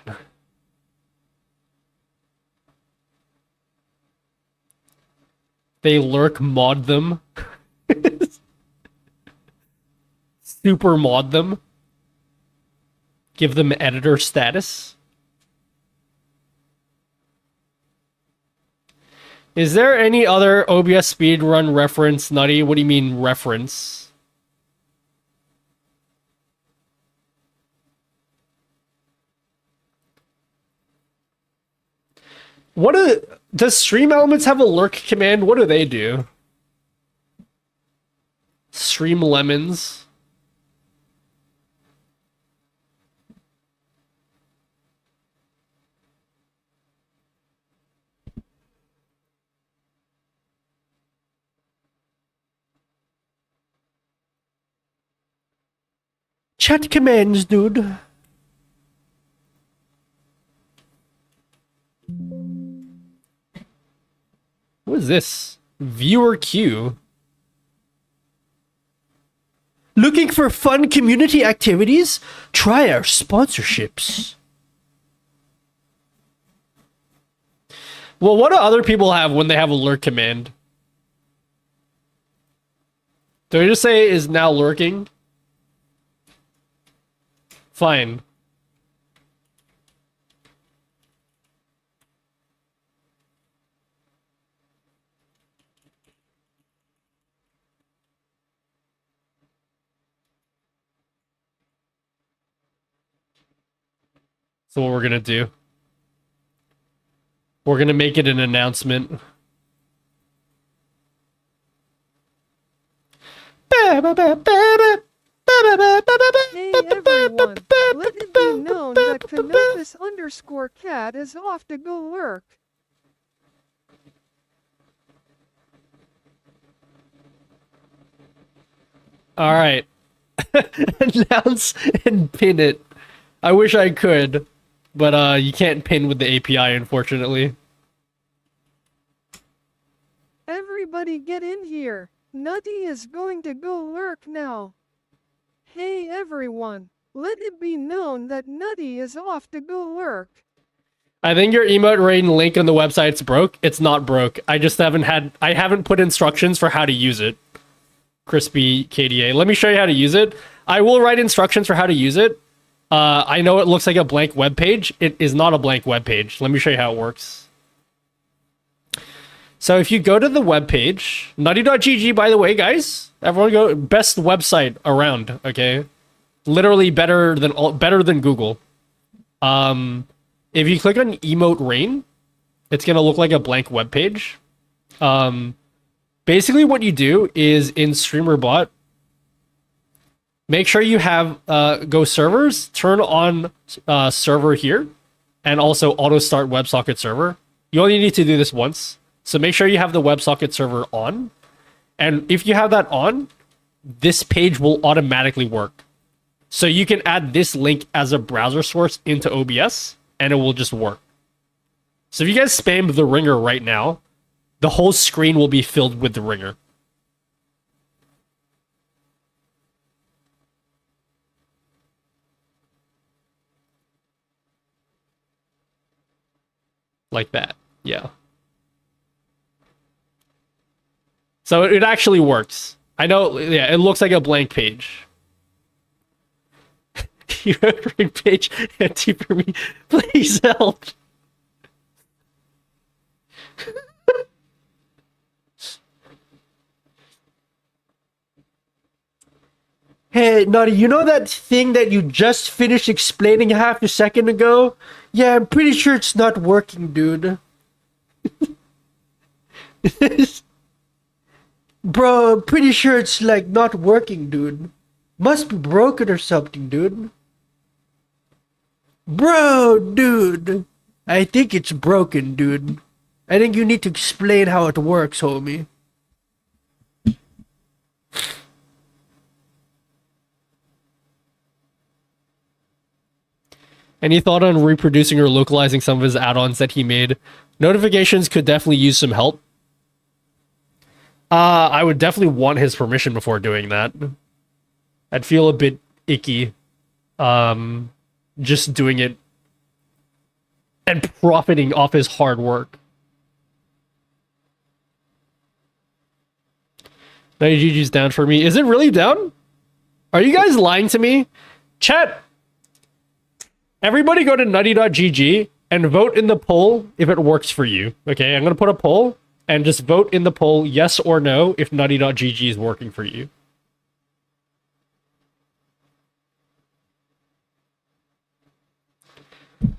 They lurk mod them. Super mod them. Give them editor status. Is there any other OBS speedrun reference, Nutty? What do you mean reference? Does Stream Elements have a lurk command? What do they do? Stream Lemons. Chat commands, dude. What is this? Viewer queue. Looking for fun community activities? Try our sponsorships. Well, what do other people have when they have a lurk command? Do I just say is now lurking? Fine. So what we're gonna do? We're gonna make it an announcement. Hey everyone, let it be known that Canopus_cat is off to go lurk. Alright. Announce and pin it. I wish I could, but you can't pin with the API, unfortunately. Everybody get in here. Nutty is going to go lurk now. Hey everyone, let it be known that Nutty is off to go lurk. I think your emote rating link on the website's broke. It's not broke. I just haven't put instructions for how to use it. Crispy KDA. Let me show you how to use it. I will write instructions for how to use it. I know it looks like a blank web page. It is not a blank web page. Let me show you how it works. So if you go to the web page, nutty.gg, by the way, guys, everyone go, best website around, okay? Literally better than Google. If you click on emote rain, it's gonna look like a blank web page. Basically what you do is in Streamer.bot, make sure you have go servers, turn on server here, and also auto start WebSocket server. You only need to do this once. So make sure you have the WebSocket server on. And if you have that on, this page will automatically work. So you can add this link as a browser source into OBS, and it will just work. So if you guys spam the ringer right now, the whole screen will be filled with the ringer. Like that, yeah. So it actually works. I know, yeah, it looks like a blank page. You have a page empty for me. Please help. Hey, Nutty, you know that thing that you just finished explaining half a second ago? Yeah, I'm pretty sure it's not working, dude. Bro, I'm pretty sure it's like not working, dude. Must be broken or something, dude. Bro, dude. I think it's broken, dude. I think you need to explain how it works, homie. Any thought on reproducing or localizing some of his add-ons that he made? Notifications could definitely use some help. I would definitely want his permission before doing that. I'd feel a bit icky. Just doing it and profiting off his hard work. Now GG's down for me. Is it really down? Are you guys lying to me? Chat, Everybody go to nutty.gg and vote in the poll if it works for you. Okay, I'm going to put a poll and just vote in the poll yes or no if nutty.gg is working for you.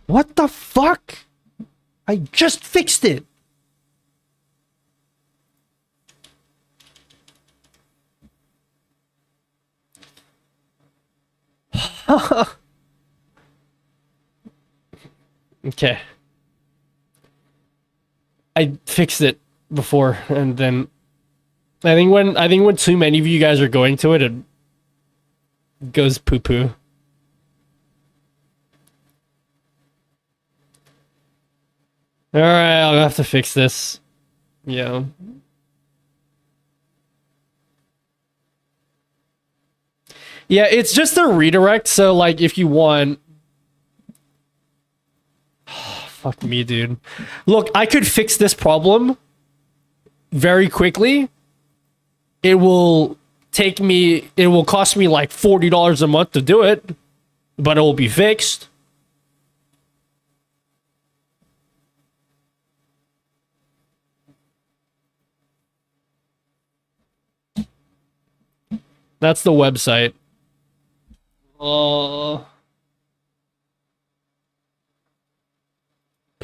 What the fuck? I just fixed it. Okay. I fixed it before, and then I think when too many of you guys are going to it, it goes poo poo. All right, I'll have to fix this. Yeah. Yeah, it's just a redirect, so like if you want... Fuck me, dude. Look, I could fix this problem very quickly. It will cost me like $40 a month to do it, but it will be fixed. That's the website.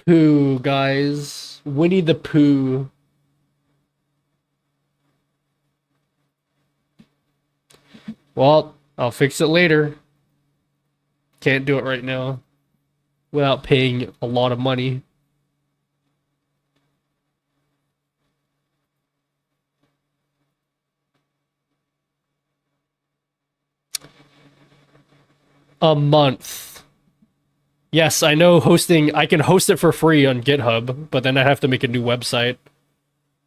Pooh, guys. Winnie the Pooh. Well, I'll fix it later. Can't do it right now without paying a lot of money. A month. Yes, I know hosting, I can host it for free on GitHub, but then I have to make a new website.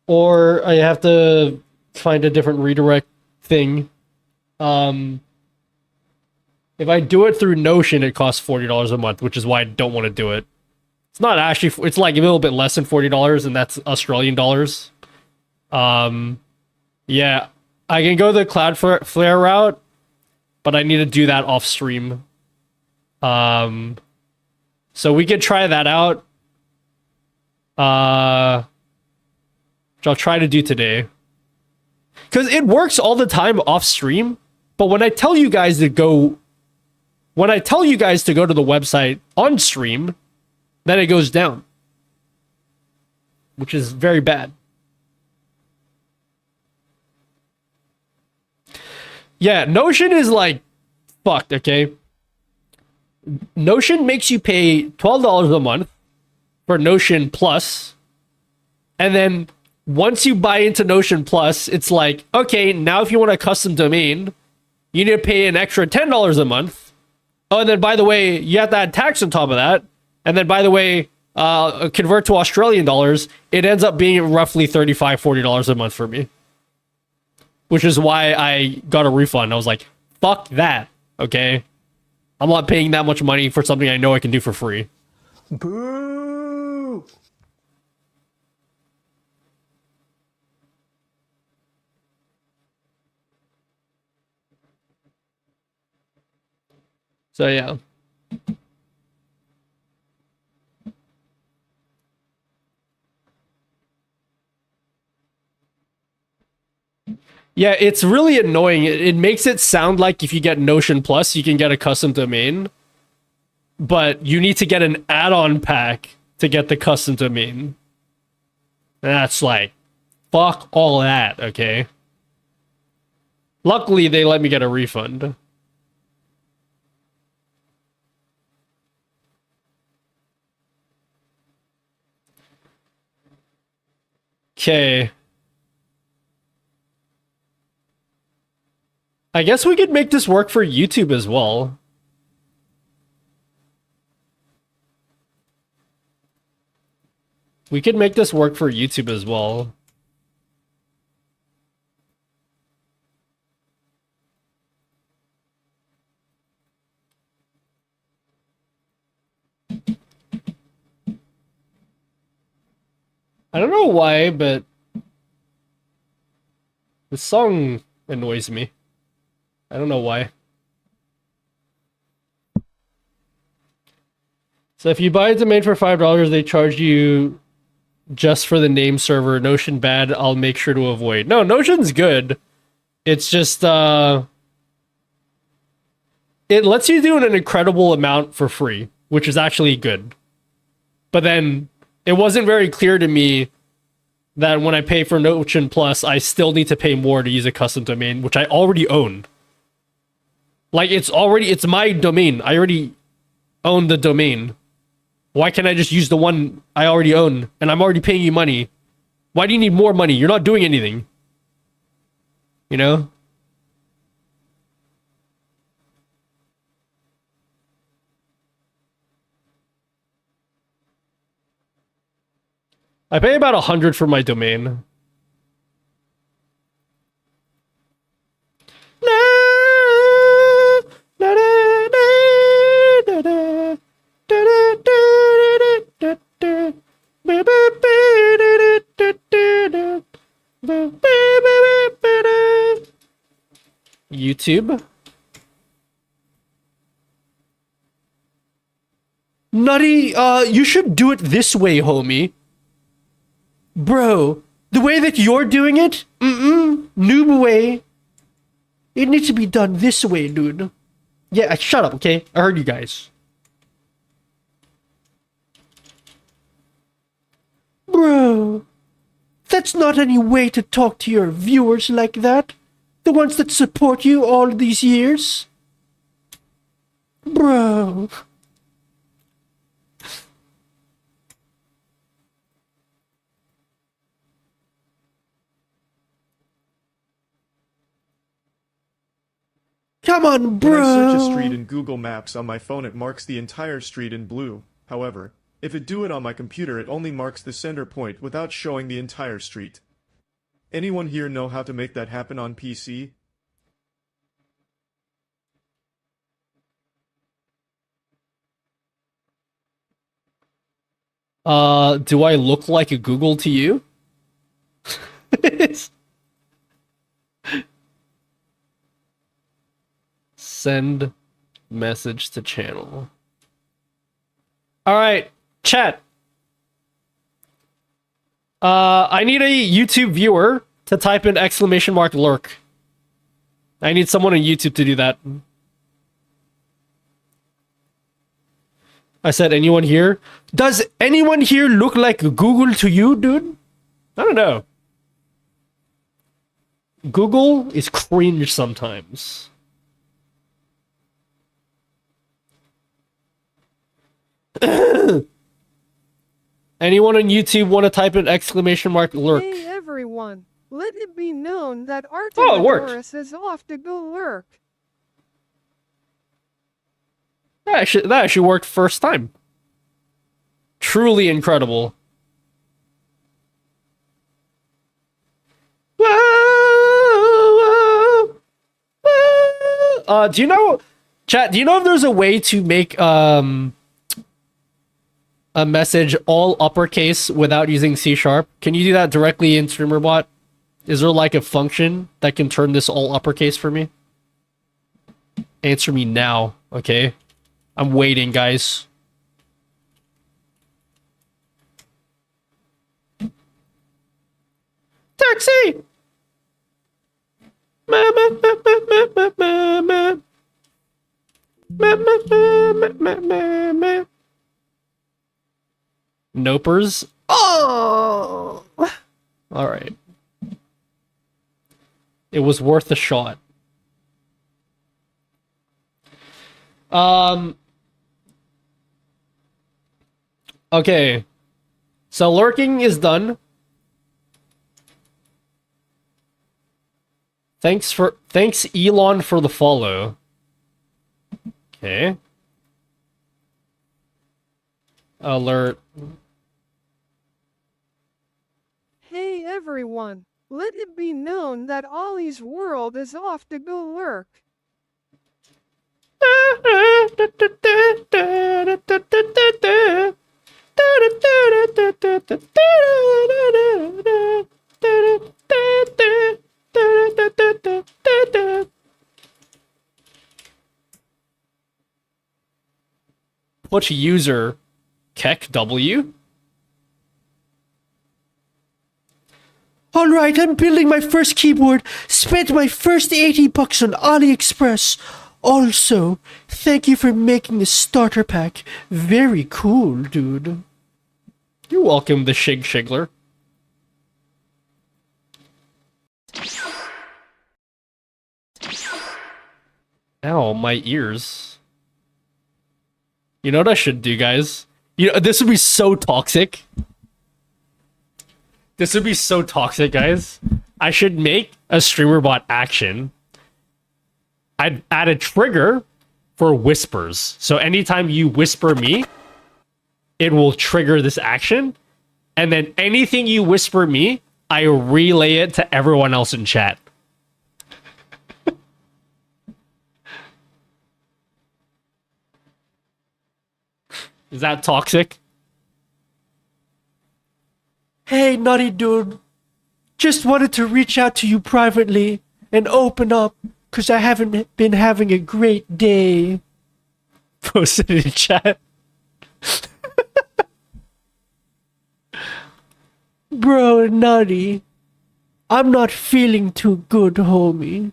Or I have to find a different redirect thing. If I do it through Notion, it costs $40 a month, which is why I don't want to do it. It's not actually, it's like a little bit less than $40, and that's Australian dollars. Yeah, I can go the Cloudflare route, but I need to do that off stream. So we could try that out. Which I'll try to do today. Because it works all the time off stream, but when I tell you guys to go... When I tell you guys to go to the website on stream, then it goes down. Which is very bad. Yeah, Notion is like fucked, okay? Notion makes you pay $12 a month for Notion Plus. And then once you buy into Notion Plus, it's like, okay, now if you want a custom domain, you need to pay an extra $10 a month. Oh, and then by the way, you have to add tax on top of that. And then by the way, convert to Australian dollars, it ends up being roughly $35, $40 a month for me. Which is why I got a refund. I was like, fuck that, okay? I'm not paying that much money for something I know I can do for free. Boo! So yeah. Yeah, it's really annoying. It makes it sound like if you get Notion Plus, you can get a custom domain. But you need to get an add-on pack to get the custom domain. That's like, fuck all that, okay? Luckily, they let me get a refund. Okay. I guess we could make this work for YouTube as well. We could make this work for YouTube as well. I don't know why, but this song annoys me. I don't know why. So if you buy a domain for $5, they charge you just for the name server. Notion bad, I'll make sure to avoid. No, Notion's good. It's just, it lets you do an incredible amount for free, which is actually good. But then, it wasn't very clear to me that when I pay for Notion Plus, I still need to pay more to use a custom domain, which I already own. Like, it's my domain. I already own the domain. Why can't I just use the one I already own? And I'm already paying you money. Why do you need more money? You're not doing anything. You know? I pay about 100 for my domain. YouTube. Nutty, you should do it this way, homie. Bro, the way that you're doing it? Noob way. It needs to be done this way, dude. Yeah, shut up, okay? I heard you guys. Bro, that's not any way to talk to your viewers like that. The ones that support you all these years. Bro. Come on, bro! When I search a street in Google Maps on my phone, it marks the entire street in blue. However, if I do it on my computer, it only marks the center point without showing the entire street. Anyone here know how to make that happen on PC? Do I look like a Google to you? Send message to channel. Alright, chat. I need a YouTube viewer to type in !lurk. I need someone on YouTube to do that. I said, anyone here? Does anyone here look like Google to you, dude? I don't know. Google is cringe sometimes. Anyone on YouTube want to type in !lurk? Hey everyone, let it be known that Oh, it worked. Artemis is off to go lurk. That actually worked first time. Truly incredible. Do you know, chat, do you know if there's a way to make a message all uppercase without using C#? Can you do that directly in Streamer.bot? Is there like a function that can turn this all uppercase for me? Answer me now, okay? I'm waiting, guys. Taxi! Nopers? Oh! Alright. It was worth a shot. Okay. So lurking is done. Thanks Elon for the follow. Okay. Alert. Hey everyone, let it be known that Ollie's world is off to go lurk. Which user Keck W. Alright, I'm building my first keyboard. Spent my first $80 on AliExpress. Also, thank you for making the starter pack. Very cool, dude. You're welcome, the Shigler. Ow, my ears. You know what I should do, guys? You know, this would be so toxic. This would be so toxic, guys. I should make a Streamer.bot action. I'd add a trigger for whispers. So anytime you whisper me, it will trigger this action. And then anything you whisper me, I relay it to everyone else in chat. Is that toxic? Hey, Nutty Dude. Just wanted to reach out to you privately and open up, because I haven't been having a great day. Posted in chat. Bro, Nutty. I'm not feeling too good, homie.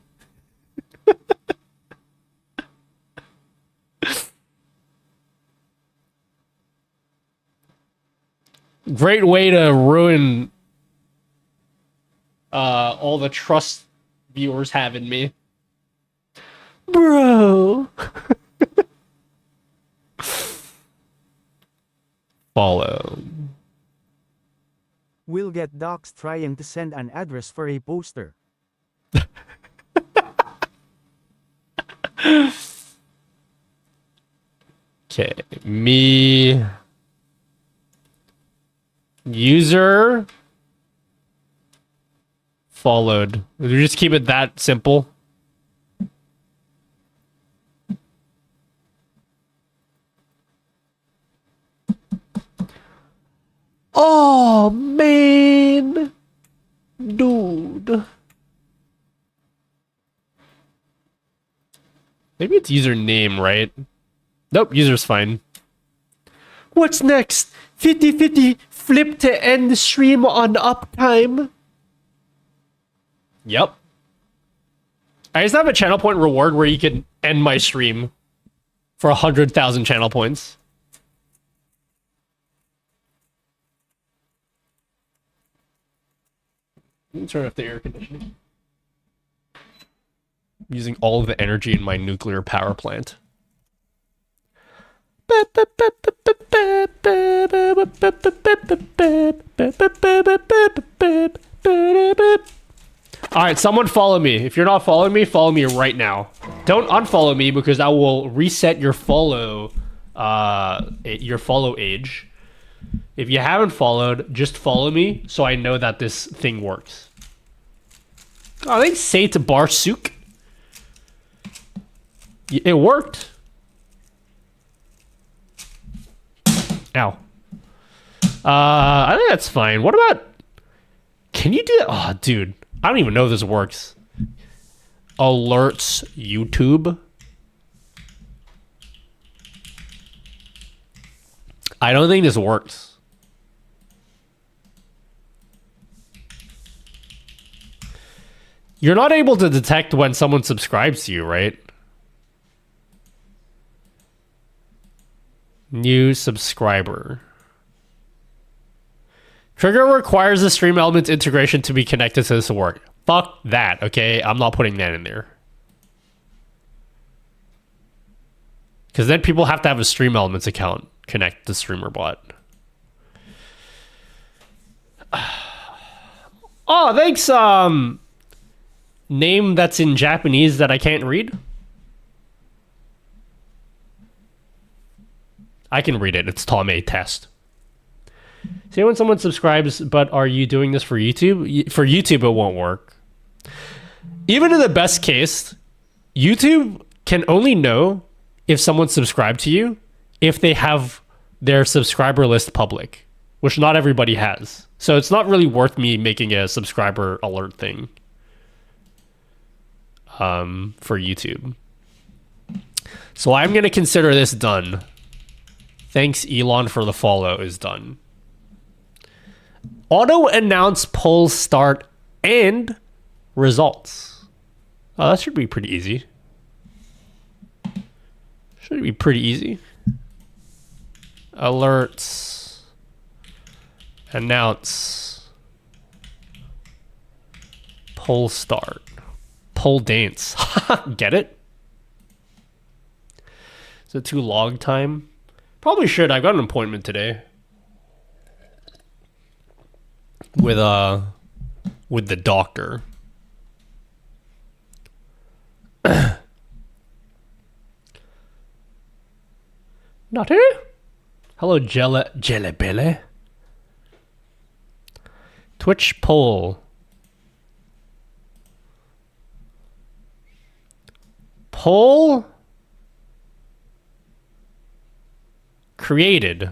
Great way to ruin all the trust viewers have in me. Bro. Follow. We'll get docs trying to send an address for a poster. Okay, me. User followed. We just keep it that simple. Oh man, dude. Maybe it's username, right? Nope, user's fine. What's next? 50-50 flip to end the stream on uptime. Yep. I just have a channel point reward where you can end my stream for 100,000 channel points. Let me turn off the air conditioning. I'm using all of the energy in my nuclear power plant. Alright, someone follow me. If you're not following me, follow me right now. Don't unfollow me because I will reset your follow age. If you haven't followed, just follow me so I know that this thing works. Oh, thanks, Sate Barsuk. It worked. Ow. I think that's fine. What about... Can you do that? Oh, dude. I don't even know if this works. Alerts YouTube. I don't think this works. You're not able to detect when someone subscribes to you, right? New subscriber. Trigger requires the stream elements integration to be connected to this work. Fuck that, okay? I'm not putting that in there. Because then people have to have a stream elements account connect to Streamer.bot. Oh, thanks, name that's in Japanese that I can't read. I can read it. It's Tomei Test. See, when someone subscribes, but are you doing this for YouTube? For YouTube, it won't work. Even in the best case, YouTube can only know if someone subscribed to you if they have their subscriber list public, which not everybody has. So it's not really worth me making a subscriber alert thing for YouTube. So I'm going to consider this done. Thanks, Elon, for the follow is done. Auto announce poll start and results. Oh, that should be pretty easy. Should be pretty easy. Alerts. Announce. Poll start. Poll dance. Get it? Is it too log time? Probably should. I've got an appointment today. With the doctor. Not here? Hello, Jelly. Twitch poll. Poll created.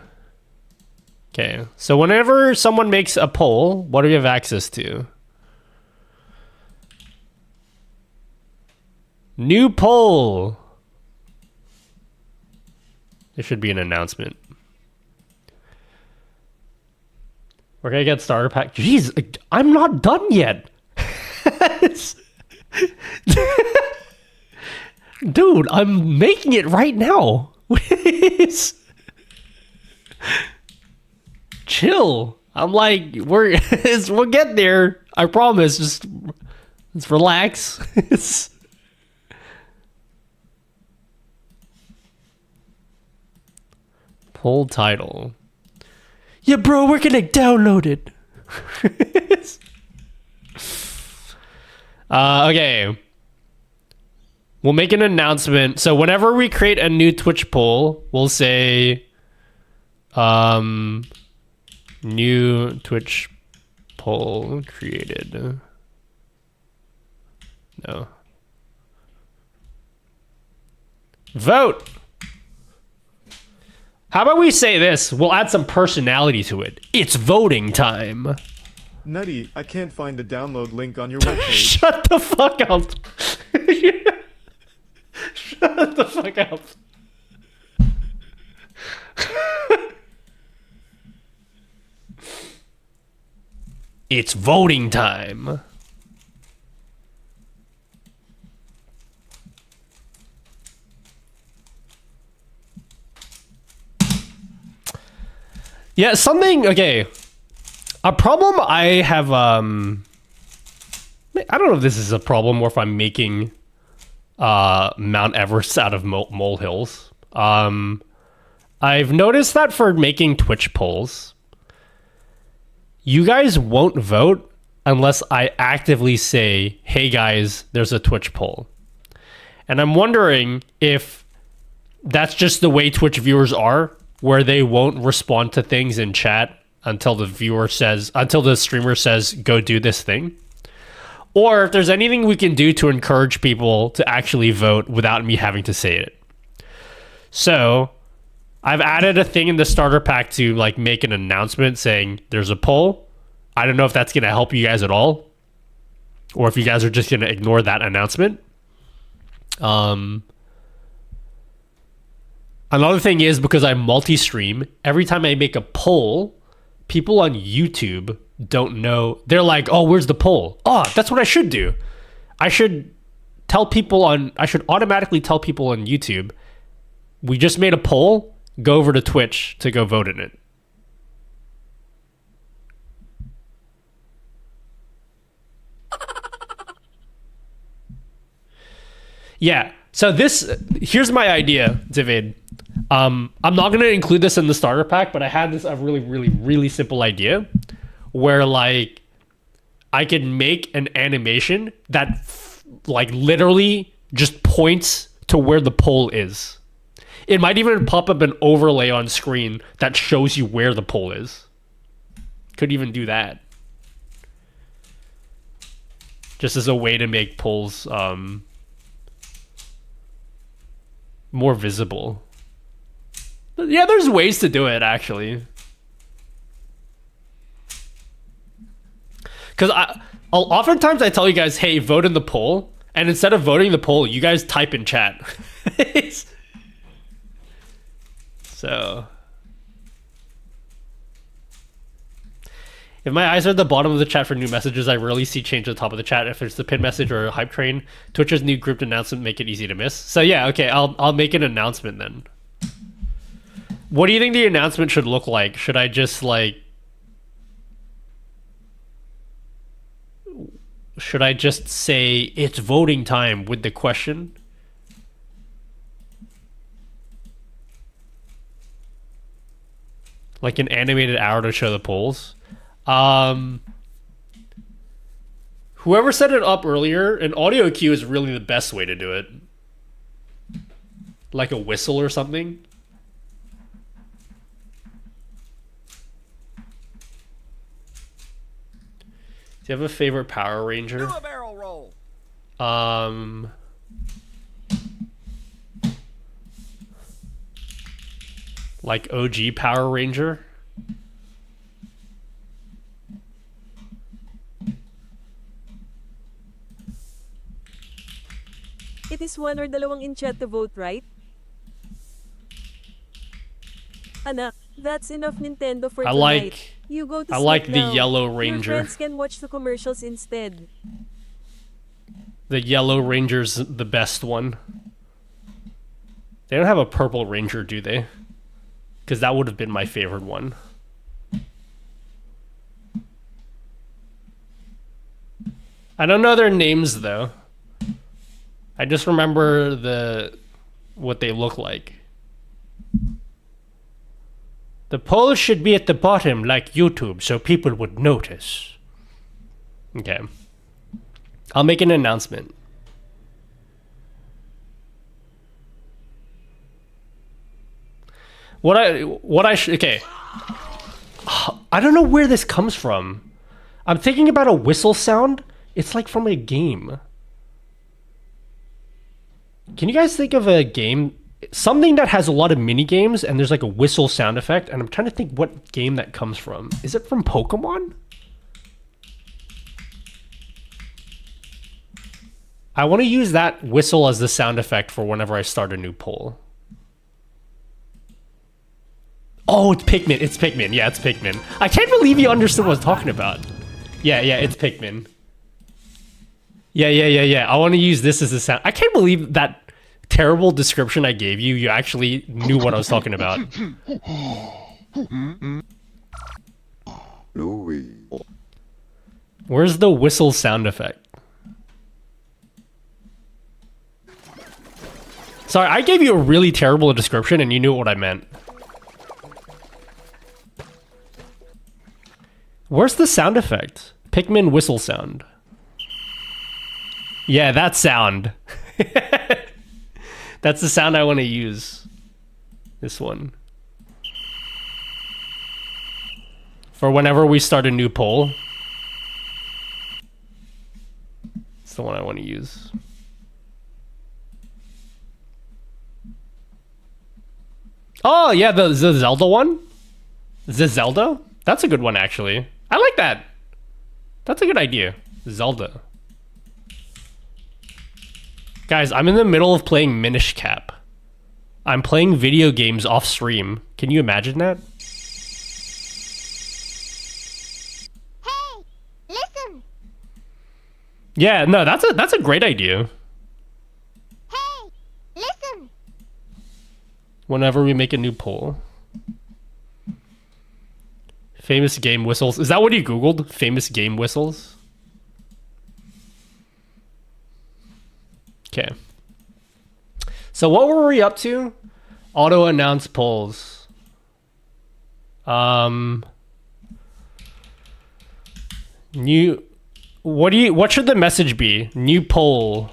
Okay, so whenever someone makes a poll, what do we have access to? New poll. There should be an announcement. We're gonna get starter pack. Jeez, I'm not done yet. Dude, I'm making it right now. Chill. I'm like, we'll get there. I promise. Just relax. Poll title. Yeah, bro, we're gonna download it. Okay. We'll make an announcement. So whenever we create a new Twitch poll, we'll say, new Twitch poll created. No. Vote. How about we say this? We'll add some personality to it. It's voting time. Nutty, I can't find the download link on your webpage. Shut the fuck up. Shut the fuck up. It's voting time. Yeah, something, okay. A problem I have, I don't know if this is a problem or if I'm making Mount Everest out of molehills. I've noticed that for making Twitch polls, you guys won't vote unless I actively say, hey guys, there's a Twitch poll. And I'm wondering if that's just the way Twitch viewers are, where they won't respond to things in chat until the streamer says, go do this thing. Or if there's anything we can do to encourage people to actually vote without me having to say it. So I've added a thing in the starter pack to like make an announcement saying there's a poll. I don't know if that's going to help you guys at all, or if you guys are just going to ignore that announcement. Another thing is, because I multi-stream, every time I make a poll, people on YouTube don't know. They're like, oh, where's the poll? Oh, that's what I should do. I should automatically tell people on YouTube, we just made a poll, go over to Twitch to go vote in it. Yeah, so here's my idea, David. I'm not going to include this in the starter pack, but I had a really, really, really simple idea where like I could make an animation that like literally just points to where the poll is. It might even pop up an overlay on screen that shows you where the poll is. Could even do that. Just as a way to make polls more visible. But yeah, there's ways to do it actually. Because oftentimes I tell you guys, hey, vote in the poll, and instead of voting the poll, you guys type in chat. So If my eyes are at the bottom of the chat for new messages, I rarely see change at the top of the chat. If it's the pin message or a hype train, Twitch's new group announcement make it easy to miss. So yeah, okay, I'll make an announcement then. What do you think the announcement should look like? Should I just like... Should I just say it's voting time with the question? Like an animated arrow to show the polls? Whoever set it up earlier, an audio cue is really the best way to do it. Like a whistle or something. Do you have a favorite Power Ranger? Do a barrel roll. Like OG Power Ranger? It is one or dalawang in chat to vote, right? Anak, that's enough Nintendo for tonight. You go to I sleep like the now. Yellow Ranger. Your friends can watch the commercials instead. The Yellow Ranger's the best one. They don't have a Purple Ranger, do they? Because that would have been my favorite one. I don't know their names though. I just remember what they look like. The poll should be at the bottom like YouTube so people would notice. Okay. I'll make an announcement. Okay. I don't know where this comes from. I'm thinking about a whistle sound. It's like from a game. Can you guys think of a game, something that has a lot of mini games and there's like a whistle sound effect? And I'm trying to think what game that comes from. Is it from Pokemon? I want to use that whistle as the sound effect for whenever I start a new poll. Oh, it's Pikmin. It's Pikmin. Yeah, it's Pikmin. I can't believe you understood what I was talking about. Yeah, it's Pikmin. Yeah. I want to use this as a sound. I can't believe that terrible description I gave you. You actually knew what I was talking about. Where's the whistle sound effect? Sorry, I gave you a really terrible description and you knew what I meant. Where's the sound effect? Pikmin whistle sound. Yeah, that sound. That's the sound I want to use. This one. For whenever we start a new poll. It's the one I want to use. Oh, yeah, the Zelda one? The Zelda? That's a good one, actually. I like that. That's a good idea. Zelda. Guys, I'm in the middle of playing Minish Cap. I'm playing video games off stream. Can you imagine that? Hey, listen. Yeah, no, that's a great idea. Hey, listen. Whenever we make a new poll. Famous game whistles. Is that what you Googled? Famous game whistles? Okay. So what were we up to? Auto announce polls. What should the message be? New poll.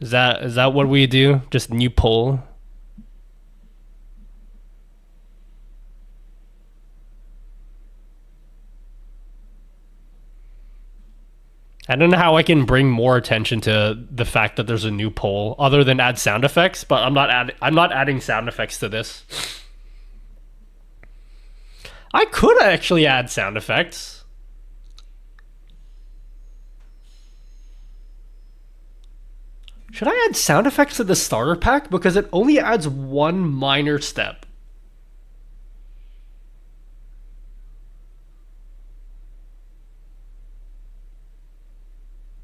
Is that what we do? Just new poll? I don't know how I can bring more attention to the fact that there's a new poll other than add sound effects, but I'm not adding sound effects to this. I could actually add sound effects. Should I add sound effects to the starter pack? Because it only adds one minor step.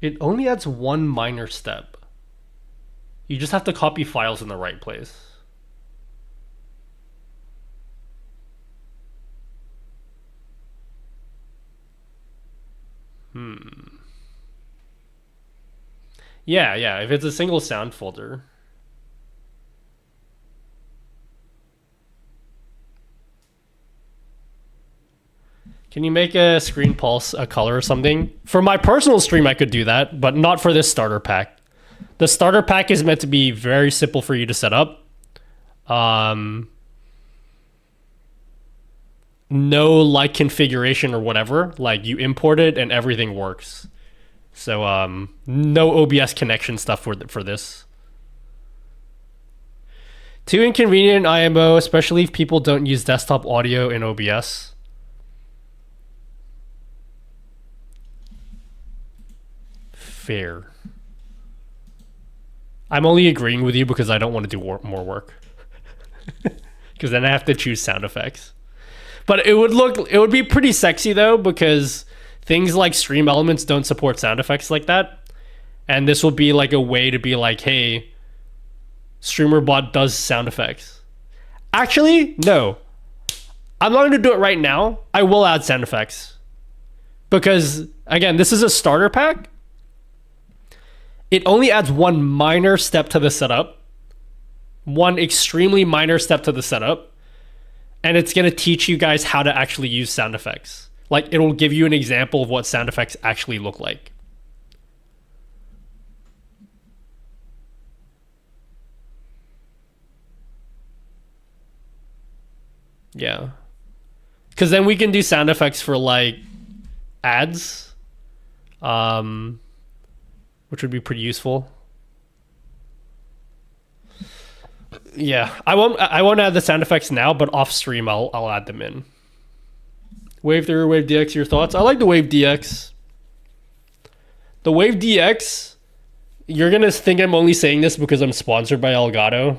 It only adds one minor step. You just have to copy files in the right place. Yeah, if it's a single sound folder. Can you make a screen pulse a color or something? For my personal stream, I could do that, but not for this starter pack. The starter pack is meant to be very simple for you to set up. No like configuration or whatever. Like you import it and everything works. So no OBS connection stuff for this. Too inconvenient IMO, especially if people don't use desktop audio in OBS. Fair. I'm only agreeing with you because I don't want to do more work. Because then I have to choose sound effects. But it would be pretty sexy though, because things like Stream Elements don't support sound effects like that. And this will be like a way to be like, hey, Streamer.bot does sound effects. Actually, no. I'm not going to do it right now. I will add sound effects. Because, again, this is a starter pack. It only adds one minor step to the setup. One extremely minor step to the setup. And it's going to teach you guys how to actually use sound effects. Like, it'll give you an example of what sound effects actually look like. Yeah. Because then we can do sound effects for, like, ads. Which would be pretty useful. Yeah, I won't add the sound effects now, but off stream I'll add them in. Wave 3 or Wave DX, your thoughts? I like the Wave DX. The Wave DX, you're gonna think I'm only saying this because I'm sponsored by Elgato.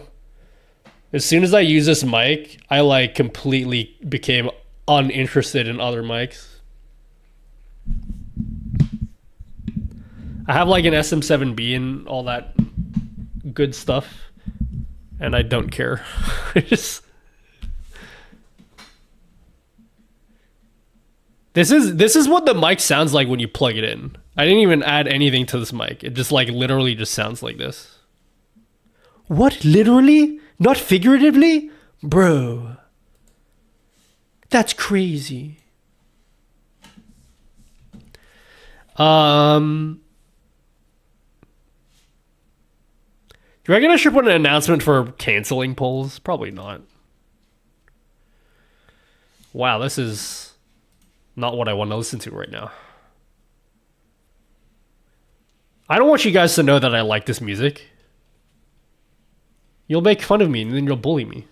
As soon as I use this mic, I like completely became uninterested in other mics. I have like an SM7B and all that good stuff, and I don't care. This is what the mic sounds like when you plug it in. I didn't even add anything to this mic. It just like literally just sounds like this. What? Literally? Not figuratively? Bro. That's crazy. Do you reckon I should put an announcement for canceling polls? Probably not. Wow, this is not what I want to listen to right now. I don't want you guys to know that I like this music. You'll make fun of me and then you'll bully me.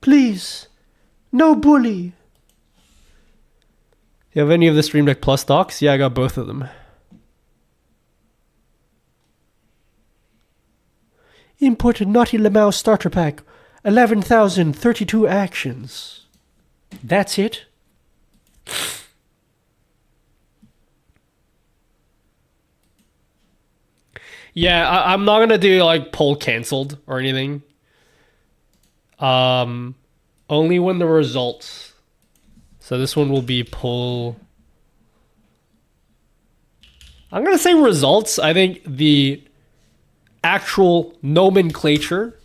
Please, no bully. You have any of the Stream Deck Plus docs? Yeah, I got both of them. Import a nuttylmao starter pack. 11,032 actions. That's it? Yeah, I'm not gonna do like poll canceled or anything. Only when the results. So this one will be poll. I'm gonna say results. I think the actual nomenclature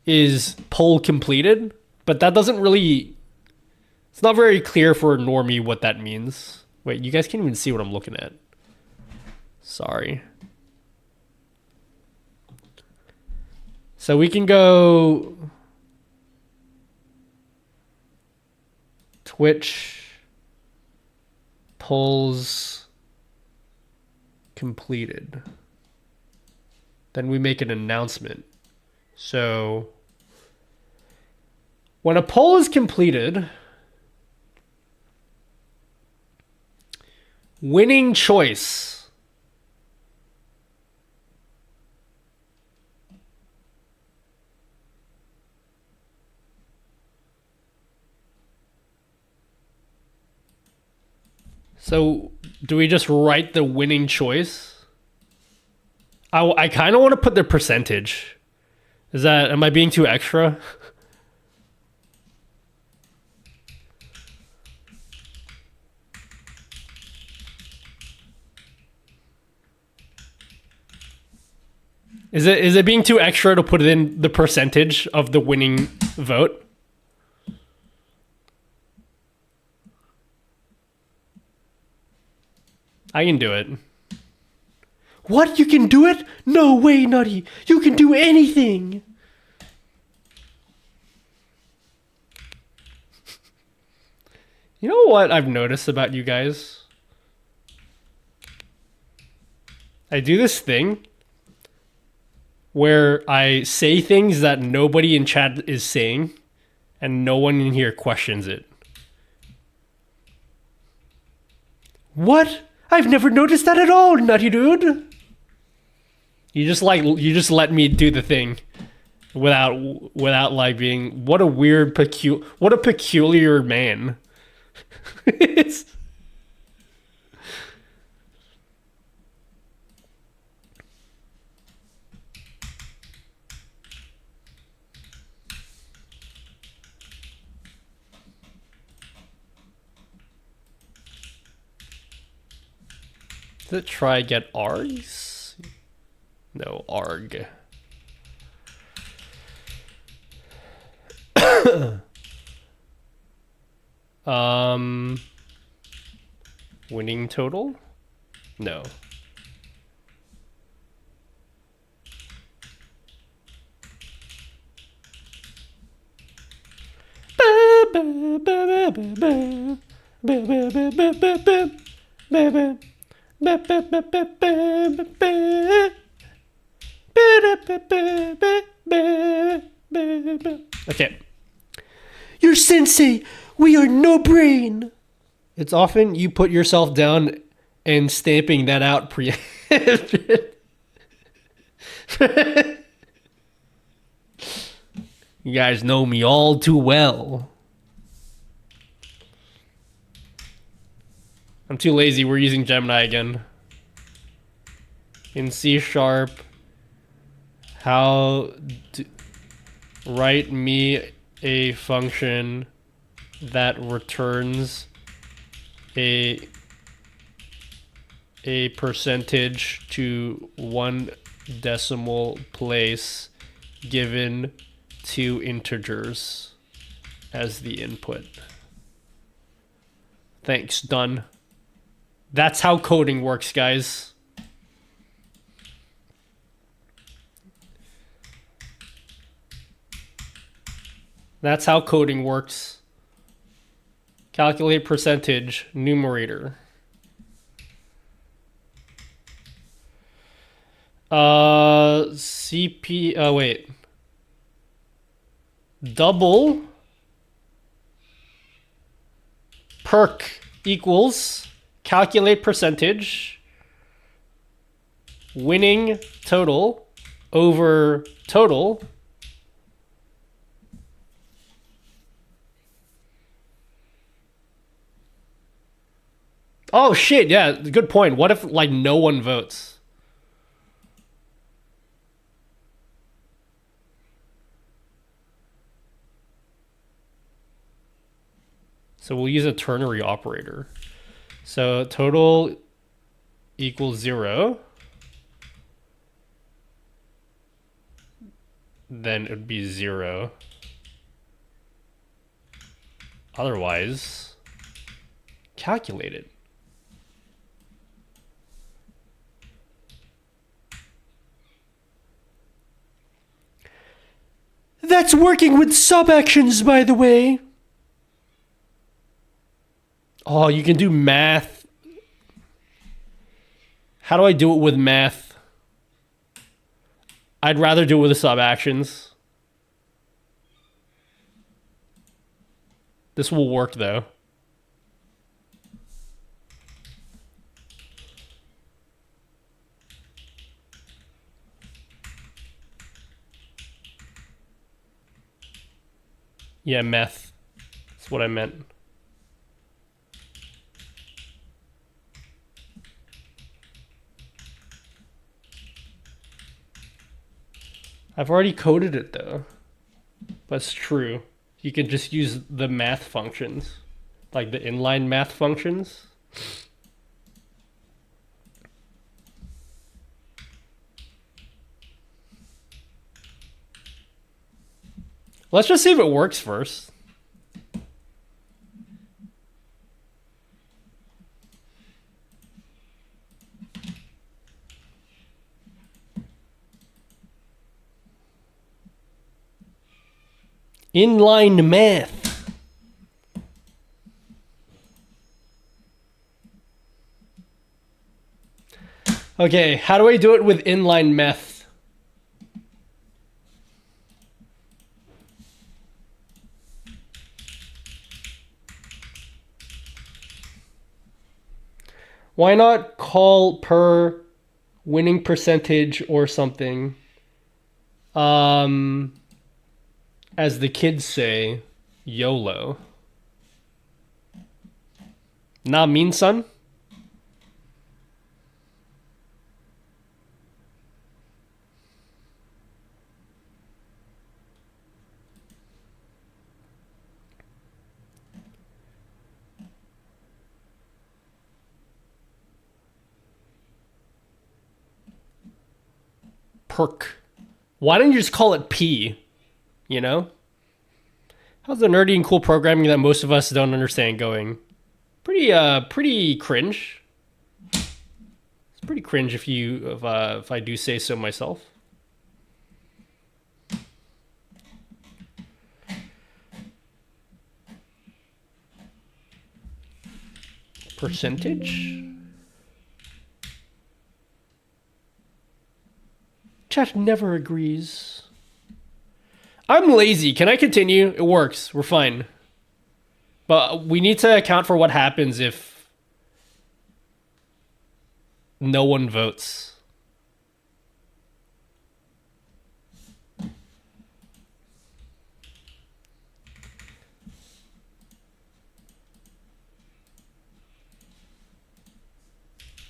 is poll completed, but that doesn't really. It's not very clear for a normie what that means. Wait, you guys can't even see what I'm looking at. Sorry. So we can go Twitch polls completed. Then we make an announcement. So when a poll is completed, winning choice So, do we just write the winning choice? I kind of want to put the percentage. Am I being too extra? Is it being too extra to put in the percentage of the winning vote? I can do it. What? You can do it? No way, Nutty. You can do anything. You know what I've noticed about you guys? I do this thing where I say things that nobody in chat is saying, and no one in here questions it. What? I've never noticed that at all, Nutty Dude. You just let me do the thing without like being what a weird what a peculiar man. It's Does it try get ARGs? No, ARG. Winning total? No. Okay. Your sensei, we are no brain. It's often you put yourself down and stamping that out You guys know me all too well. I'm too lazy. We're using Gemini again. In C#, write me a function that returns a percentage to 1 decimal place given 2 integers as the input. Thanks, done. That's how coding works, guys. That's how coding works. Calculate percentage, numerator. Wait. Double perk equals calculate percentage winning total over total Oh shit, yeah, good point. What if like no one votes? So we'll use a ternary operator. So total equals 0. Then it would be 0. Otherwise, calculate it. That's working with sub-actions, by the way. Oh, you can do math. How do I do it with math? I'd rather do it with the sub-actions. This will work, though. Yeah, meth. That's what I meant. I've already coded it though. That's true. You can just use the math functions, like the inline math functions. Let's just see if it works first. Inline math. Okay, how do I do it with inline math? Why not call per winning percentage or something? As the kids say, YOLO. Nah, mean son? Perk. Why don't you just call it P? You know? How's the nerdy and cool programming that most of us don't understand going? Pretty cringe. It's pretty cringe if I do say so myself. Percentage? Chat never agrees. I'm lazy. Can I continue? It works. We're fine. But we need to account for what happens if no one votes.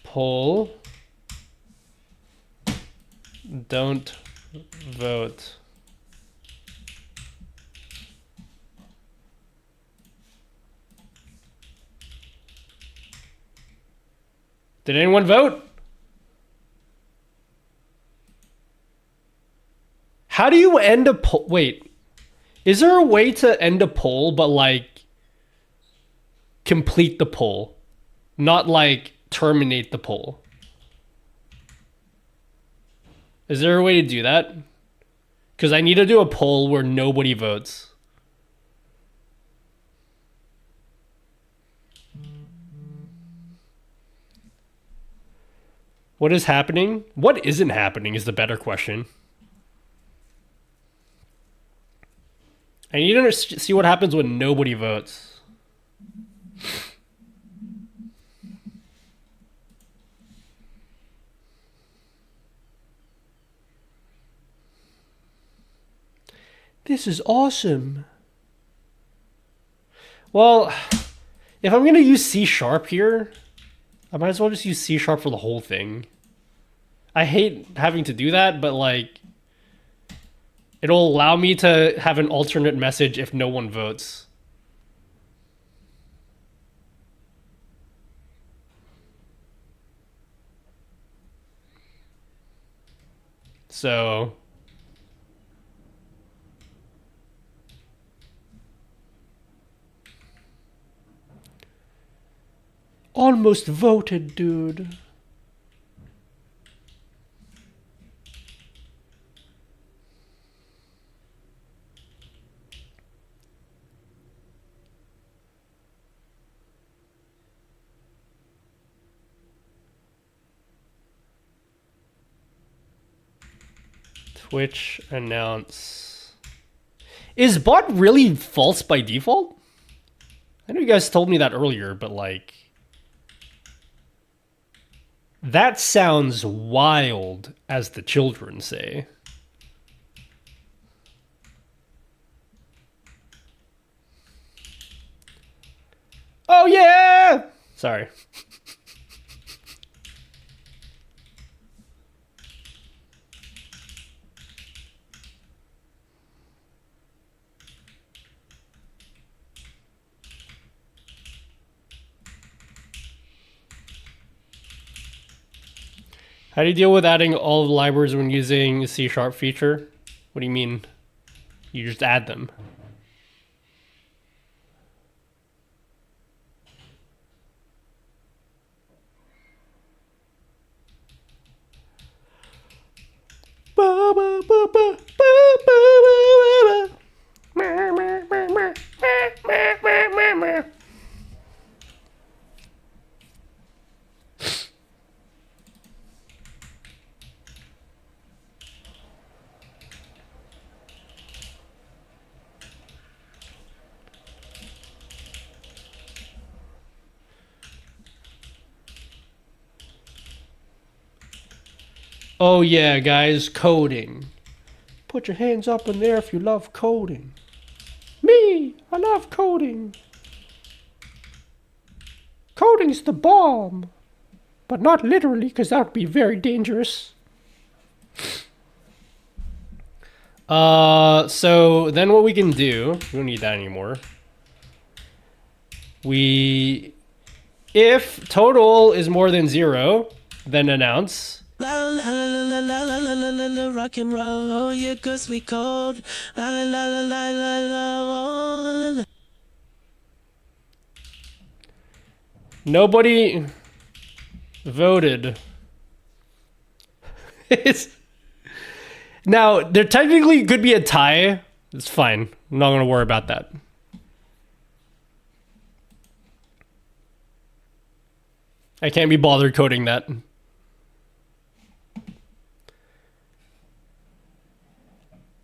Poll. Don't vote. Did anyone vote? How do you end a poll? Wait, is there a way to end a poll but like complete the poll, not like terminate the poll? Is there a way to do that? Because I need to do a poll where nobody votes. What is happening? What isn't happening is the better question. I need to see what happens when nobody votes. This is awesome. Well, if I'm going to use C# here, I might as well just use C# for the whole thing. I hate having to do that, but like, it'll allow me to have an alternate message if no one votes. So almost voted, dude. Twitch announce. Is bot really false by default? I know you guys told me that earlier, but like, that sounds wild, as the children say. Oh yeah! Sorry. How do you deal with adding all of the libraries when using C# feature? What do you mean? You just add them. Oh yeah, guys, coding. Put your hands up in there if you love coding. Me, I love coding. Coding's the bomb. But not literally, because that would be very dangerous. So then what we can do, we don't need that anymore. If total is more than 0, then announce. La la la la la la la la la la rock and roll, yeah, 'cause we cold. La la la la la la la la. Nobody voted. Now, there technically could be a tie. It's fine. I'm not going to worry about that. I can't be bothered coding that.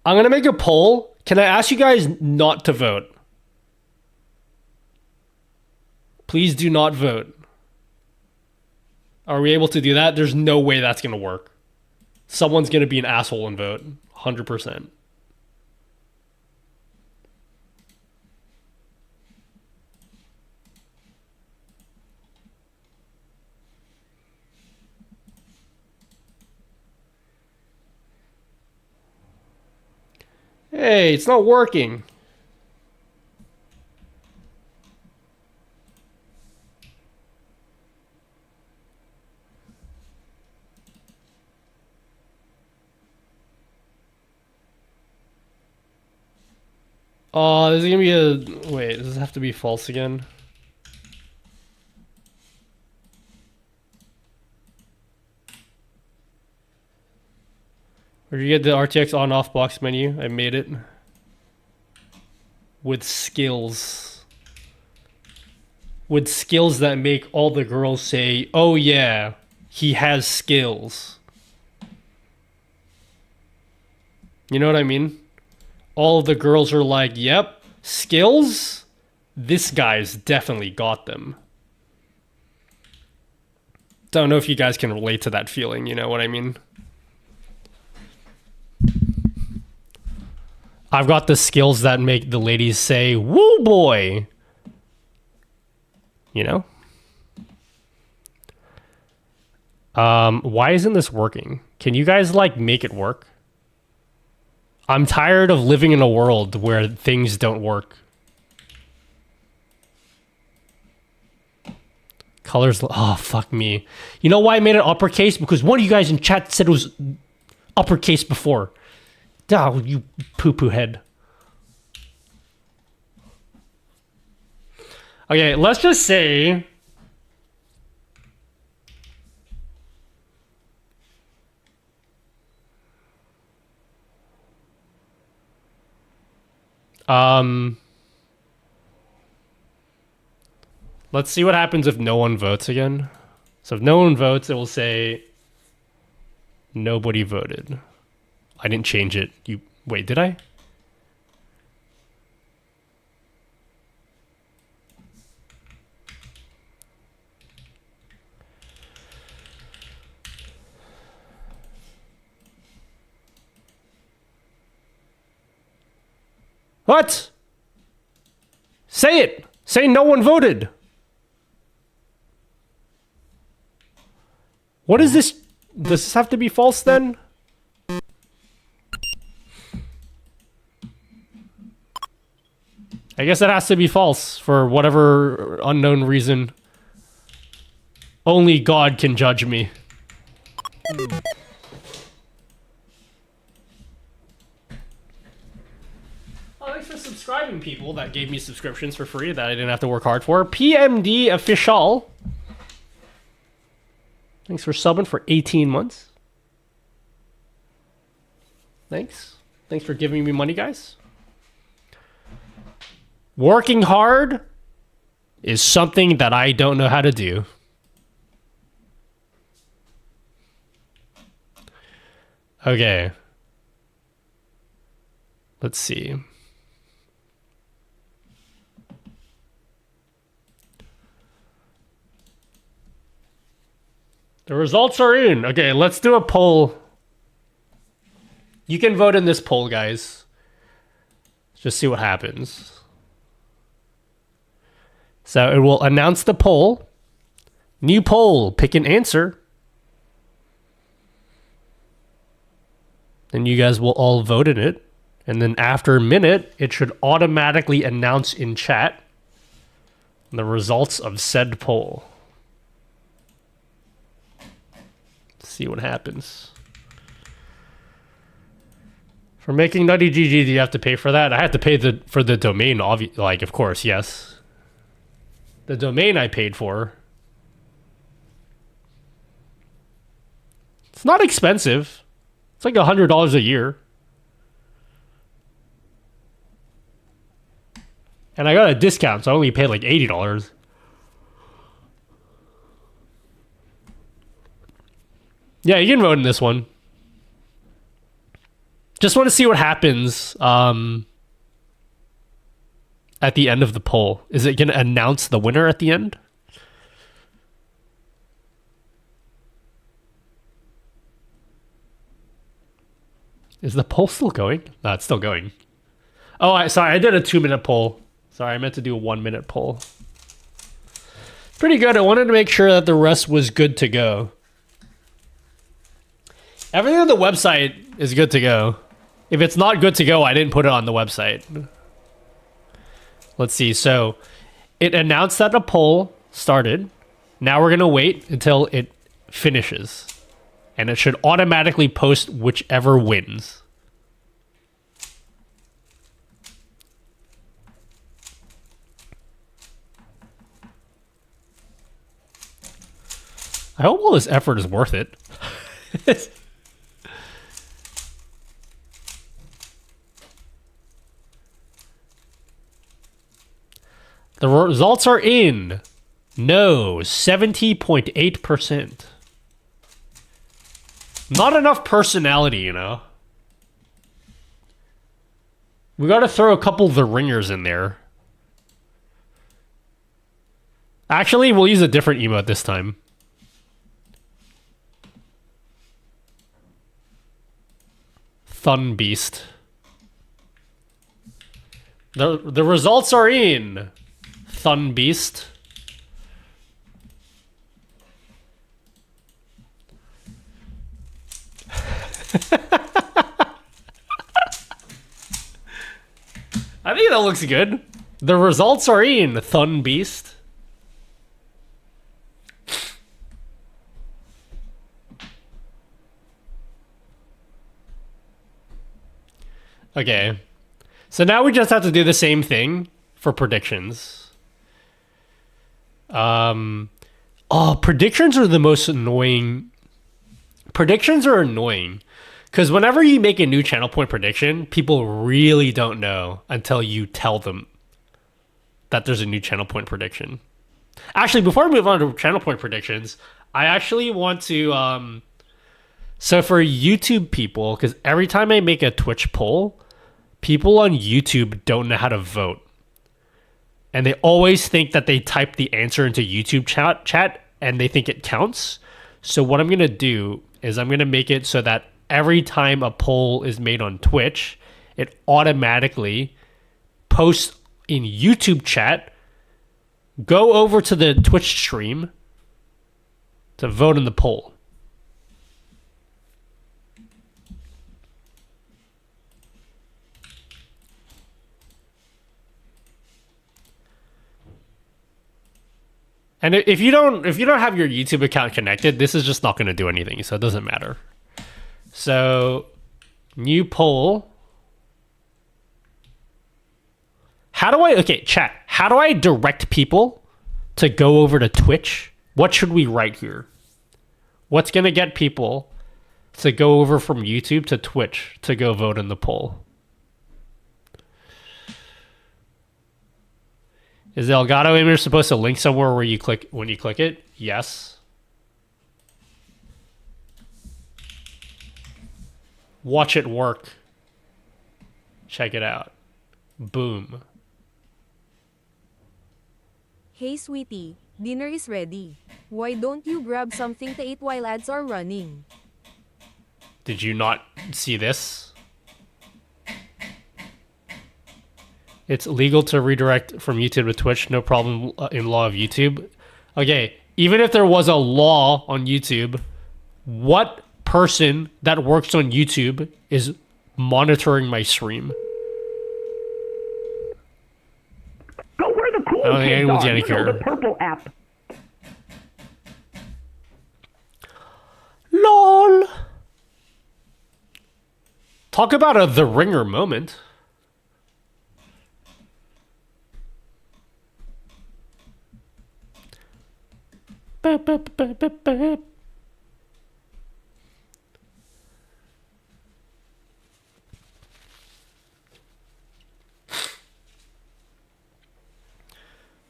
I'm going to make a poll. Can I ask you guys not to vote? Please do not vote. Are we able to do that? There's no way that's going to work. Someone's going to be an asshole and vote. 100%. Hey, it's not working. Oh, this is gonna be a... Wait, does this have to be false again? Where do you get the RTX on-off box menu? I made it. With skills. With skills that make all the girls say, oh yeah, he has skills. You know what I mean? All of the girls are like, yep, skills? This guy's definitely got them. Don't know if you guys can relate to that feeling, you know what I mean? I've got the skills that make the ladies say, woo boy! You know? Why isn't this working? Can you guys, like, make it work? I'm tired of living in a world where things don't work. Colors, oh, fuck me. You know why I made it uppercase? Because one of you guys in chat said it was uppercase before. Oh, you poo-poo head. Okay, let's just say... Let's see what happens if no one votes again. So if no one votes, it will say... Nobody voted. I didn't change it. Wait, did I? What? Say it. Say no one voted. What is this? Does this have to be false then? I guess it has to be false for whatever unknown reason. Only God can judge me. Oh, thanks for subscribing, people that gave me subscriptions for free that I didn't have to work hard for. PMD Official. Thanks for subbing for 18 months. Thanks. Thanks for giving me money, guys. Working hard is something that I don't know how to do. Okay. Let's see. The results are in. Okay, let's do a poll. You can vote in this poll, guys. Just see what happens. So it will announce the poll. New poll. Pick an answer. Then you guys will all vote in it. And then after a minute, it should automatically announce in chat the results of said poll. See what happens. For making Nutty GG, do you have to pay for that? I have to pay for the domain, like, of course, yes. The domain I paid for. It's not expensive. It's like $100 a year. And I got a discount, so I only paid like $80. Yeah, you can vote in this one. Just want to see what happens at the end of the poll. Is it going to announce the winner at the end? Is the poll still going? No, it's still going. Oh, sorry, I did a 2-minute poll. Sorry, I meant to do a 1-minute poll. Pretty good. I wanted to make sure that the rest was good to go. Everything on the website is good to go. If it's not good to go, I didn't put it on the website. Let's see. So it announced that a poll started. Now we're going to wait until it finishes. And it should automatically post whichever wins. I hope all this effort is worth it. The results are in. No, 70.8%. Not enough personality, you know. We got to throw a couple of the ringers in there. Actually, we'll use a different emote this time. Thun Beast. The results are in. Thun Beast. I think that looks good. The results are in. Thun Beast. Okay. So now we just have to do the same thing for predictions. Oh, predictions are the most annoying. Predictions are annoying. Because whenever you make a new channel point prediction, people really don't know until you tell them that there's a new channel point prediction. Actually, before we move on to channel point predictions, I actually want to... So for YouTube people, because every time I make a Twitch poll, people on YouTube don't know how to vote. And they always think that they type the answer into YouTube chat and they think it counts. So what I'm going to do is I'm going to make it so that every time a poll is made on Twitch, it automatically posts in YouTube chat, go over to the Twitch stream to vote in the poll. And if you don't have your YouTube account connected, this is just not going to do anything, so it doesn't matter. So, new poll. Chat. How do I direct people to go over to Twitch? What should we write here? What's going to get people to go over from YouTube to Twitch to go vote in the poll? Is the Elgato image supposed to link somewhere where you click when you click it? Yes. Watch it work. Check it out. Boom. Hey sweetie, dinner is ready. Why don't you grab something to eat while ads are running? Did you not see this? It's legal to redirect from YouTube to Twitch. No problem in law of YouTube. Okay, even if there was a law on YouTube, what person that works on YouTube is monitoring my stream? Go where the cool I don't think kids anyone's are. gonna You know, care. the purple app. LOL. Talk about a The Ringer moment.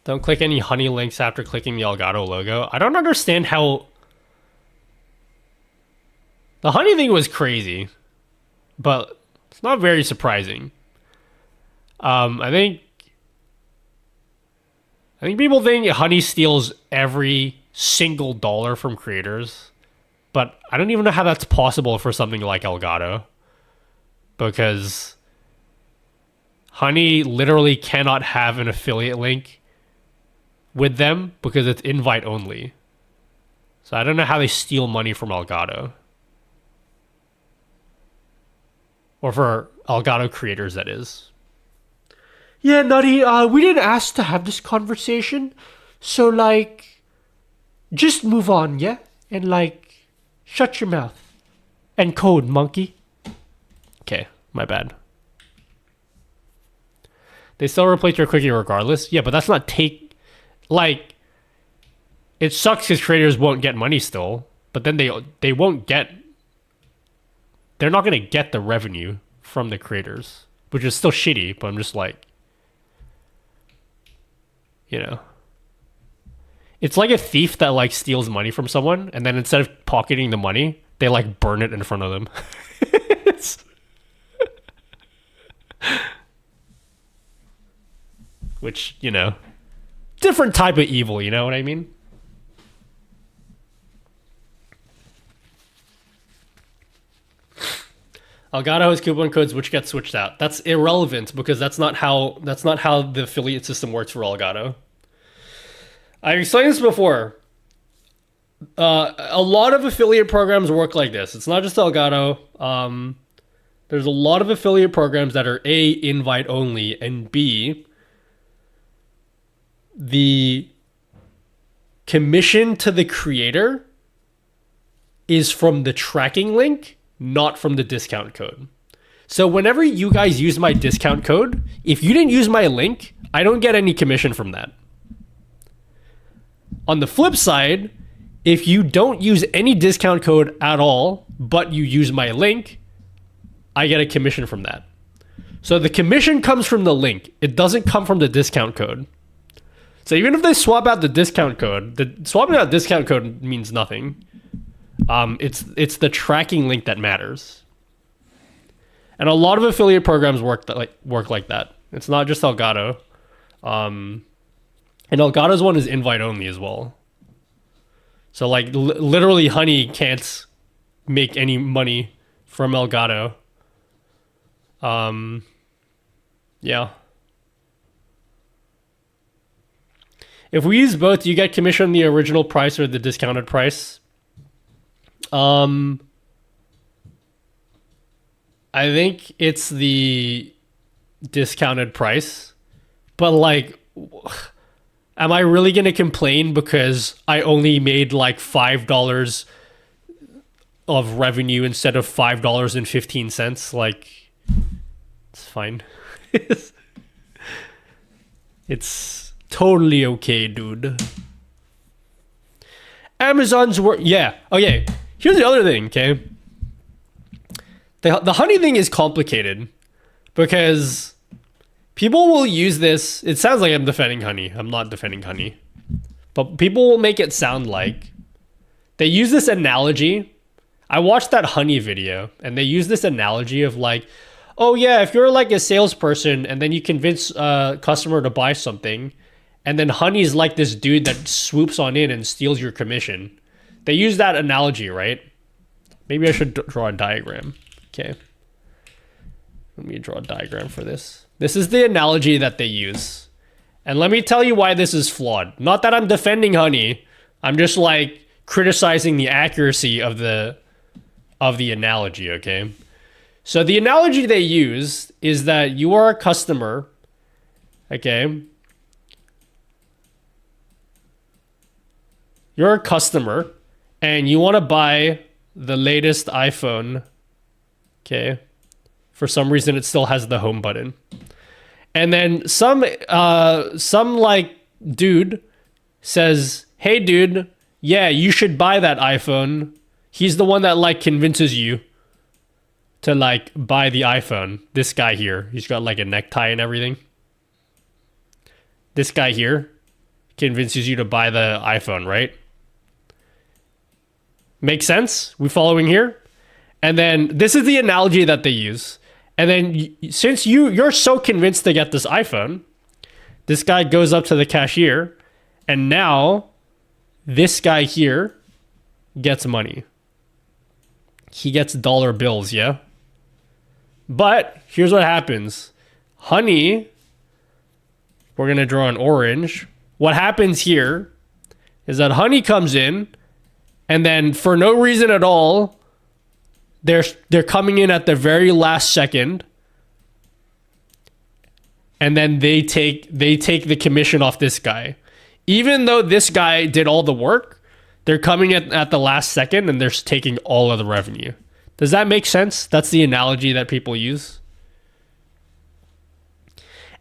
Don't click any honey links after clicking the Elgato logo. I don't understand how... The honey thing was crazy, but it's not very surprising. I think people think honey steals every single dollar from creators, but I don't even know how that's possible for something like Elgato, because honey literally cannot have an affiliate link with them because it's invite only. So I don't know how they steal money from Elgato. Or for Elgato creators, that is. Yeah, Nutty, we didn't ask to have this conversation. So, like, just move on, yeah? And, like, shut your mouth. And code, monkey. Okay, my bad. They still replace your cookie regardless? Yeah, but that's not like, it sucks because creators won't get money still. But then they won't get... They're not going to get the revenue from the creators, which is still shitty, but I'm just like, you know, it's like a thief that like steals money from someone, and then instead of pocketing the money, they like burn it in front of them. Which, you know, different type of evil, you know what I mean? Elgato has coupon codes which get switched out. That's irrelevant because that's not how the affiliate system works for Elgato. I've explained this before. A lot of affiliate programs work like this. It's not just Elgato. There's a lot of affiliate programs that are A, invite only, and B, the commission to the creator is from the tracking link, not from the discount code. So whenever you guys use my discount code, if you didn't use my link, I don't get any commission from that. On the flip side, if you don't use any discount code at all, but you use my link, I get a commission from that. So the commission comes from the link. It doesn't come from the discount code. So even if they swap out the discount code, swapping out discount code means nothing. It's the tracking link that matters. And a lot of affiliate programs work like that. It's not just Elgato. And Elgato's one is invite only as well. So like literally Honey can't make any money from Elgato. Yeah. If we use both, do you get commission on the original price or the discounted price? I think it's the discounted price, but like, Am I really going to complain because I only made like $5 of revenue instead of $5.15? Like, it's fine. It's totally okay, dude. Amazon's work. Yeah. Okay. Here's the other thing, okay? The honey thing is complicated because people will use this. It sounds like I'm defending honey. I'm not defending honey. But people will make it sound like they use this analogy. I watched that honey video and they use this analogy of like, oh yeah, if you're like a salesperson and then you convince a customer to buy something and then honey's like this dude that swoops on in and steals your commission. They use that analogy, right? Maybe I should draw a diagram. Okay. Let me draw a diagram for this. This is the analogy that they use. And let me tell you why this is flawed. Not that I'm defending honey. I'm just like criticizing the accuracy of the analogy, okay? So the analogy they use is that you are a customer, okay? You're a customer and you want to buy the latest iPhone, okay? For some reason, it still has the home button. And then some like dude says, hey dude, yeah, you should buy that iPhone. He's the one that like convinces you to like buy the iPhone. This guy here, he's got like a necktie and everything. This guy here convinces you to buy the iPhone, right? Make sense? We following here? And then this is the analogy that they use. And then since you're so convinced to get this iPhone, this guy goes up to the cashier and now this guy here gets money. He gets dollar bills, yeah? But here's what happens. Honey, we're going to draw an orange. What happens here is that honey comes in and then for no reason at all, they're coming in at the very last second, and then they take the commission off this guy. Even though this guy did all the work, they're coming at the last second and they're taking all of the revenue. Does that make sense? That's the analogy that people use.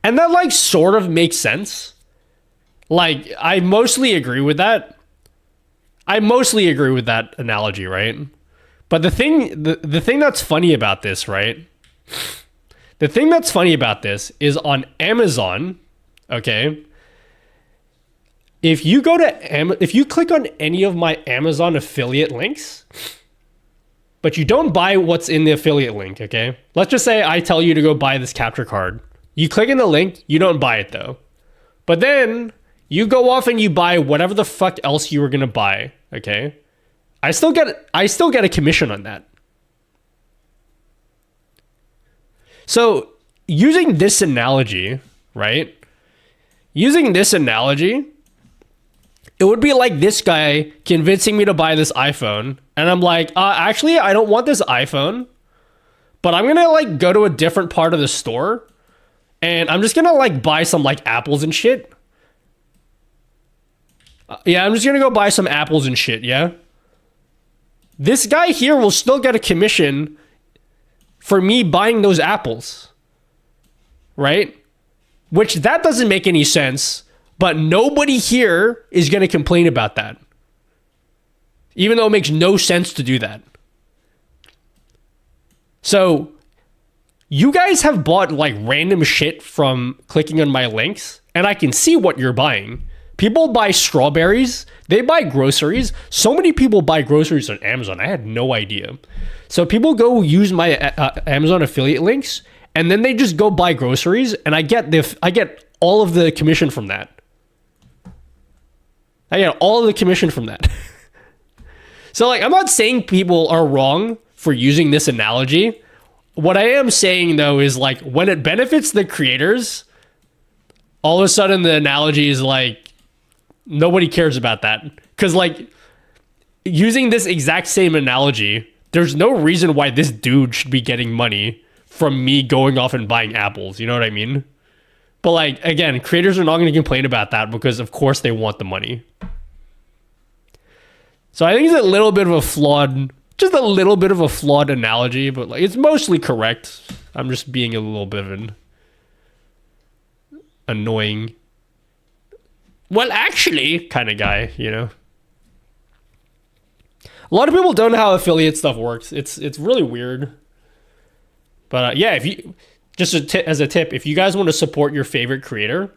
And that like sort of makes sense. Like I mostly agree with that. I mostly agree with that analogy, right? But the thing that's funny about this, right? The thing that's funny about this is on Amazon, okay? If you click on any of my Amazon affiliate links, but you don't buy what's in the affiliate link, okay? Let's just say I tell you to go buy this capture card. You click in the link, you don't buy it though. But then you go off and you buy whatever the fuck else you were gonna buy, okay? I still get a commission on that. So using this analogy, right? Using this analogy, it would be like this guy convincing me to buy this iPhone. And I'm like, actually, I don't want this iPhone, but I'm going to like go to a different part of the store and I'm just going to like buy some like apples and shit. Yeah, I'm just going to go buy some apples and shit, yeah? This guy here will still get a commission for me buying those apples, right? Which that doesn't make any sense, but nobody here is going to complain about that. Even though it makes no sense to do that. So you guys have bought like random shit from clicking on my links and I can see what you're buying. People buy strawberries. They buy groceries. So many people buy groceries on Amazon. I had no idea. So people go use my Amazon affiliate links, and then they just go buy groceries, and I get all of the commission from that. I get all of the commission from that. So like, I'm not saying people are wrong for using this analogy. What I am saying though is like, when it benefits the creators, all of a sudden the analogy is like, nobody cares about that. Because like using this exact same analogy, there's no reason why this dude should be getting money from me going off and buying apples. You know what I mean? But like, again, creators are not going to complain about that because of course they want the money. So I think it's a little bit of a flawed, just a little bit of a flawed analogy, but like it's mostly correct. I'm just being a little bit of an annoying, well, actually kind of guy, you know? A lot of people don't know how affiliate stuff works. It's really weird. But yeah, if you just as a tip, if you guys want to support your favorite creator,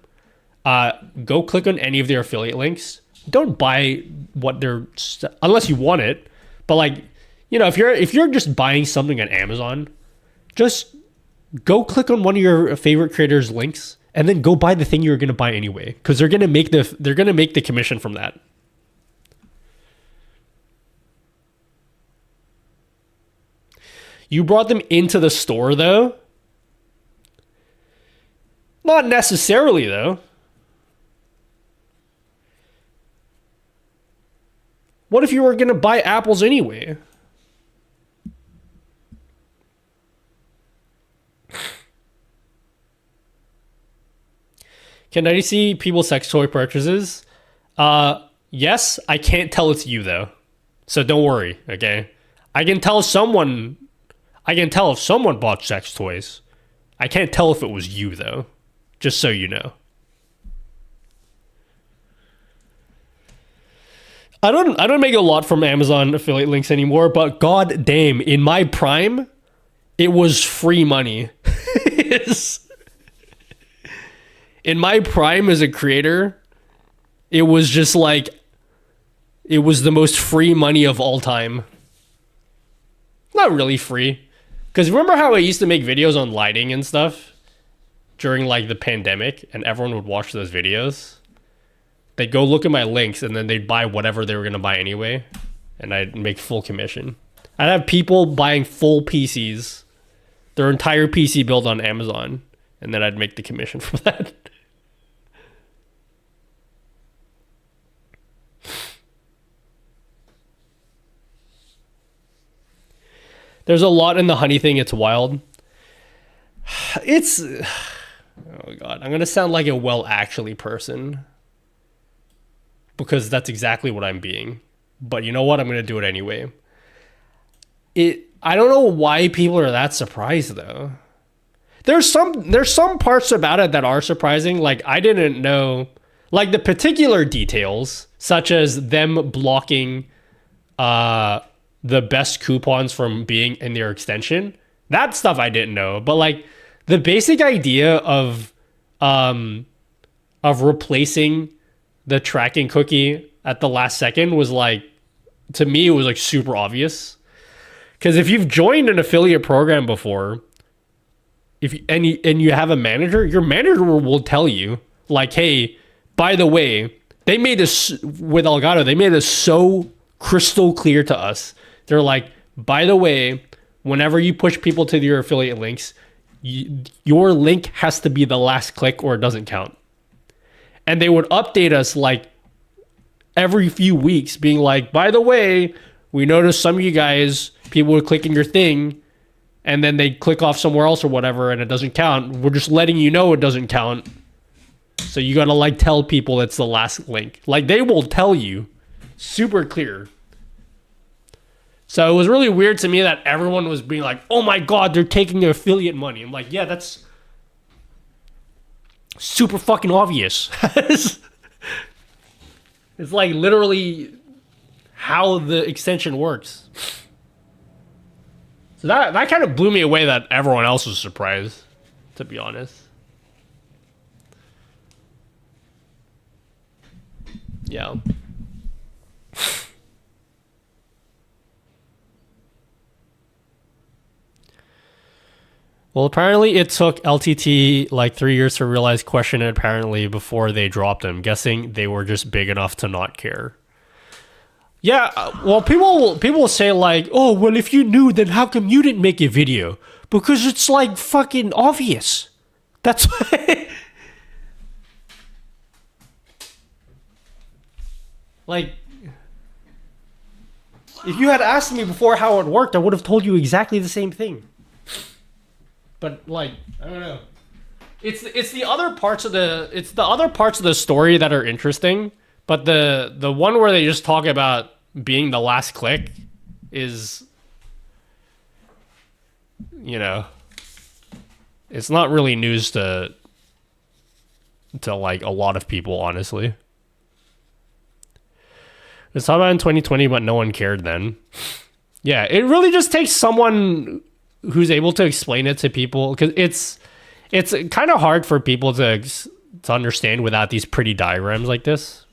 go click on any of their affiliate links. Don't buy what they're unless you want it. But like, you know, if you're just buying something on Amazon, just go click on one of your favorite creators' links and then go buy the thing you're going to buy anyway, because they're going to make the commission from that. You brought them into the store, though? Not necessarily, though. What if you were going to buy apples anyway? Can I see people's sex toy purchases? Yes, I can't tell it's you, though. So don't worry, okay? I can tell if someone bought sex toys. I can't tell if it was you, though. Just so you know. I don't make a lot from Amazon affiliate links anymore, but god damn, in my prime, it was free money. In my prime as a creator, it was just like, it was the most free money of all time. Not really free. Because remember how I used to make videos on lighting and stuff during like the pandemic, and everyone would watch those videos? They'd go look at my links and then they'd buy whatever they were going to buy anyway, and I'd make full commission. I'd have people buying full PCs, their entire PC built on Amazon, and then I'd make the commission from that. There's a lot in the honey thing. It's wild. It's... Oh, God. I'm going to sound like a well-actually person, because that's exactly what I'm being. But you know what? I'm going to do it anyway. I don't know why people are that surprised, though. There's some parts about it that are surprising. Like, I didn't know... Like, the particular details, such as them blocking... the best coupons from being in their extension, that stuff I didn't know. But like the basic idea of replacing the tracking cookie at the last second was like, to me, it was like super obvious. Because if you've joined an affiliate program before, and you have a manager, your manager will tell you like, hey, by the way, they made this with Elgato. They made this so crystal clear to us. They're like, by the way, whenever you push people to your affiliate links, your link has to be the last click or it doesn't count. And they would update us like every few weeks being like, by the way, we noticed some of you guys, people would click in your thing and then they click off somewhere else or whatever and it doesn't count. We're just letting you know it doesn't count. So you got to like tell people it's the last link. Like they will tell you super clear. So it was really weird to me that everyone was being like, oh my God, they're taking their affiliate money. I'm like, yeah, that's super fucking obvious. It's like literally how the extension works. So that kind of blew me away that everyone else was surprised, to be honest. Yeah. Well, apparently it took LTT like 3 years to realize Question apparently before they dropped him. Guessing they were just big enough to not care. Yeah, well, people will say like, oh, well, if you knew, then how come you didn't make a video? Because it's like fucking obvious. That's why. Like, if you had asked me before how it worked, I would have told you exactly the same thing. But, like, I don't know. It's the other parts of the story that are interesting, but the one where they just talk about being the last click is, you know, it's not really news to like a lot of people, honestly. It's talking about in 2020, but no one cared then. Yeah, it really just takes someone who's able to explain it to people, because it's kind of hard for people to understand without these pretty diagrams like this.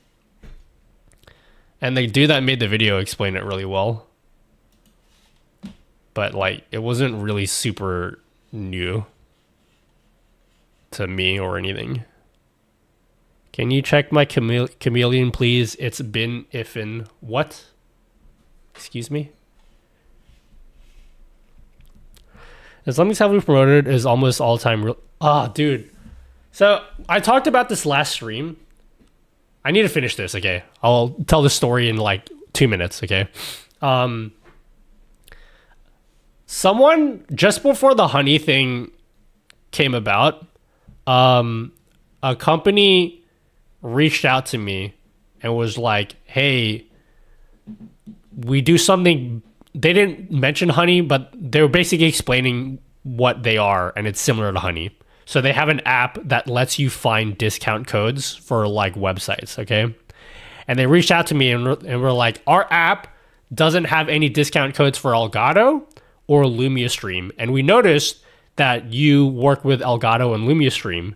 And the dude that made the video explained it really well. But like, it wasn't really super new to me or anything. Can you check my chameleon, please? It's been ifin. What? Excuse me? As something's heavily promoted is almost all time real. Ah, dude. So I talked about this last stream. I need to finish this, okay? I'll tell the story in like 2 minutes, okay? Someone, just before the honey thing came about, a company reached out to me and was like, hey, we do something. They didn't mention honey, but they were basically explaining what they are, and it's similar to honey. So they have an app that lets you find discount codes for like websites, okay? And they reached out to me and were like, our app doesn't have any discount codes for Elgato or LumiaStream, and we noticed that you work with Elgato and LumiaStream.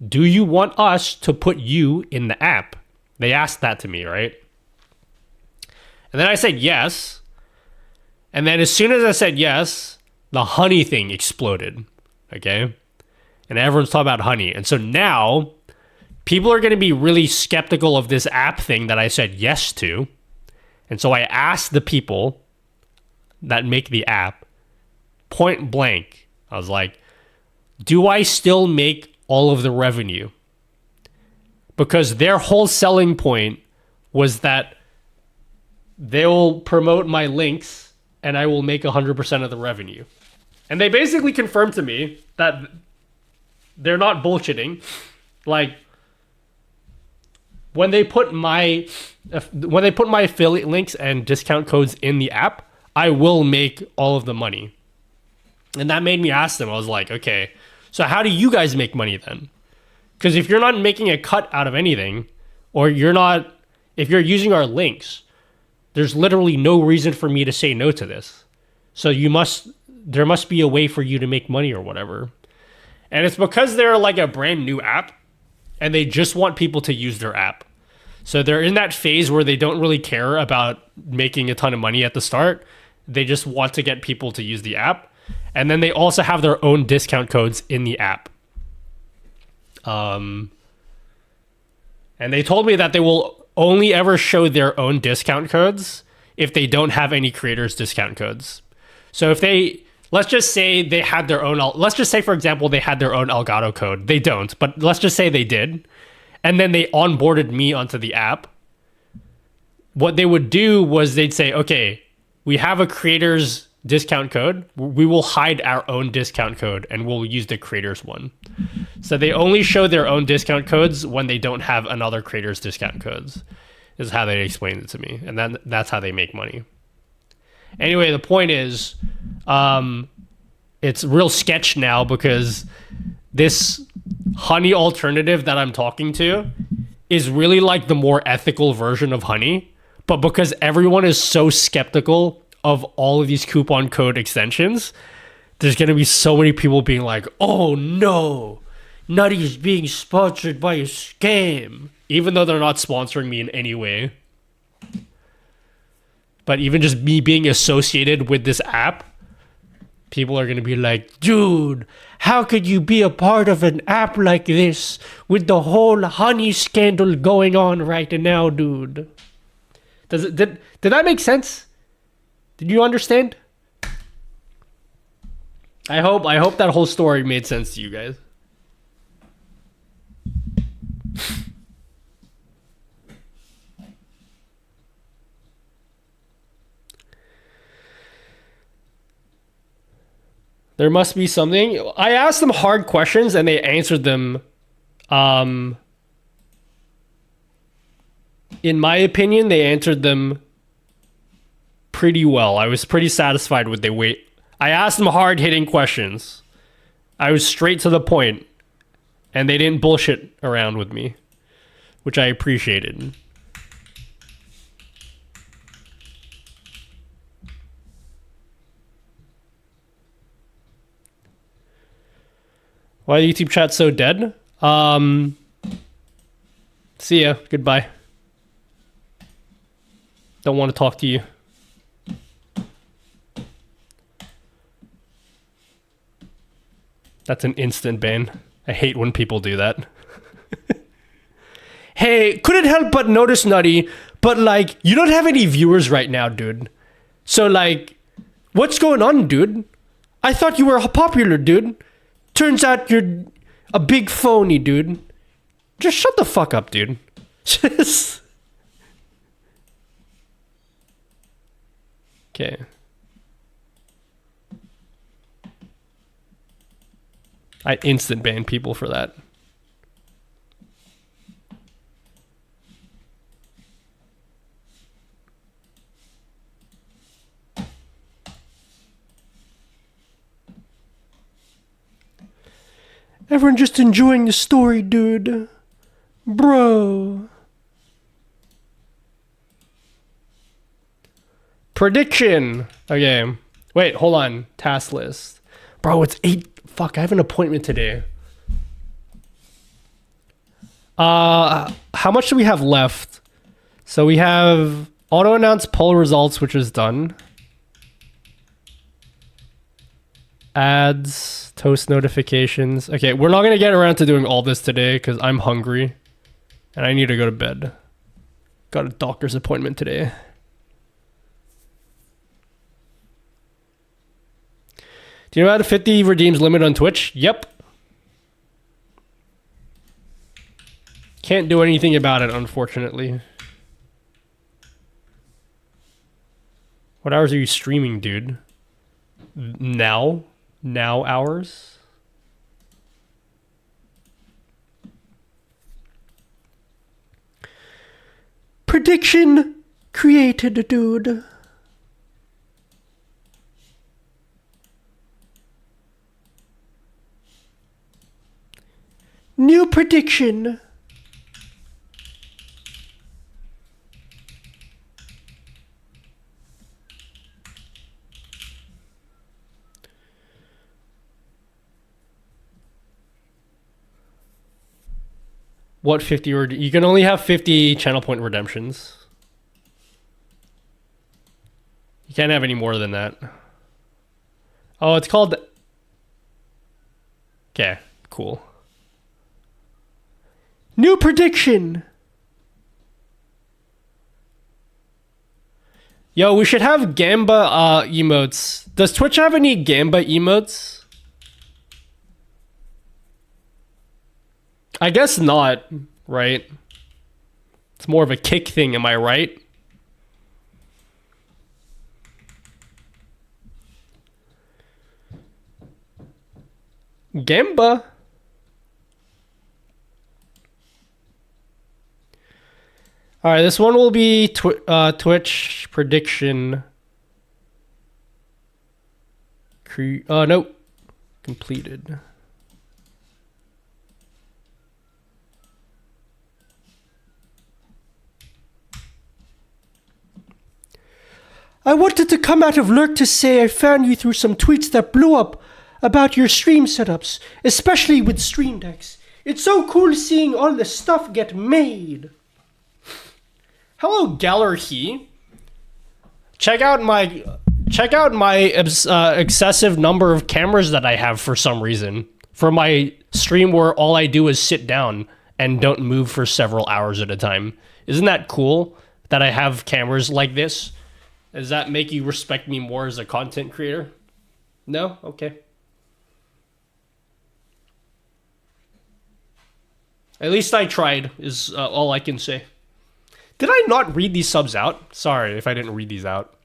Do you want us to put you in the app? They asked that to me, right? And then I said yes. And then as soon as I said yes, the honey thing exploded, okay? And everyone's talking about honey. And so now people are going to be really skeptical of this app thing that I said yes to. And so I asked the people that make the app point blank. I was like, do I still make all of the revenue? Because their whole selling point was that they'll promote my links and I will make 100% of the revenue. And they basically confirmed to me that they're not bullshitting. Like, when they put my affiliate links and discount codes in the app, I will make all of the money. And that made me ask them. I was like, okay, so how do you guys make money then? Because if you're not making a cut out of anything, or if you're using our links, there's literally no reason for me to say no to this. So there must be a way for you to make money or whatever. And it's because they're like a brand new app and they just want people to use their app. So they're in that phase where they don't really care about making a ton of money at the start. They just want to get people to use the app. And then they also have their own discount codes in the app. And they told me that they will only ever show their own discount codes if they don't have any creators' discount codes. So if let's just say they had their own, let's just say, for example, they had their own Elgato code. They don't, but let's just say they did. And then they onboarded me onto the app. What they would do was they'd say, okay, we have a creator's discount code. We will hide our own discount code and we'll use the creator's one. So they only show their own discount codes when they don't have another creator's discount codes, is how they explained it to me. And then that's how they make money. Anyway, the point is, it's real sketch now because this honey alternative that I'm talking to is really like the more ethical version of honey. But because everyone is so skeptical of all of these coupon code extensions, there's going to be so many people being like, oh no, Nutty is being sponsored by a scam. Even though they're not sponsoring me in any way. But even just me being associated with this app, people are going to be like, dude, how could you be a part of an app like this with the whole honey scandal going on right now, dude? Did that make sense? Did you understand? I hope that whole story made sense to you guys. There must be something. I asked them hard questions and they answered them. In my opinion, they answered them pretty well. I was pretty satisfied with their weight. I asked them hard-hitting questions. I was straight to the point, and they didn't bullshit around with me, which I appreciated. Why is YouTube chat so dead? See ya. Goodbye. Don't want to talk to you. That's an instant ban. I hate when people do that. Hey, couldn't help but notice, Nutty, but like, you don't have any viewers right now, dude. So like, what's going on, dude? I thought you were popular, dude. Turns out you're a big phony, dude. Just shut the fuck up, dude. Just... Okay. I instant ban people for that. Everyone just enjoying the story, dude. Bro. Prediction. Okay. Wait, hold on. Task list. Bro, it's 8. Fuck, I have an appointment today. How much do we have left? So we have auto-announce poll results, which is done. Ads, toast notifications. Okay, we're not going to get around to doing all this today because I'm hungry. And I need to go to bed. Got a doctor's appointment today. Do you know about a 50 redeems limit on Twitch? Yep. Can't do anything about it, unfortunately. What hours are you streaming, dude? Now? Now hours? Prediction created, dude. New prediction. What 50 you can only have 50 channel point redemptions. You can't have any more than that. Oh, it's called... Okay, cool. New prediction. Yo, we should have Gamba emotes. Does Twitch have any Gamba emotes? I guess not, right? It's more of a kick thing, am I right? Gamba. All right, this one will be Twitch prediction. Nope. Completed. I wanted to come out of lurk to say I found you through some tweets that blew up about your stream setups, especially with Stream Decks. It's so cool seeing all the stuff get made. Hello, Gallerhe. Check out my excessive number of cameras that I have for some reason. For my stream where all I do is sit down and don't move for several hours at a time. Isn't that cool that I have cameras like this? Does that make you respect me more as a content creator? No? Okay. At least I tried, is all I can say. Did I not read these subs out? Sorry if I didn't read these out.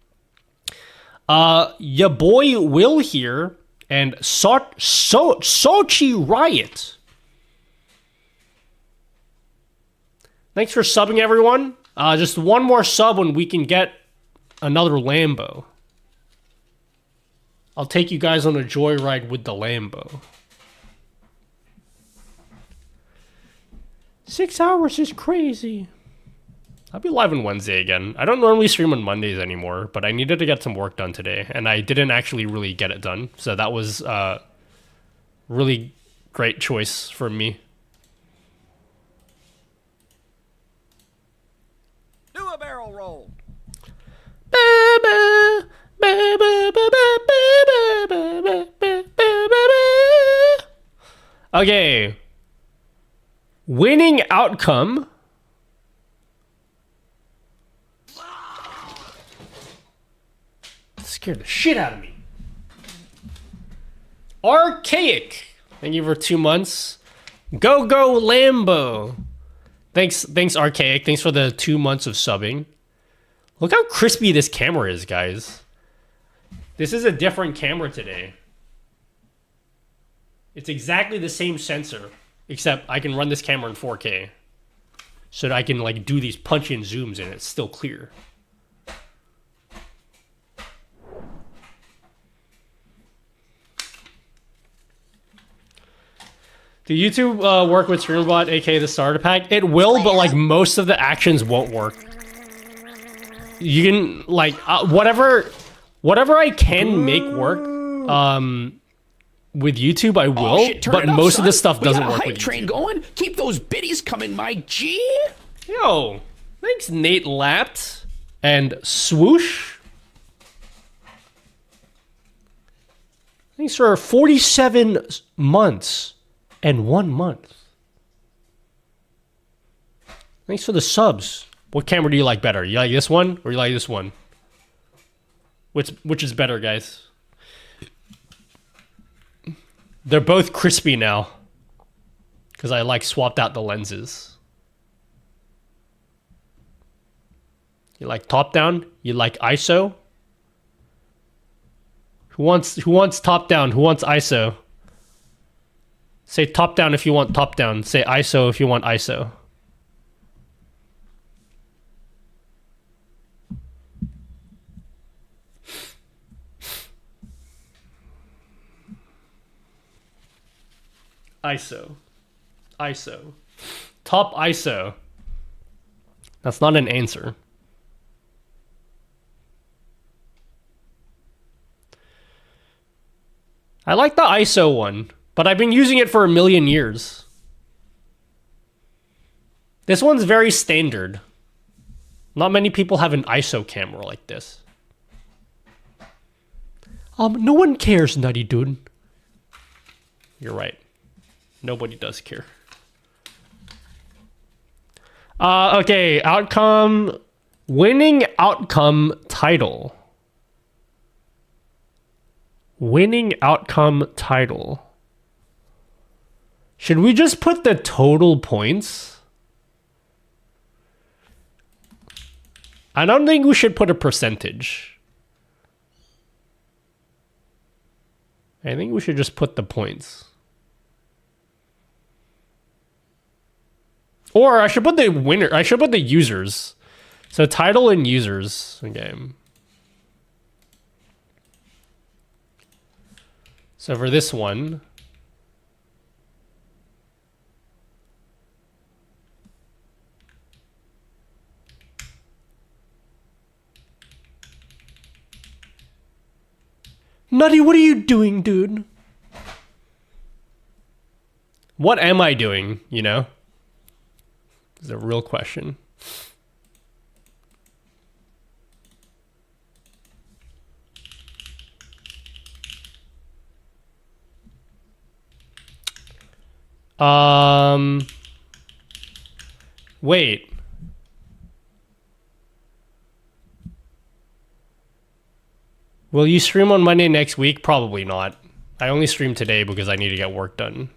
Ya boy Will here and Sochi Riot. Thanks for subbing, everyone. Just one more sub when we can get another Lambo. I'll take you guys on a joyride with the Lambo. 6 hours is crazy. I'll be live on Wednesday again. I don't normally stream on Mondays anymore, but I needed to get some work done today, and I didn't actually really get it done. So that was a really great choice for me. Do a barrel roll. Okay. Winning outcome. Scared the shit out of me. Archaic. Thank you for 2 months. Go Lambo. Thanks Archaic. Thanks for the 2 months of subbing. Look how crispy this camera is, guys. This is a different camera today. It's exactly the same sensor, except I can run this camera in 4K. So that I can like do these punch-in zooms and it's still clear. Do YouTube work with Streamer.bot, aka the starter pack? It will, but like most of the actions won't work. You can like whatever I can make work with YouTube, I will. Oh, shit, turn but it up, most son. of this stuff doesn't we got a work hype with train YouTube. going. Keep those biddies coming, my G. Yo, thanks Nate Lapped and Swoosh. Thanks for 47 months and 1 month. Thanks for the subs. What camera do you like better? You like this one or you like this one? Which is better, guys? They're both crispy now. Because I like swapped out the lenses. You like top down? You like ISO? Who wants top down? Who wants ISO? Say top down if you want top down. Say ISO if you want ISO. ISO. Top ISO. That's not an answer. I like the ISO one, but I've been using it for a million years. This one's very standard. Not many people have an ISO camera like this. No one cares, nutty dude. You're right. Nobody does care. Okay, outcome. Winning outcome title. Winning outcome title. Should we just put the total points? I don't think we should put a percentage. I think we should just put the points. Or I should put the winner. I should put the users. So title and users. Okay. So for this one. Nutty, what are you doing, dude? What am I doing, you know? Is a real question. Wait. Will you stream on Monday next week? Probably not. I only stream today because I need to get work done.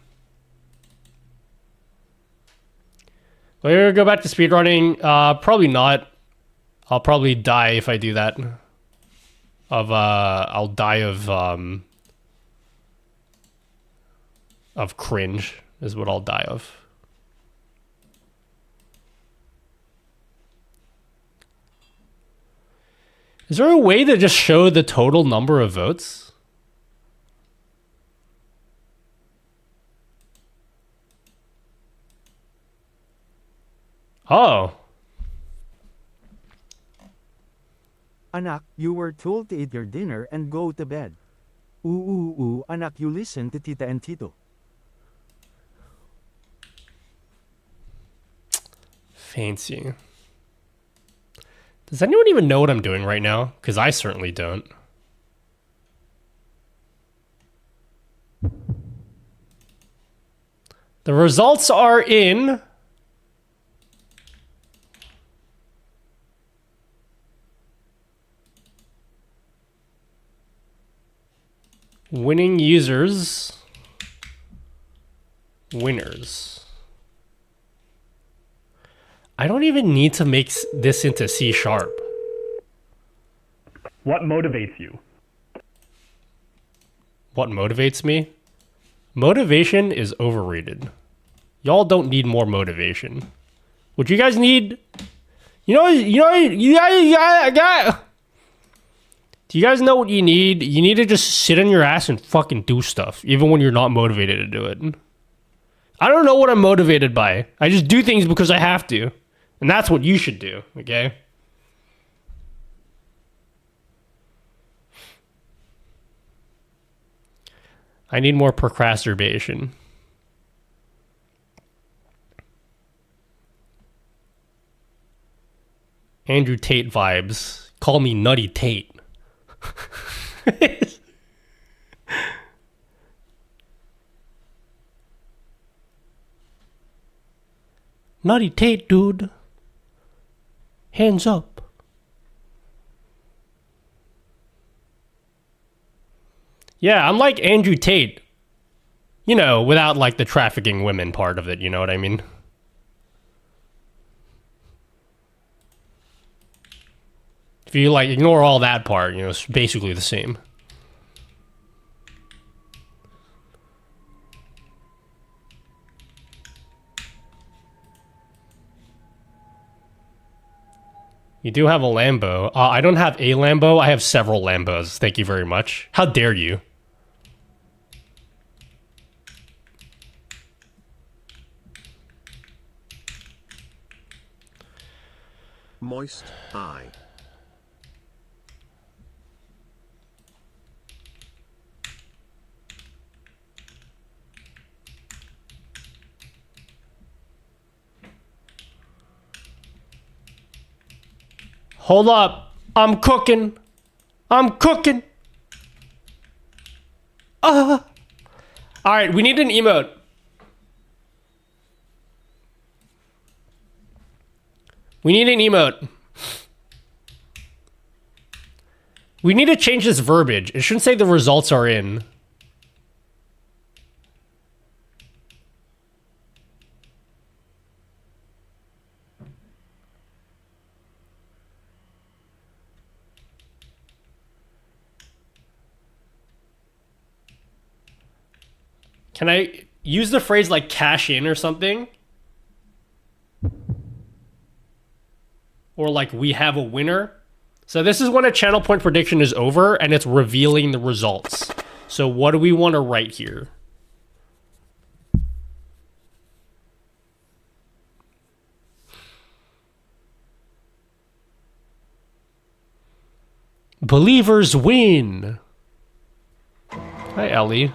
Will you ever go back to speedrunning? Probably not. I'll probably die if I do that. I'll die of of cringe is what I'll die of. Is there a way to just show the total number of votes? Oh. Anak, you were told to eat your dinner and go to bed. Ooh, anak, you listen to Tita and Tito. Fancy. Does anyone even know what I'm doing right now? Because I certainly don't. The results are in. Winning users. Winners. I don't even need to make this into C#. What motivates you? What motivates me? Motivation is overrated. Y'all don't need more motivation. What you guys need? You guys, do you guys know what you need? You need to just sit on your ass and fucking do stuff, even when you're not motivated to do it. I don't know what I'm motivated by. I just do things because I have to. And that's what you should do, okay? I need more procrastination. Andrew Tate vibes. Call me Nutty Tate. Nutty Tate, dude. Hands up. Yeah, I'm like Andrew Tate. You know, without like the trafficking women part of it, you know what I mean? If you like ignore all that part, you know, it's basically the same. You do have a Lambo. I don't have a Lambo. I have several Lambos. Thank you very much. How dare you? Moist eye. Hold up. I'm cooking. I'm cooking. All right, we need an emote. We need an emote. We need to change this verbiage. It shouldn't say the results are in. Can I use the phrase like cash in or something? Or like we have a winner? So this is when a channel point prediction is over and it's revealing the results. So what do we want to write here? Believers win. Hi, Ellie.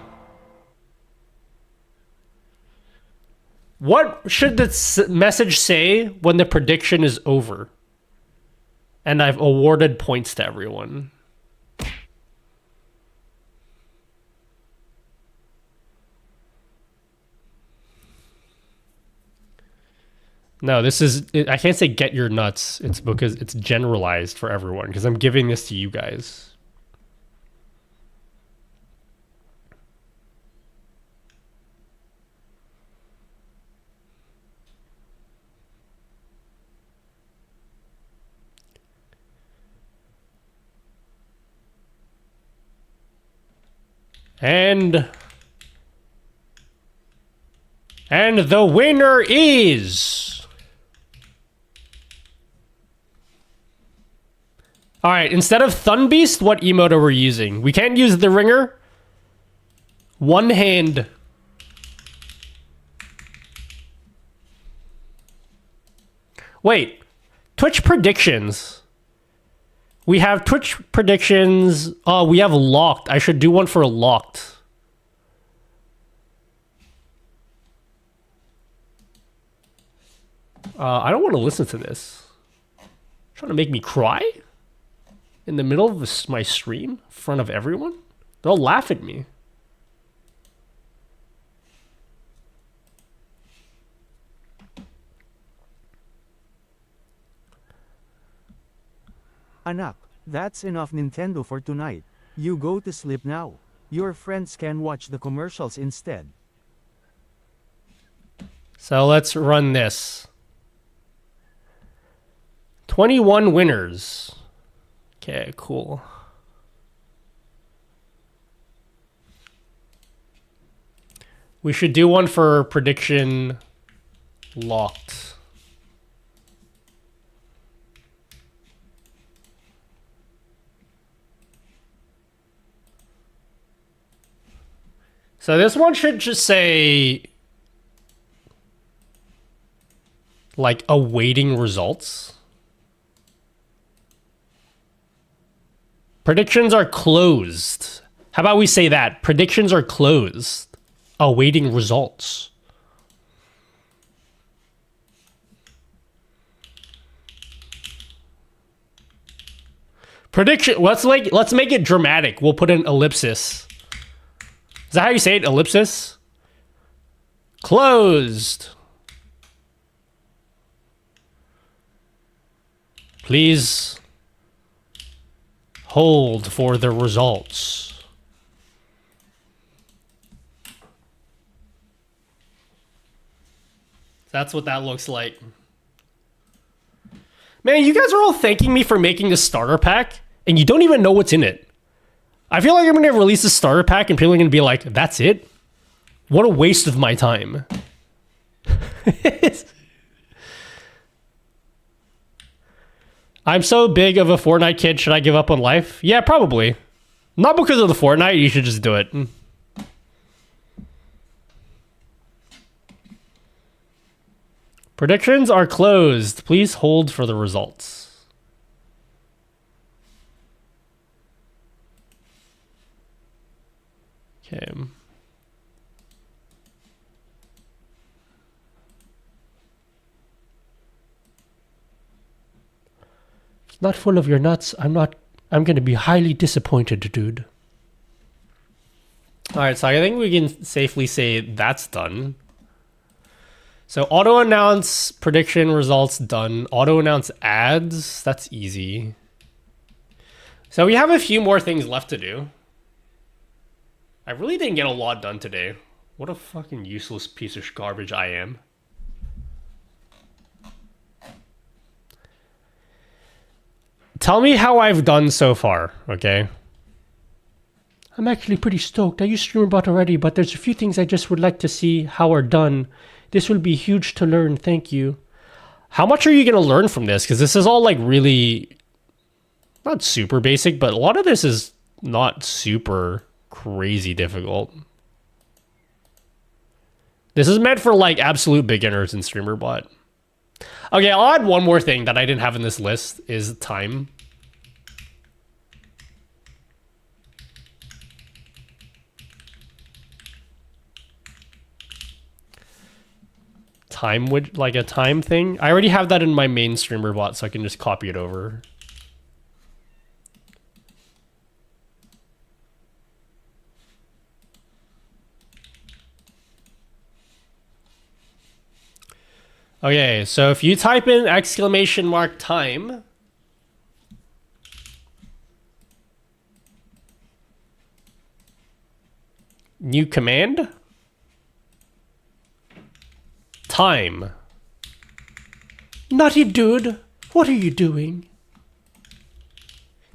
What should the message say when the prediction is over? And I've awarded points to everyone. No, this is... I can't say get your nuts. It's because it's generalized for everyone. Because I'm giving this to you guys. And And the winner is... Alright, instead of Thunbeast, what emote are we using? We can't use the ringer. One hand. Wait. Twitch predictions. We have Twitch predictions. Oh, we have locked. I should do one for locked. I don't want to listen to this. Trying to make me cry? In the middle of this, my stream? In front of everyone? They'll laugh at me. Anak, that's enough Nintendo for tonight. You go to sleep now. Your friends can watch the commercials instead. So let's run this. 21 winners. Okay, cool. We should do one for prediction locked. So this one should just say like awaiting results. Predictions are closed. How about we say that? Predictions are closed. Awaiting results. Prediction. Let's make it dramatic. We'll put an ellipsis. Is that how you say it? Ellipsis? Closed. Please hold for the results. That's what that looks like. Man, you guys are all thanking me for making the starter pack, and you don't even know what's in it. I feel like I'm going to release a starter pack, and people are going to be like, that's it? What a waste of my time. I'm so big of a Fortnite kid, should I give up on life? Yeah, probably. Not because of the Fortnite, you should just do it. Predictions are closed. Please hold for the results. Okay. Not full of your nuts. I'm going to be highly disappointed, dude. All right, so I think we can safely say that's done. So auto announce prediction results done. Auto announce ads, that's easy. So we have a few more things left to do. I really didn't get a lot done today. What a fucking useless piece of garbage I am. Tell me how I've done so far, okay? I'm actually pretty stoked. I use Streamer.bot already, but there's a few things I just would like to see how are done. This will be huge to learn. Thank you. How much are you going to learn from this? Because this is all like really, not super basic, but a lot of this is not super crazy difficult. This is meant for like absolute beginners in Streamer.bot. Okay, I'll add one more thing that I didn't have in this list is time. Time would like a time thing. I already have that in my main Streamer.bot, so I can just copy it over. Okay, so if you type in !time, new command, time. Nutty dude, what are you doing?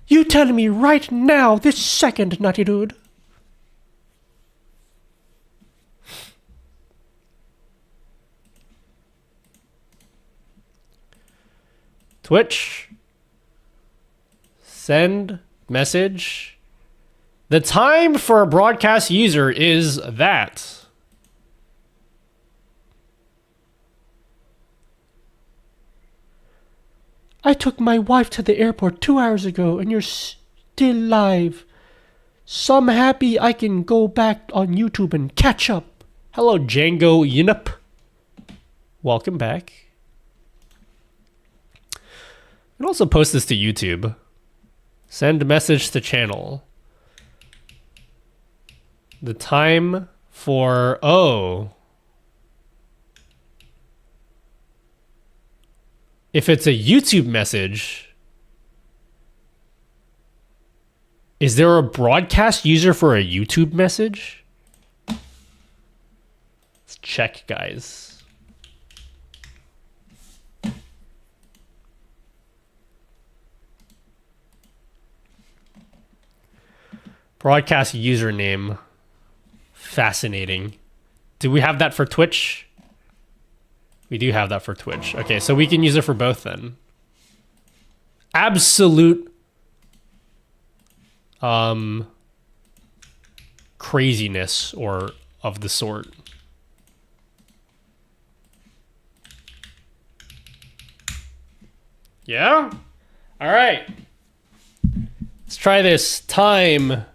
You tell me right now, this second, nutty dude. Twitch. Send message. The time for a broadcast user is that. I took my wife to the airport 2 hours ago and you're still live. So I'm happy I can go back on YouTube and catch up. Hello, Django Yinup. Welcome back. You can also post this to YouTube. Send message to channel. The time for... Oh. If it's a YouTube message, is there a broadcast user for a YouTube message? Let's check, guys. Broadcast username. Fascinating. Do we have that for Twitch? We do have that for Twitch. Okay, so we can use it for both then. Absolute craziness or of the sort. Yeah? All right. Let's try this. Time.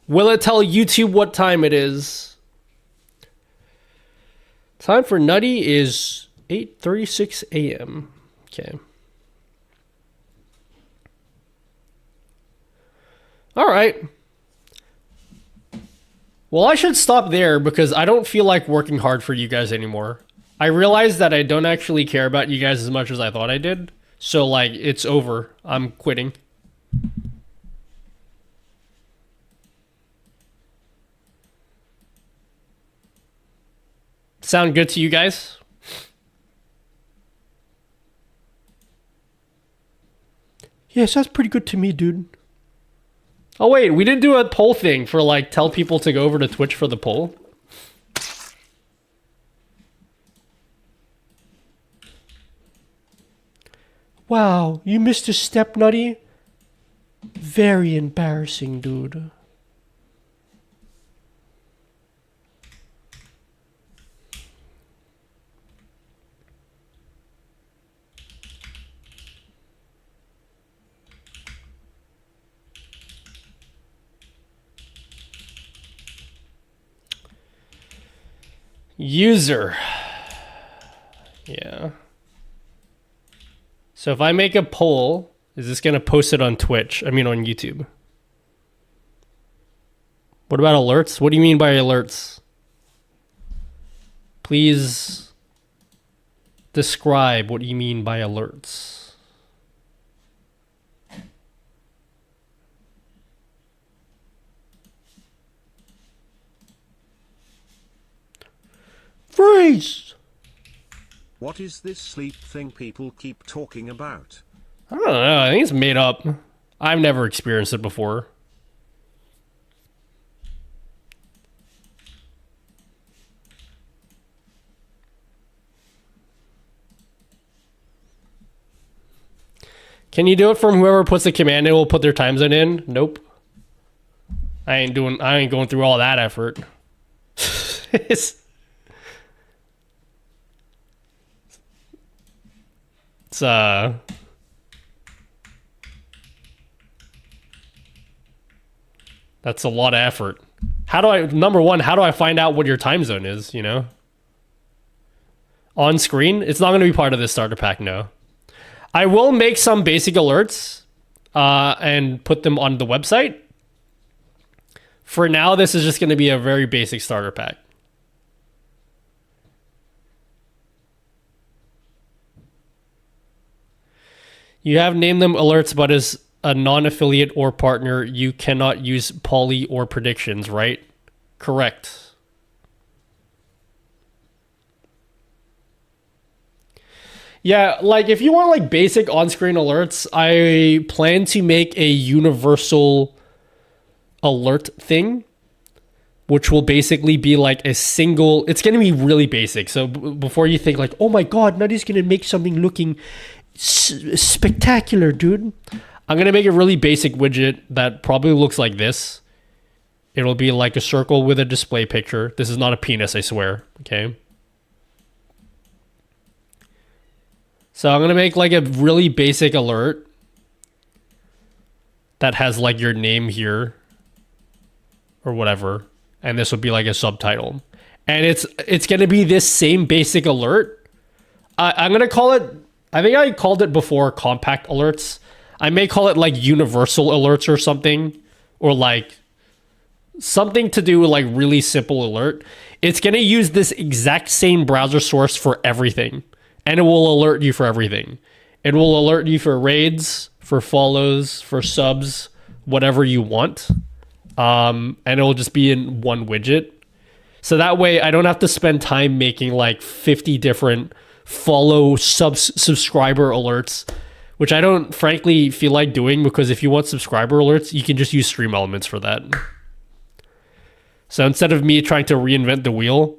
Will it tell YouTube what time it is? Time for Nutty is 8:36 a.m. Okay. All right. Well, I should stop there because I don't feel like working hard for you guys anymore. I realized that I don't actually care about you guys as much as I thought I did. So, like, it's over. I'm quitting. Sound good to you guys? Yes, that's pretty good to me, dude. Oh wait, we didn't do a poll thing for like tell people to go over to Twitch for the poll. Wow, you missed a step, Nutty? Very embarrassing, dude. User. Yeah. So if I make a poll, is this going to post it on Twitch? I mean on YouTube. What about alerts? What do you mean by alerts? Please describe what you mean by alerts. Freeze! What is this sleep thing people keep talking about? I don't know. I think it's made up. I've never experienced it before. Can you do it from whoever puts the command in will put their time zone in? Nope. I ain't going through all that effort. That's a lot of effort. Number one, how do I find out what your time zone is, you know? On screen? It's not going to be part of this starter pack, no. I will make some basic alerts and put them on the website. For now, this is just going to be a very basic starter pack. You have named them alerts, but as a non-affiliate or partner, you cannot use poly or predictions, right? Correct. Yeah, like if you want like basic on-screen alerts, I plan to make a universal alert thing, which will basically be like a single, it's going to be really basic. So before you think like, oh my God, Nutty's going to make something looking spectacular, dude. I'm gonna make a really basic widget that probably looks like this. It'll be like a circle with a display picture. This is not a penis, I swear. Okay. So I'm gonna make like a really basic alert that has like your name here or whatever, and this would be like a subtitle, and it's gonna be this same basic alert. I'm gonna call it, I think I called it before compact alerts. I may call it like universal alerts or something, or like something to do with like really simple alert. It's gonna use this exact same browser source for everything, and it will alert you for everything. It will alert you for raids, for follows, for subs, whatever you want. And it will just be in one widget. So that way I don't have to spend time making like 50 different follow subscriber alerts, which I don't frankly feel like doing, because if you want subscriber alerts, you can just use Stream Elements for that. So instead of me trying to reinvent the wheel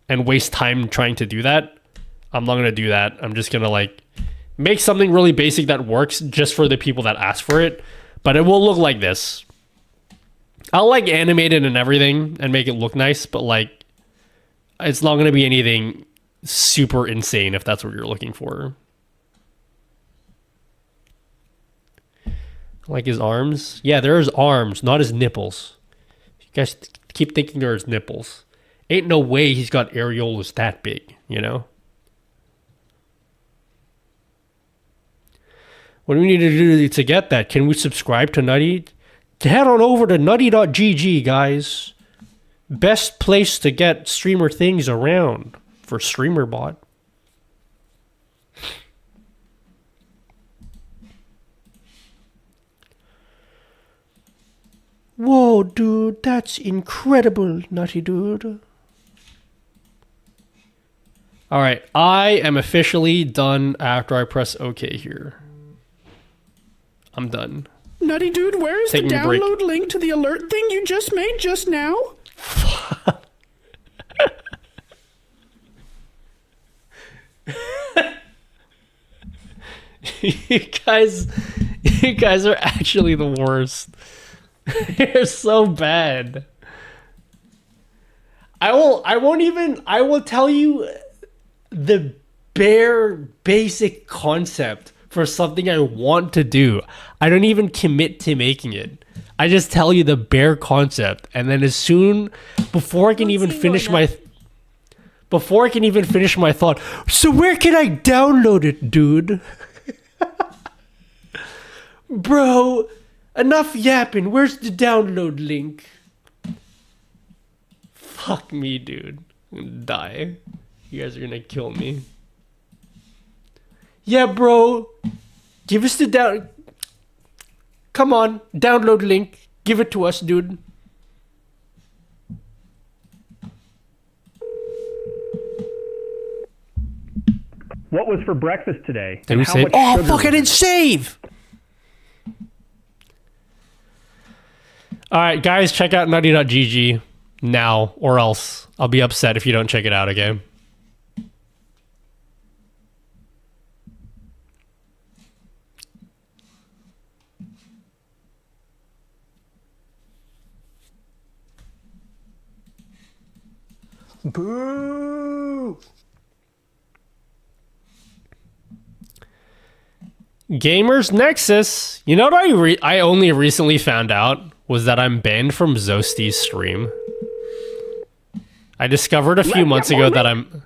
and waste time trying to do that, I'm not going to do that. I'm just going to like make something really basic that works just for the people that ask for it. But it will look like this. I'll like animate it and everything and make it look nice, but like it's not going to be anything super insane if that's what you're looking for. Like his arms? Yeah, there is arms, not his nipples. You guys keep thinking there's nipples. Ain't no way he's got areolas that big, you know? What do we need to do to get that? Can we subscribe to Nutty? Head on over to nutty.gg, guys. Best place to get streamer things around for Streamer.bot. Whoa, dude, that's incredible, Nutty dude. All right, I am officially done after I press OK here. I'm done. Nutty dude, where is Taking the a break. download link to the alert thing you just made just now? you guys are actually the worst. You're so bad. I will tell you the bare basic concept for something I want to do. I don't even commit to making it. I just tell you the bare concept, and then before I can even finish my thought, so where can I download it, dude? Bro, enough yapping. Where's the download link? Fuck me, dude. I'm gonna die. You guys are gonna kill me. Yeah, bro. Give us the Come on, download link. Give it to us, dude. What was for breakfast today? Did we How save? much Oh, sugar fuck, I was didn't save! Alright, guys, check out nutty.gg now, or else I'll be upset if you don't check it out, okay? Boo! Gamers Nexus. You know what I only recently found out was that I'm banned from Zosty's stream. I discovered a few months ago that I'm...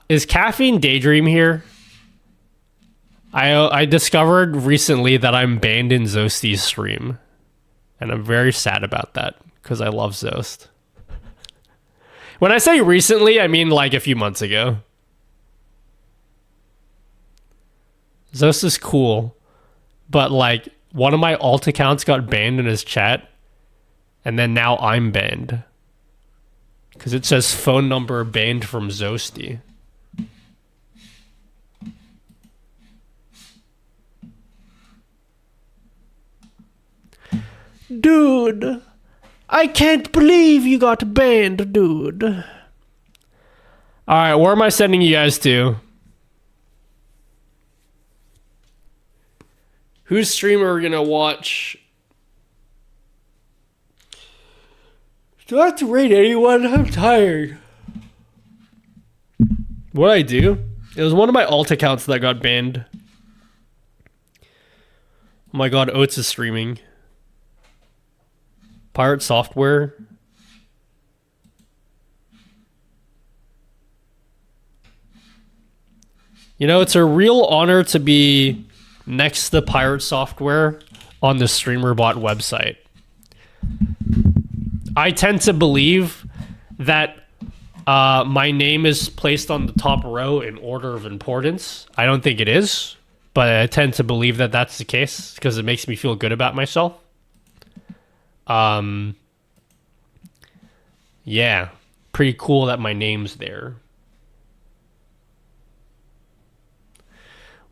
Is Caffeine Daydream here? I discovered recently that I'm banned in Zosty's stream. And I'm very sad about that, because I love Zost. When I say recently, I mean like a few months ago. Zost is cool, but like one of my alt accounts got banned in his chat, and then now I'm banned. Because it says phone number banned from Zosty. Dude, I can't believe you got banned, dude. Alright, where am I sending you guys to? Whose stream are we gonna watch? Do I have to rate anyone? I'm tired. What I do? It was one of my alt accounts that got banned. Oh my god, Oates is streaming. Pirate Software. You know, it's a real honor to be next to Pirate Software on the Streamer.bot website. I tend to believe that my name is placed on the top row in order of importance. I don't think it is, but I tend to believe that that's the case because it makes me feel good about myself. Yeah, pretty cool that my name's there.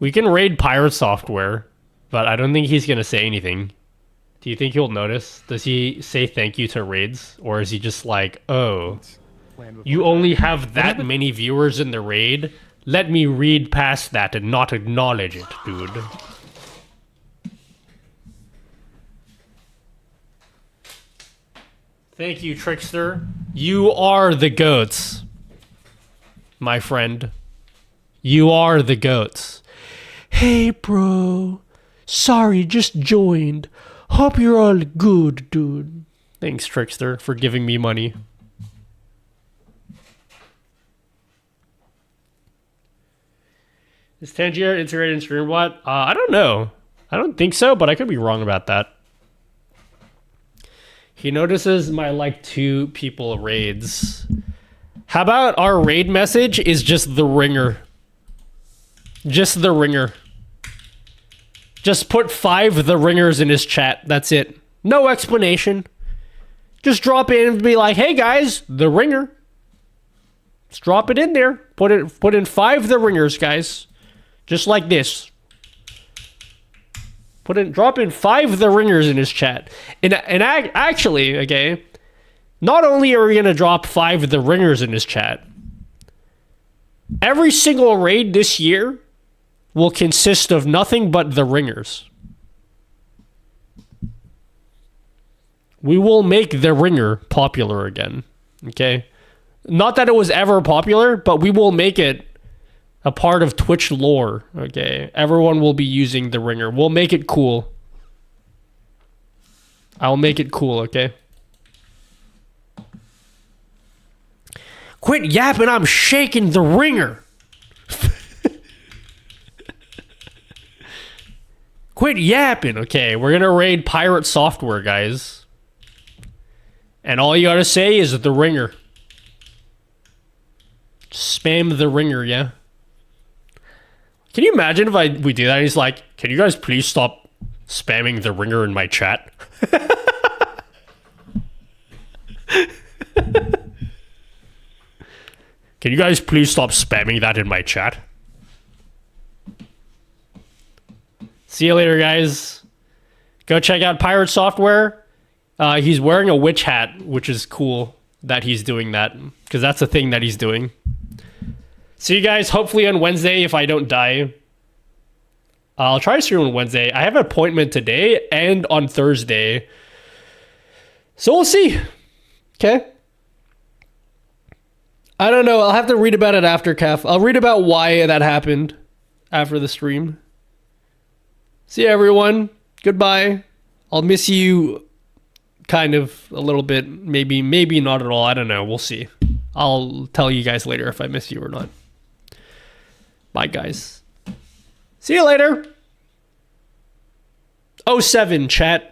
We can raid Pirate Software, but I don't think he's going to say anything. Do you think he'll notice? Does he say thank you to raids? Or is he just like, oh, you only have that many viewers in the raid? Let me read past that and not acknowledge it, dude. Thank you, Trickster. You are the goats, my friend. You are the goats. Hey, bro. Sorry, just joined. Hope you're all good, dude. Thanks, Trickster, for giving me money. Is Tangier integrated in Streamer.bot? I don't know. I don't think so, but I could be wrong about that. He notices my, like, 2 people raids. How about our raid message is just the ringer? Just the ringer. Just put 5 the ringers in his chat. That's it. No explanation. Just drop in and be like, hey guys, the ringer. Just drop it in there. Put in 5 the ringers, guys. Just like this. Drop in 5 the ringers in his chat. And actually, okay, not only are we gonna drop 5 the ringers in his chat, every single raid this year will consist of nothing but the ringers. We will make the ringer popular again. Okay? Not that it was ever popular, but we will make it a part of Twitch lore. Okay? Everyone will be using the ringer. We'll make it cool. I'll make it cool, okay? Quit yapping, I'm shaking the ringer. Quit yapping. Okay, we're gonna raid Pirate Software, guys. And all you gotta say is the ringer. Spam the ringer, yeah? Can you imagine if we do that? He's like, can you guys please stop spamming the ringer in my chat? Can you guys please stop spamming that in my chat? See you later, guys. Go check out Pirate Software. He's wearing a witch hat, which is cool that he's doing that, because that's the thing that he's doing. See you guys hopefully on Wednesday if I don't die. I'll try to stream on Wednesday. I have an appointment today and on Thursday. So we'll see. Okay. I don't know. I'll have to read about it after, Kef. I'll read about why that happened after the stream. See you, everyone. Goodbye. I'll miss you kind of a little bit. Maybe not at all. I don't know. We'll see. I'll tell you guys later if I miss you or not. Bye, guys. See you later. 07, chat.